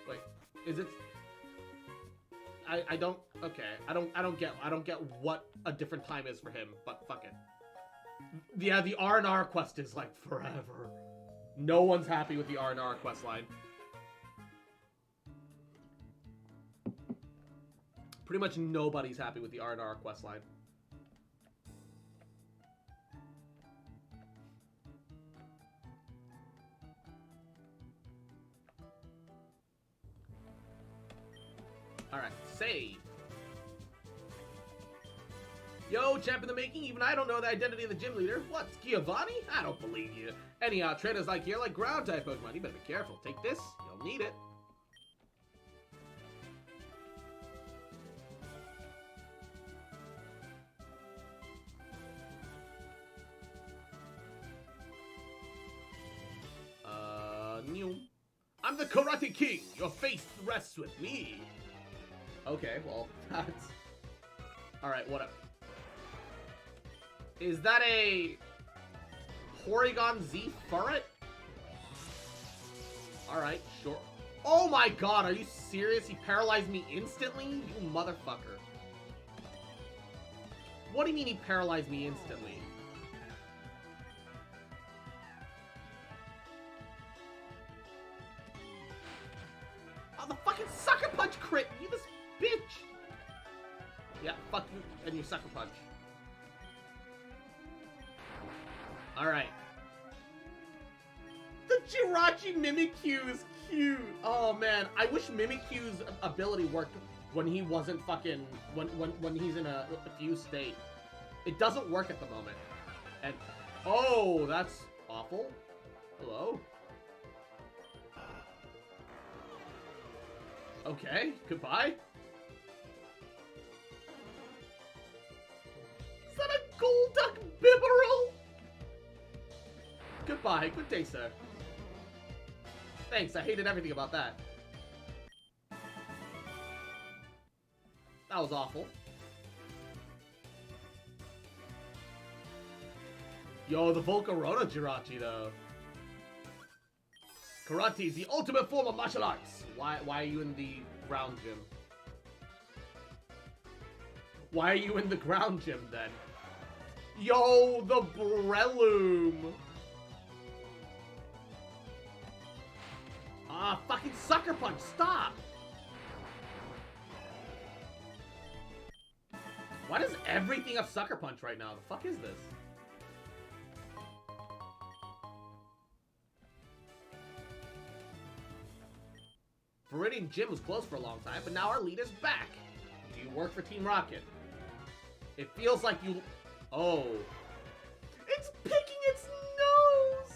Speaker 1: Wait, is it? I don't. Okay, I don't get what a different time is for him. But fuck it. Yeah, the R&R quest is like forever. No one's happy with the R&R quest line. Pretty much nobody's happy with the R&R quest line. Alright, save. Yo, champ in the making, even I don't know the identity of the gym leader. What, Giovanni? I don't believe you. Anyhow, trainers like you are like ground type Pokemon. You better be careful. Take this, you'll need it. New. I'm the Karate King. Your face rests with me. Okay, well, that's... Alright, whatever. Is that a... Porygon Z Furret? Alright, sure. Oh my god, are you serious? He paralyzed me instantly? You motherfucker. What do you mean he paralyzed me instantly? Oh, the fucking Sucker Punch crit! You this bitch! Yeah, fuck you and your Sucker Punch. Alright. The Jirachi Mimikyu is cute! Oh man, I wish Mimikyu's ability worked when he wasn't fucking... When he's in a fused state. It doesn't work at the moment. And... Oh, that's awful. Hello? Okay, goodbye. Is that a Golduck Bibarel? Goodbye, good day, sir. Thanks, I hated everything about that. That was awful. Yo, the Volcarona Jirachi, though. Karate is the ultimate form of martial arts. Why are you in the ground gym? Why are you in the ground gym then? Yo, the Breloom. Ah, fucking sucker punch, stop. Why does everything have sucker punch right now? The fuck is this? Viridian Gym was closed for a long time, but now our leader's back. Do you work for Team Rocket? It feels like you... Oh. It's picking its nose!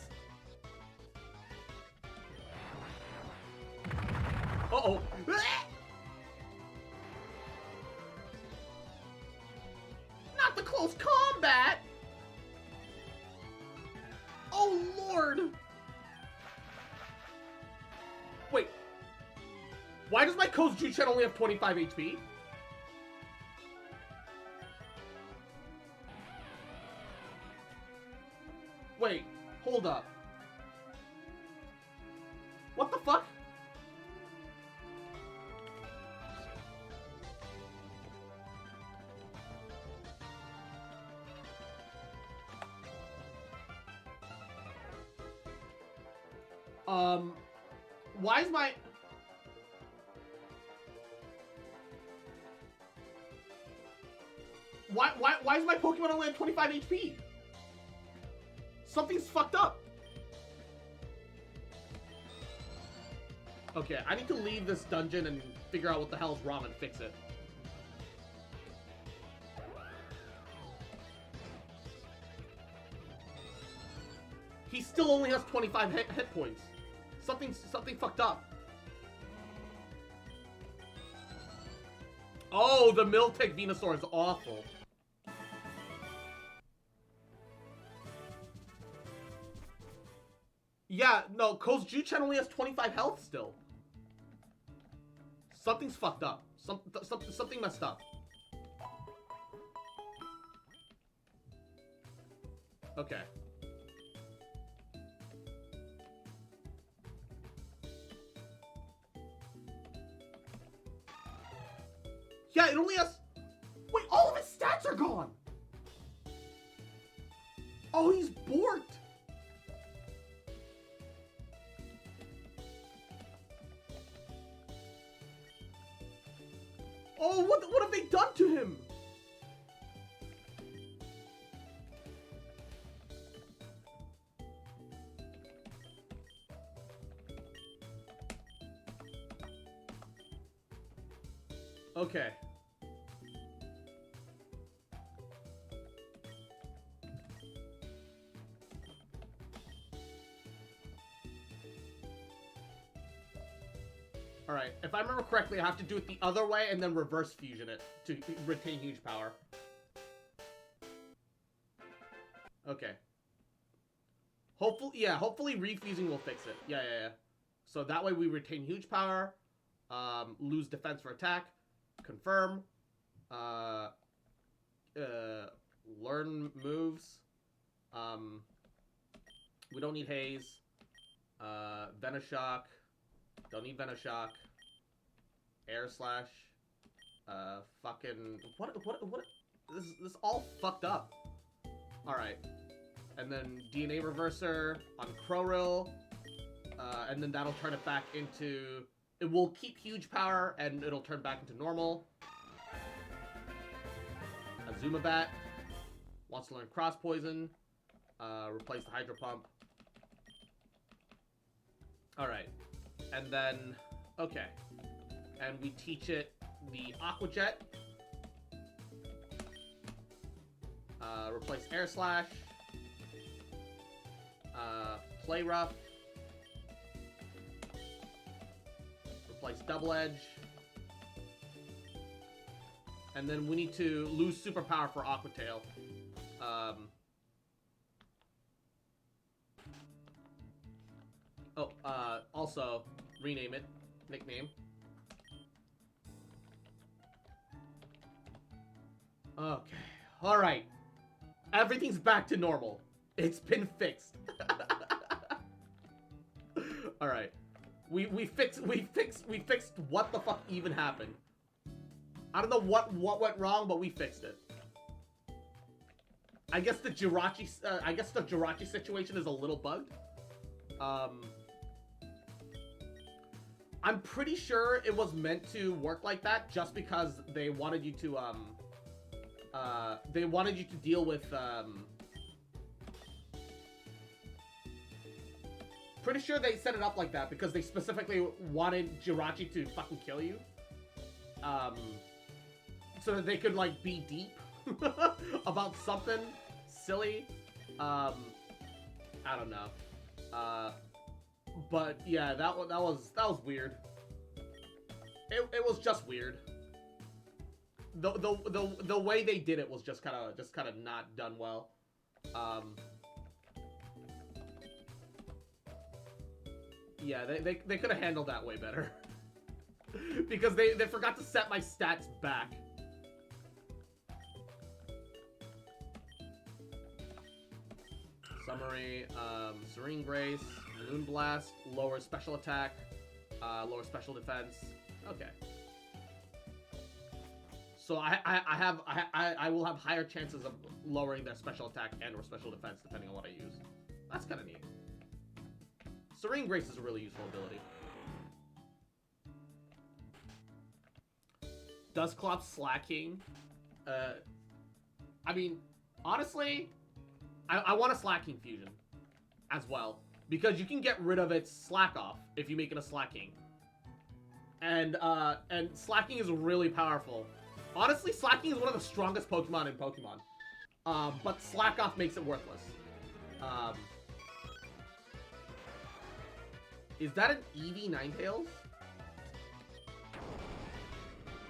Speaker 1: Uh-oh. Not the close combat! Oh, Lord! Wait. Why does my Kozujutsu only have 25 HP? Wait, hold up. What the fuck? Why is my... Why is my Pokemon only at 25 HP? Something's fucked up. Okay, I need to leave this dungeon and figure out what the hell's wrong and fix it. He still only has 25 hit points. Something fucked up. Oh, the Miltank Venusaur is awful. Yeah, no, Kozujutsu only has 25 health still. Something's fucked up. Something messed up. Okay. Yeah, it only has... Wait, all of his stats are gone! Oh, he's borked! Oh, what have they done to him? Okay. Alright, if I remember correctly, I have to do it the other way and then reverse fusion it to retain huge power. Okay. Hopefully refusing will fix it. Yeah. So that way we retain huge power, lose defense for attack, confirm, learn moves, we don't need haze, Venoshock, don't need Venoshock, air slash, fucking, what, this all fucked up. Alright, and then DNA Reverser on Crowrill, and then that'll turn it back into... It will keep huge power, and it'll turn back into normal. Azumabat wants to learn Cross Poison. Replace the Hydro Pump. Alright. And then... Okay. And we teach it the Aqua Jet. Replace Air Slash. Play Rough. Replace Double Edge. And then we need to lose Superpower for Aqua Tail. Also, rename it. Nickname. Okay. Alright. Everything's back to normal. It's been fixed. Alright. We fixed what the fuck even happened. I don't know what went wrong, but we fixed it. I guess the Jirachi situation is a little bugged. I'm pretty sure it was meant to work like that just because they wanted you to deal with pretty sure they set it up like that because they specifically wanted Jirachi to fucking kill you. So that they could like be deep about something silly. I don't know. But yeah, that was weird. It was just weird. The way they did it was just kind of not done well. Yeah, they could have handled that way better. Because they forgot to set my stats back. Summary, Serene Grace, Moonblast, lower special attack, lower special defense. Okay. So I will have higher chances of lowering their special attack and or special defense depending on what I use. That's kind of neat. Serene Grace is a really useful ability. Dusclops slacking. I mean, honestly, I want a slacking fusion as well. Because you can get rid of its slack off if you make it a slacking. And slacking is really powerful. Honestly, slacking is one of the strongest Pokemon in Pokemon. But slack off makes it worthless. Is that an Eevee Ninetales?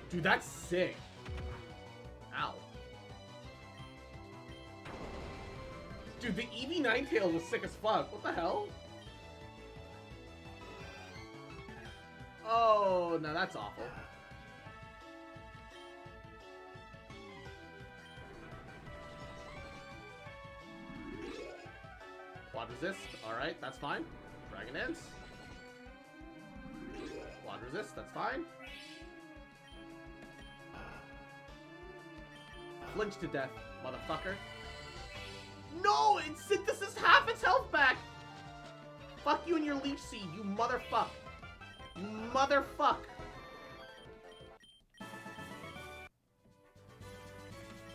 Speaker 1: Dude, that's sick. Ow. Dude, the Eevee Ninetales was sick as fuck. What the hell? Oh, no, that's awful. Quad resist. Alright, that's fine. Dragon Dance. Quad resist, that's fine. Flinch to death, motherfucker. No! It synthesis half its health back! Fuck you and your leech seed, you motherfuck. You motherfuck.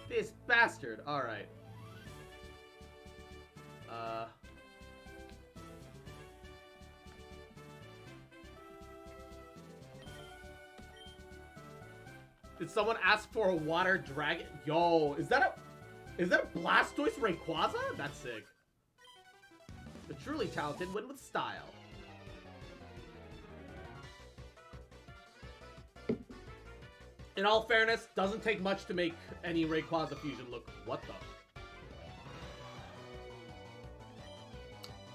Speaker 1: This bastard. Alright. Did someone ask for a water dragon? Yo, is that a Blastoise Rayquaza? That's sick. The truly talented win with style. In all fairness, doesn't take much to make any Rayquaza fusion look. What the?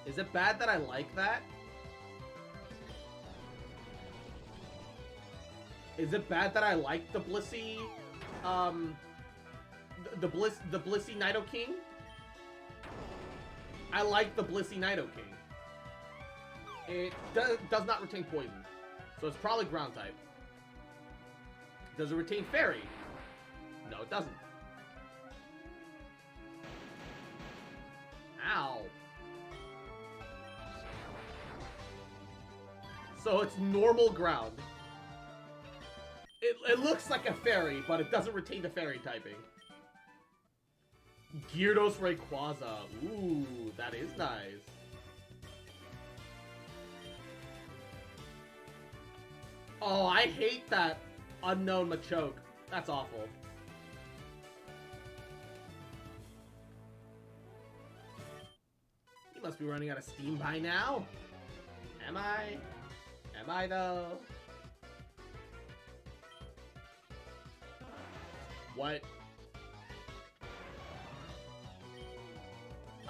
Speaker 1: Is it bad that I like that? Is it bad that I like the Bussy, the Bussy Nidoking? I like the Bussy Nidoking. It does not retain poison, so it's probably ground type. Does it retain fairy? No, it doesn't. Ow. So it's normal ground. It looks like a fairy, but it doesn't retain the fairy typing. Gyarados Rayquaza. Ooh, that is nice. Oh, I hate that unknown Machoke. That's awful. You must be running out of steam by now. Am I? Am I though? What?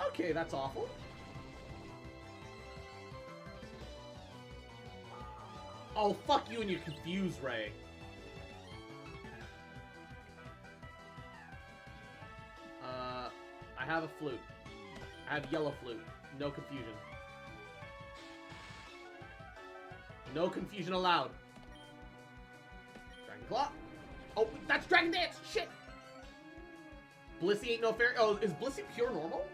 Speaker 1: Okay, that's awful. Oh, fuck you and your confused Ray. I have a flute. I have yellow flute. No confusion. No confusion allowed. Dragon Claw. Oh, that's Dragon Dance! Shit! Bussy ain't no fairy. Oh, is Bussy pure normal?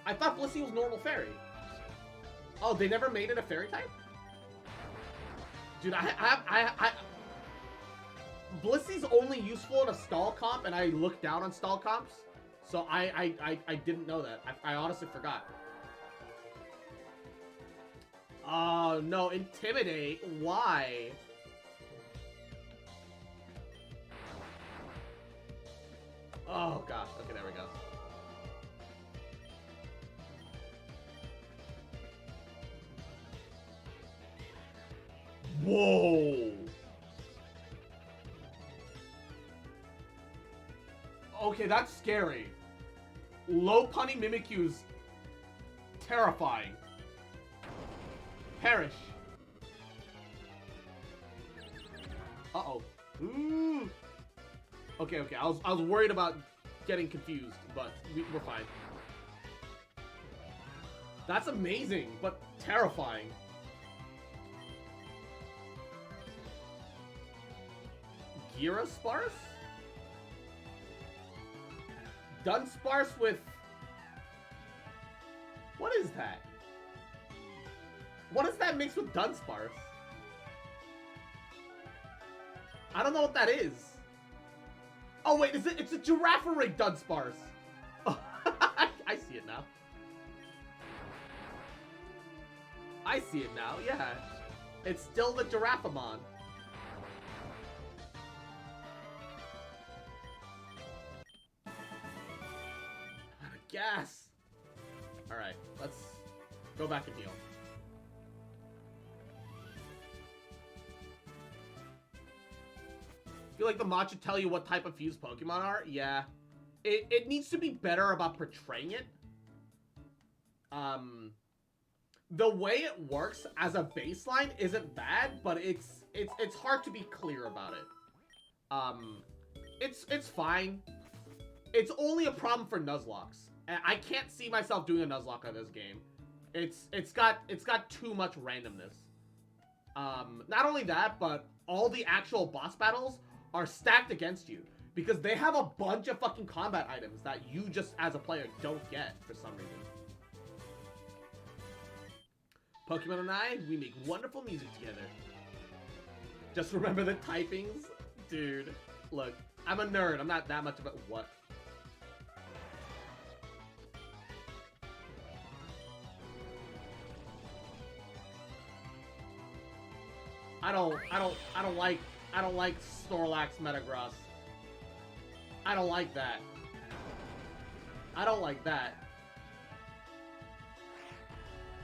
Speaker 1: I thought Bussy was normal fairy. Oh, they never made it a fairy type? Dude, Bussy's only useful in a stall comp, and I look down on stall comps. So I didn't know that. I honestly forgot. Oh, no. Intimidate? Why? Oh, gosh. Okay, there we go. Whoa! Okay, that's scary. Low punny Mimikyu's terrifying. Perish. Uh-oh. Ooh. Okay, okay. I was worried about getting confused, but we're fine. That's amazing, but terrifying. Gira Sparse? Dunsparce with... What is that? What is that mixed with Dunsparce? I don't know what that is. Oh wait, it's a Giraffaric Dunsparce. Oh, I see it now. I see it now, yeah. It's still the Giraffamon. Gas. Alright, let's go back and heal. Feel like the mod should tell you what type of fused Pokemon are? Yeah. It needs to be better about portraying it. The way it works as a baseline isn't bad, but it's hard to be clear about it. It's fine. It's only a problem for Nuzlocke. I can't see myself doing a Nuzlocke on this game. It's got too much randomness. Not only that, but all the actual boss battles are stacked against you because they have a bunch of fucking combat items that you just as a player don't get for some reason. Pokemon and I, we make wonderful music together. Just remember the typings, dude. Look, I'm a nerd. I'm not that much of a what. I don't like Snorlax Metagross. I don't like that. I don't like that.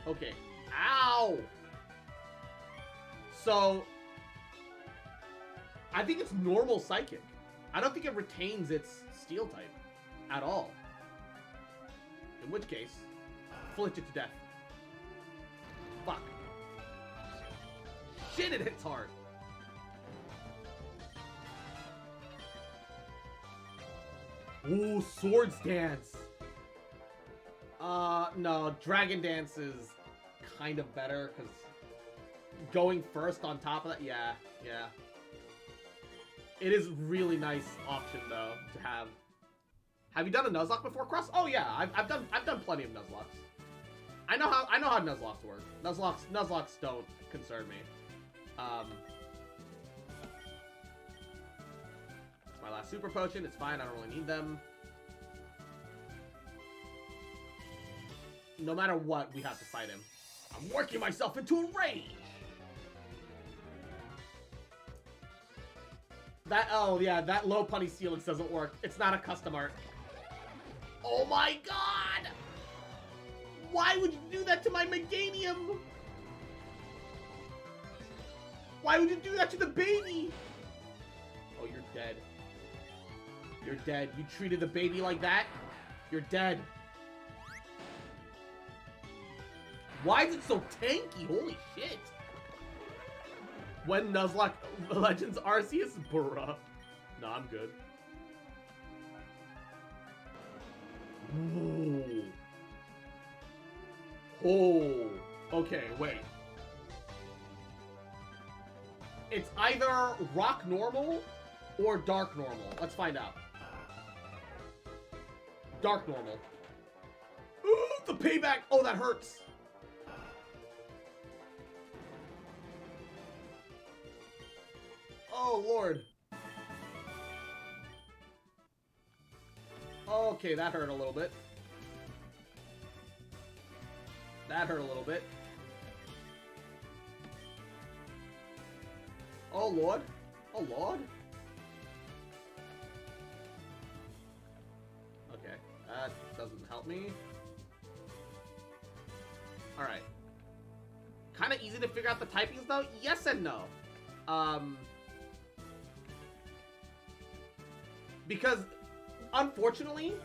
Speaker 1: Okay. Ow! So, I think it's normal Psychic. I don't think it retains its Steel type at all. In which case, flinch it to death. Fuck. Shit, it hits hard. Ooh, Swords Dance. No, Dragon Dance is kind of better, because going first on top of that, yeah. It is really nice option, though, to have. Have you done a Nuzlocke before, Cross? Oh, yeah, I've done plenty of Nuzlocks. I know how Nuzlocks work. Nuzlocks don't concern me. It's my last super potion. It's fine. I don't really need them. No matter what, we have to fight him. I'm working myself into a rage. Oh yeah, that low punny Steelix doesn't work. It's not a custom art. Oh my god! Why would you do that to my Meganium? Why would you do that to the baby? Oh, you're dead. You're dead. You treated the baby like that? You're dead. Why is it so tanky? Holy shit. When Nuzlocke Legends Arceus? Bruh. No, I'm good. Ooh. Oh. Okay, wait. It's either rock normal or dark normal. Let's find out. Dark normal. Ooh, the payback. Oh, that hurts. Oh, Lord. Okay, that hurt a little bit. That hurt a little bit. Oh, Lord. Oh, Lord. Okay, that doesn't help me. Alright. Kind of easy to figure out the typings, though? Yes and no. Because, unfortunately,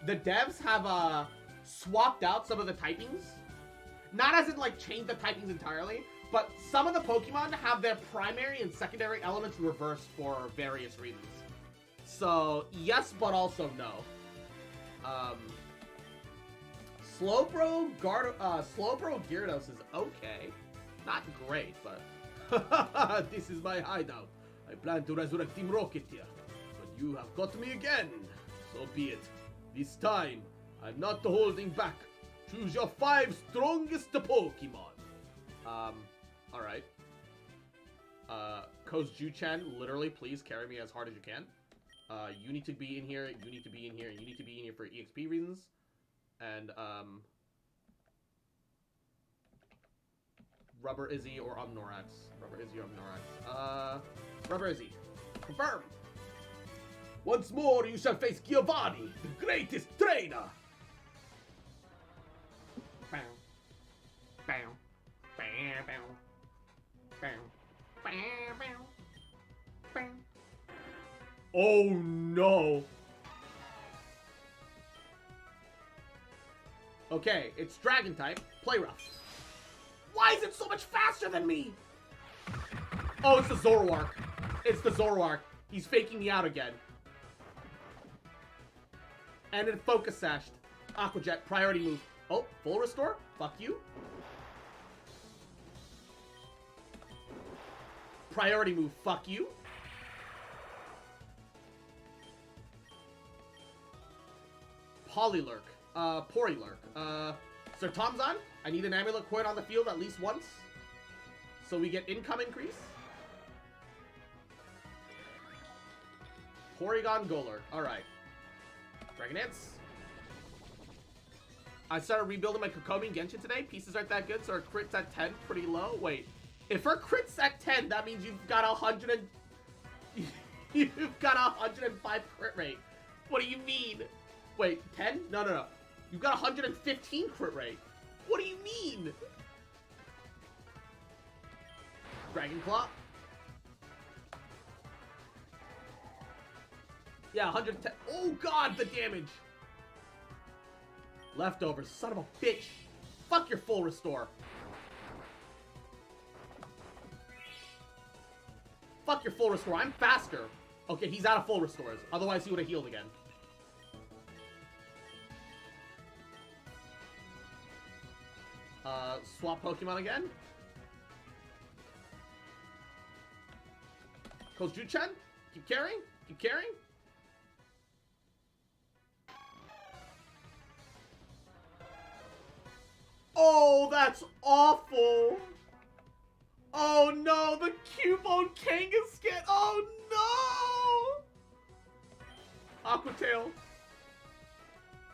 Speaker 1: the devs have, swapped out some of the typings. Not as in, like, changed the typings entirely, but some of the Pokemon have their primary and secondary elements reversed for various reasons. So, yes, but also no. Slowbro Gyarados is okay. Not great, but... This is my hideout. I plan to resurrect Team Rocket here. But you have got me again. So be it. This time, I'm not holding back. Choose your 5 strongest Pokemon. Alright. Kozju-chan, literally, please carry me as hard as you can. You need to be in here, you need to be in here, and you need to be in here for EXP reasons. And, Rubber Izzy or Omnorax. Rubber Izzy or Omnorax. Rubber Izzy. Confirm! Once more, you shall face Giovanni, the greatest trainer! Bow. Bow. Bow. Bow. Bow. Bow. Bow. Bow. Oh no! Okay, it's Dragon type. Play rough. Why is it so much faster than me? Oh, it's the Zoroark. It's the Zoroark. He's faking me out again. And it Focus Sashed. Aqua Jet, priority move. Oh, full restore? Fuck you. Priority move. Fuck you. Polylurk. Porylurk. Sir Tomzon, I need an amulet coin on the field at least once. So we get income increase. Porygon Golurk. Alright. Dragon Dance. I started rebuilding my Kokomi and Genshin today. Pieces aren't that good, so our crit's at 10. Pretty low. Wait. If her crit's at 10, that means you've got 100 and... you've got 105 crit rate. What do you mean? Wait, 10? No. You've got 115 crit rate. What do you mean? Dragon Claw. Yeah, 110. Oh god, the damage. Leftovers, son of a bitch. Fuck your full restore. Fuck your full restore. I'm faster. Okay, he's out of full restores. Otherwise, he would have healed again. Swap Pokemon again. Kozju-chan, keep carrying. Keep carrying. Oh, that's awful. Oh no, the Cubone Kangaskhan. Oh no. Aqua Tail.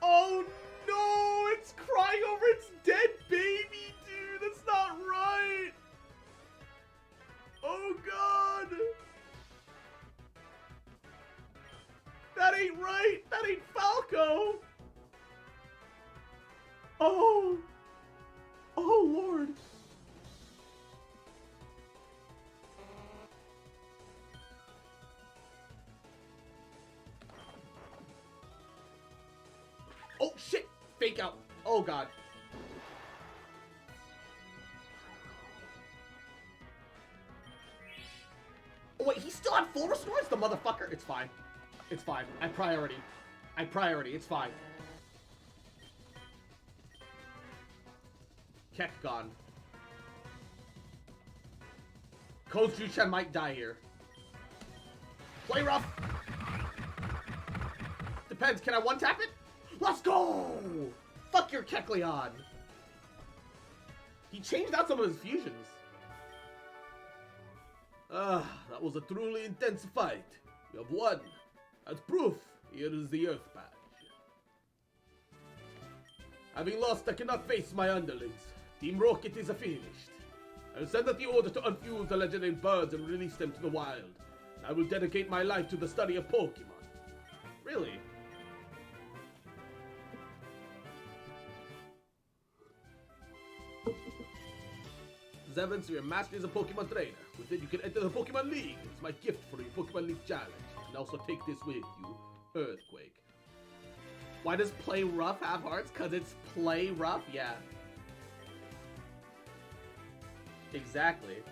Speaker 1: Oh no, it's crying over its dead baby, dude. That's not right. Oh god. That ain't right. That ain't Falco. Oh. Oh lord. Oh shit! Fake out. Oh god. Oh wait, he's still at full restores? The motherfucker? It's fine. It's fine. I priority. It's fine. Keck gone. Coach Jushan might die here. Play rough. Depends. Can I one-tap it? Let's go! Fuck your Kecleon. He changed out some of his fusions. That was a truly intense fight. You have won. As proof, here is the Earth Badge. Having lost, I cannot face my underlings. Team Rocket is finished. I will send out the order to unfuse the legendary birds and release them to the wild. I will dedicate my life to the study of Pokemon. Really? Zevans, you're a master as a Pokemon trainer. With it, you can enter the Pokemon League. It's my gift for your Pokemon League challenge. And also take this with you. Earthquake. Why does play rough have hearts? Because it's play rough? Yeah. Exactly.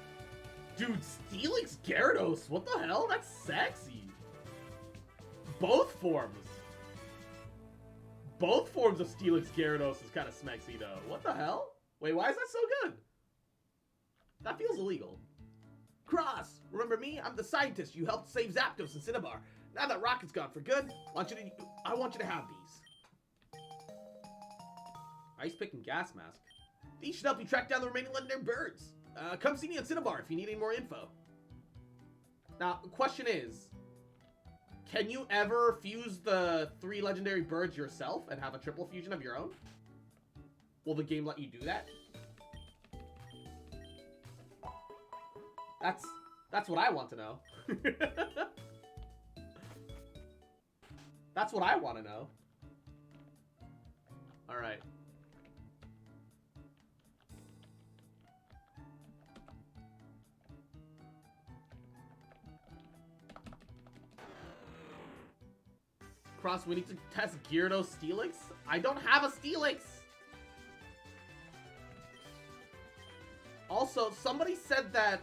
Speaker 1: Dude, Steelix Gyarados. What the hell? That's sexy. Both forms. Both forms of Steelix Gyarados is kind of smexy, though. What the hell? Wait, why is that so good? That feels illegal. Cross! Remember me? I'm the scientist you helped save Zapdos and Cinnabar. Now that Rocket's gone for good, I want you to have these. Ice Pick and Gas Mask. These should help you track down the remaining legendary birds. Come see me on Cinnabar if you need any more info. Now, the question is, can you ever fuse the 3 legendary birds yourself and have a triple fusion of your own? Will the game let you do that? That's what I want to know. That's what I want to know. Alright. Cross, we need to test Gyarados Steelix? I don't have a Steelix! Also, somebody said that,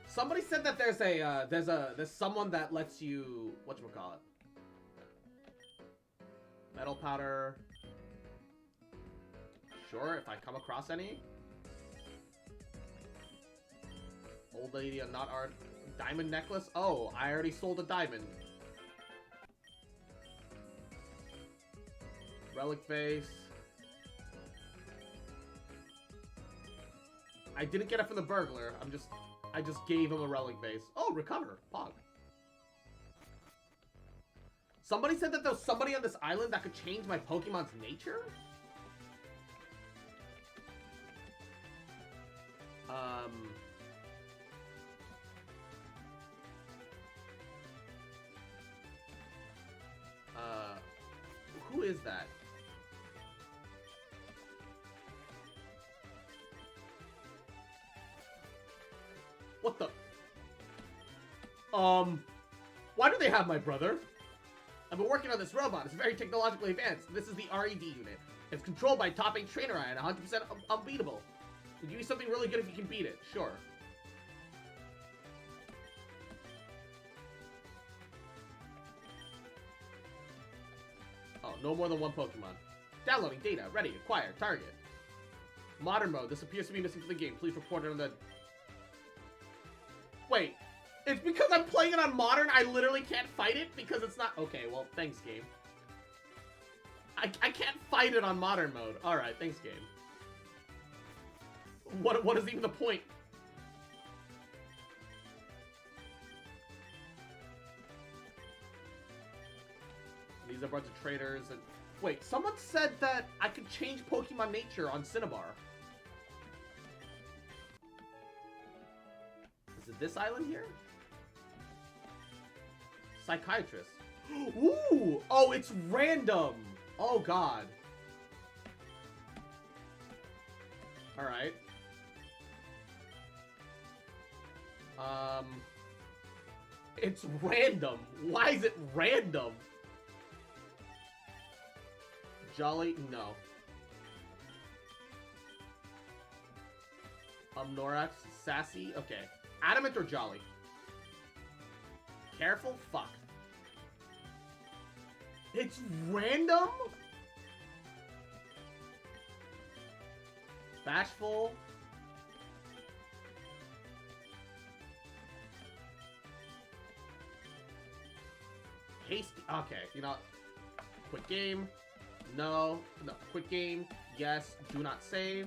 Speaker 1: somebody said that there's someone that lets you, whatchamacallit? Metal Powder. Sure, if I come across any. Old lady, not art. Diamond necklace? Oh, I already sold a diamond. Relic vase. I didn't get it from the burglar. I just gave him a relic vase. Oh, recover. Pog. Somebody said that there was somebody on this island that could change my Pokemon's nature? Who is that? What the? Why do they have my brother? I've been working on this robot. It's very technologically advanced. This is the RED unit. It's controlled by top 8 trainer eye and 100% unbeatable. We'll give you something really good if you can beat it. Sure. Oh, no more than one Pokemon. Downloading data. Ready. Acquire. Target. Modern mode. This appears to be missing from the game. Please report it on the... Wait. It's because I'm playing it on Modern, I literally can't fight it because it's not... Okay, well, thanks, game. I can't fight it on Modern mode. Alright, thanks, game. What is even the point? These are a bunch of traders and... Wait, someone said that I could change Pokemon nature on Cinnabar. Is it this island here? Psychiatrist. Ooh! Oh, it's random! Oh, God. Alright. It's random. Why is it random? Jolly? No. Norax? Sassy? Okay. Adamant or Jolly? Careful? Fuck. It's random? Bashful. Hasty. Okay, you know, quick game. No. No. Quick game. Yes. Do not save.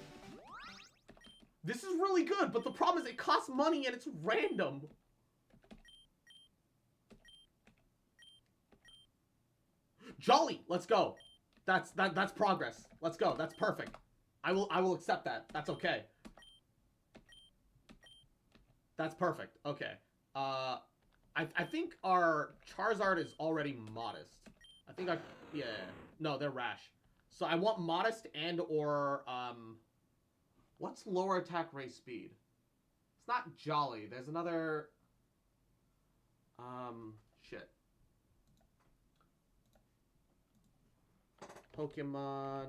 Speaker 1: This is really good, but the problem is it costs money and it's random. Jolly. Let's go. That's progress. Let's go. That's perfect. I will accept that. That's okay. That's perfect. Okay. I think our Charizard is already modest. I think yeah. No, they're rash. So I want modest and or what's lower attack race speed? It's not Jolly. There's another shit. Pokemon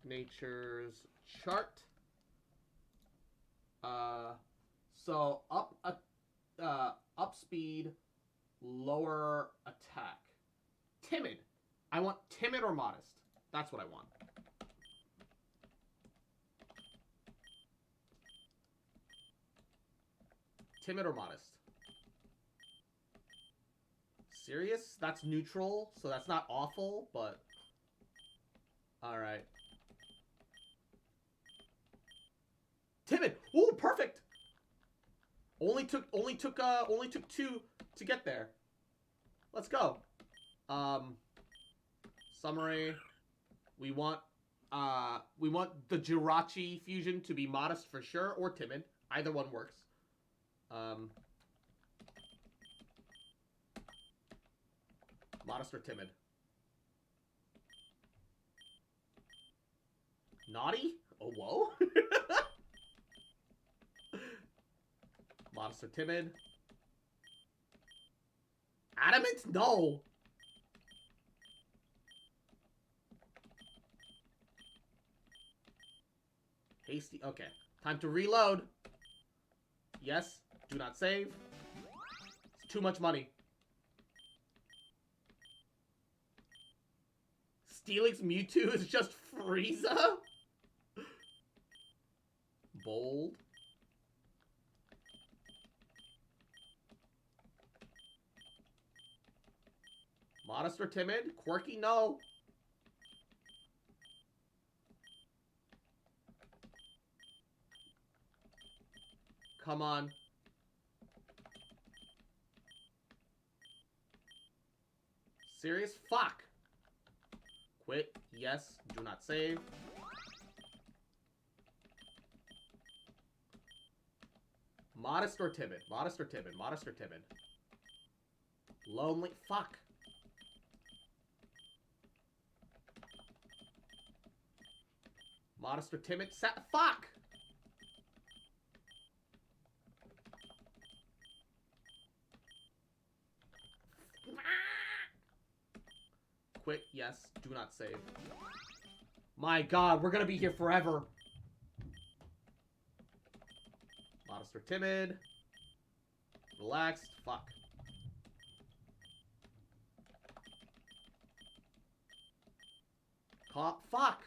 Speaker 1: Nature's Chart. So up speed, lower attack. Timid. I want timid or modest. That's what I want. Timid or modest? Serious? That's neutral, so that's not awful, but alright. Timid! Ooh, perfect! Only took 2 to get there. Let's go. Summary. We want the Jirachi fusion to be modest for sure, or timid. Either one works. Modest or timid? Naughty? Oh, whoa. Modest or timid? Adamant? No. Hasty. Okay. Time to reload. Yes. Do not save. It's too much money. Steelix Mewtwo is just Frieza? Bold. Modest or timid? Quirky? No. Come on. Serious? Fuck. Quit. Yes. Do not save. Modest or timid? Modest or timid? Modest or timid? Lonely? Fuck. Modest or timid? Fuck! Quit. Yes. Do not save. My god, we're gonna be here forever. Modest or timid? Relaxed? Fuck. Fuck!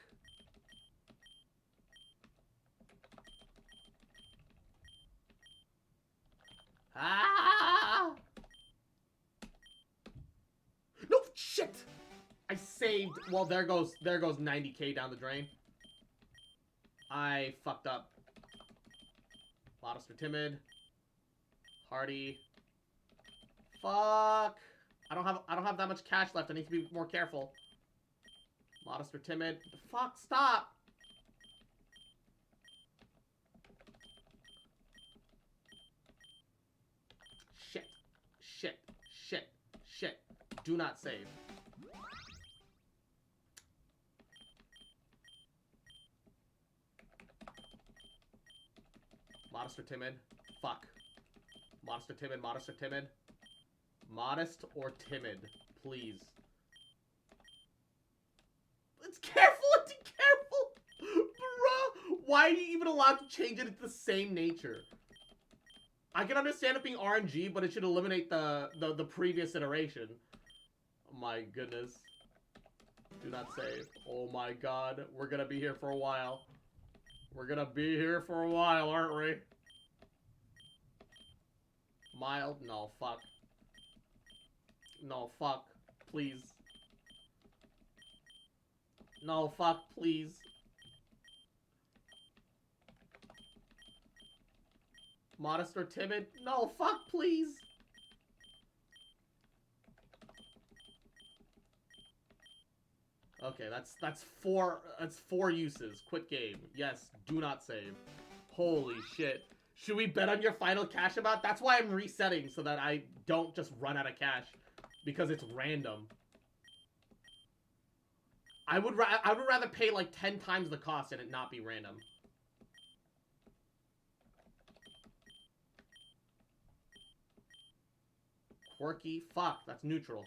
Speaker 1: Ah! No, shit! I saved. Well, there goes 90k down the drain. I fucked up. Modest or timid? Hardy. Fuck! I don't have that much cash left. I need to be more careful. Modest or timid? Fuck! Stop! Shit! Shit! Shit! Shit! Do not save. Modest or timid? Fuck. Modest or timid? Modest or timid? Modest or timid? Please. It's careful! It's careful! Bruh! Why are you even allowed to change it into the same nature? I can understand it being RNG, but it should eliminate the previous iteration. Oh my goodness. Do not save. Oh my god. We're gonna be here for a while. We're gonna be here for a while, aren't we? Mild? No, fuck. No, fuck. Please. No, fuck, please. Modest or timid? No, fuck, please. Okay, that's four uses. Quit game. Yes, do not save. Holy shit. Should we bet on your final cash amount? That's why I'm resetting, so that I don't just run out of cash. Because it's random. I would rather pay like 10 times the cost and it not be random. Quirky? Fuck, that's neutral.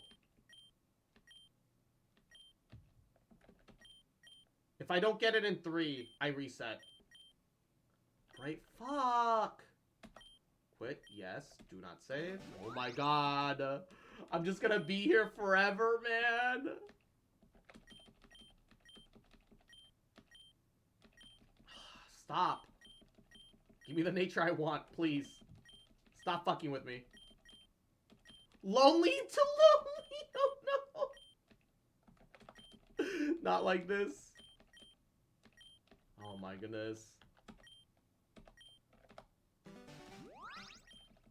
Speaker 1: If I don't get it in 3, I reset. Right? Fuck! Quit, yes. Do not save. Oh my god. I'm just gonna be here forever, man. Stop. Give me the nature I want, please. Stop fucking with me. Lonely to lonely? Oh no. Not like this. Oh my goodness.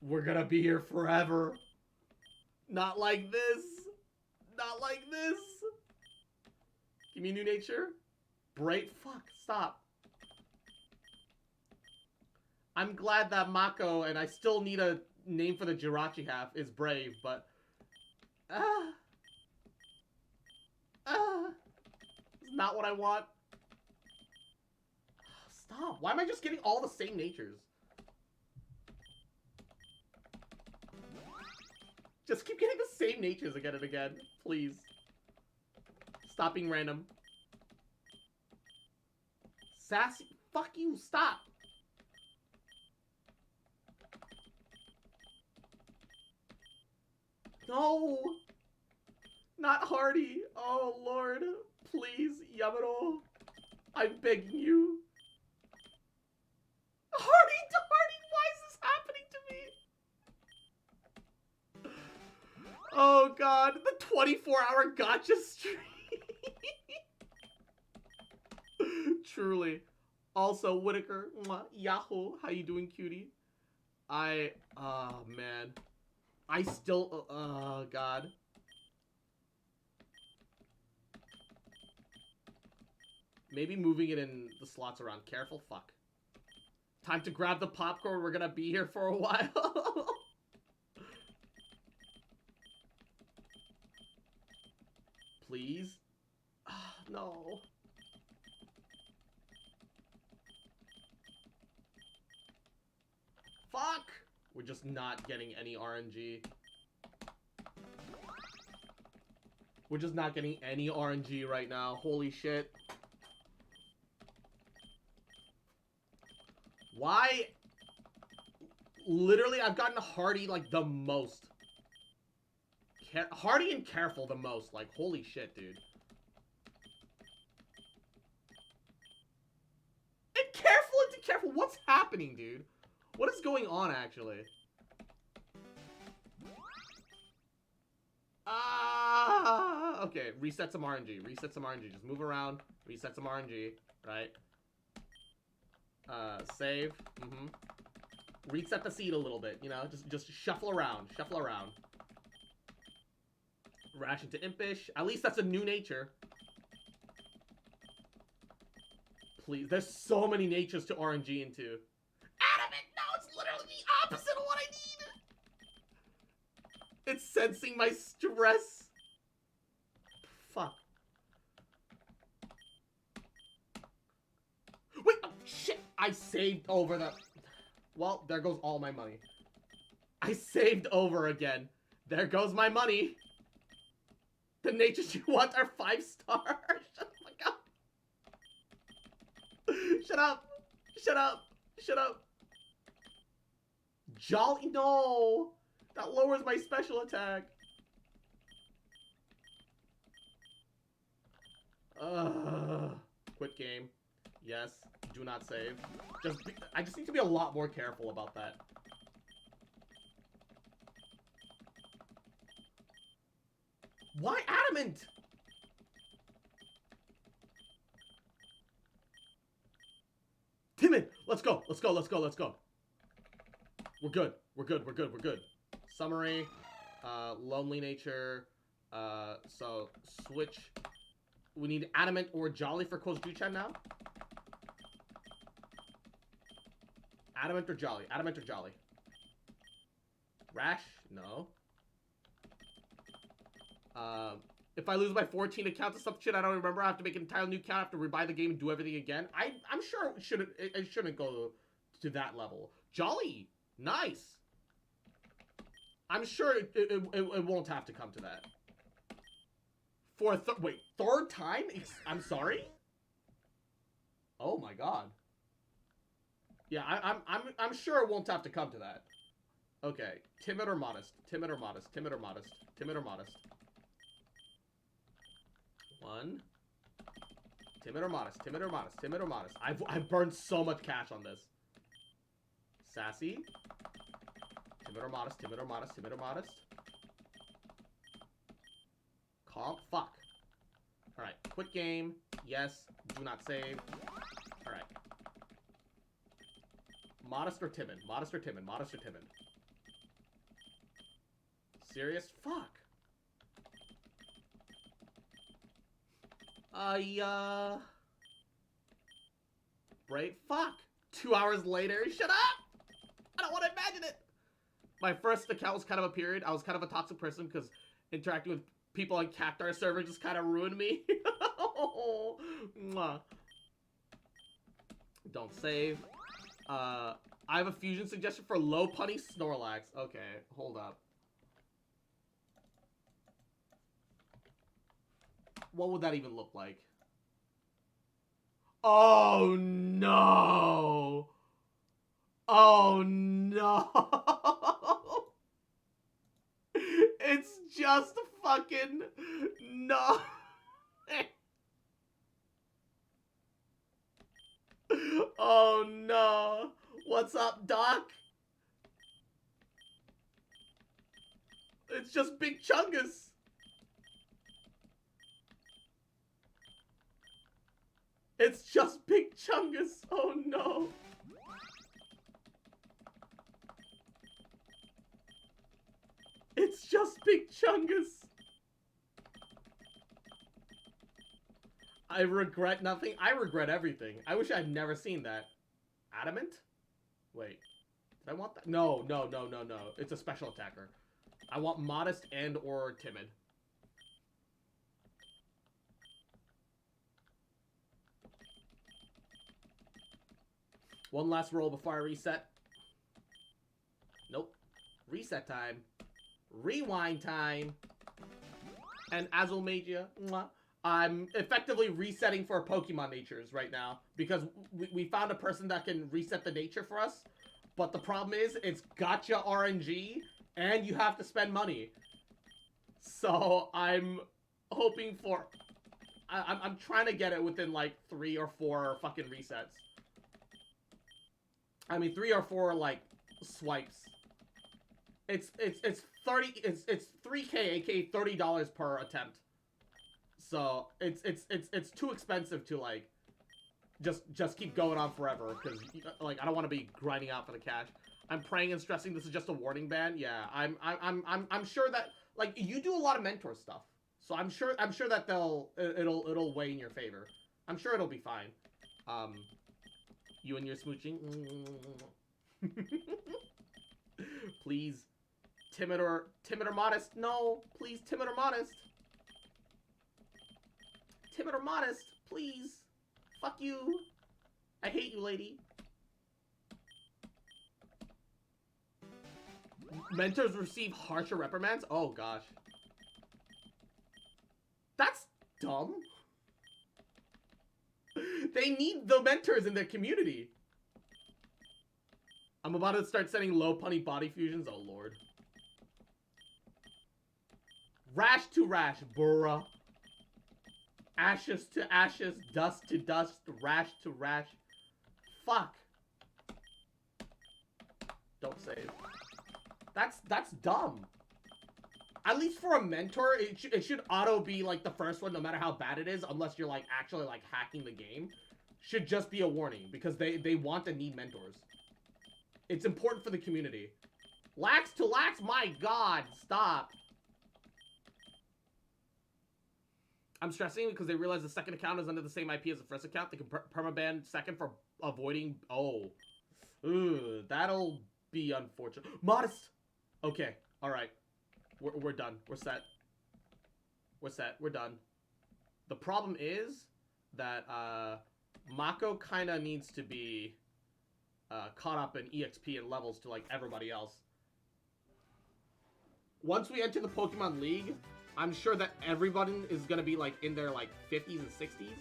Speaker 1: We're gonna be here forever. Not like this. Not like this. Give me new nature. Brave. Fuck. Stop. I'm glad that Mako, and I still need a name for the Jirachi half, is brave, but... It's not what I want. Stop. Why am I just getting all the same natures? Just keep getting the same natures again and again. Please. Stop being random. Sassy. Fuck you. Stop. No. Not Hardy. Oh, Lord. Please, Yamaro. I'm begging you. Hardy to Hardy. Why is this happening to me? Oh god, the 24-hour gotcha stream. Truly. Also, Whitaker, mwah, Yahoo, how you doing, cutie? Oh man. I still, oh god. Maybe moving it in the slots around. Careful, fuck. Time to grab the popcorn, we're gonna be here for a while. Please? No. Fuck! We're just not getting any RNG. We're just not getting any RNG right now. Holy shit. Why? Literally, I've gotten Hardy, like, the most. Hardy and Careful the most. Like, holy shit, dude. And Careful into Careful. What's happening, dude? What is going on, actually? Okay, reset some RNG. Reset some RNG. Just move around. Reset some RNG. Right? Save. Reset the seat a little bit, you know? Just shuffle around. Shuffle around. Ration to Impish. At least that's a new nature. Please. There's so many natures to RNG into. Adamant! No, it's literally the opposite of what I need! It's sensing my stress. Fuck. Wait! Oh, shit! I saved over the... Well, there goes all my money. I saved over again. There goes my money. The natures you want are 5 stars. Shut the fuck up. Shut up. Shut up. Shut up. Jolly. No. That lowers my special attack. Quit game. Yes. Do not save. I just need to be a lot more careful about that. Why adamant? Timid! Let's go! Let's go! Let's go! Let's go! We're good. We're good. We're good. We're good. Summary. Lonely nature. So switch. We need adamant or jolly for Kozjuchan now. Adamant or jolly? Adamant or jolly? Rash? No. If I lose my 14 account to some shit I don't remember, I have to make an entirely new account, I have to rebuy the game and do everything again. I'm sure it shouldn't go to that level. Jolly! Nice! I'm sure it won't have to come to that. For a wait, third time? I'm sorry? Oh my god. Yeah, I'm sure it won't have to come to that. Okay. Timid or modest? Timid or modest? Timid or modest? Timid or modest? 1. Timid or modest? Timid or modest? Timid or modest? I've burned so much cash on this. Sassy. Timid or modest? Timid or modest? Timid or modest? Calm. Fuck. Alright. Quit game. Yes. Do not save. Alright. Modest or timid? Modest or timid? Modest or timid? Serious? Fuck. Brave? Fuck. 2 hours later? Shut up! I don't want to imagine it! My first account was kind of a period. I was kind of a toxic person because interacting with people on Cactar server just kind of ruined me. Mwah. Don't save. I have a fusion suggestion for low punny Snorlax. Okay, hold up. What would that even look like? Oh no! Oh no! It's just fucking no. Oh no. What's up, Doc? It's just Big Chungus. It's just Big Chungus. Oh no. It's just Big Chungus. I regret nothing. I regret everything. I wish I'd never seen that. Adamant? Wait. Did I want that? No, no, no, no, no. It's a special attacker. I want modest and or timid. One last roll before I reset. Nope. Reset time. Rewind time. And Azulmagia, I'm effectively resetting for Pokemon natures right now. Because we found a person that can reset the nature for us. But the problem is, it's gacha RNG, and you have to spend money. So I'm hoping for... I'm trying to get it within like 3 or 4 fucking resets. I mean 3 or 4 like swipes. It's 3K, aka $30 per attempt. So it's too expensive to like just keep going on forever because like I don't want to be grinding out for the cash. I'm praying and stressing this is just a warning ban. Yeah, I'm sure that like you do a lot of mentor stuff. So I'm sure that it'll weigh in your favor. I'm sure it'll be fine. You and your smooching. Please. Timid or modest? No, please, timid or modest. Timid or modest, please. Fuck you. I hate you, lady. Mentors receive harsher reprimands? Oh gosh. That's dumb. They need the mentors in their community. I'm about to start sending low punny body fusions. Oh lord. Rash to rash, bruh. Ashes to ashes, dust to dust, rash to rash. Fuck. Don't save. That's dumb. At least for a mentor, it should auto be like the first one, no matter how bad it is, unless you're like actually like hacking the game. Should just be a warning because they want and need mentors. It's important for the community. Lax to lax, my god, stop. I'm stressing because they realize the second account is under the same IP as the first account. They can permaban second for avoiding. Oh, ooh, that'll be unfortunate. Modest. Okay, all right, we're done. We're set. We're set. We're done. The problem is that Mako kind of needs to be caught up in EXP and levels to like everybody else. Once we enter the Pokemon League, I'm sure that everybody is gonna be like in their like 50s and 60s.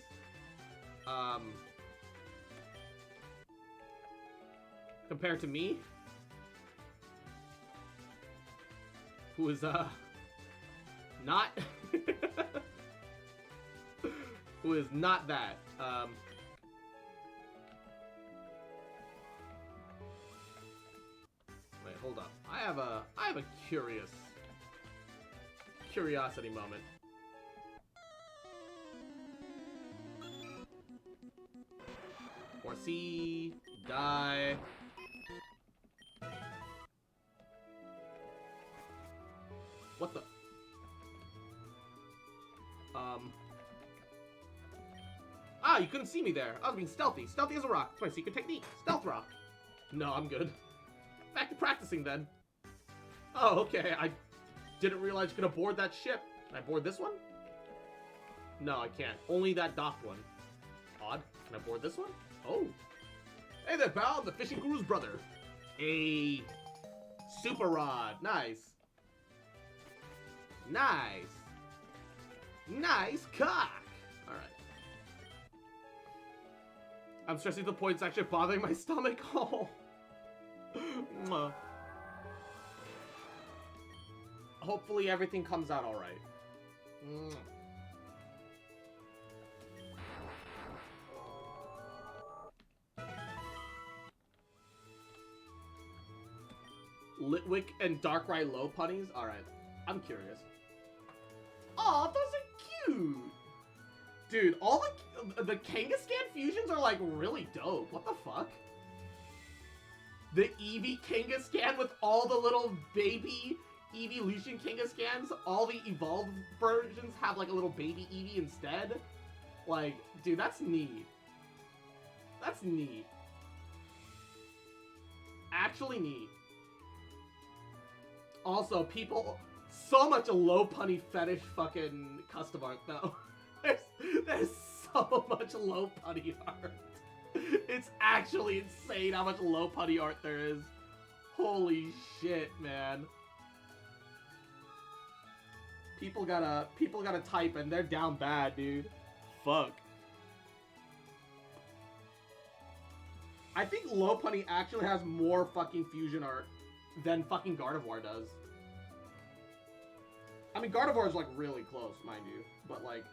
Speaker 1: Compared to me, who is not who is not that. Wait, hold up. I have a curiosity moment. Horsey, die. What the? Ah, you couldn't see me there. I was being stealthy. Stealthy as a rock. It's my secret technique. Stealth rock. No, I'm good. Back to practicing then. Oh, okay. I didn't realize you could aboard that ship. Can I board this one? No, I can't. Only that docked one. Odd. Can I board this one? Oh. Hey there, pal. I'm the fishing guru's brother. A super rod. Nice. Nice. Nice cock. Alright. I'm stressing to the point it's actually bothering my stomach. Oh. Mwah. Hopefully everything comes out alright. Litwick and Darkrai low punnies? Alright. I'm curious. Aw, those are cute! Dude, all the Kangaskhan fusions are like really dope. What the fuck? The Eevee Kangaskhan with all the little baby Evolution Kangaskans, all the evolved versions have like a little baby Eevee instead. Like, dude, that's neat. That's neat. Actually neat. Also, people, so much low punny fetish fucking custom art though. There's so much low punny art. It's actually insane how much low punny art there is. Holy shit, man. People gotta type and they're down bad, dude. Fuck. I think low punny actually has more fucking fusion art than fucking Gardevoir does. I mean, Gardevoir is like really close, mind you, but like,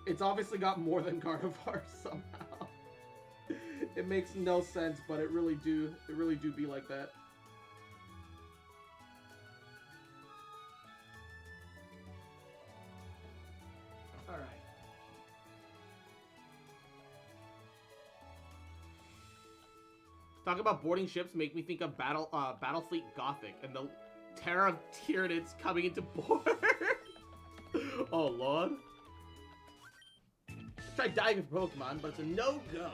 Speaker 1: it's obviously got more than Gardevoir somehow. It makes no sense, but it really do be like that. All right. Talk about boarding ships make me think of Battlefleet Gothic and the terror of Tyranids coming into board. Oh lord. Try diving for Pokemon, but it's a no-go.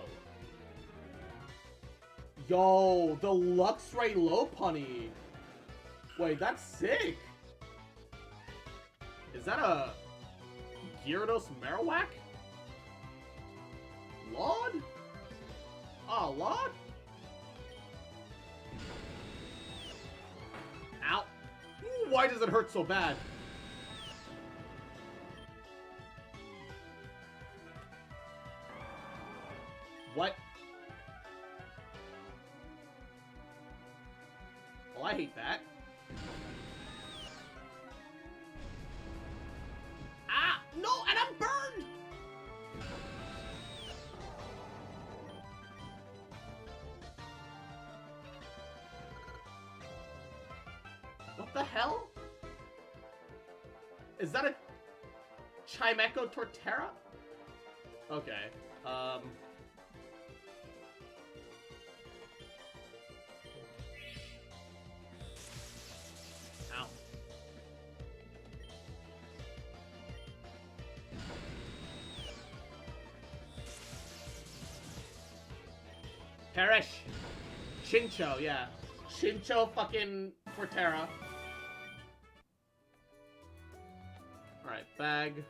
Speaker 1: Yo, the Luxray Lopunny. Wait, that's sick. Is that a Gyarados Marowak? Lord? Oh, Lord? Ow. Ooh, why does it hurt so bad? What? Well, I hate that. Ah! No, and I'm burned! the hell? Is that a Chimeco Torterra? Okay. Ow. Perish. Chincho, yeah. Chincho fucking Torterra. Alright, bag.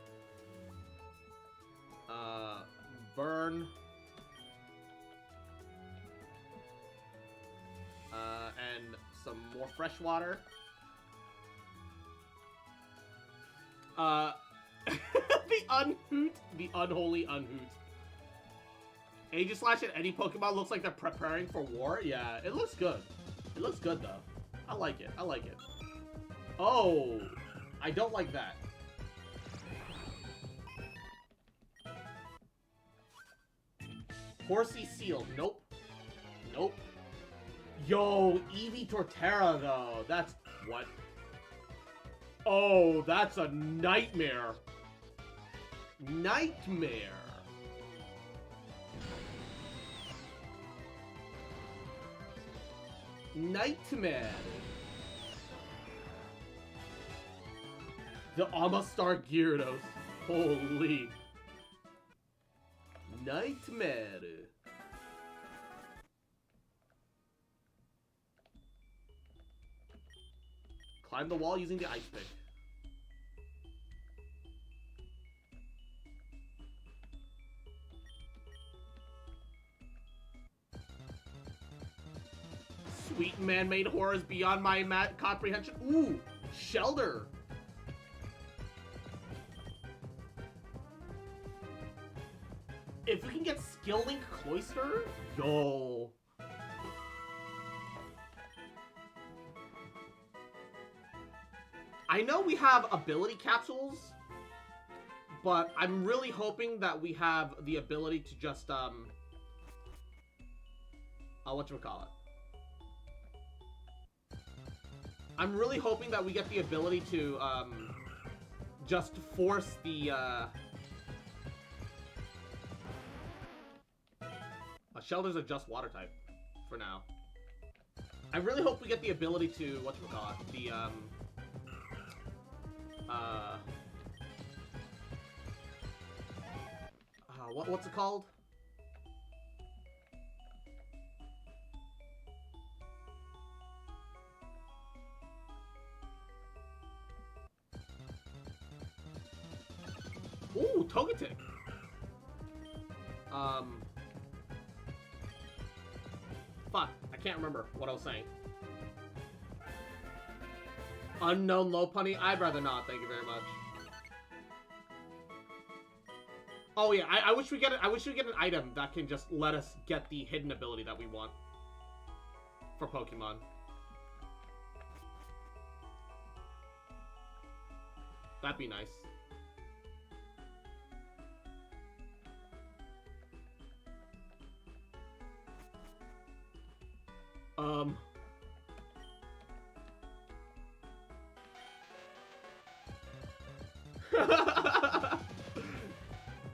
Speaker 1: Burn. And some more fresh water. The unhoot. The unholy unhoot. Aegislash and any Pokemon looks like they're preparing for war. Yeah, it looks good. It looks good, though. I like it. I like it. Oh, I don't like that. Horsey Seal. Nope. Nope. Yo, Eevee Torterra, though. That's... what? Oh, that's a nightmare. Nightmare. Nightmare. The Amistar Gyarados. Holy. Nightmare. Climb the wall using the ice pick. Sweet man-made horrors beyond my comprehension. Ooh, Shelter. If we can get Skill Link Cloister, yo. I know we have ability capsules, but I'm really hoping that we have the ability to just, whatchamacallit? I'm really hoping that we get the ability to, just force the, Shelters are just water type, for now. I really hope we get the ability to, whatchamacallit, the, what's it called? Ooh, Togetic. Fuck, I can't remember what I was saying. Unknown Lopunny? I'd rather not, thank you very much. Oh yeah, I wish we get it. I wish we get an item that can just let us get the hidden ability that we want for Pokemon. That'd be nice.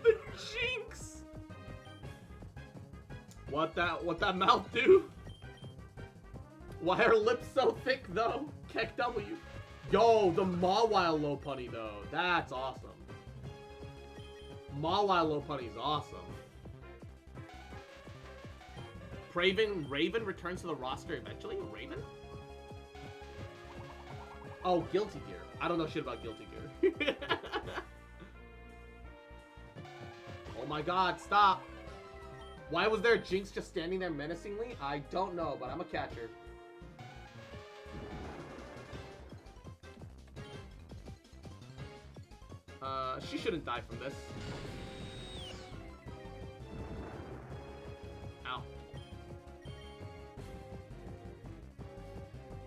Speaker 1: The Jinx! What that mouth do? Why are lips so thick though? Keck W. Yo, the Mawile Lopunny though. That's awesome. Mawile Lopunny's awesome. Raven returns to the roster eventually? Raven? Oh, Guilty Gear. I don't know shit about Guilty Gear. Oh my god, stop. Why was there a Jinx just standing there menacingly? I don't know, but I'm a catcher. She shouldn't die from this. Ow.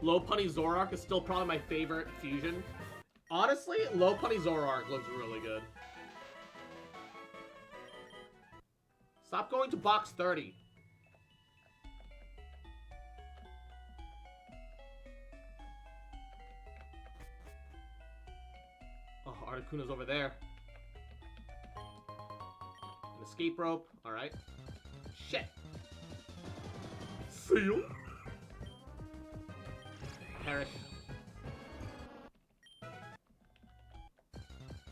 Speaker 1: Lopunny Zoroark is still probably my favorite fusion. Honestly, Lopunny Zoroark looks really good. Stop going to box 30. Articuno's over there. An escape rope. Alright. Shit. Seal. Perish.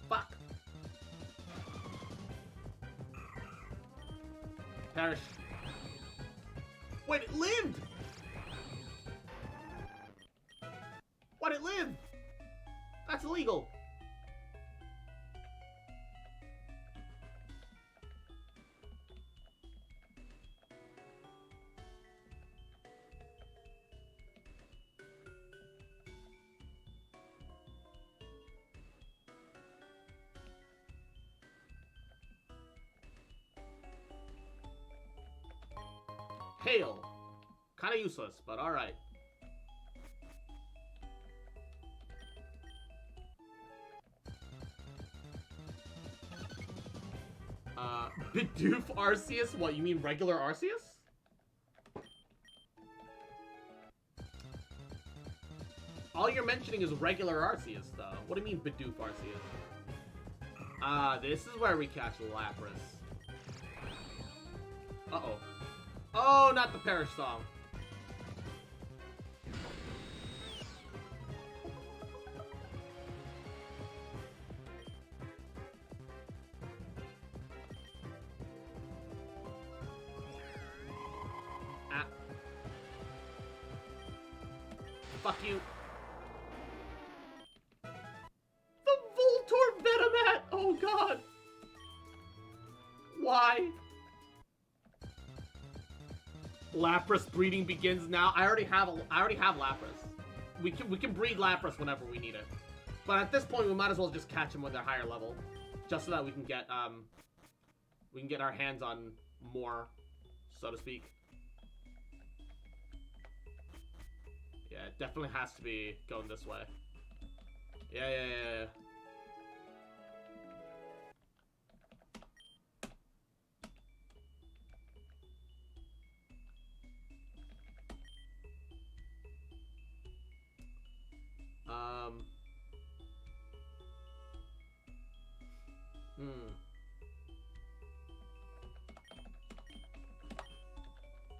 Speaker 1: Fuck. Perish. Wait, it lived! What, it lived? That's illegal. Hail. Kinda useless, but alright. Bidoof Arceus? What, you mean regular Arceus? All you're mentioning is regular Arceus, though. What do you mean Bidoof Arceus? This is where we catch Lapras. Uh-oh. Oh, not the Perish song. Ah. Fuck you. The Voltorb Venomat! Oh god! Why? Lapras breeding begins now. I already have Lapras. We can breed Lapras whenever we need it. But at this point, we might as well just catch them when they're higher level, just so that we can get our hands on more, so to speak. Yeah, it definitely has to be going this way. Yeah.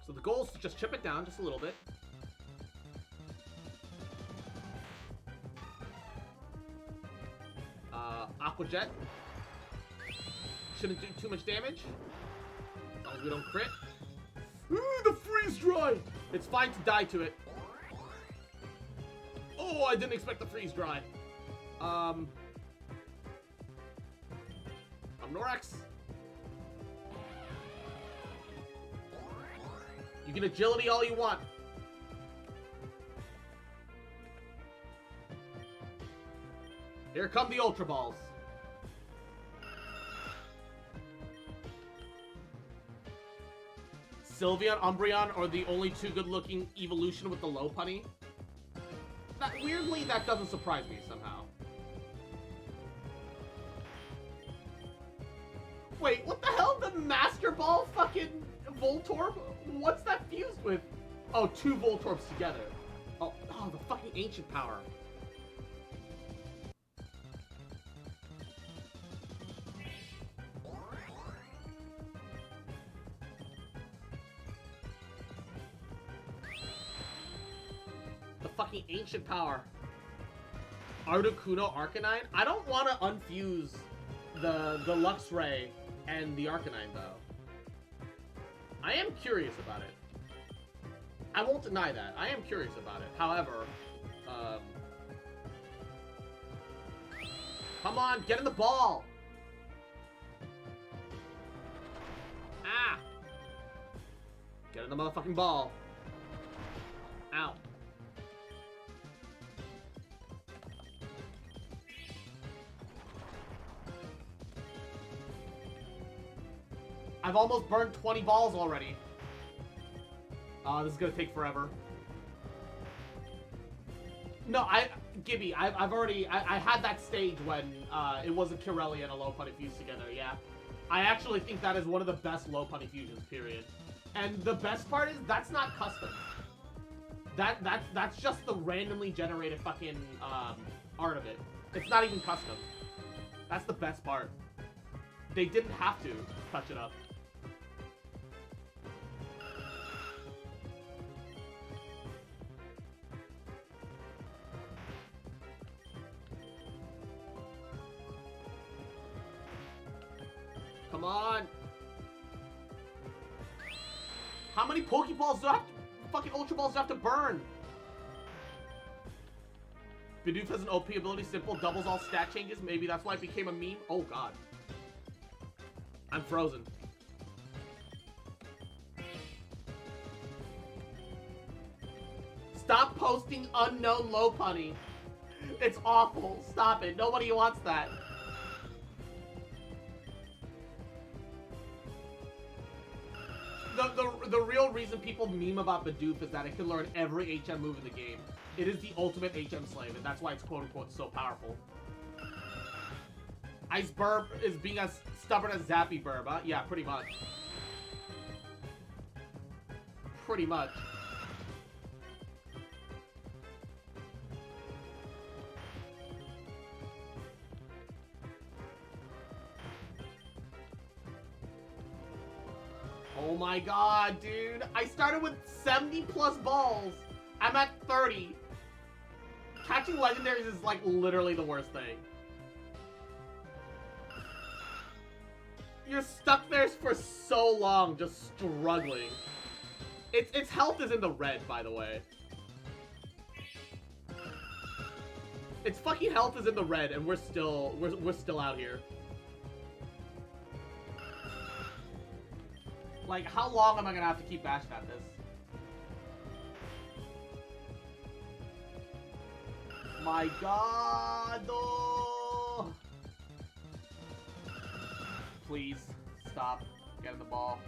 Speaker 1: So the goal is to just chip it down just a little bit. Aqua Jet. Shouldn't do too much damage. As long as we don't crit. Ooh, the freeze dry! It's fine to die to it. Oh, I didn't expect the freeze dry. Norax. You can agility all you want. Here come the Ultra Balls. Sylveon, Umbreon are the only two good-looking evolution with the low punny. Weirdly, that doesn't surprise me somehow. Wait, what the hell? The Master Ball fucking Voltorb? What's that fused with? Oh, two Voltorbs together. Oh, the fucking ancient power. The fucking ancient power. Articuno Arcanine? I don't want to unfuse the Luxray and the Arcanine, though. I am curious about it. I won't deny that. I am curious about it. However, come on, get in the ball! Ah! Get in the motherfucking ball. Ow. I've almost burned 20 balls already. This is gonna take forever. No, Gibby, I've already, I had that stage when, it wasn't Kirelli and a low punny fused together, yeah. I actually think that is one of the best low punny fusions, period. And the best part is, that's not custom. That's just the randomly generated fucking, art of it. It's not even custom. That's the best part. They didn't have to touch it up. Come on. How many Pokeballs do I have to, fucking Ultra Balls do I have to burn? Bidoof has an OP ability, simple, doubles all stat changes. Maybe that's why it became a meme. Oh god. I'm frozen. Stop posting unknown low punny. It's awful. Stop it. Nobody wants that. The real reason people meme about Bidoof is that it can learn every HM move in the game. It is the ultimate HM slave, and that's why it's quote-unquote so powerful. Ice Burb is being as stubborn as Zappy Burb, huh? Yeah, pretty much. Pretty much. Oh my god, dude. I started with 70 plus balls. I'm at 30. Catching legendaries is like literally the worst thing. You're stuck there for so long, just struggling. Its health is in the red, by the way. Its fucking health is in the red, and we're still out here. Like, how long am I gonna have to keep bashing at this? My god, no! Please, stop getting the ball.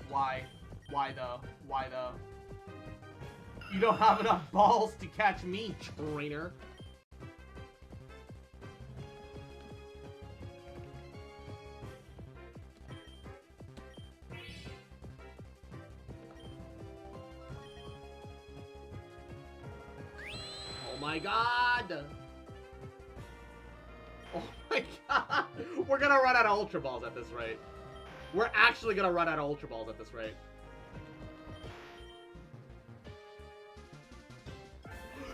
Speaker 1: Why? Why though? Why though? You don't have enough balls to catch me, trainer. Oh my god! Oh my god! We're gonna run out of Ultra Balls at this rate. We're actually gonna run out of Ultra Balls at this rate.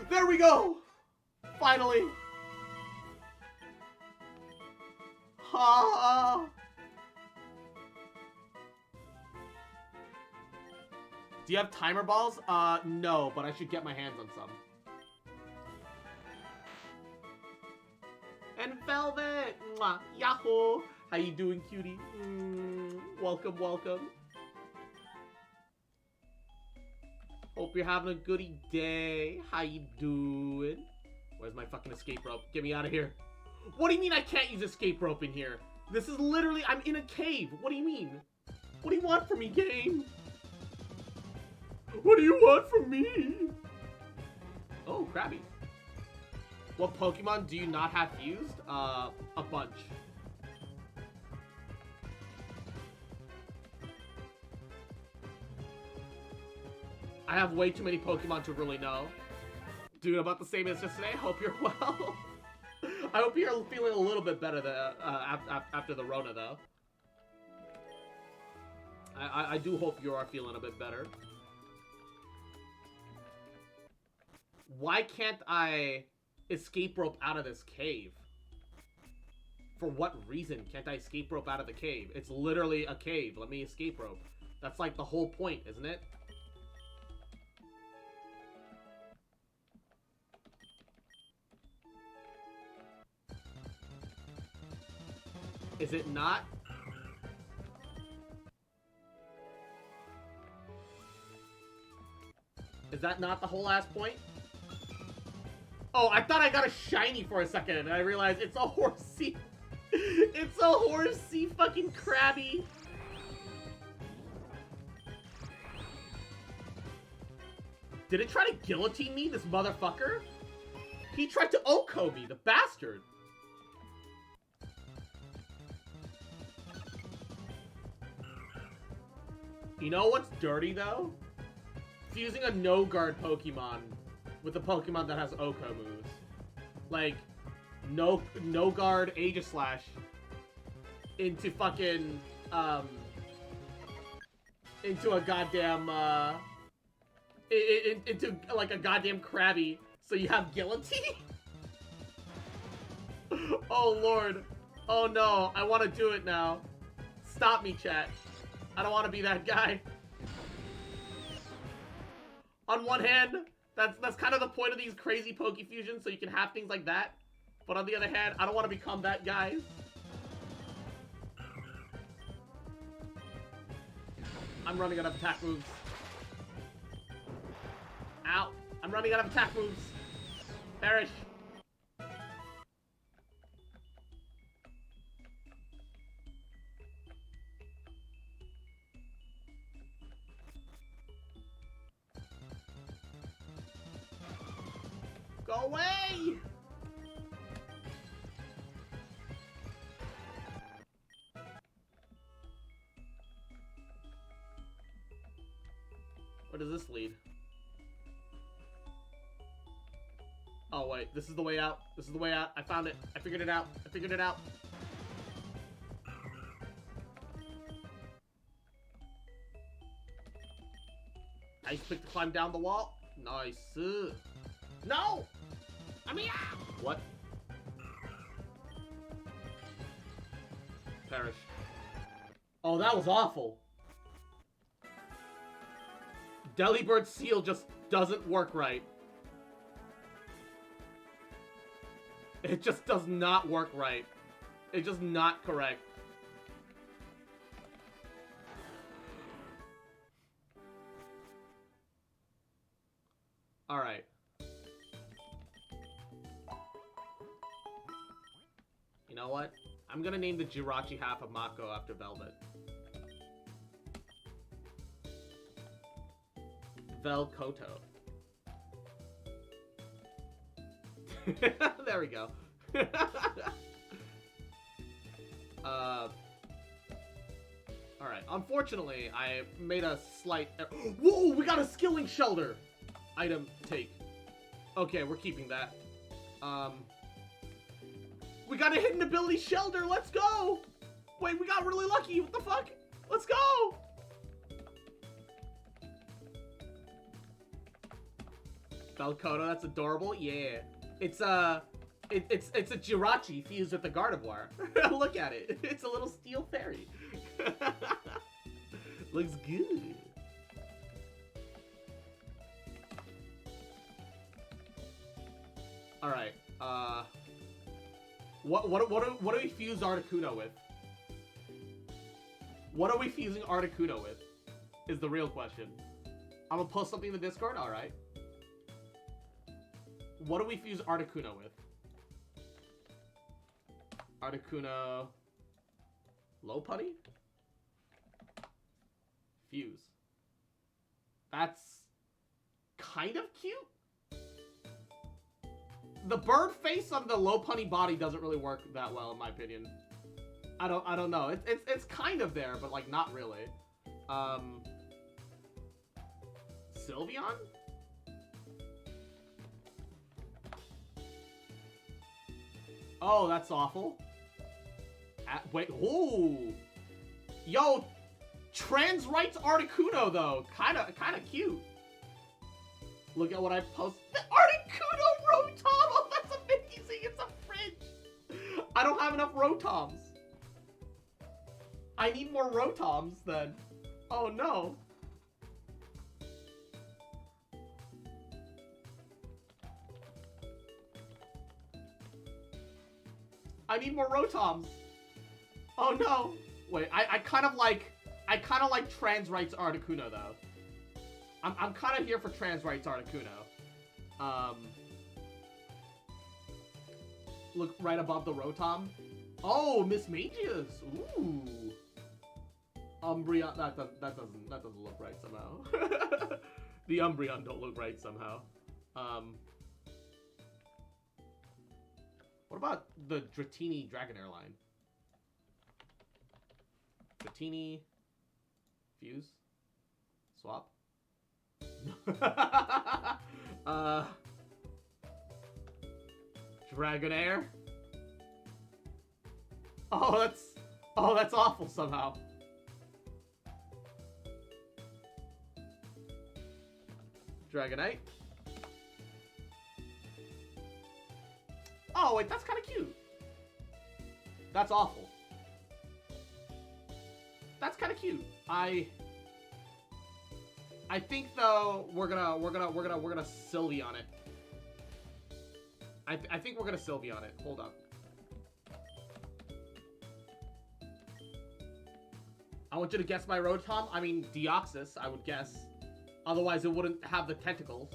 Speaker 1: There we go! Finally! Ha! Do you have timer balls? No, but I should get my hands on some. And Velvet! Mwah. Yahoo! How you doing, cutie? Welcome, welcome. Hope you're having a goody day. How you doing? Where's my fucking escape rope? Get me out of here. What do you mean I can't use escape rope in here? This is literally... I'm in a cave. What do you mean? What do you want from me, game? What do you want from me? Oh, Krabby. What Pokemon do you not have fused? A bunch. I have way too many Pokemon to really know. Dude, about the same as just today. Hope you're well. I hope you're feeling a little bit better after the Rona, though. I do hope you are feeling a bit better. Why can't I escape rope out of this cave? For what reason can't I escape rope out of the cave? It's literally a cave. Let me escape rope. That's like the whole point, isn't it? Is it not? Is that not the whole ass point? Oh, I thought I got a shiny for a second, and I realized it's a horsey. It's a horsey fucking Krabby. Did it try to guillotine me, this motherfucker? He tried to Oko me, the bastard. You know what's dirty, though? It's using a no-guard Pokemon with a Pokemon that has Oko moves. Like, no guard Aegis Slash into fucking into a goddamn into like a goddamn Krabby, so you have guillotine. Oh lord, oh no, I want to do it now. Stop me, chat. I don't want to be that guy. On one hand, that's kind of the point of these crazy Poke Fusions, so you can have things like that. But on the other hand, I don't want to become that guy. I'm running out of attack moves. Ow. I'm running out of attack moves. Perish. Go away! Where does this lead? Oh wait, this is the way out. This is the way out. I found it. I figured it out. I figured it out. Nice pick to climb down the wall. Nice. No! I mean, ah! What? Perish. Oh, that was awful. Delibird Seal just doesn't work right. It just does not work right. It's just not correct. Alright. You know what? I'm gonna name the Jirachi half of Mako after Velvet. Velkoto. There we go. Alright. Unfortunately, I made a slight... Whoa! We got a skilling shelter! Item take. Okay, we're keeping that. We got a hidden ability shelter! Let's go! Wait, we got really lucky! What the fuck? Let's go! Velkoto, that's adorable. Yeah. It's a Jirachi fused with a Gardevoir. Look at it. It's a little steel fairy. Looks good. All right. What do we fuse Articuno with? What are we fusing Articuno with? Is the real question. I'm gonna post something in the Discord. All right. What do we fuse Articuno with? Articuno... Lopunny? Fuse. That's... kind of cute? The bird face on the Lopunny body doesn't really work that well, in my opinion. I don't know. It's kind of there, but, like, not really. Sylveon? Oh, that's awful. Wait, ooh. Yo, trans rights Articuno, though. Kinda cute. Look at what I posted. The Articuno Rotom! Oh, that's amazing. It's a fridge. I don't have enough Rotoms. I need more Rotoms, then. Oh, no. I need more Rotoms. Oh no. Wait, I kind of like trans rights Articuno though. I'm kind of here for trans rights Articuno. Look right above the Rotom. Oh, Miss Magius. Ooh. Umbreon. That doesn't look right somehow. The Umbreon don't look right somehow. What about the Dratini Dragonair line? Dratini... Fuse? Swap? Dragonair? Oh, that's awful somehow. Dragonite. Oh, wait, that's kind of cute. That's awful. That's kind of cute. I think though we're gonna Sylvie on it. I think we're gonna Sylvie on it. Hold up. I want you to guess my Rotom. I mean Deoxys, I would guess. Otherwise it wouldn't have the tentacles.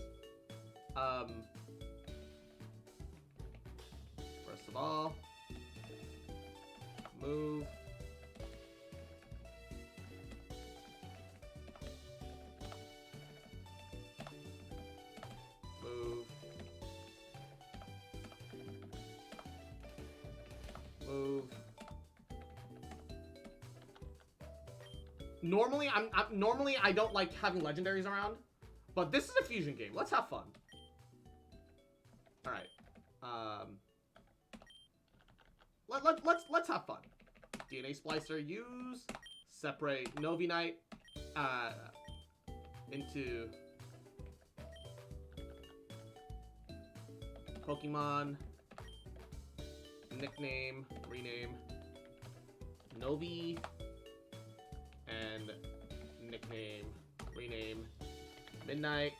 Speaker 1: First of all, move. Move. Move. Normally I don't like having legendaries around, but this is a fusion game. Let's have fun. All right. Let's have fun. DNA Splicer, use, separate Novinite into Pokemon, nickname, rename, Novi, and nickname, rename, Midnight.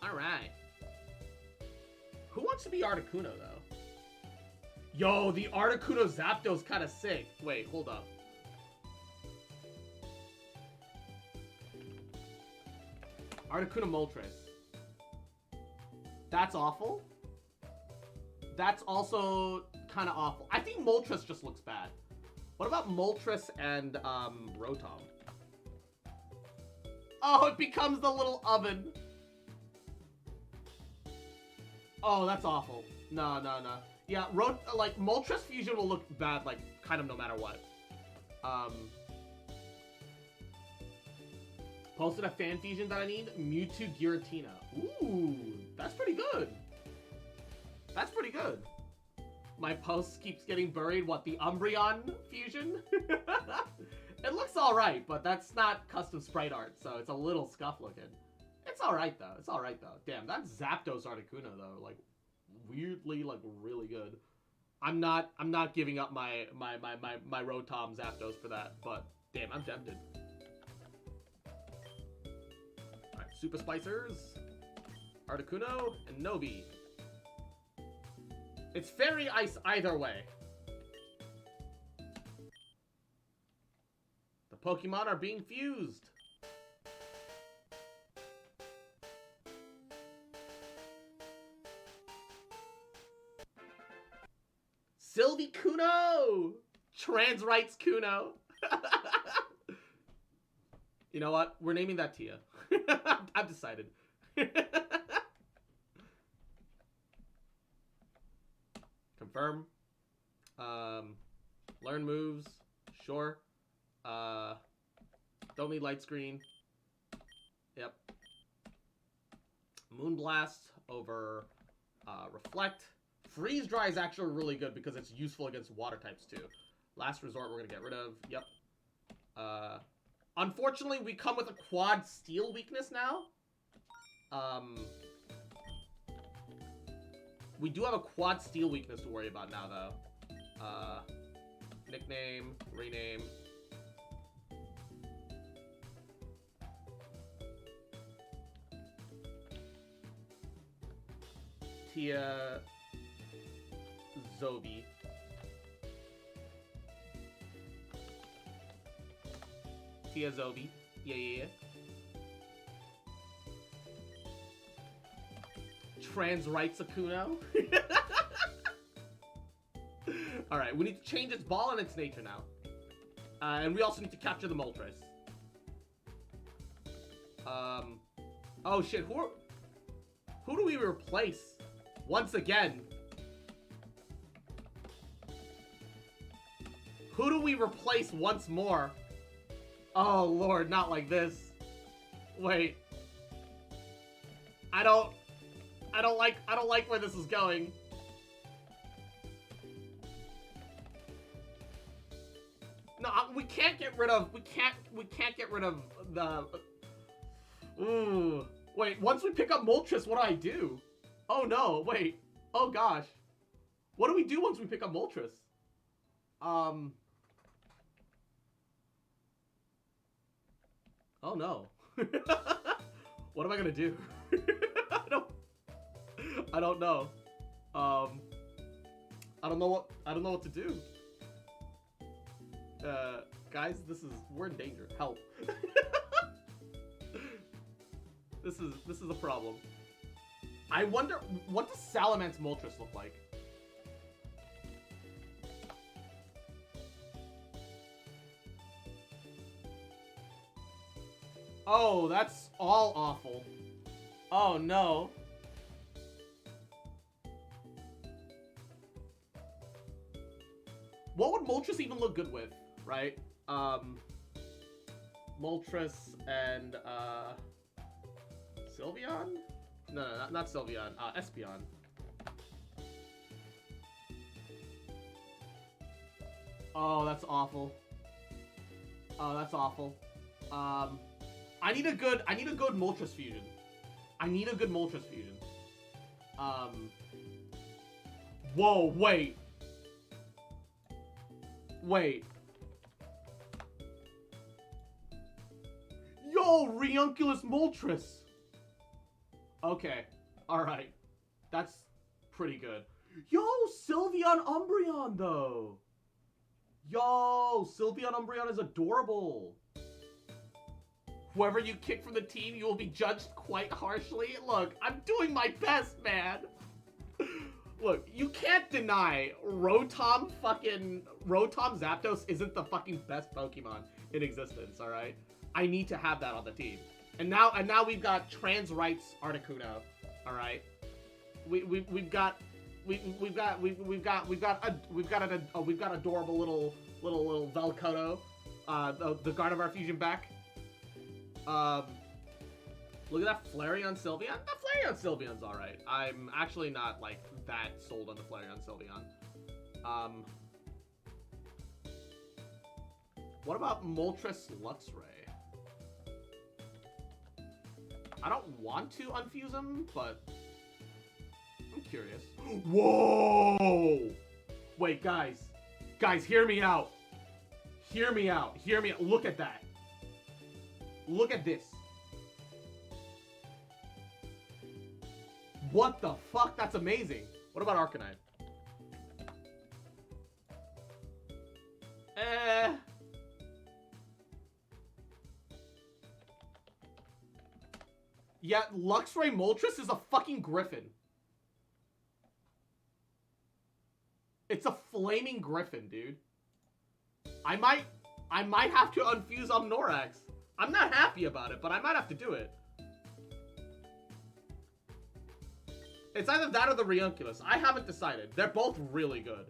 Speaker 1: Alright. Who wants to be Articuno, though? Yo, the Articuno Zapdos kind of sick. Wait, hold up. Articuno Moltres. That's awful. That's also kind of awful. I think Moltres just looks bad. What about Moltres and Rotom? Oh, it becomes the little oven. Oh, that's awful. No. Yeah, like Moltres Fusion will look bad, like kind of no matter what. Posted a fan fusion that I need. Mewtwo Giratina. Ooh, that's pretty good. That's pretty good. My post keeps getting buried. What, the Umbreon fusion? It looks alright, but that's not custom sprite art, so it's a little scuff looking. It's alright though. It's alright though. Damn, that Zapdos Articuno though, like weirdly like really good. I'm not giving up my Rotom Zapdos for that, but damn, I'm tempted. Alright, Super Splicers, Articuno, and Novi. It's Fairy Ice either way. The Pokemon are being fused. Sylvie Kuno! Trans rights Kuno. You know what? We're naming that Tia. I've decided. Confirm. Learn moves. Sure. Don't need light screen. Yep. Moonblast over Reflect. Freeze Dry is actually really good because it's useful against water types too. Last Resort we're gonna get rid of. Yep. Unfortunately, we come with a quad steel weakness now. We do have a quad steel weakness to worry about now, though. Nickname, rename. Tia Zobi. Tia Zobi. Yeah. Trans rights Akuno. Alright, we need to change its ball and its nature now. And we also need to capture the Moltres. Oh shit, who do we replace? Once again. Who do we replace once more? Oh lord, not like this. Wait. I don't like where this is going. No, we can't get rid of. We can't get rid of the. Ooh. Wait. Once we pick up Moltres, what do I do? Oh no. Wait. Oh gosh. What do we do once we pick up Moltres? Oh no. What am I gonna do? I don't know. I don't know what to do. Guys, we're in danger. Help. This is a problem. I wonder, what does Salamence Moltres look like? Oh, that's all awful. Oh no. What would Moltres even look good with, right? Moltres and, Sylveon? No, not Sylveon. Espeon. Oh, that's awful. Oh, that's awful. I need a good Moltres fusion. I need a good Moltres fusion. Whoa, wait. Wait. Yo, Reunculus Moltres. Okay. Alright. That's pretty good. Yo, Sylveon Umbreon, though. Yo, Sylveon Umbreon is adorable. Whoever you kick from the team, you will be judged quite harshly. Look, I'm doing my best, man. Look, you can't deny Rotom Zapdos isn't the fucking best Pokemon in existence, alright? I need to have that on the team. And now we've got Trans Rights Articuno, alright? We've got adorable little Velcotto, the Gardevoir fusion back. Look at that Flareon Sylveon. That Flareon Sylveon's alright. I'm actually not, like, that sold on the Flareon Sylveon. What about Moltres Luxray? I don't want to unfuse him, but I'm curious. Whoa! Wait, guys. Guys, hear me out. Hear me out. Hear me out. Look at that. Look at this. What the fuck? That's amazing. What about Arcanine? Yeah, Luxray Moltres is a fucking griffin. It's a flaming griffin, dude. I might have to unfuse Omnorax. I'm not happy about it, but I might have to do it. It's either that or the Reunculus. I haven't decided. They're both really good.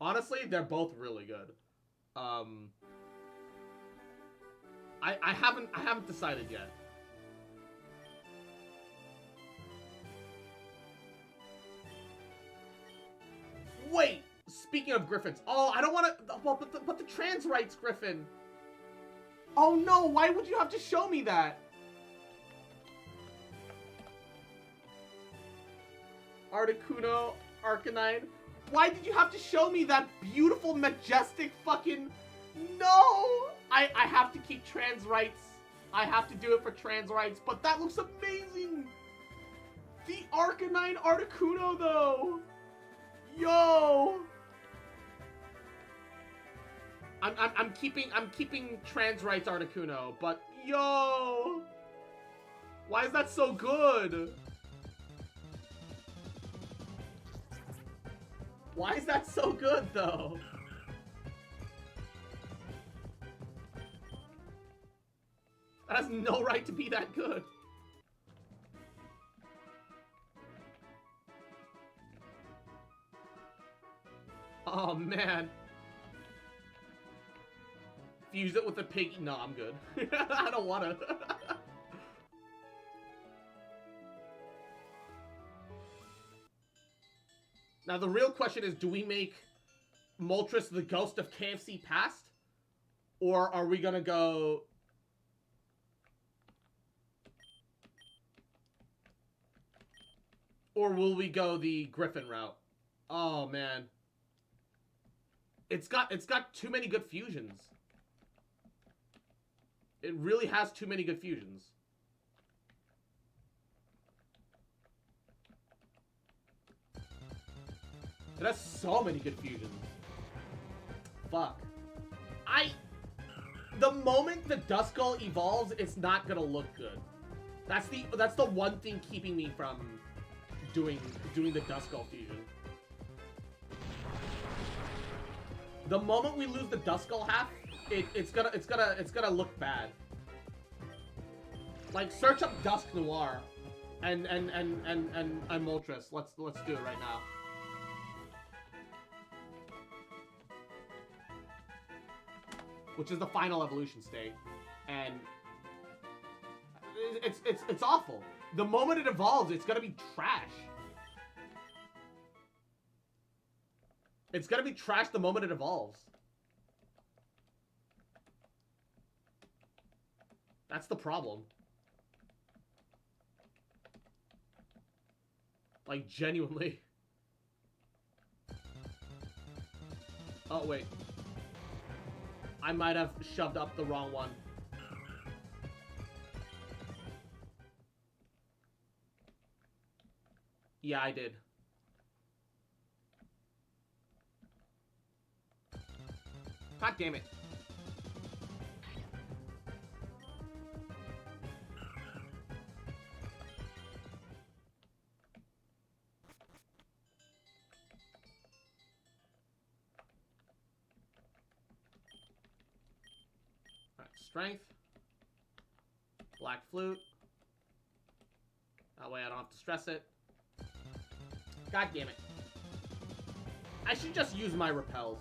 Speaker 1: Honestly, they're both really good. I haven't decided yet. Wait! Speaking of griffins. Oh, I don't want to... Well, but the trans rights griffin. Oh no, why would you have to show me that? Articuno, Arcanine. Why did you have to show me that beautiful, majestic fucking... No! I have to keep trans rights. I have to do it for trans rights, but that looks amazing! The Arcanine Articuno, though! Yo! I'm keeping trans rights Articuno, but yo! Why is that so good? Why is that so good, though? That has no right to be that good. Oh, man. Fuse it with a piggy. No, I'm good. I don't want to. Now, the real question is, do we make Moltres the ghost of KFC past? Or are we gonna go... Or will we go the Griffin route? Oh, man. It's got too many good fusions. It really has too many good fusions. It has so many good fusions. Fuck. The moment the Duskull evolves, it's not gonna look good. That's the one thing keeping me from doing the Duskull fusion. The moment we lose the Duskull half, it's gonna look bad. Like, search up Dusk Noir and Moltres. Let's do it right now. Which is the final evolution state, and it's awful. The moment it evolves, it's gonna be trash. It's gonna be trash the moment it evolves. That's the problem. Like, genuinely. Oh, wait. I might have shoved up the wrong one. Yeah, I did. God damn it. Strength. Black Flute. That way I don't have to stress it. God damn it. I should just use my repels.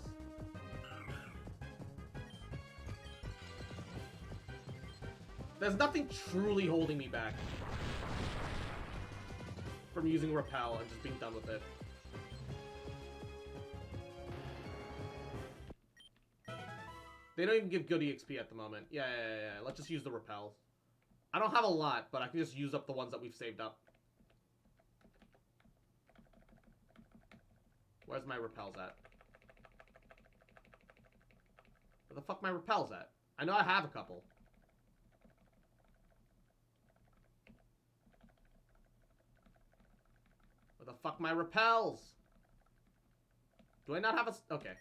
Speaker 1: There's nothing truly holding me back from using repel and just being done with it. They don't even give good EXP at the moment. Yeah. Let's just use the repels. I don't have a lot, but I can just use up the ones that we've saved up. Where's my repels at? Where the fuck my repels at? I know I have a couple. Where the fuck my repels? Do I not have a... Okay.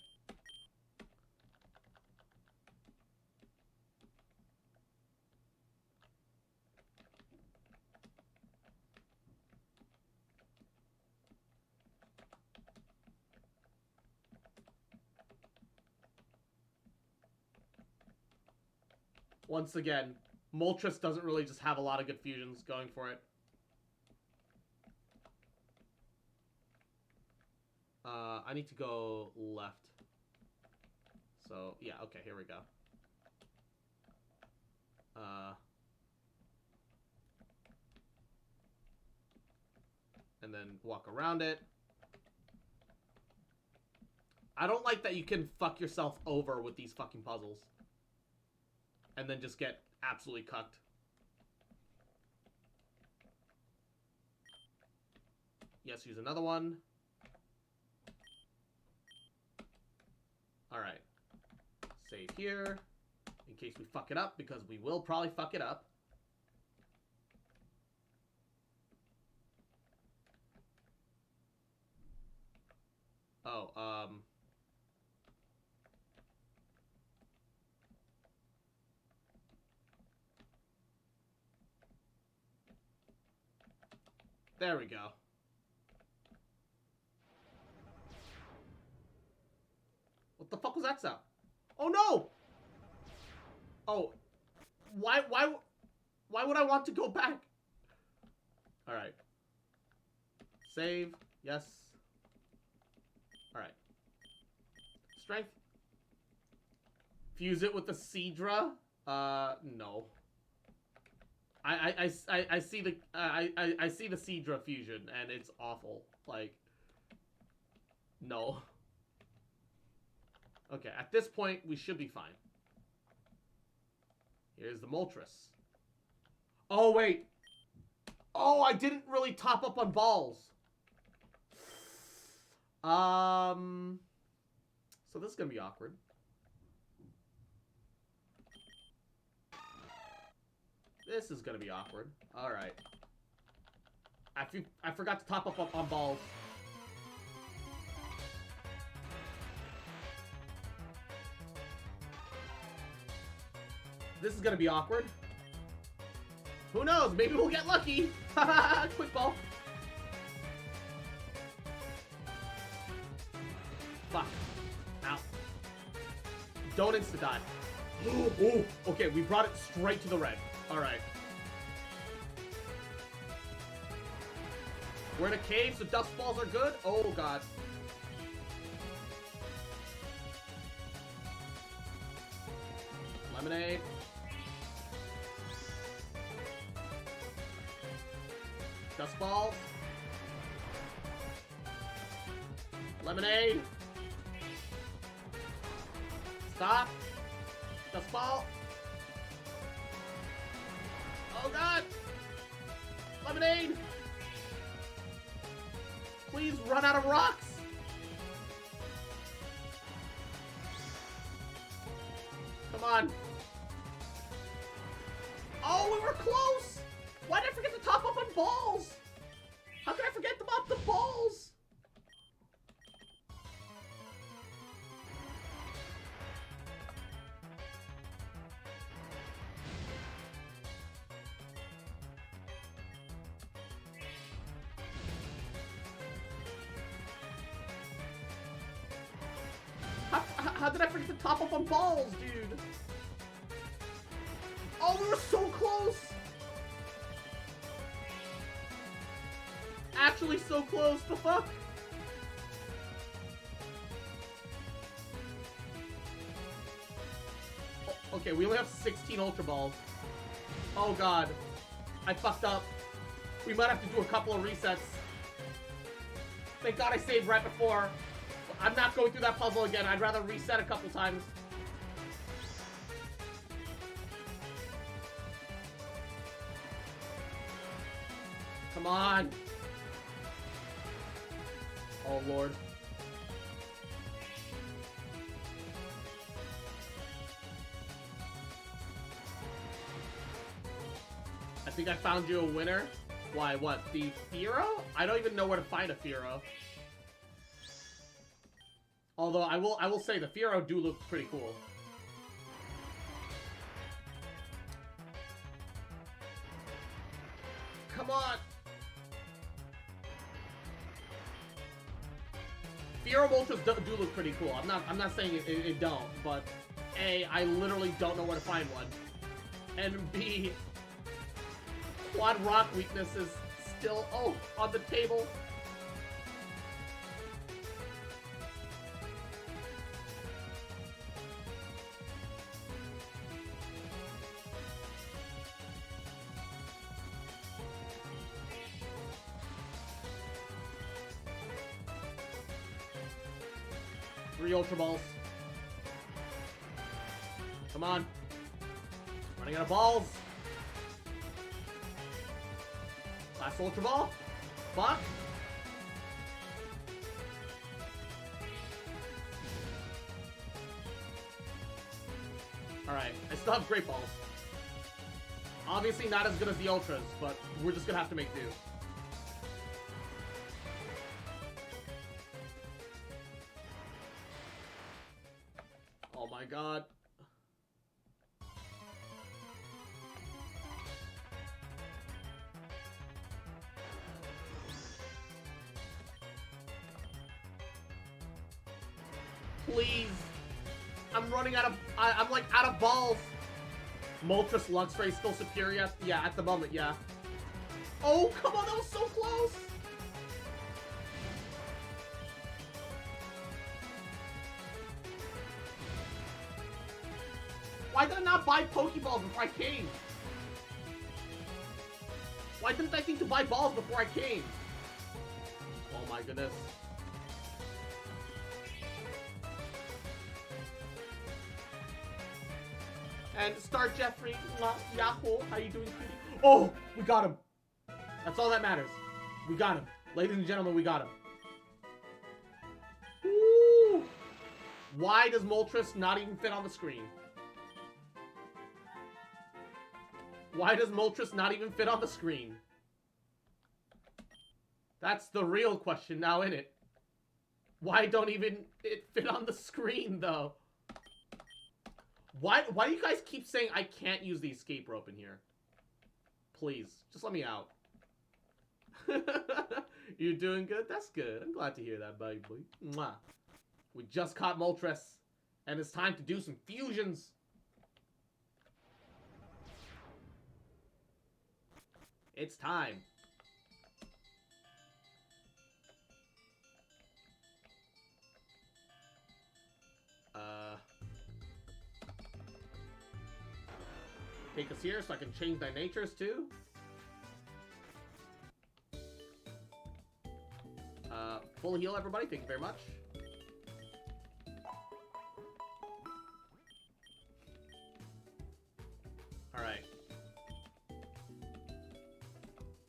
Speaker 1: Once again, Moltres doesn't really just have a lot of good fusions going for it. I need to go left. So, yeah, okay, here we go. And then walk around it. I don't like that you can fuck yourself over with these fucking puzzles. And then just get absolutely cucked. Yes, use another one. Alright. Save here. In case we fuck it up, because we will probably fuck it up. Oh, there we go. What the fuck was that sound? Oh no! Oh, why would I want to go back? All right. Save. Yes. All right. Strength. Fuse it with the Seadra. No. I see the I see the Seadra fusion and it's awful. Like, no. Okay, at this point we should be fine. Here's the Moltres. Oh, wait. Oh, I didn't really top up on balls. So this is gonna be awkward. This is gonna be awkward. Alright. I forgot to top up on balls. This is gonna be awkward. Who knows? Maybe we'll get lucky. Haha, quick ball. Fuck. Ow. Don't insta-die. Oh, okay, we brought it straight to the red. Alright. We're in a cave, so dust balls are good? Oh, God. Lemonade. Dust balls. Lemonade. Stop. Dust ball. Oh, God. Lemonade. Please run out of rocks. Come on. Oh, we were close. Why did I forget to top up on balls? How could I forget about the balls? How did I forget to top up on balls, dude? Oh, we were so close! Actually so close, the fuck? Oh, okay, we only have 16 Ultra Balls. Oh god. I fucked up. We might have to do a couple of resets. Thank god I saved right before. I'm not going through that puzzle again. I'd rather reset a couple times. Come on. Oh, Lord. I think I found you a winner. Why, what? The Firo? I don't even know where to find a Firo. Although I will say the Firo do look pretty cool. Come on. Firo Moltres do look pretty cool. I'm not saying it don't, but A, I literally don't know where to find one. And B, Quad Rock weakness is still on the table. Three Ultra Balls. Come on. Running out of balls. Last Ultra Ball. Fuck. Alright, I still have Great Balls. Obviously not as good as the Ultras, but we're just gonna have to make do. Oh my god. Please. I'm running out of... I'm like out of balls. Moltres Luxray still superior? Yeah, at the moment, yeah. Oh, come on, that was so close! Why did I not buy Pokeballs before I came? Why didn't I think to buy balls before I came? Oh my goodness. And Star Jeffrey, Yahoo, how you doing, cutie? Oh, we got him. That's all that matters. We got him. Ladies and gentlemen, we got him. Woo! Why does Moltres not even fit on the screen? Why does Moltres not even fit on the screen? That's the real question now, isn't it? Why don't even it fit on the screen, though? Why do you guys keep saying I can't use the escape rope in here? Please, just let me out. You're doing good? That's good. I'm glad to hear that, buddy boy. Mwah. We just caught Moltres, and it's time to do some fusions. It's time. Take us here so I can change their natures too. Full heal, everybody. Thank you very much. Alright.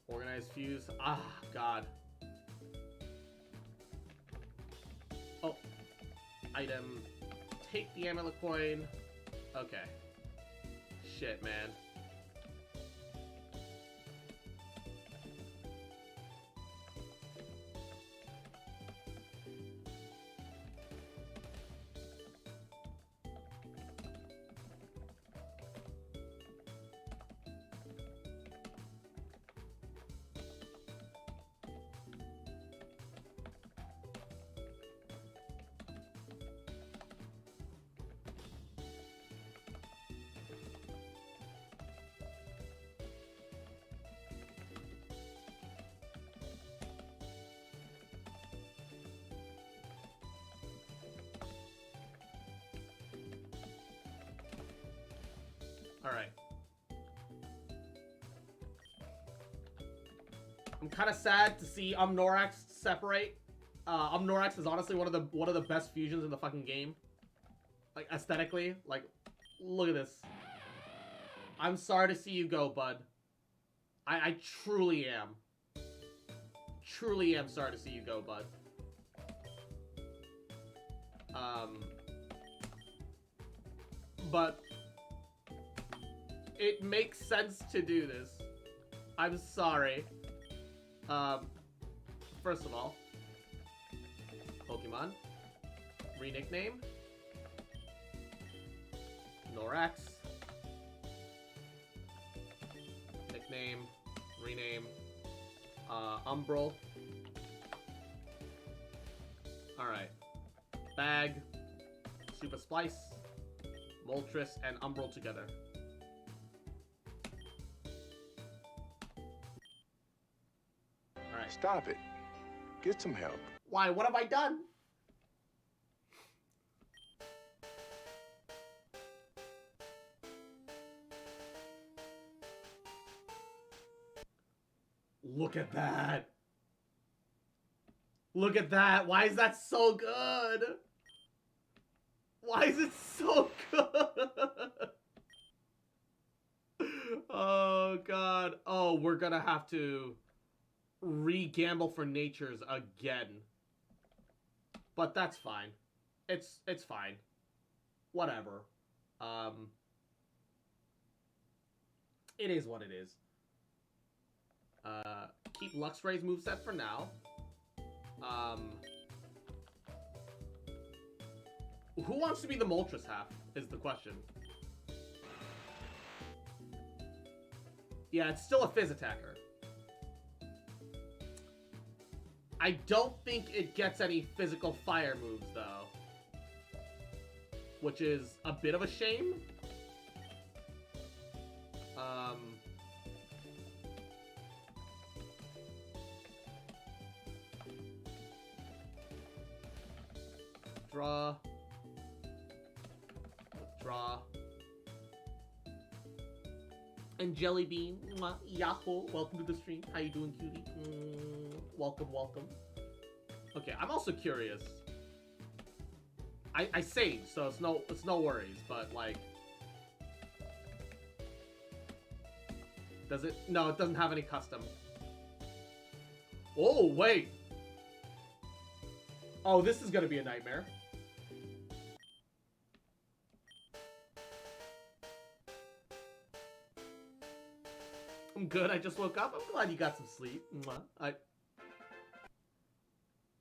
Speaker 1: Organized fuse. Ah, God. Oh. Item. Take the amulet coin. Okay. Shit, man. Alright. I'm kind of sad to see Umnorax separate. Umnorax is honestly one of the best fusions in the fucking game. Like, aesthetically. Like, look at this. I'm sorry to see you go, bud. I truly am. Truly am sorry to see you go, bud. But it makes sense to do this. I'm sorry. First of all, Pokemon. Re-nickname. Norax. Nickname. Rename. Umbral. Alright. Bag. Super Splice. Moltres and Umbral together. Alright.
Speaker 8: Stop it. Get some help.
Speaker 1: Why? What have I done? Look at that. Look at that. Why is that so good? Why is it so good? Oh, God. Oh, we're gonna have to re-gamble for natures again. But that's fine. It's fine. Whatever. It is what it is. Keep Luxray's moveset for now. Who wants to be the Moltres half, is the question. Yeah, it's still a Fizz attacker. I don't think it gets any physical fire moves, though. Which is a bit of a shame. Draw. Draw. And Jellybean, Yahoo, welcome to the stream. How you doing, cutie? Welcome, welcome. Okay, I'm also curious. I saved, so it's no worries, but like, Does it? No, it doesn't have any custom. Oh, wait. Oh, this is gonna be a nightmare. I'm good. I just woke up. I'm glad you got some sleep.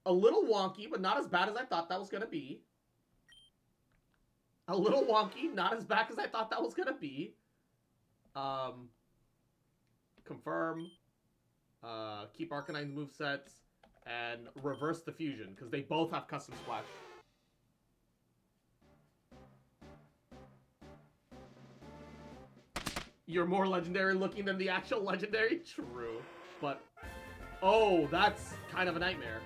Speaker 1: A little wonky, but not as bad as I thought that was gonna be. A little wonky, not as bad as I thought that was gonna be. Confirm. Keep Arcanine's movesets. And reverse the fusion, because they both have custom splash. You're more legendary looking than the actual legendary? True. But, oh, that's kind of a nightmare.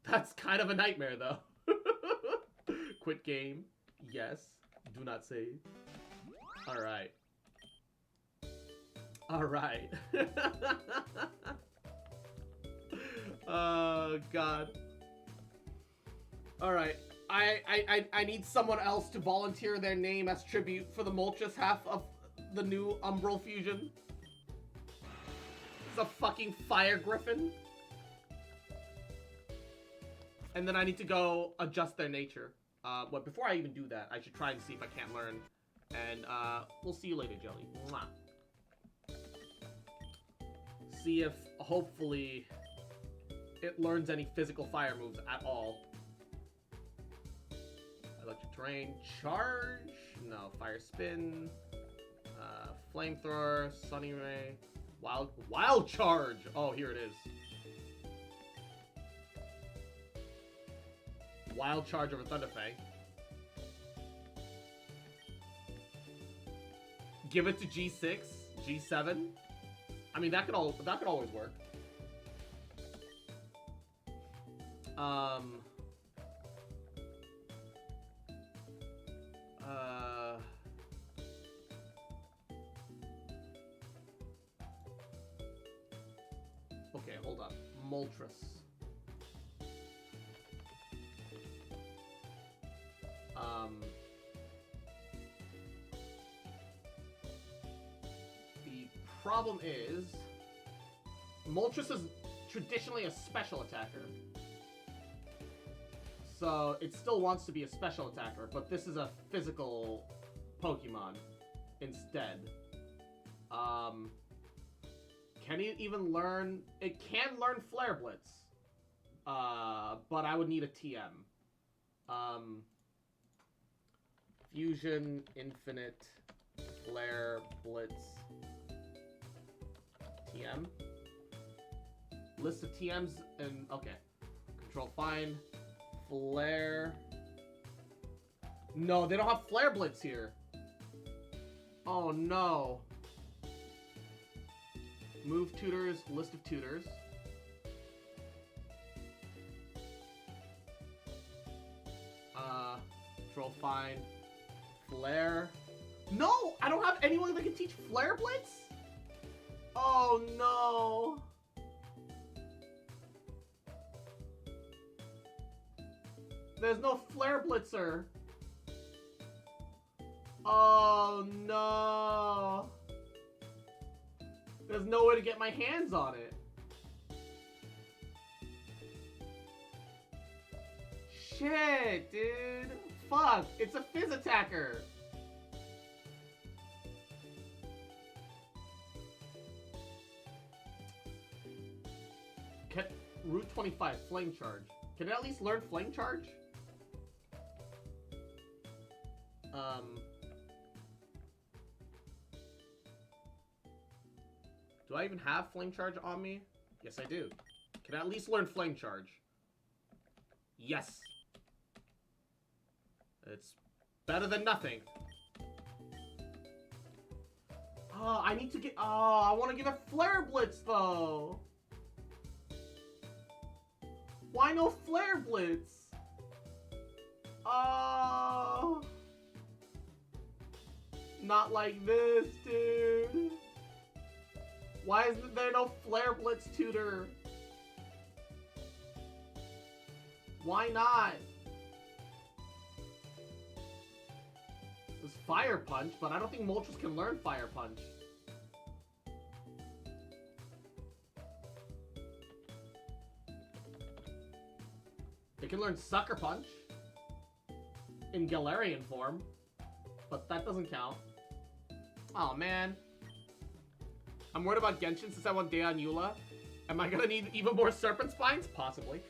Speaker 1: That's kind of a nightmare, though. Quit game. Yes. Do not save. Alright. Alright. Oh, God. Alright. I need someone else to volunteer their name as tribute for the Moltres half of the new Umbral fusion. It's a fucking fire griffin. And then I need to go adjust their nature. But before I even do that, I should try and see if I can't learn. And we'll see you later, Jelly. Mwah. See if, hopefully, it learns any physical fire moves at all. Electric terrain, charge, no, fire spin, flamethrower, sunny ray, wild charge. Oh, here it is. Wild charge over Thunderfang. Give it to G6, G7. I mean, that could always work. Okay, hold up. Moltres. The problem is, Moltres is traditionally a special attacker. So it still wants to be a special attacker, but this is a physical Pokemon instead. Can it even learn? It can learn Flare Blitz. But I would need a TM. Fusion, Infinite, Flare, Blitz, TM. List of TMs and okay. Control fine. Flare. No, they don't have Flare Blitz here. Oh no. Move tutors, list of tutors. Control fine. Flare. No! I don't have anyone that can teach Flare Blitz? Oh no. There's no Flare Blitzer. Oh no. There's no way to get my hands on it. Shit, dude. Fuck, it's a Fizz attacker. Route 25, Flame Charge. Can it at least learn Flame Charge? Do I even have Flame Charge on me? Yes, I do. Can I at least learn Flame Charge? Yes. It's better than nothing. Oh, I need to get... Oh, I want to give it Flare Blitz, though. Why no Flare Blitz? Oh. Not like this, dude. Why isn't there no Flare Blitz tutor? Why not? There's Fire Punch, but I don't think Moltres can learn Fire Punch. It can learn Sucker Punch in Galarian form, but that doesn't count. Oh man. I'm worried about Genshin since I want Day on Eula. Am I gonna need even more Serpent Spines? Possibly.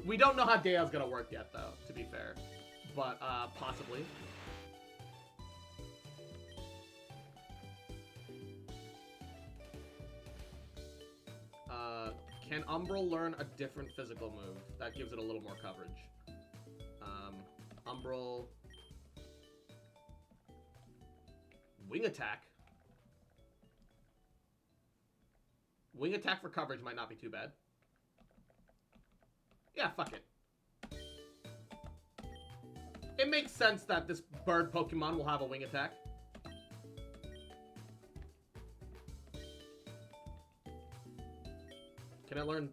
Speaker 1: We don't know how Dea's gonna work yet, though, to be fair. But, possibly. Can Umbral learn a different physical move? That gives it a little more coverage. Umbral... Wing Attack? Wing Attack for coverage might not be too bad. Yeah, fuck it. It makes sense that this bird Pokemon will have a Wing Attack. Can I learn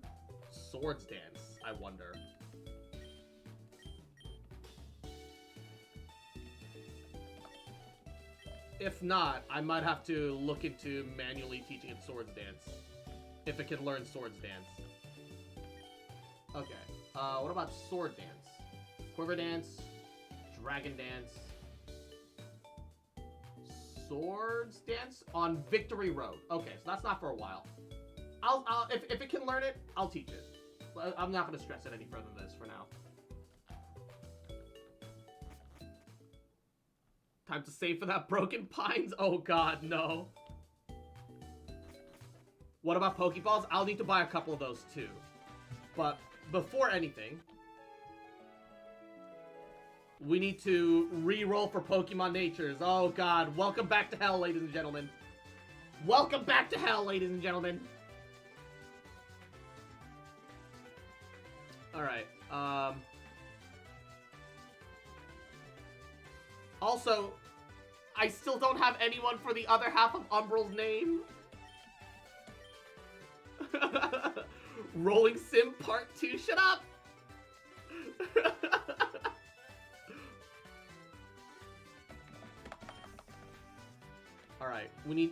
Speaker 1: Swords Dance, I wonder? If not, I might have to look into manually teaching it Swords Dance. If it can learn Swords Dance. Okay. What about Sword Dance? Quiver Dance, Dragon Dance, Swords Dance on Victory Road. Okay, so that's not for a while. If it can learn it, I'll teach it. I'm not going to stress it any further than this for now. Time to save for that Broken Pines? Oh god, no. What about Pokeballs? I'll need to buy a couple of those too. But before anything, we need to re-roll for Pokemon Natures. Oh god, welcome back to hell, ladies and gentlemen. Welcome back to hell, ladies and gentlemen. Alright, also, I still don't have anyone for the other half of Umbral's name. Rolling Sim Part 2, shut up! Alright, we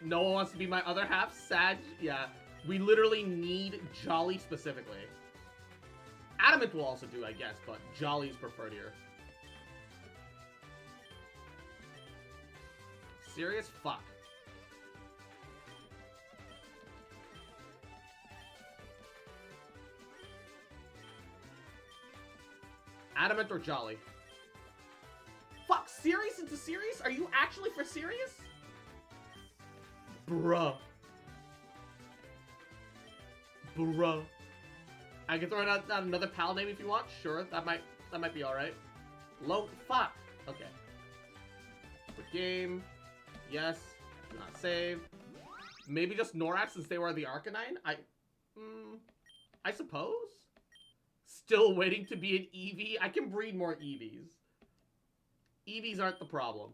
Speaker 1: no one wants to be my other half? Sag? Yeah. We literally need Jolly specifically. Adamant will also do, I guess, but Jolly's preferred here. Serious? Fuck. Adamant or Jolly? Fuck, Sirius into Sirius? Are you actually for Sirius? Bruh. Bruh. I can throw out another pal name if you want. Sure, that might be alright. Low. Fuck. Okay. Quick game. Yes. Do not save. Maybe just Norax since they were the Arcanine? I suppose? Still waiting to be an Eevee? I can breed more Eevees. Eevees aren't the problem.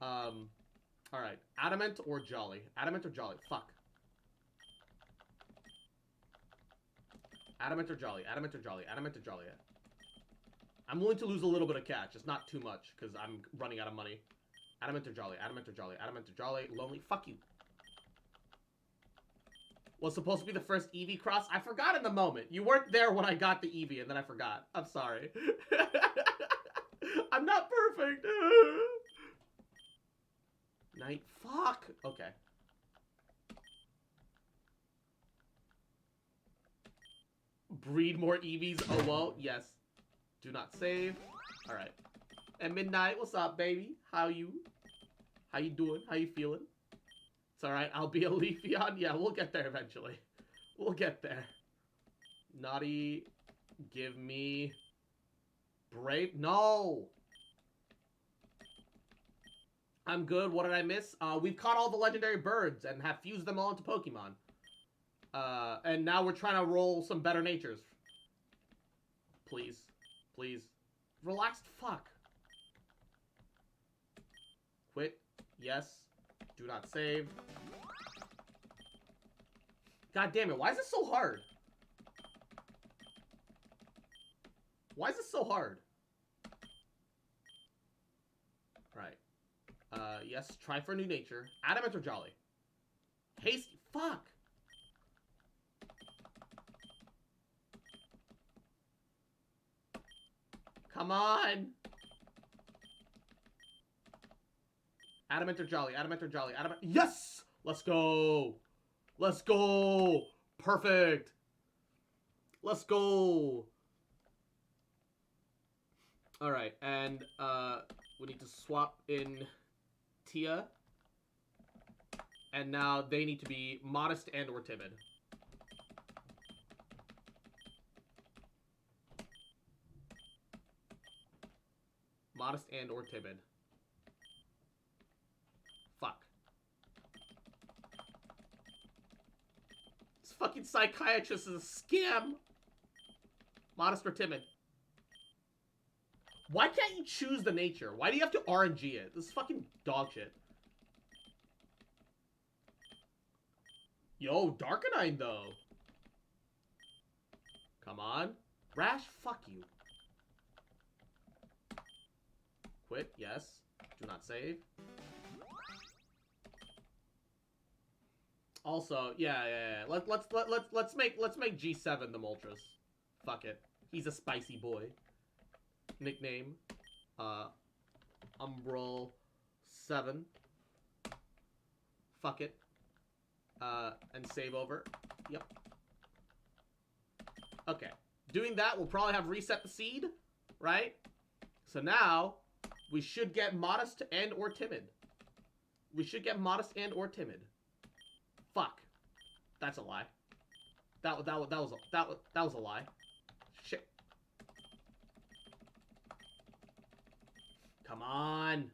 Speaker 1: Alright. Adamant or Jolly? Adamant or Jolly? Fuck. Adamant or Jolly? Adamant or Jolly? Adamant or Jolly? I'm willing to lose a little bit of cash, just not too much, because I'm running out of money. Adamant or Jolly? Adamant or Jolly? Adamant or Jolly? Lonely? Fuck you. Was supposed to be the first Eevee cross? I forgot in the moment. You weren't there when I got the Eevee, and then I forgot. I'm sorry. I'm not perfect. Night. Fuck. Okay. Breed more Eevees. Oh, well. Yes. Do not save. Alright. And Midnight, what's up, baby? How you doing? How you feeling? It's alright. I'll be a Leafeon. Yeah, we'll get there eventually. We'll get there. Naughty. Give me... Brave. No! I'm good. What did I miss? We've caught all the legendary birds and have fused them all into Pokemon. And now we're trying to roll some better natures. Please. Please. Relaxed fuck. Quit. Yes. Do not save. God damn it. Why is this so hard? Why is this so hard? Yes, try for new nature. Adamant or Jolly? Hasty. Fuck. Come on. Adamant or Jolly? Adamant or Jolly? Adamant. Yes! Let's go. Let's go. Perfect. Let's go. Alright, and we need to swap in Tia. And now they need to be modest and or timid. Modest and or timid. Fuck. This fucking psychiatrist is a scam. Modest or timid. Why can't you choose the nature? Why do you have to RNG it? This is fucking dog shit. Yo, Darkenine though. Come on. Rash, fuck you. Quit, yes. Do not save. Also, yeah. Let's make G7 the Moltres. Fuck it. He's a spicy boy. Nickname, Umbral 7. Fuck it. And save over. Yep. Okay. Doing that, we'll probably have reset the seed, right? So now, we should get modest and or timid. We should get modest and or timid. Fuck. That's a lie. That was a lie. Shit. Come on.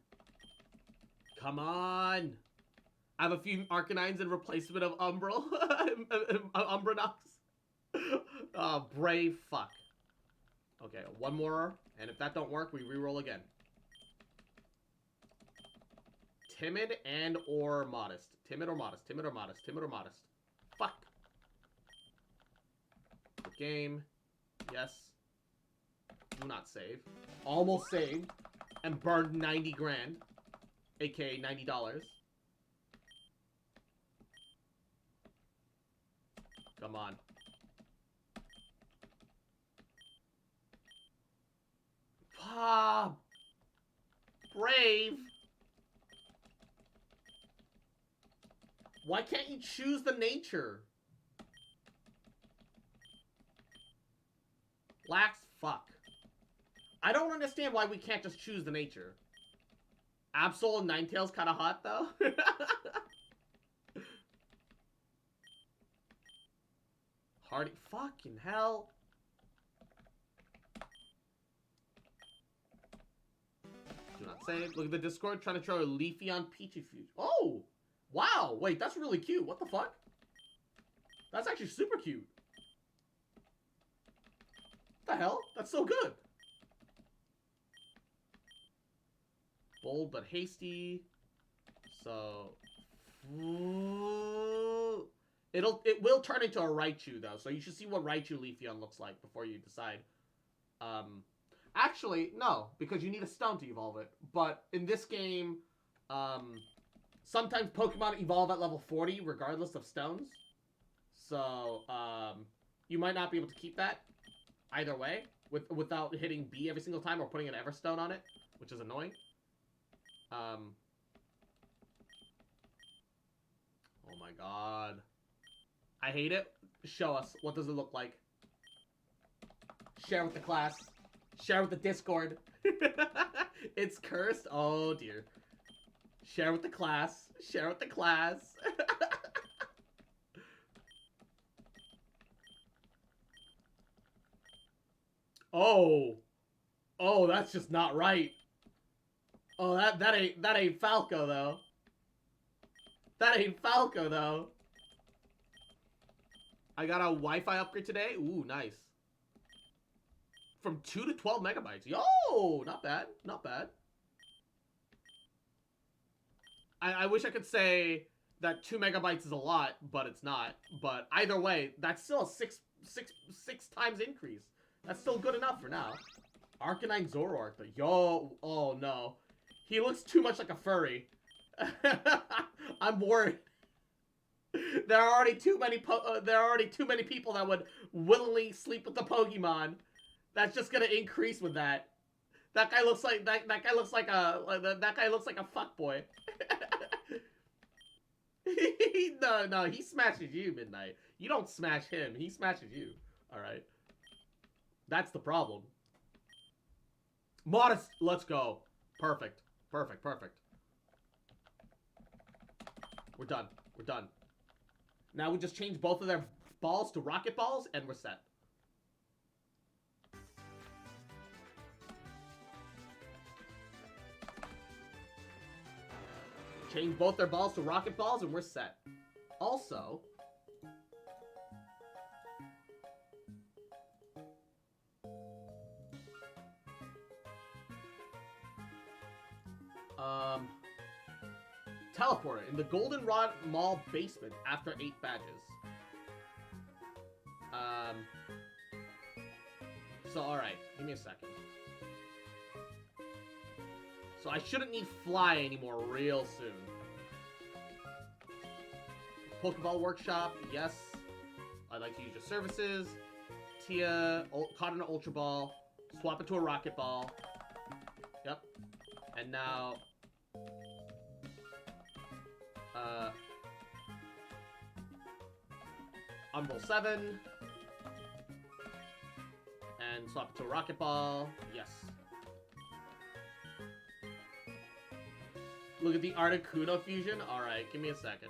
Speaker 1: Come on. I have a few Arcanines in replacement of Umbral. Umbranox. Oh, brave fuck. Okay, one more. And if that don't work, we reroll again. Timid and or modest. Timid or modest. Timid or modest. Timid or modest. Fuck. Good game. Yes. Do not save. Almost saved. And burned 90 grand. AKA $90. Come on. Ah, brave. Why can't you choose the nature? Lax fuck. I don't understand why we can't just choose the nature. Absol and Ninetales kind of hot though. Hardy, fucking hell. Do not save. Look at the Discord trying to throw a Leafy on Peachy Fuge. Oh! Wow! Wait, that's really cute. What the fuck? That's actually super cute. What the hell? That's so good. Bold but hasty. So... It will turn into a Raichu, though, so you should see what Raichu Leafeon looks like before you decide. Actually, no, because you need a stone to evolve it. But in this game, sometimes Pokemon evolve at level 40 regardless of stones. So, you might not be able to keep that either way without hitting B every single time or putting an Everstone on it, which is annoying. Oh my god. I hate it. Show us. What does it look like? Share with the class. Share with the Discord. It's cursed? Oh dear. Share with the class. Share with the class. Oh. Oh, that's just not right. Oh, that ain't Falco though. That ain't Falco though. I got a Wi-Fi upgrade today. Ooh, nice. From 2 to 12 megabytes. Yo, not bad. Not bad. I wish I could say that 2 megabytes is a lot, but it's not. But either way, that's still a six times increase. That's still good enough for now. Arcanine Zoroark, though. Yo, oh no. He looks too much like a furry. I'm worried. There are already too many people that would willingly sleep with the Pokemon. That's just gonna increase with that. That guy looks like that guy looks like a fuckboy. No, he smashes you, Midnight. You don't smash him. He smashes you. All right. That's the problem. Modest. Let's go. Perfect. Perfect. Perfect. We're done. We're done. Now we just change both of their balls to rocket balls, and we're set. Change both their balls to rocket balls, and we're set. Also... teleporter in the Goldenrod Mall basement after 8 badges. So alright, give me a second. So I shouldn't need Fly anymore real soon. Pokeball Workshop, yes. I'd like to use your services. Tia, caught in an Ultra Ball. Swap it to a Rocket Ball. Yep. And now... Umbral 7. And swap it to a Rocket Ball. Yes. Look at the Articuno fusion. Alright, give me a second.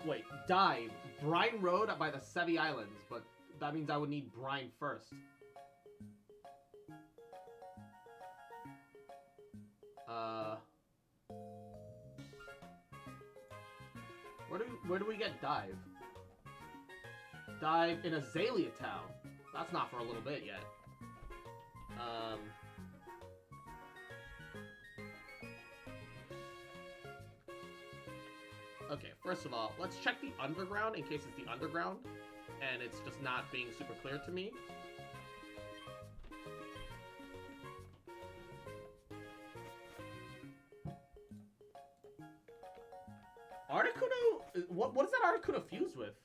Speaker 1: Wait, dive. Brine Road by the Sevi Islands, but that means I would need Brine first. Where do we get dive? Dive in Azalea Town. That's not for a little bit yet. Okay, first of all, let's check the underground in case it's the underground and it's just not being super clear to me. Articuno? What is that Articuno fused with?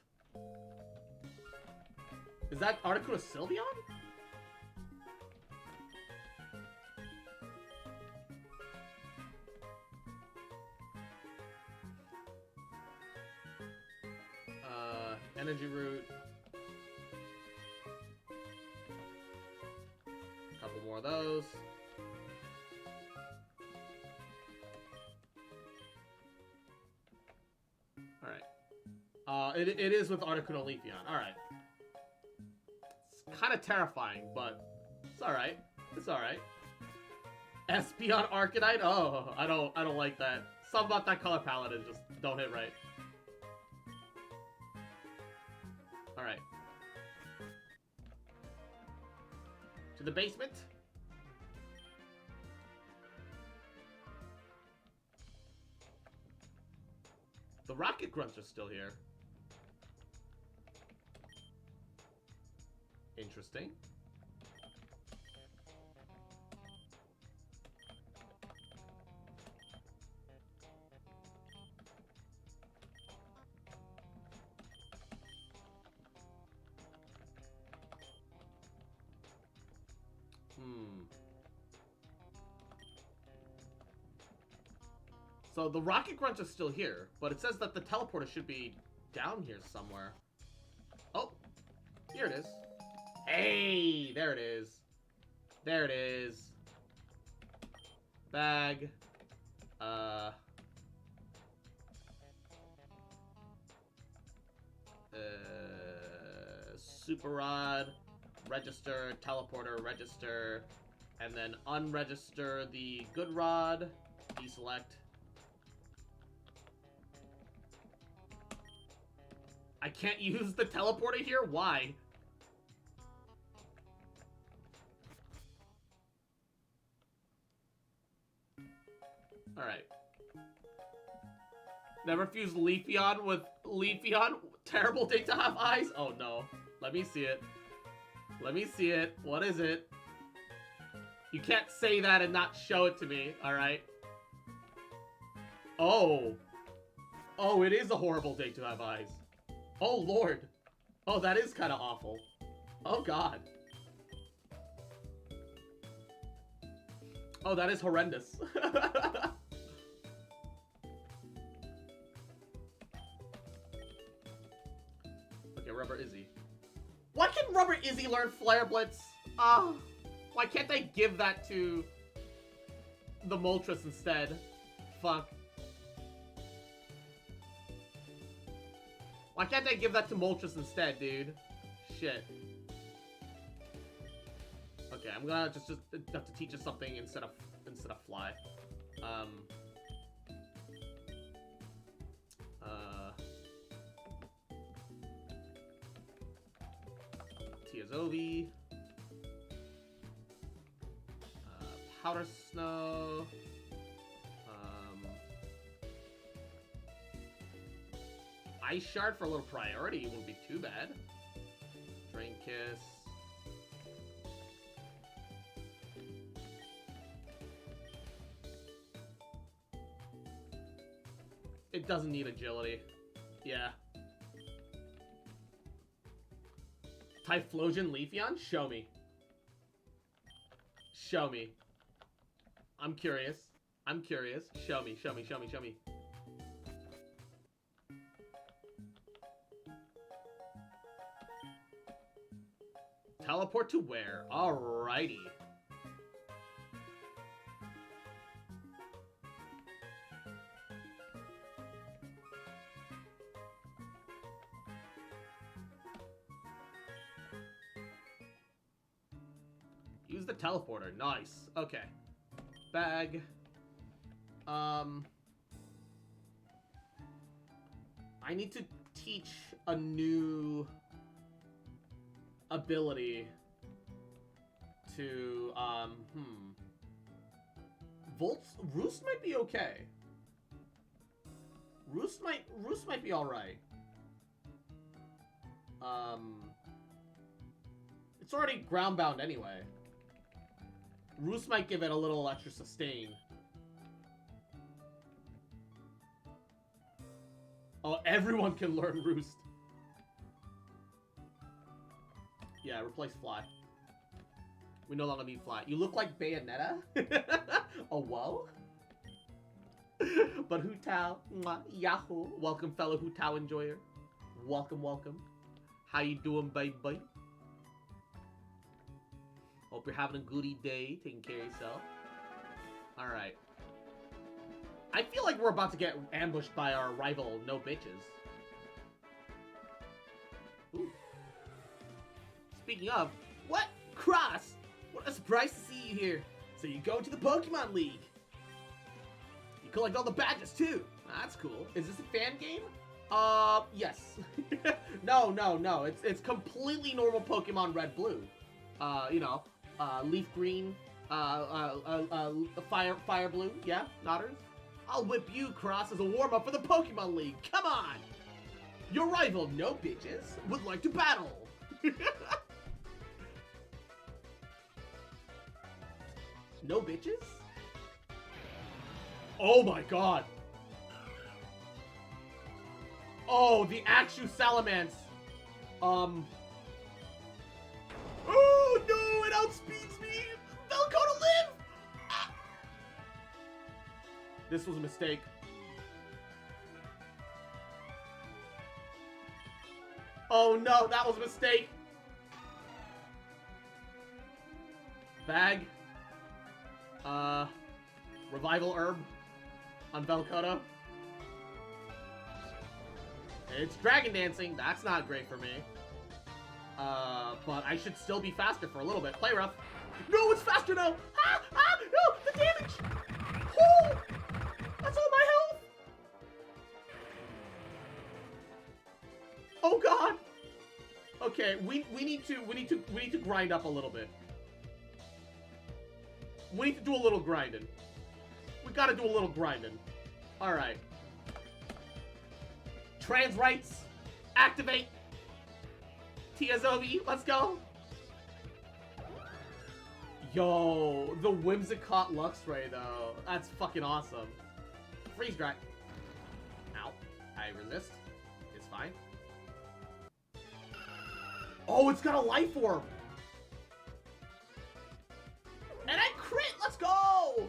Speaker 1: Is that Articuno Sylveon? Energy Root. Couple more of those. Alright. It is with Articuno Leafeon. Alright. It's kind of terrifying, but it's alright. It's alright. Espeon Arcanine? Oh, I don't like that. Something about that color palette is just don't hit right. Alright. To the basement. The Rocket Grunts are still here. Interesting. So the Rocket Grunts are still here, but it says that the teleporter should be down here somewhere. Oh, here it is. Hey, there it is. There it is. Bag. Super Rod. Register, teleporter, register. And then unregister the Good Rod. Deselect. I can't use the teleporter here? Why? Alright. Never fuse Leafeon with Leafeon? Terrible day to have eyes? Oh no. Let me see it. Let me see it. What is it? You can't say that and not show it to me, alright? Oh. Oh, it is a horrible day to have eyes. Oh, Lord. Oh, that is kind of awful. Oh, God. Oh, that is horrendous. Okay, Rubber Izzy. Why can Rubber Izzy learn Flare Blitz? Why can't they give that to the Moltres instead? Fuck. Why can't they give that to Moltres instead, dude? Shit. Okay, I'm gonna just have to teach us something instead of Fly. Tiazovi. Powder Snow. Ice Shard for a little priority wouldn't be too bad. Drain Kiss. It doesn't need agility. Yeah. Typhlosion Leafeon? Show me. Show me. I'm curious. I'm curious. Show me, show me, show me, show me. Teleport to where? Alrighty. Use the teleporter. Nice. Okay. Bag. I need to teach a new ability to, Roost might be okay. Roost might be alright. It's already ground-bound anyway. Roost might give it a little extra sustain. Oh, everyone can learn Roost. Yeah, replace Fly. We no longer need Fly. You look like Bayonetta? Oh, whoa? But Hu Tao, mwah, yahoo. Welcome, fellow Hu Tao enjoyer. Welcome, welcome. How you doing, baby? Hope you're having a goody day, taking care of yourself. Alright. I feel like we're about to get ambushed by our rival No Bitches. Ooh. Speaking of, what? Cross! What a surprise to see you here. So you go to the Pokemon League. You collect all the badges too. That's cool. Is this a fan game? Yes. No. It's completely normal Pokemon Red Blue. You know, Leaf Green, Fire Blue. Yeah, Nodders. I'll whip you, Cross, as a warm-up for the Pokemon League. Come on! Your rival, No Bitches, would like to battle. No Bitches? Oh my god. Oh, the Axew Salamence. Oh no, it outspeeds me! Velcona live! Ah. This was a mistake. Oh no, that was a mistake! Bag. Revival Herb on Velcona. It's Dragon Dancing. That's not great for me. But I should still be faster for a little bit. Play rough. No, it's faster now! Ah! Ah! No! The damage! Oh! That's all my health! Oh god! Okay, we need to grind up a little bit. We need to do a little grinding. We gotta do a little grinding. Alright. Trans rights. Yo, the Whimsicott Luxray though. That's fucking awesome. Freeze dry. Ow. I resist. It's fine. Oh, it's got a life orb. And I crit. Let's go.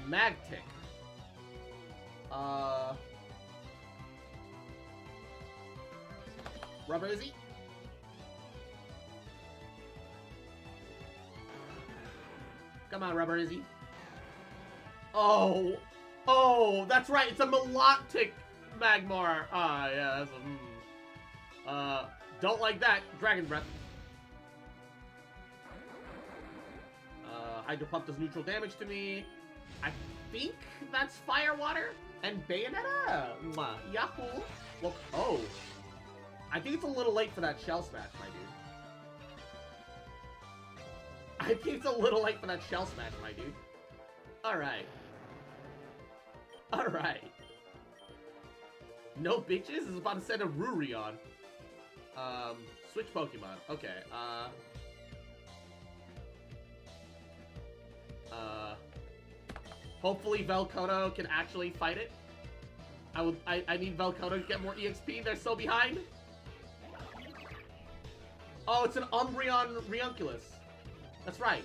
Speaker 1: Magtick. Rubber Izzy. Come on, Rubber Izzy. Oh. Oh, that's right. It's a Melodic Magmar. Ah, yeah, that's a... don't like that. Dragon Breath. Hydro Pump does neutral damage to me. I think that's Fire Water and Bayonetta. Mwah. Yahoo. Look, oh. I think it's a little late for that Shell Smash, my dude. I think it's a little late for that Shell Smash, my dude. Alright. Alright. No bitches is about to send a Rurion. Switch Pokemon. Okay, hopefully Velcono can actually fight it. I need Velcono to get more EXP. They're so behind. Oh, it's an Umbreon Reunculus. That's right.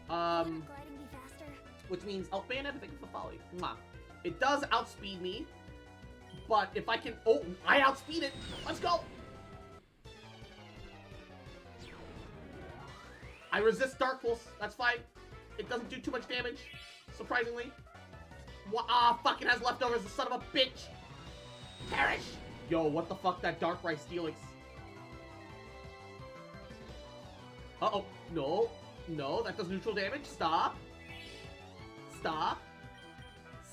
Speaker 2: Gliding be faster.
Speaker 1: Which means, oh, Bayonetta, thank you for following. Mwah. It does outspeed me, but if I can, oh, I outspeed it. Let's go. I resist Dark Pulse. That's fine. It doesn't do too much damage, surprisingly. Ah, fuck, it has leftovers, the son of a bitch. Perish. Yo, what the fuck, that Dark Rice Steelix. Uh-oh. No. No, that does neutral damage. Stop. Stop.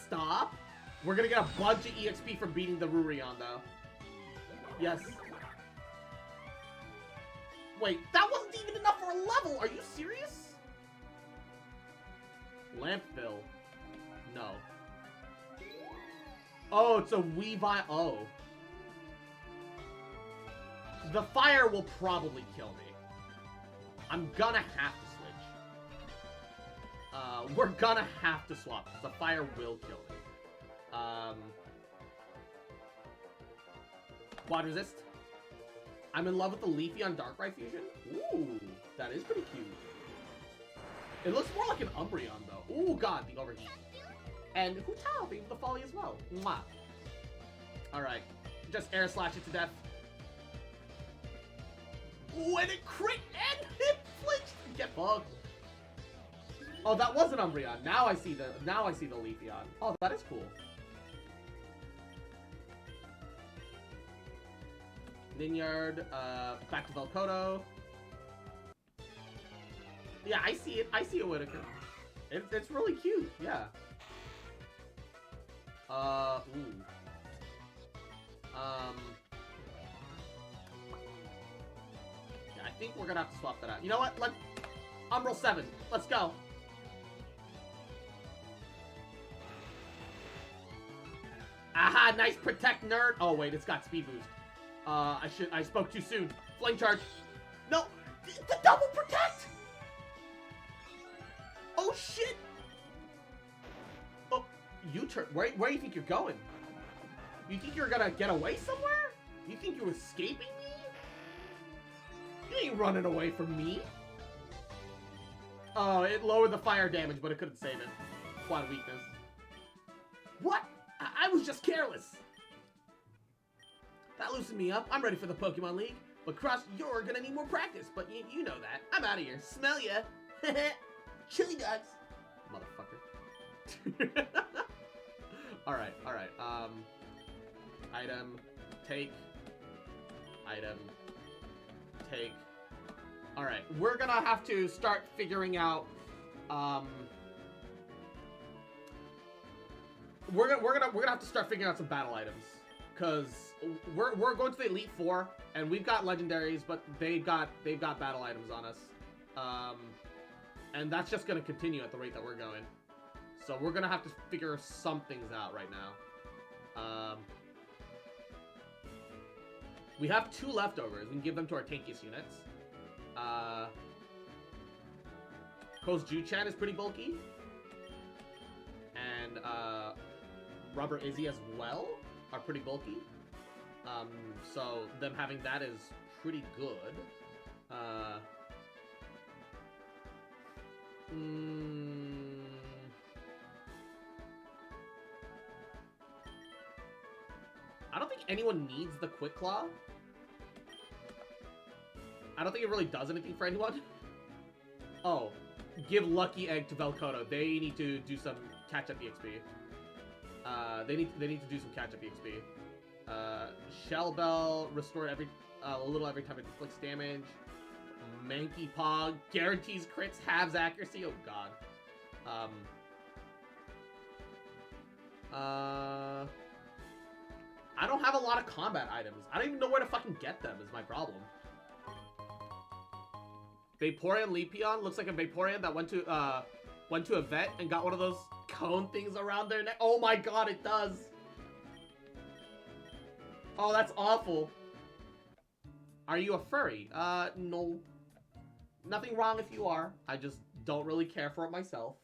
Speaker 1: Stop. We're gonna get a bunch of EXP from beating the Rurion, though. Yes. Wait, that wasn't even enough for a level! Are you serious? Lampville. No. Oh, it's a Weavile. Oh. The fire will probably kill me. I'm gonna have to switch. We're gonna have to swap, because the fire will kill me. Quad resist. I'm in love with the Leafeon Darkrai fusion. Ooh, that is pretty cute. It looks more like an Umbreon, though. Ooh, God, the overheat. And Hutao, thank you for the folly as well. Mwah. Alright, just air slash it to death. Ooh, and it crit and hit flinched. Get bugged. Oh, that was an Umbreon. Now I see the Leafeon. Oh, that is cool. Ninyard, back to Velcono. Yeah, I see it. I see a Whitaker. It's really cute. Yeah. Ooh. Yeah, I think we're gonna have to swap that out. You know what? Umbral 7. Let's go. Aha, nice protect, nerd. Oh wait, it's got speed boost. I spoke too soon. Flame charge. No, the double protect. Oh shit. Oh, U-turn. Where do you think you're going? You think you're gonna get away somewhere? You think you're escaping me? You ain't running away from me. Oh, it lowered the fire damage, but it couldn't save it. Quad weakness. What? I was just careless. That loosened me up. I'm ready for the Pokemon League. But Cross, you're gonna need more practice. But you know that. I'm out of here. Smell ya. Chili dogs. Motherfucker. Alright. Item. Take. Item. Take. Alright. We're gonna have to start figuring out, we're gonna have to start figuring out some battle items, cause we're going to the Elite Four and we've got legendaries, but they've got battle items on us, and that's just gonna continue at the rate that we're going. So we're gonna have to figure some things out right now. We have 2 leftovers. We can give them to our tankiest units. Ko's Ju-chan is pretty bulky. And, Rubber Izzy as well are pretty bulky. So them having that is pretty good. I don't think anyone needs the Quick Claw. I don't think it really does anything for anyone. Oh, give Lucky Egg to Velcota. They need to do some catch-up EXP. They need to do some catch-up EXP. Shell Bell, restored a little every time it inflicts damage. Mankey Pog, guarantees crits, halves accuracy. Oh god. I don't have a lot of combat items. I don't even know where to fucking get them is my problem. Vaporeon Leapion looks like a Vaporeon that went to a vet and got one of those cone things around their neck. Oh my god, it does. Oh, that's awful. Are you a furry? No. Nothing wrong if you are. I just don't really care for it myself.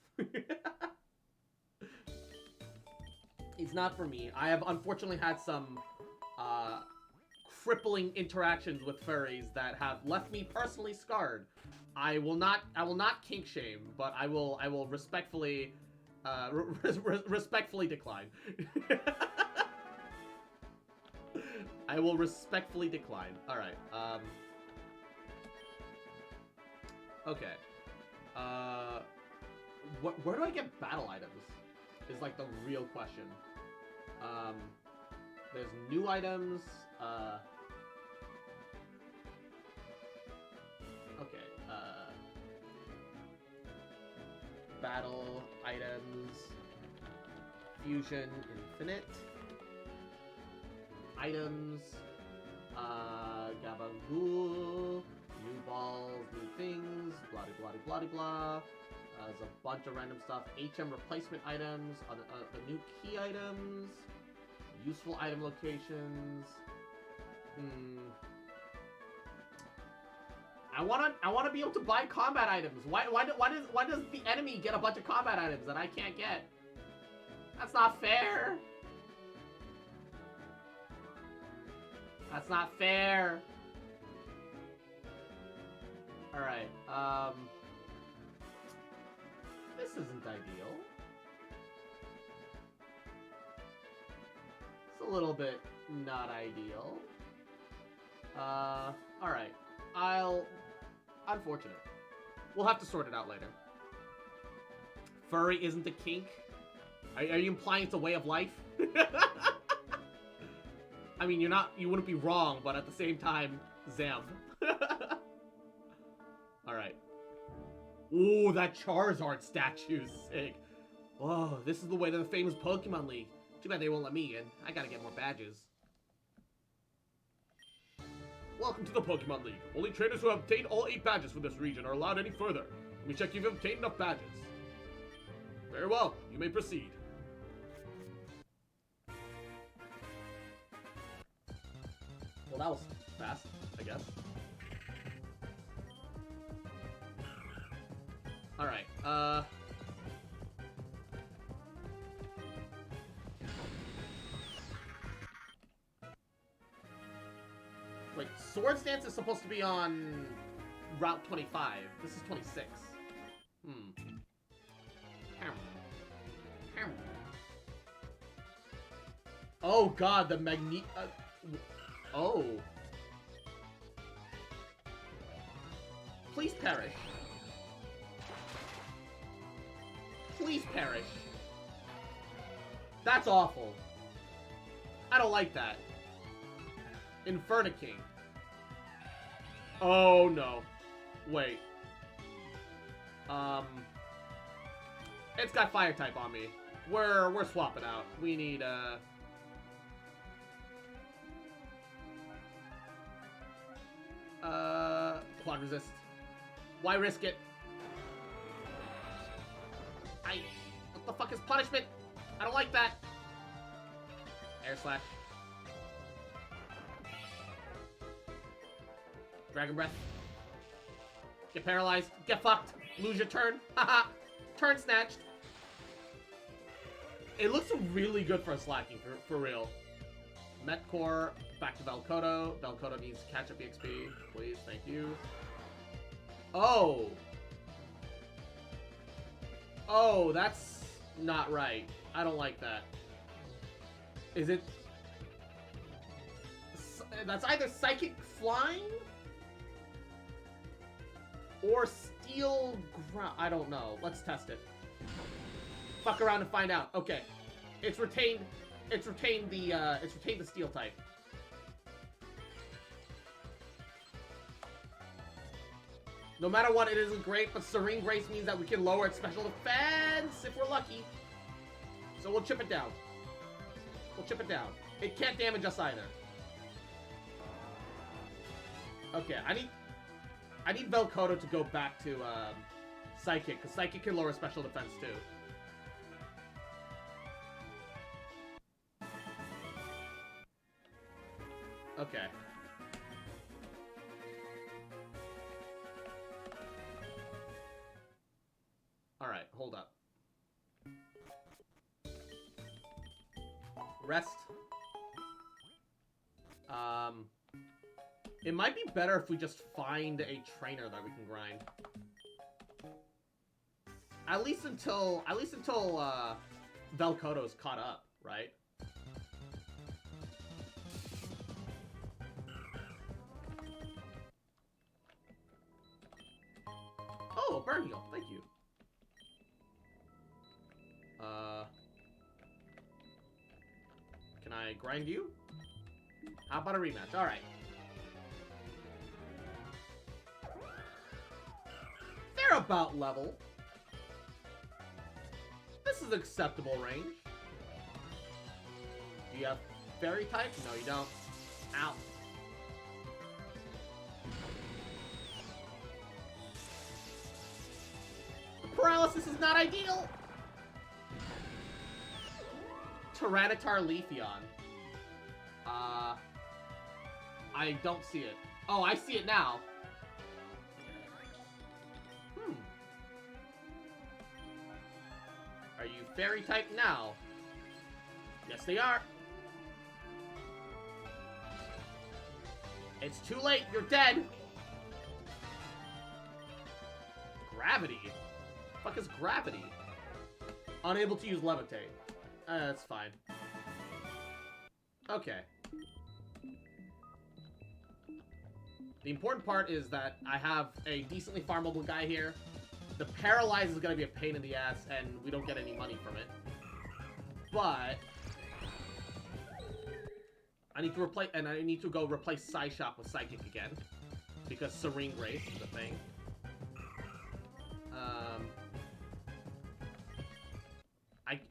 Speaker 1: It's not for me. I have unfortunately had some, crippling interactions with furries that have left me personally scarred. I will not kink shame, but I will respectfully, respectfully decline. I will respectfully decline. Alright, okay. Where do I get battle items? Is like the real question. There's new items, okay, battle items, fusion infinite, items, Gabangool, new balls, new things, blah blah blah blah blah. There's a bunch of random stuff. HM replacement items, the new key items, useful item locations. I wanna be able to buy combat items. Why does the enemy get a bunch of combat items that I can't get? That's not fair. That's not fair. All right. This isn't ideal. It's a little bit not ideal. Alright. Unfortunate. We'll have to sort it out later. Furry isn't a kink? Are you implying it's a way of life? I mean, you wouldn't be wrong, but at the same time, Zam. Alright. Ooh, that Charizard statue's sick. Oh, this is the way to the famous Pokemon League. Too bad they won't let me in. I gotta get more badges. Welcome to the Pokemon League. Only trainers who have obtained all 8 badges for this region are allowed any further. Let me check if you've obtained enough badges. Very well, you may proceed. Well, that was fast, I guess. Alright, wait, Swords Dance is supposed to be on Route 25. This is 26. Oh god, the oh. Please perish. Please perish. That's awful. I don't like that. Infernaking. Oh no. Wait. It's got fire type on me. We're swapping out. We need quad resist. Why risk it? What the fuck is punishment? I don't like that. Air slash. Dragon breath. Get paralyzed. Get fucked. Lose your turn. Haha. Turn snatched. It looks really good for a slacking, for real. Metcore, back to Velkoto. Velkoto needs catch-up EXP. Please, thank you. Oh! Oh, that's not right. I don't like that. Is it... That's either Psychic Flying or Steel Ground. I don't know. Let's test it. Fuck around and find out. Okay. It's retained the Steel type. No matter what, it isn't great, but Serene Grace means that we can lower its special defense if we're lucky. So we'll chip it down. We'll chip it down. It can't damage us either. Okay, I need Velkoto to go back to Psychic, because Psychic can lower special defense too. Okay. Alright, hold up. Rest. It might be better if we just find a trainer that we can grind. At least until Velkoto's caught up, right? Oh, burn heal, thank you. Can I grind you? How about a rematch? Alright. They're about level. This is acceptable range. Do you have fairy type? No, you don't. Ow. The paralysis is not ideal. Tyranitar Leafeon. I don't see it. Oh, I see it now. Are you fairy type now? Yes, they are. It's too late. You're dead. Gravity? Fuck is gravity? Unable to use levitate. That's fine. Okay. The important part is that I have a decently farmable guy here. The paralyze is going to be a pain in the ass, and we don't get any money from it. But I need to replace, and I need to go replace Psyshock with Psychic again, because Serene Grace is a thing.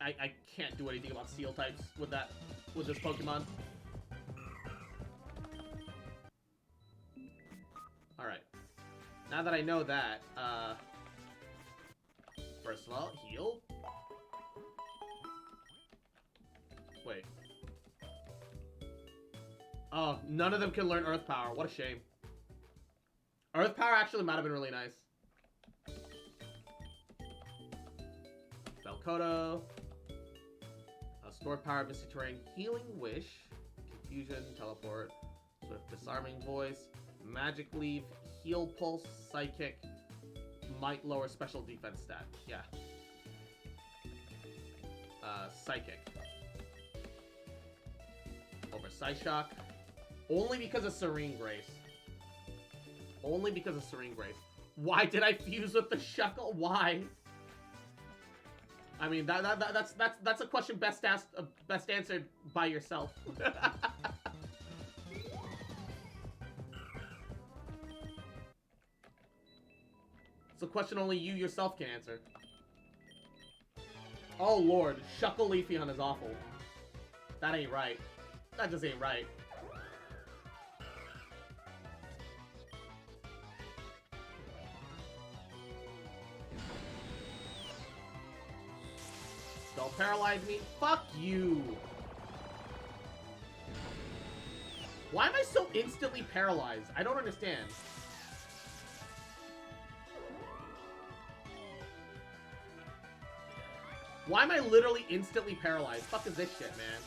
Speaker 1: I can't do anything about Steel types with this Pokemon. Alright. Now that I know that, first of all, heal. Wait. Oh, none of them can learn Earth Power. What a shame. Earth Power actually might have been really nice. Velkoto. Stored Power, Misty Terrain, Healing Wish, Confusion, Teleport, Swift Disarming Voice, Magic Leaf, Heal Pulse, Psychic, might lower special defense stat. Yeah. Psychic. Over Psyshock. Only because of Serene Grace. Only because of Serene Grace. Why did I fuse with the Shuckle? Why? I mean, that's a question best answered by yourself. It's a question only you yourself can answer. Oh lord, Shuckle Leafeon is awful. That ain't right. That just ain't right. Don't paralyze me. Fuck you. Why am I so instantly paralyzed? I don't understand. Why am I literally instantly paralyzed? Fuck is this shit, man?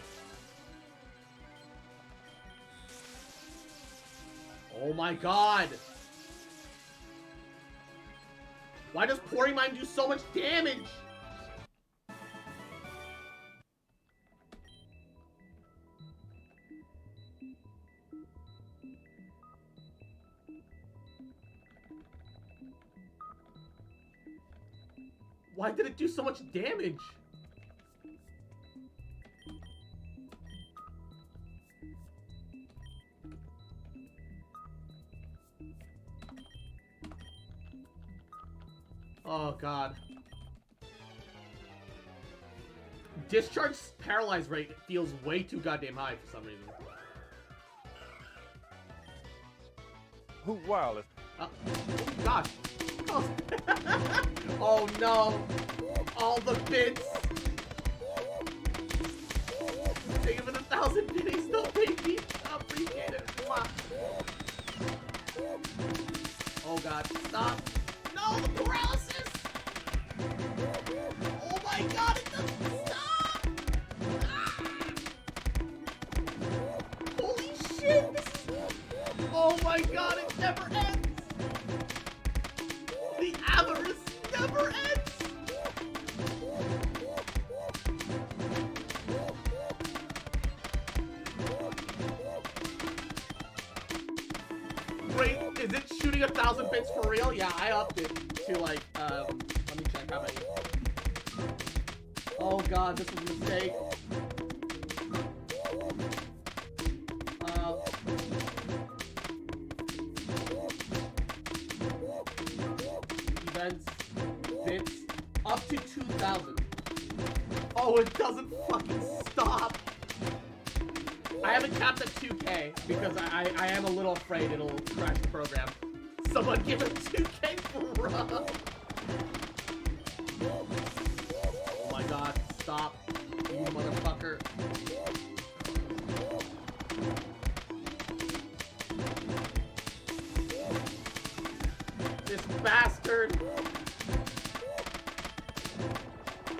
Speaker 1: Oh my god! Why does Pouring Mine do so much damage? Why did it do so much damage? Oh god. Discharge paralyze rate feels way too goddamn high for some reason.
Speaker 8: Who wireless?
Speaker 1: Gosh. Oh. Oh no. All the bits. Thank you for the 1,000 biddies. No, thank you. I appreciate it. Mwah. Oh god. Stop. No, the paralysis. Oh my god, it doesn't stop. Ah. Holy shit. This is... Oh my god, it never ends. The avarice never ends! Wait, is it shooting 1,000 bits for real? Yeah, I upped it to like, let me check how many. Oh god, this was a mistake. Events, bits, up to 2,000. Oh, it doesn't fucking stop. I have it capped at 2K because I am a little afraid it'll crash the program. Someone give it 2K for Rob. Oh my god, stop. You motherfucker. This bastard.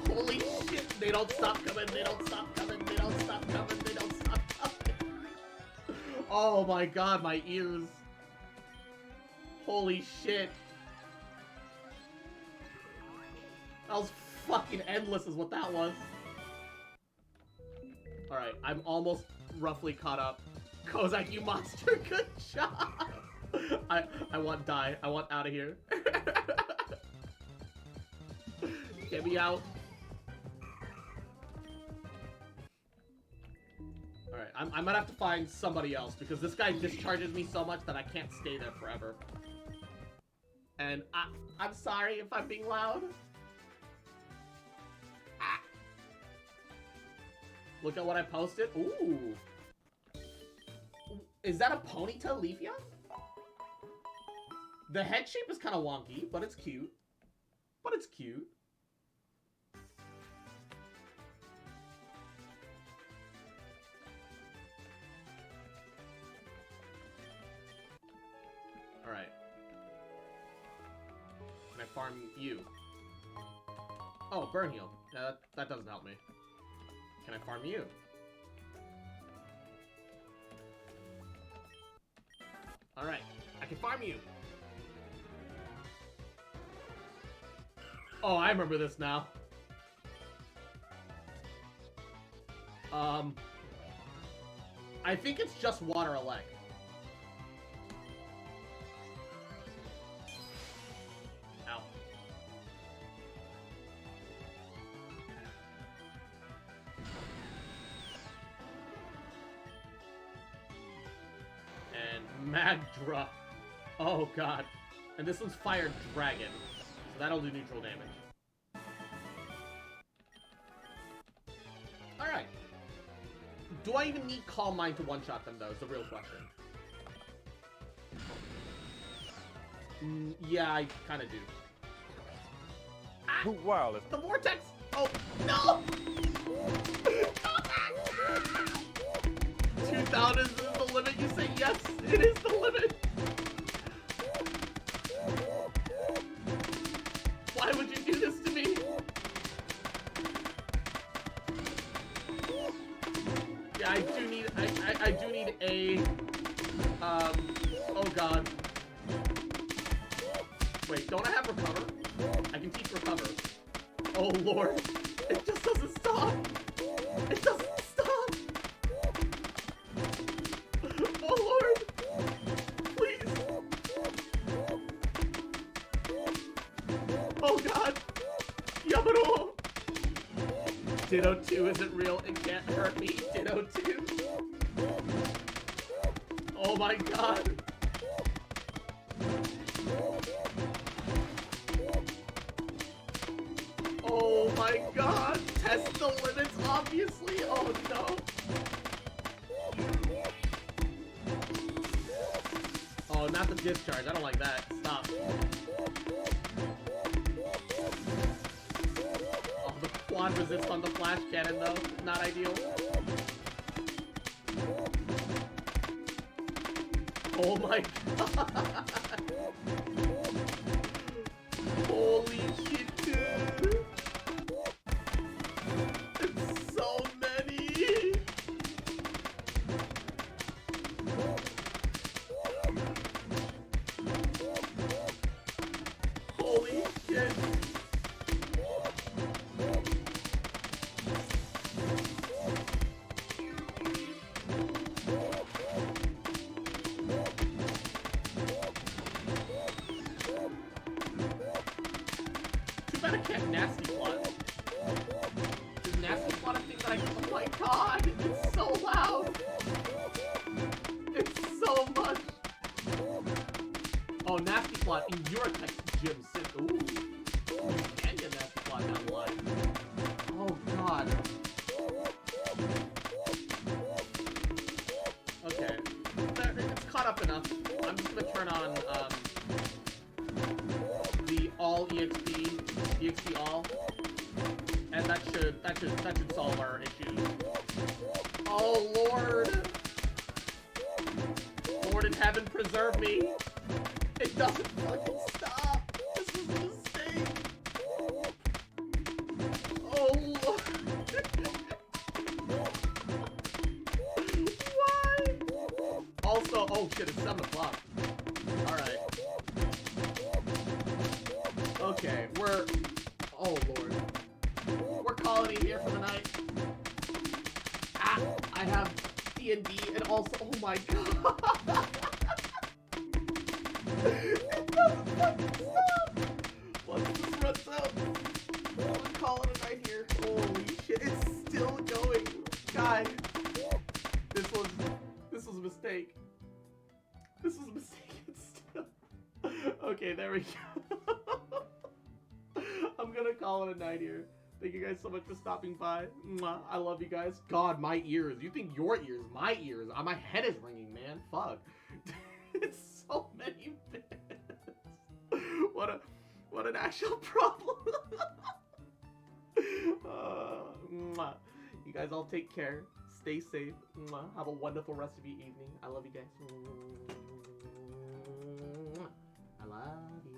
Speaker 1: Holy shit, they don't stop coming, they don't stop coming, they don't stop coming, they don't stop coming. Oh my god, my ears. Holy shit. That was fucking endless is what that was. Alright, I'm almost roughly caught up. Kozak, you monster, good job! I want die. I want out of here. Get me out. Alright, I might have to find somebody else because this guy discharges me so much that I can't stay there forever. And I'm sorry if I'm being loud. Ah. Look at what I posted. Ooh. Is that a ponytail Leafeon? The head shape is kind of wonky, but it's cute. But it's cute. Alright. Can I farm you? Oh, burn heal. Yeah, that doesn't help me. Can I farm you? Alright, I can farm you. Oh, I remember this now. I think it's just water a leg. Ow. And Magdra. Oh god. And this one's Fire Dragon. So that'll do neutral damage. Alright. Do I even need Calm Mind to one-shot them, though, is the real question. Yeah, I kind of do. Ah,
Speaker 8: Who wireless?
Speaker 1: the vortex! Oh, no! 2,000 is the limit, you say yes, it is the limit! Why would you do this to me? Wait, don't I have recover? I can teach recover. Oh lord. It just doesn't stop. It doesn't stop. Oh lord. Please. Oh god. Yamaro. Ditto 2 isn't real. It can't hurt me. Ditto 2. Oh my god. Oh my god. Test the limits, obviously. Oh no. Oh, not the discharge. I don't like that. Stop. Oh, the quad resist on the flash cannon, though. Not ideal. Oh my god. Holy shit, dude. It's so many. Holy shit. Too bad I can't nasty plot. Is nasty plot a thing that I can... Oh my god! It's so loud! It's so much! Oh, nasty plot in your text, Jim Sid. Ooh. You can get nasty plot down the line. Oh god. Okay. It's caught up enough. I'm just gonna turn on, the all EXP all, and that should solve our issues. Oh Lord, Lord in heaven, preserve me! It doesn't fucking stop. This is a mistake. Oh Lord. Why? Also, oh shit, it's 7 o'clock. All right. Okay, we're... Oh, Lord. We're calling it here for the night. Ah, I have D&D and also... Oh, my God. It doesn't fucking stop. Once this runs out, we're calling it a night here. Holy shit, it's still going. Guy, this was a mistake. This was a mistake. It's still... Okay, there we go. I'm gonna call it a night here. Thank you guys so much for stopping by. Mwah. I love you guys. God, my ears. You think your ears, my ears. My head is ringing, man. Fuck. It's so many bits. What an actual problem. Mwah. You guys all take care. Stay safe. Mwah. Have a wonderful rest of your evening. I love you guys. I love you.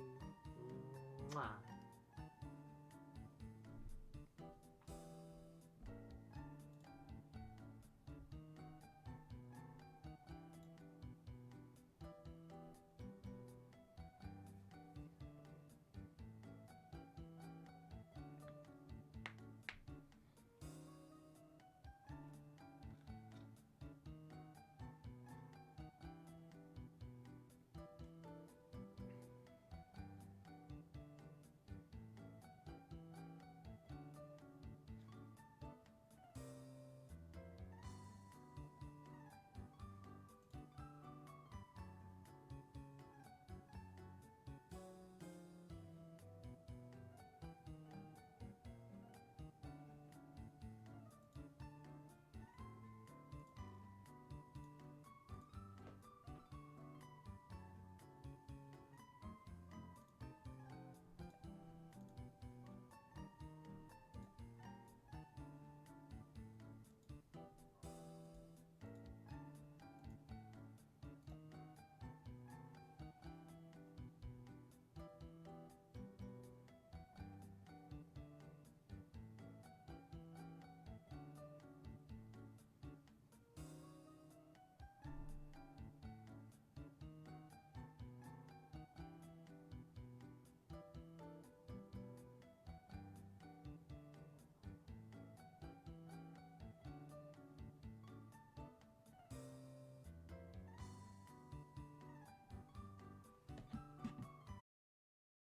Speaker 1: Mwah.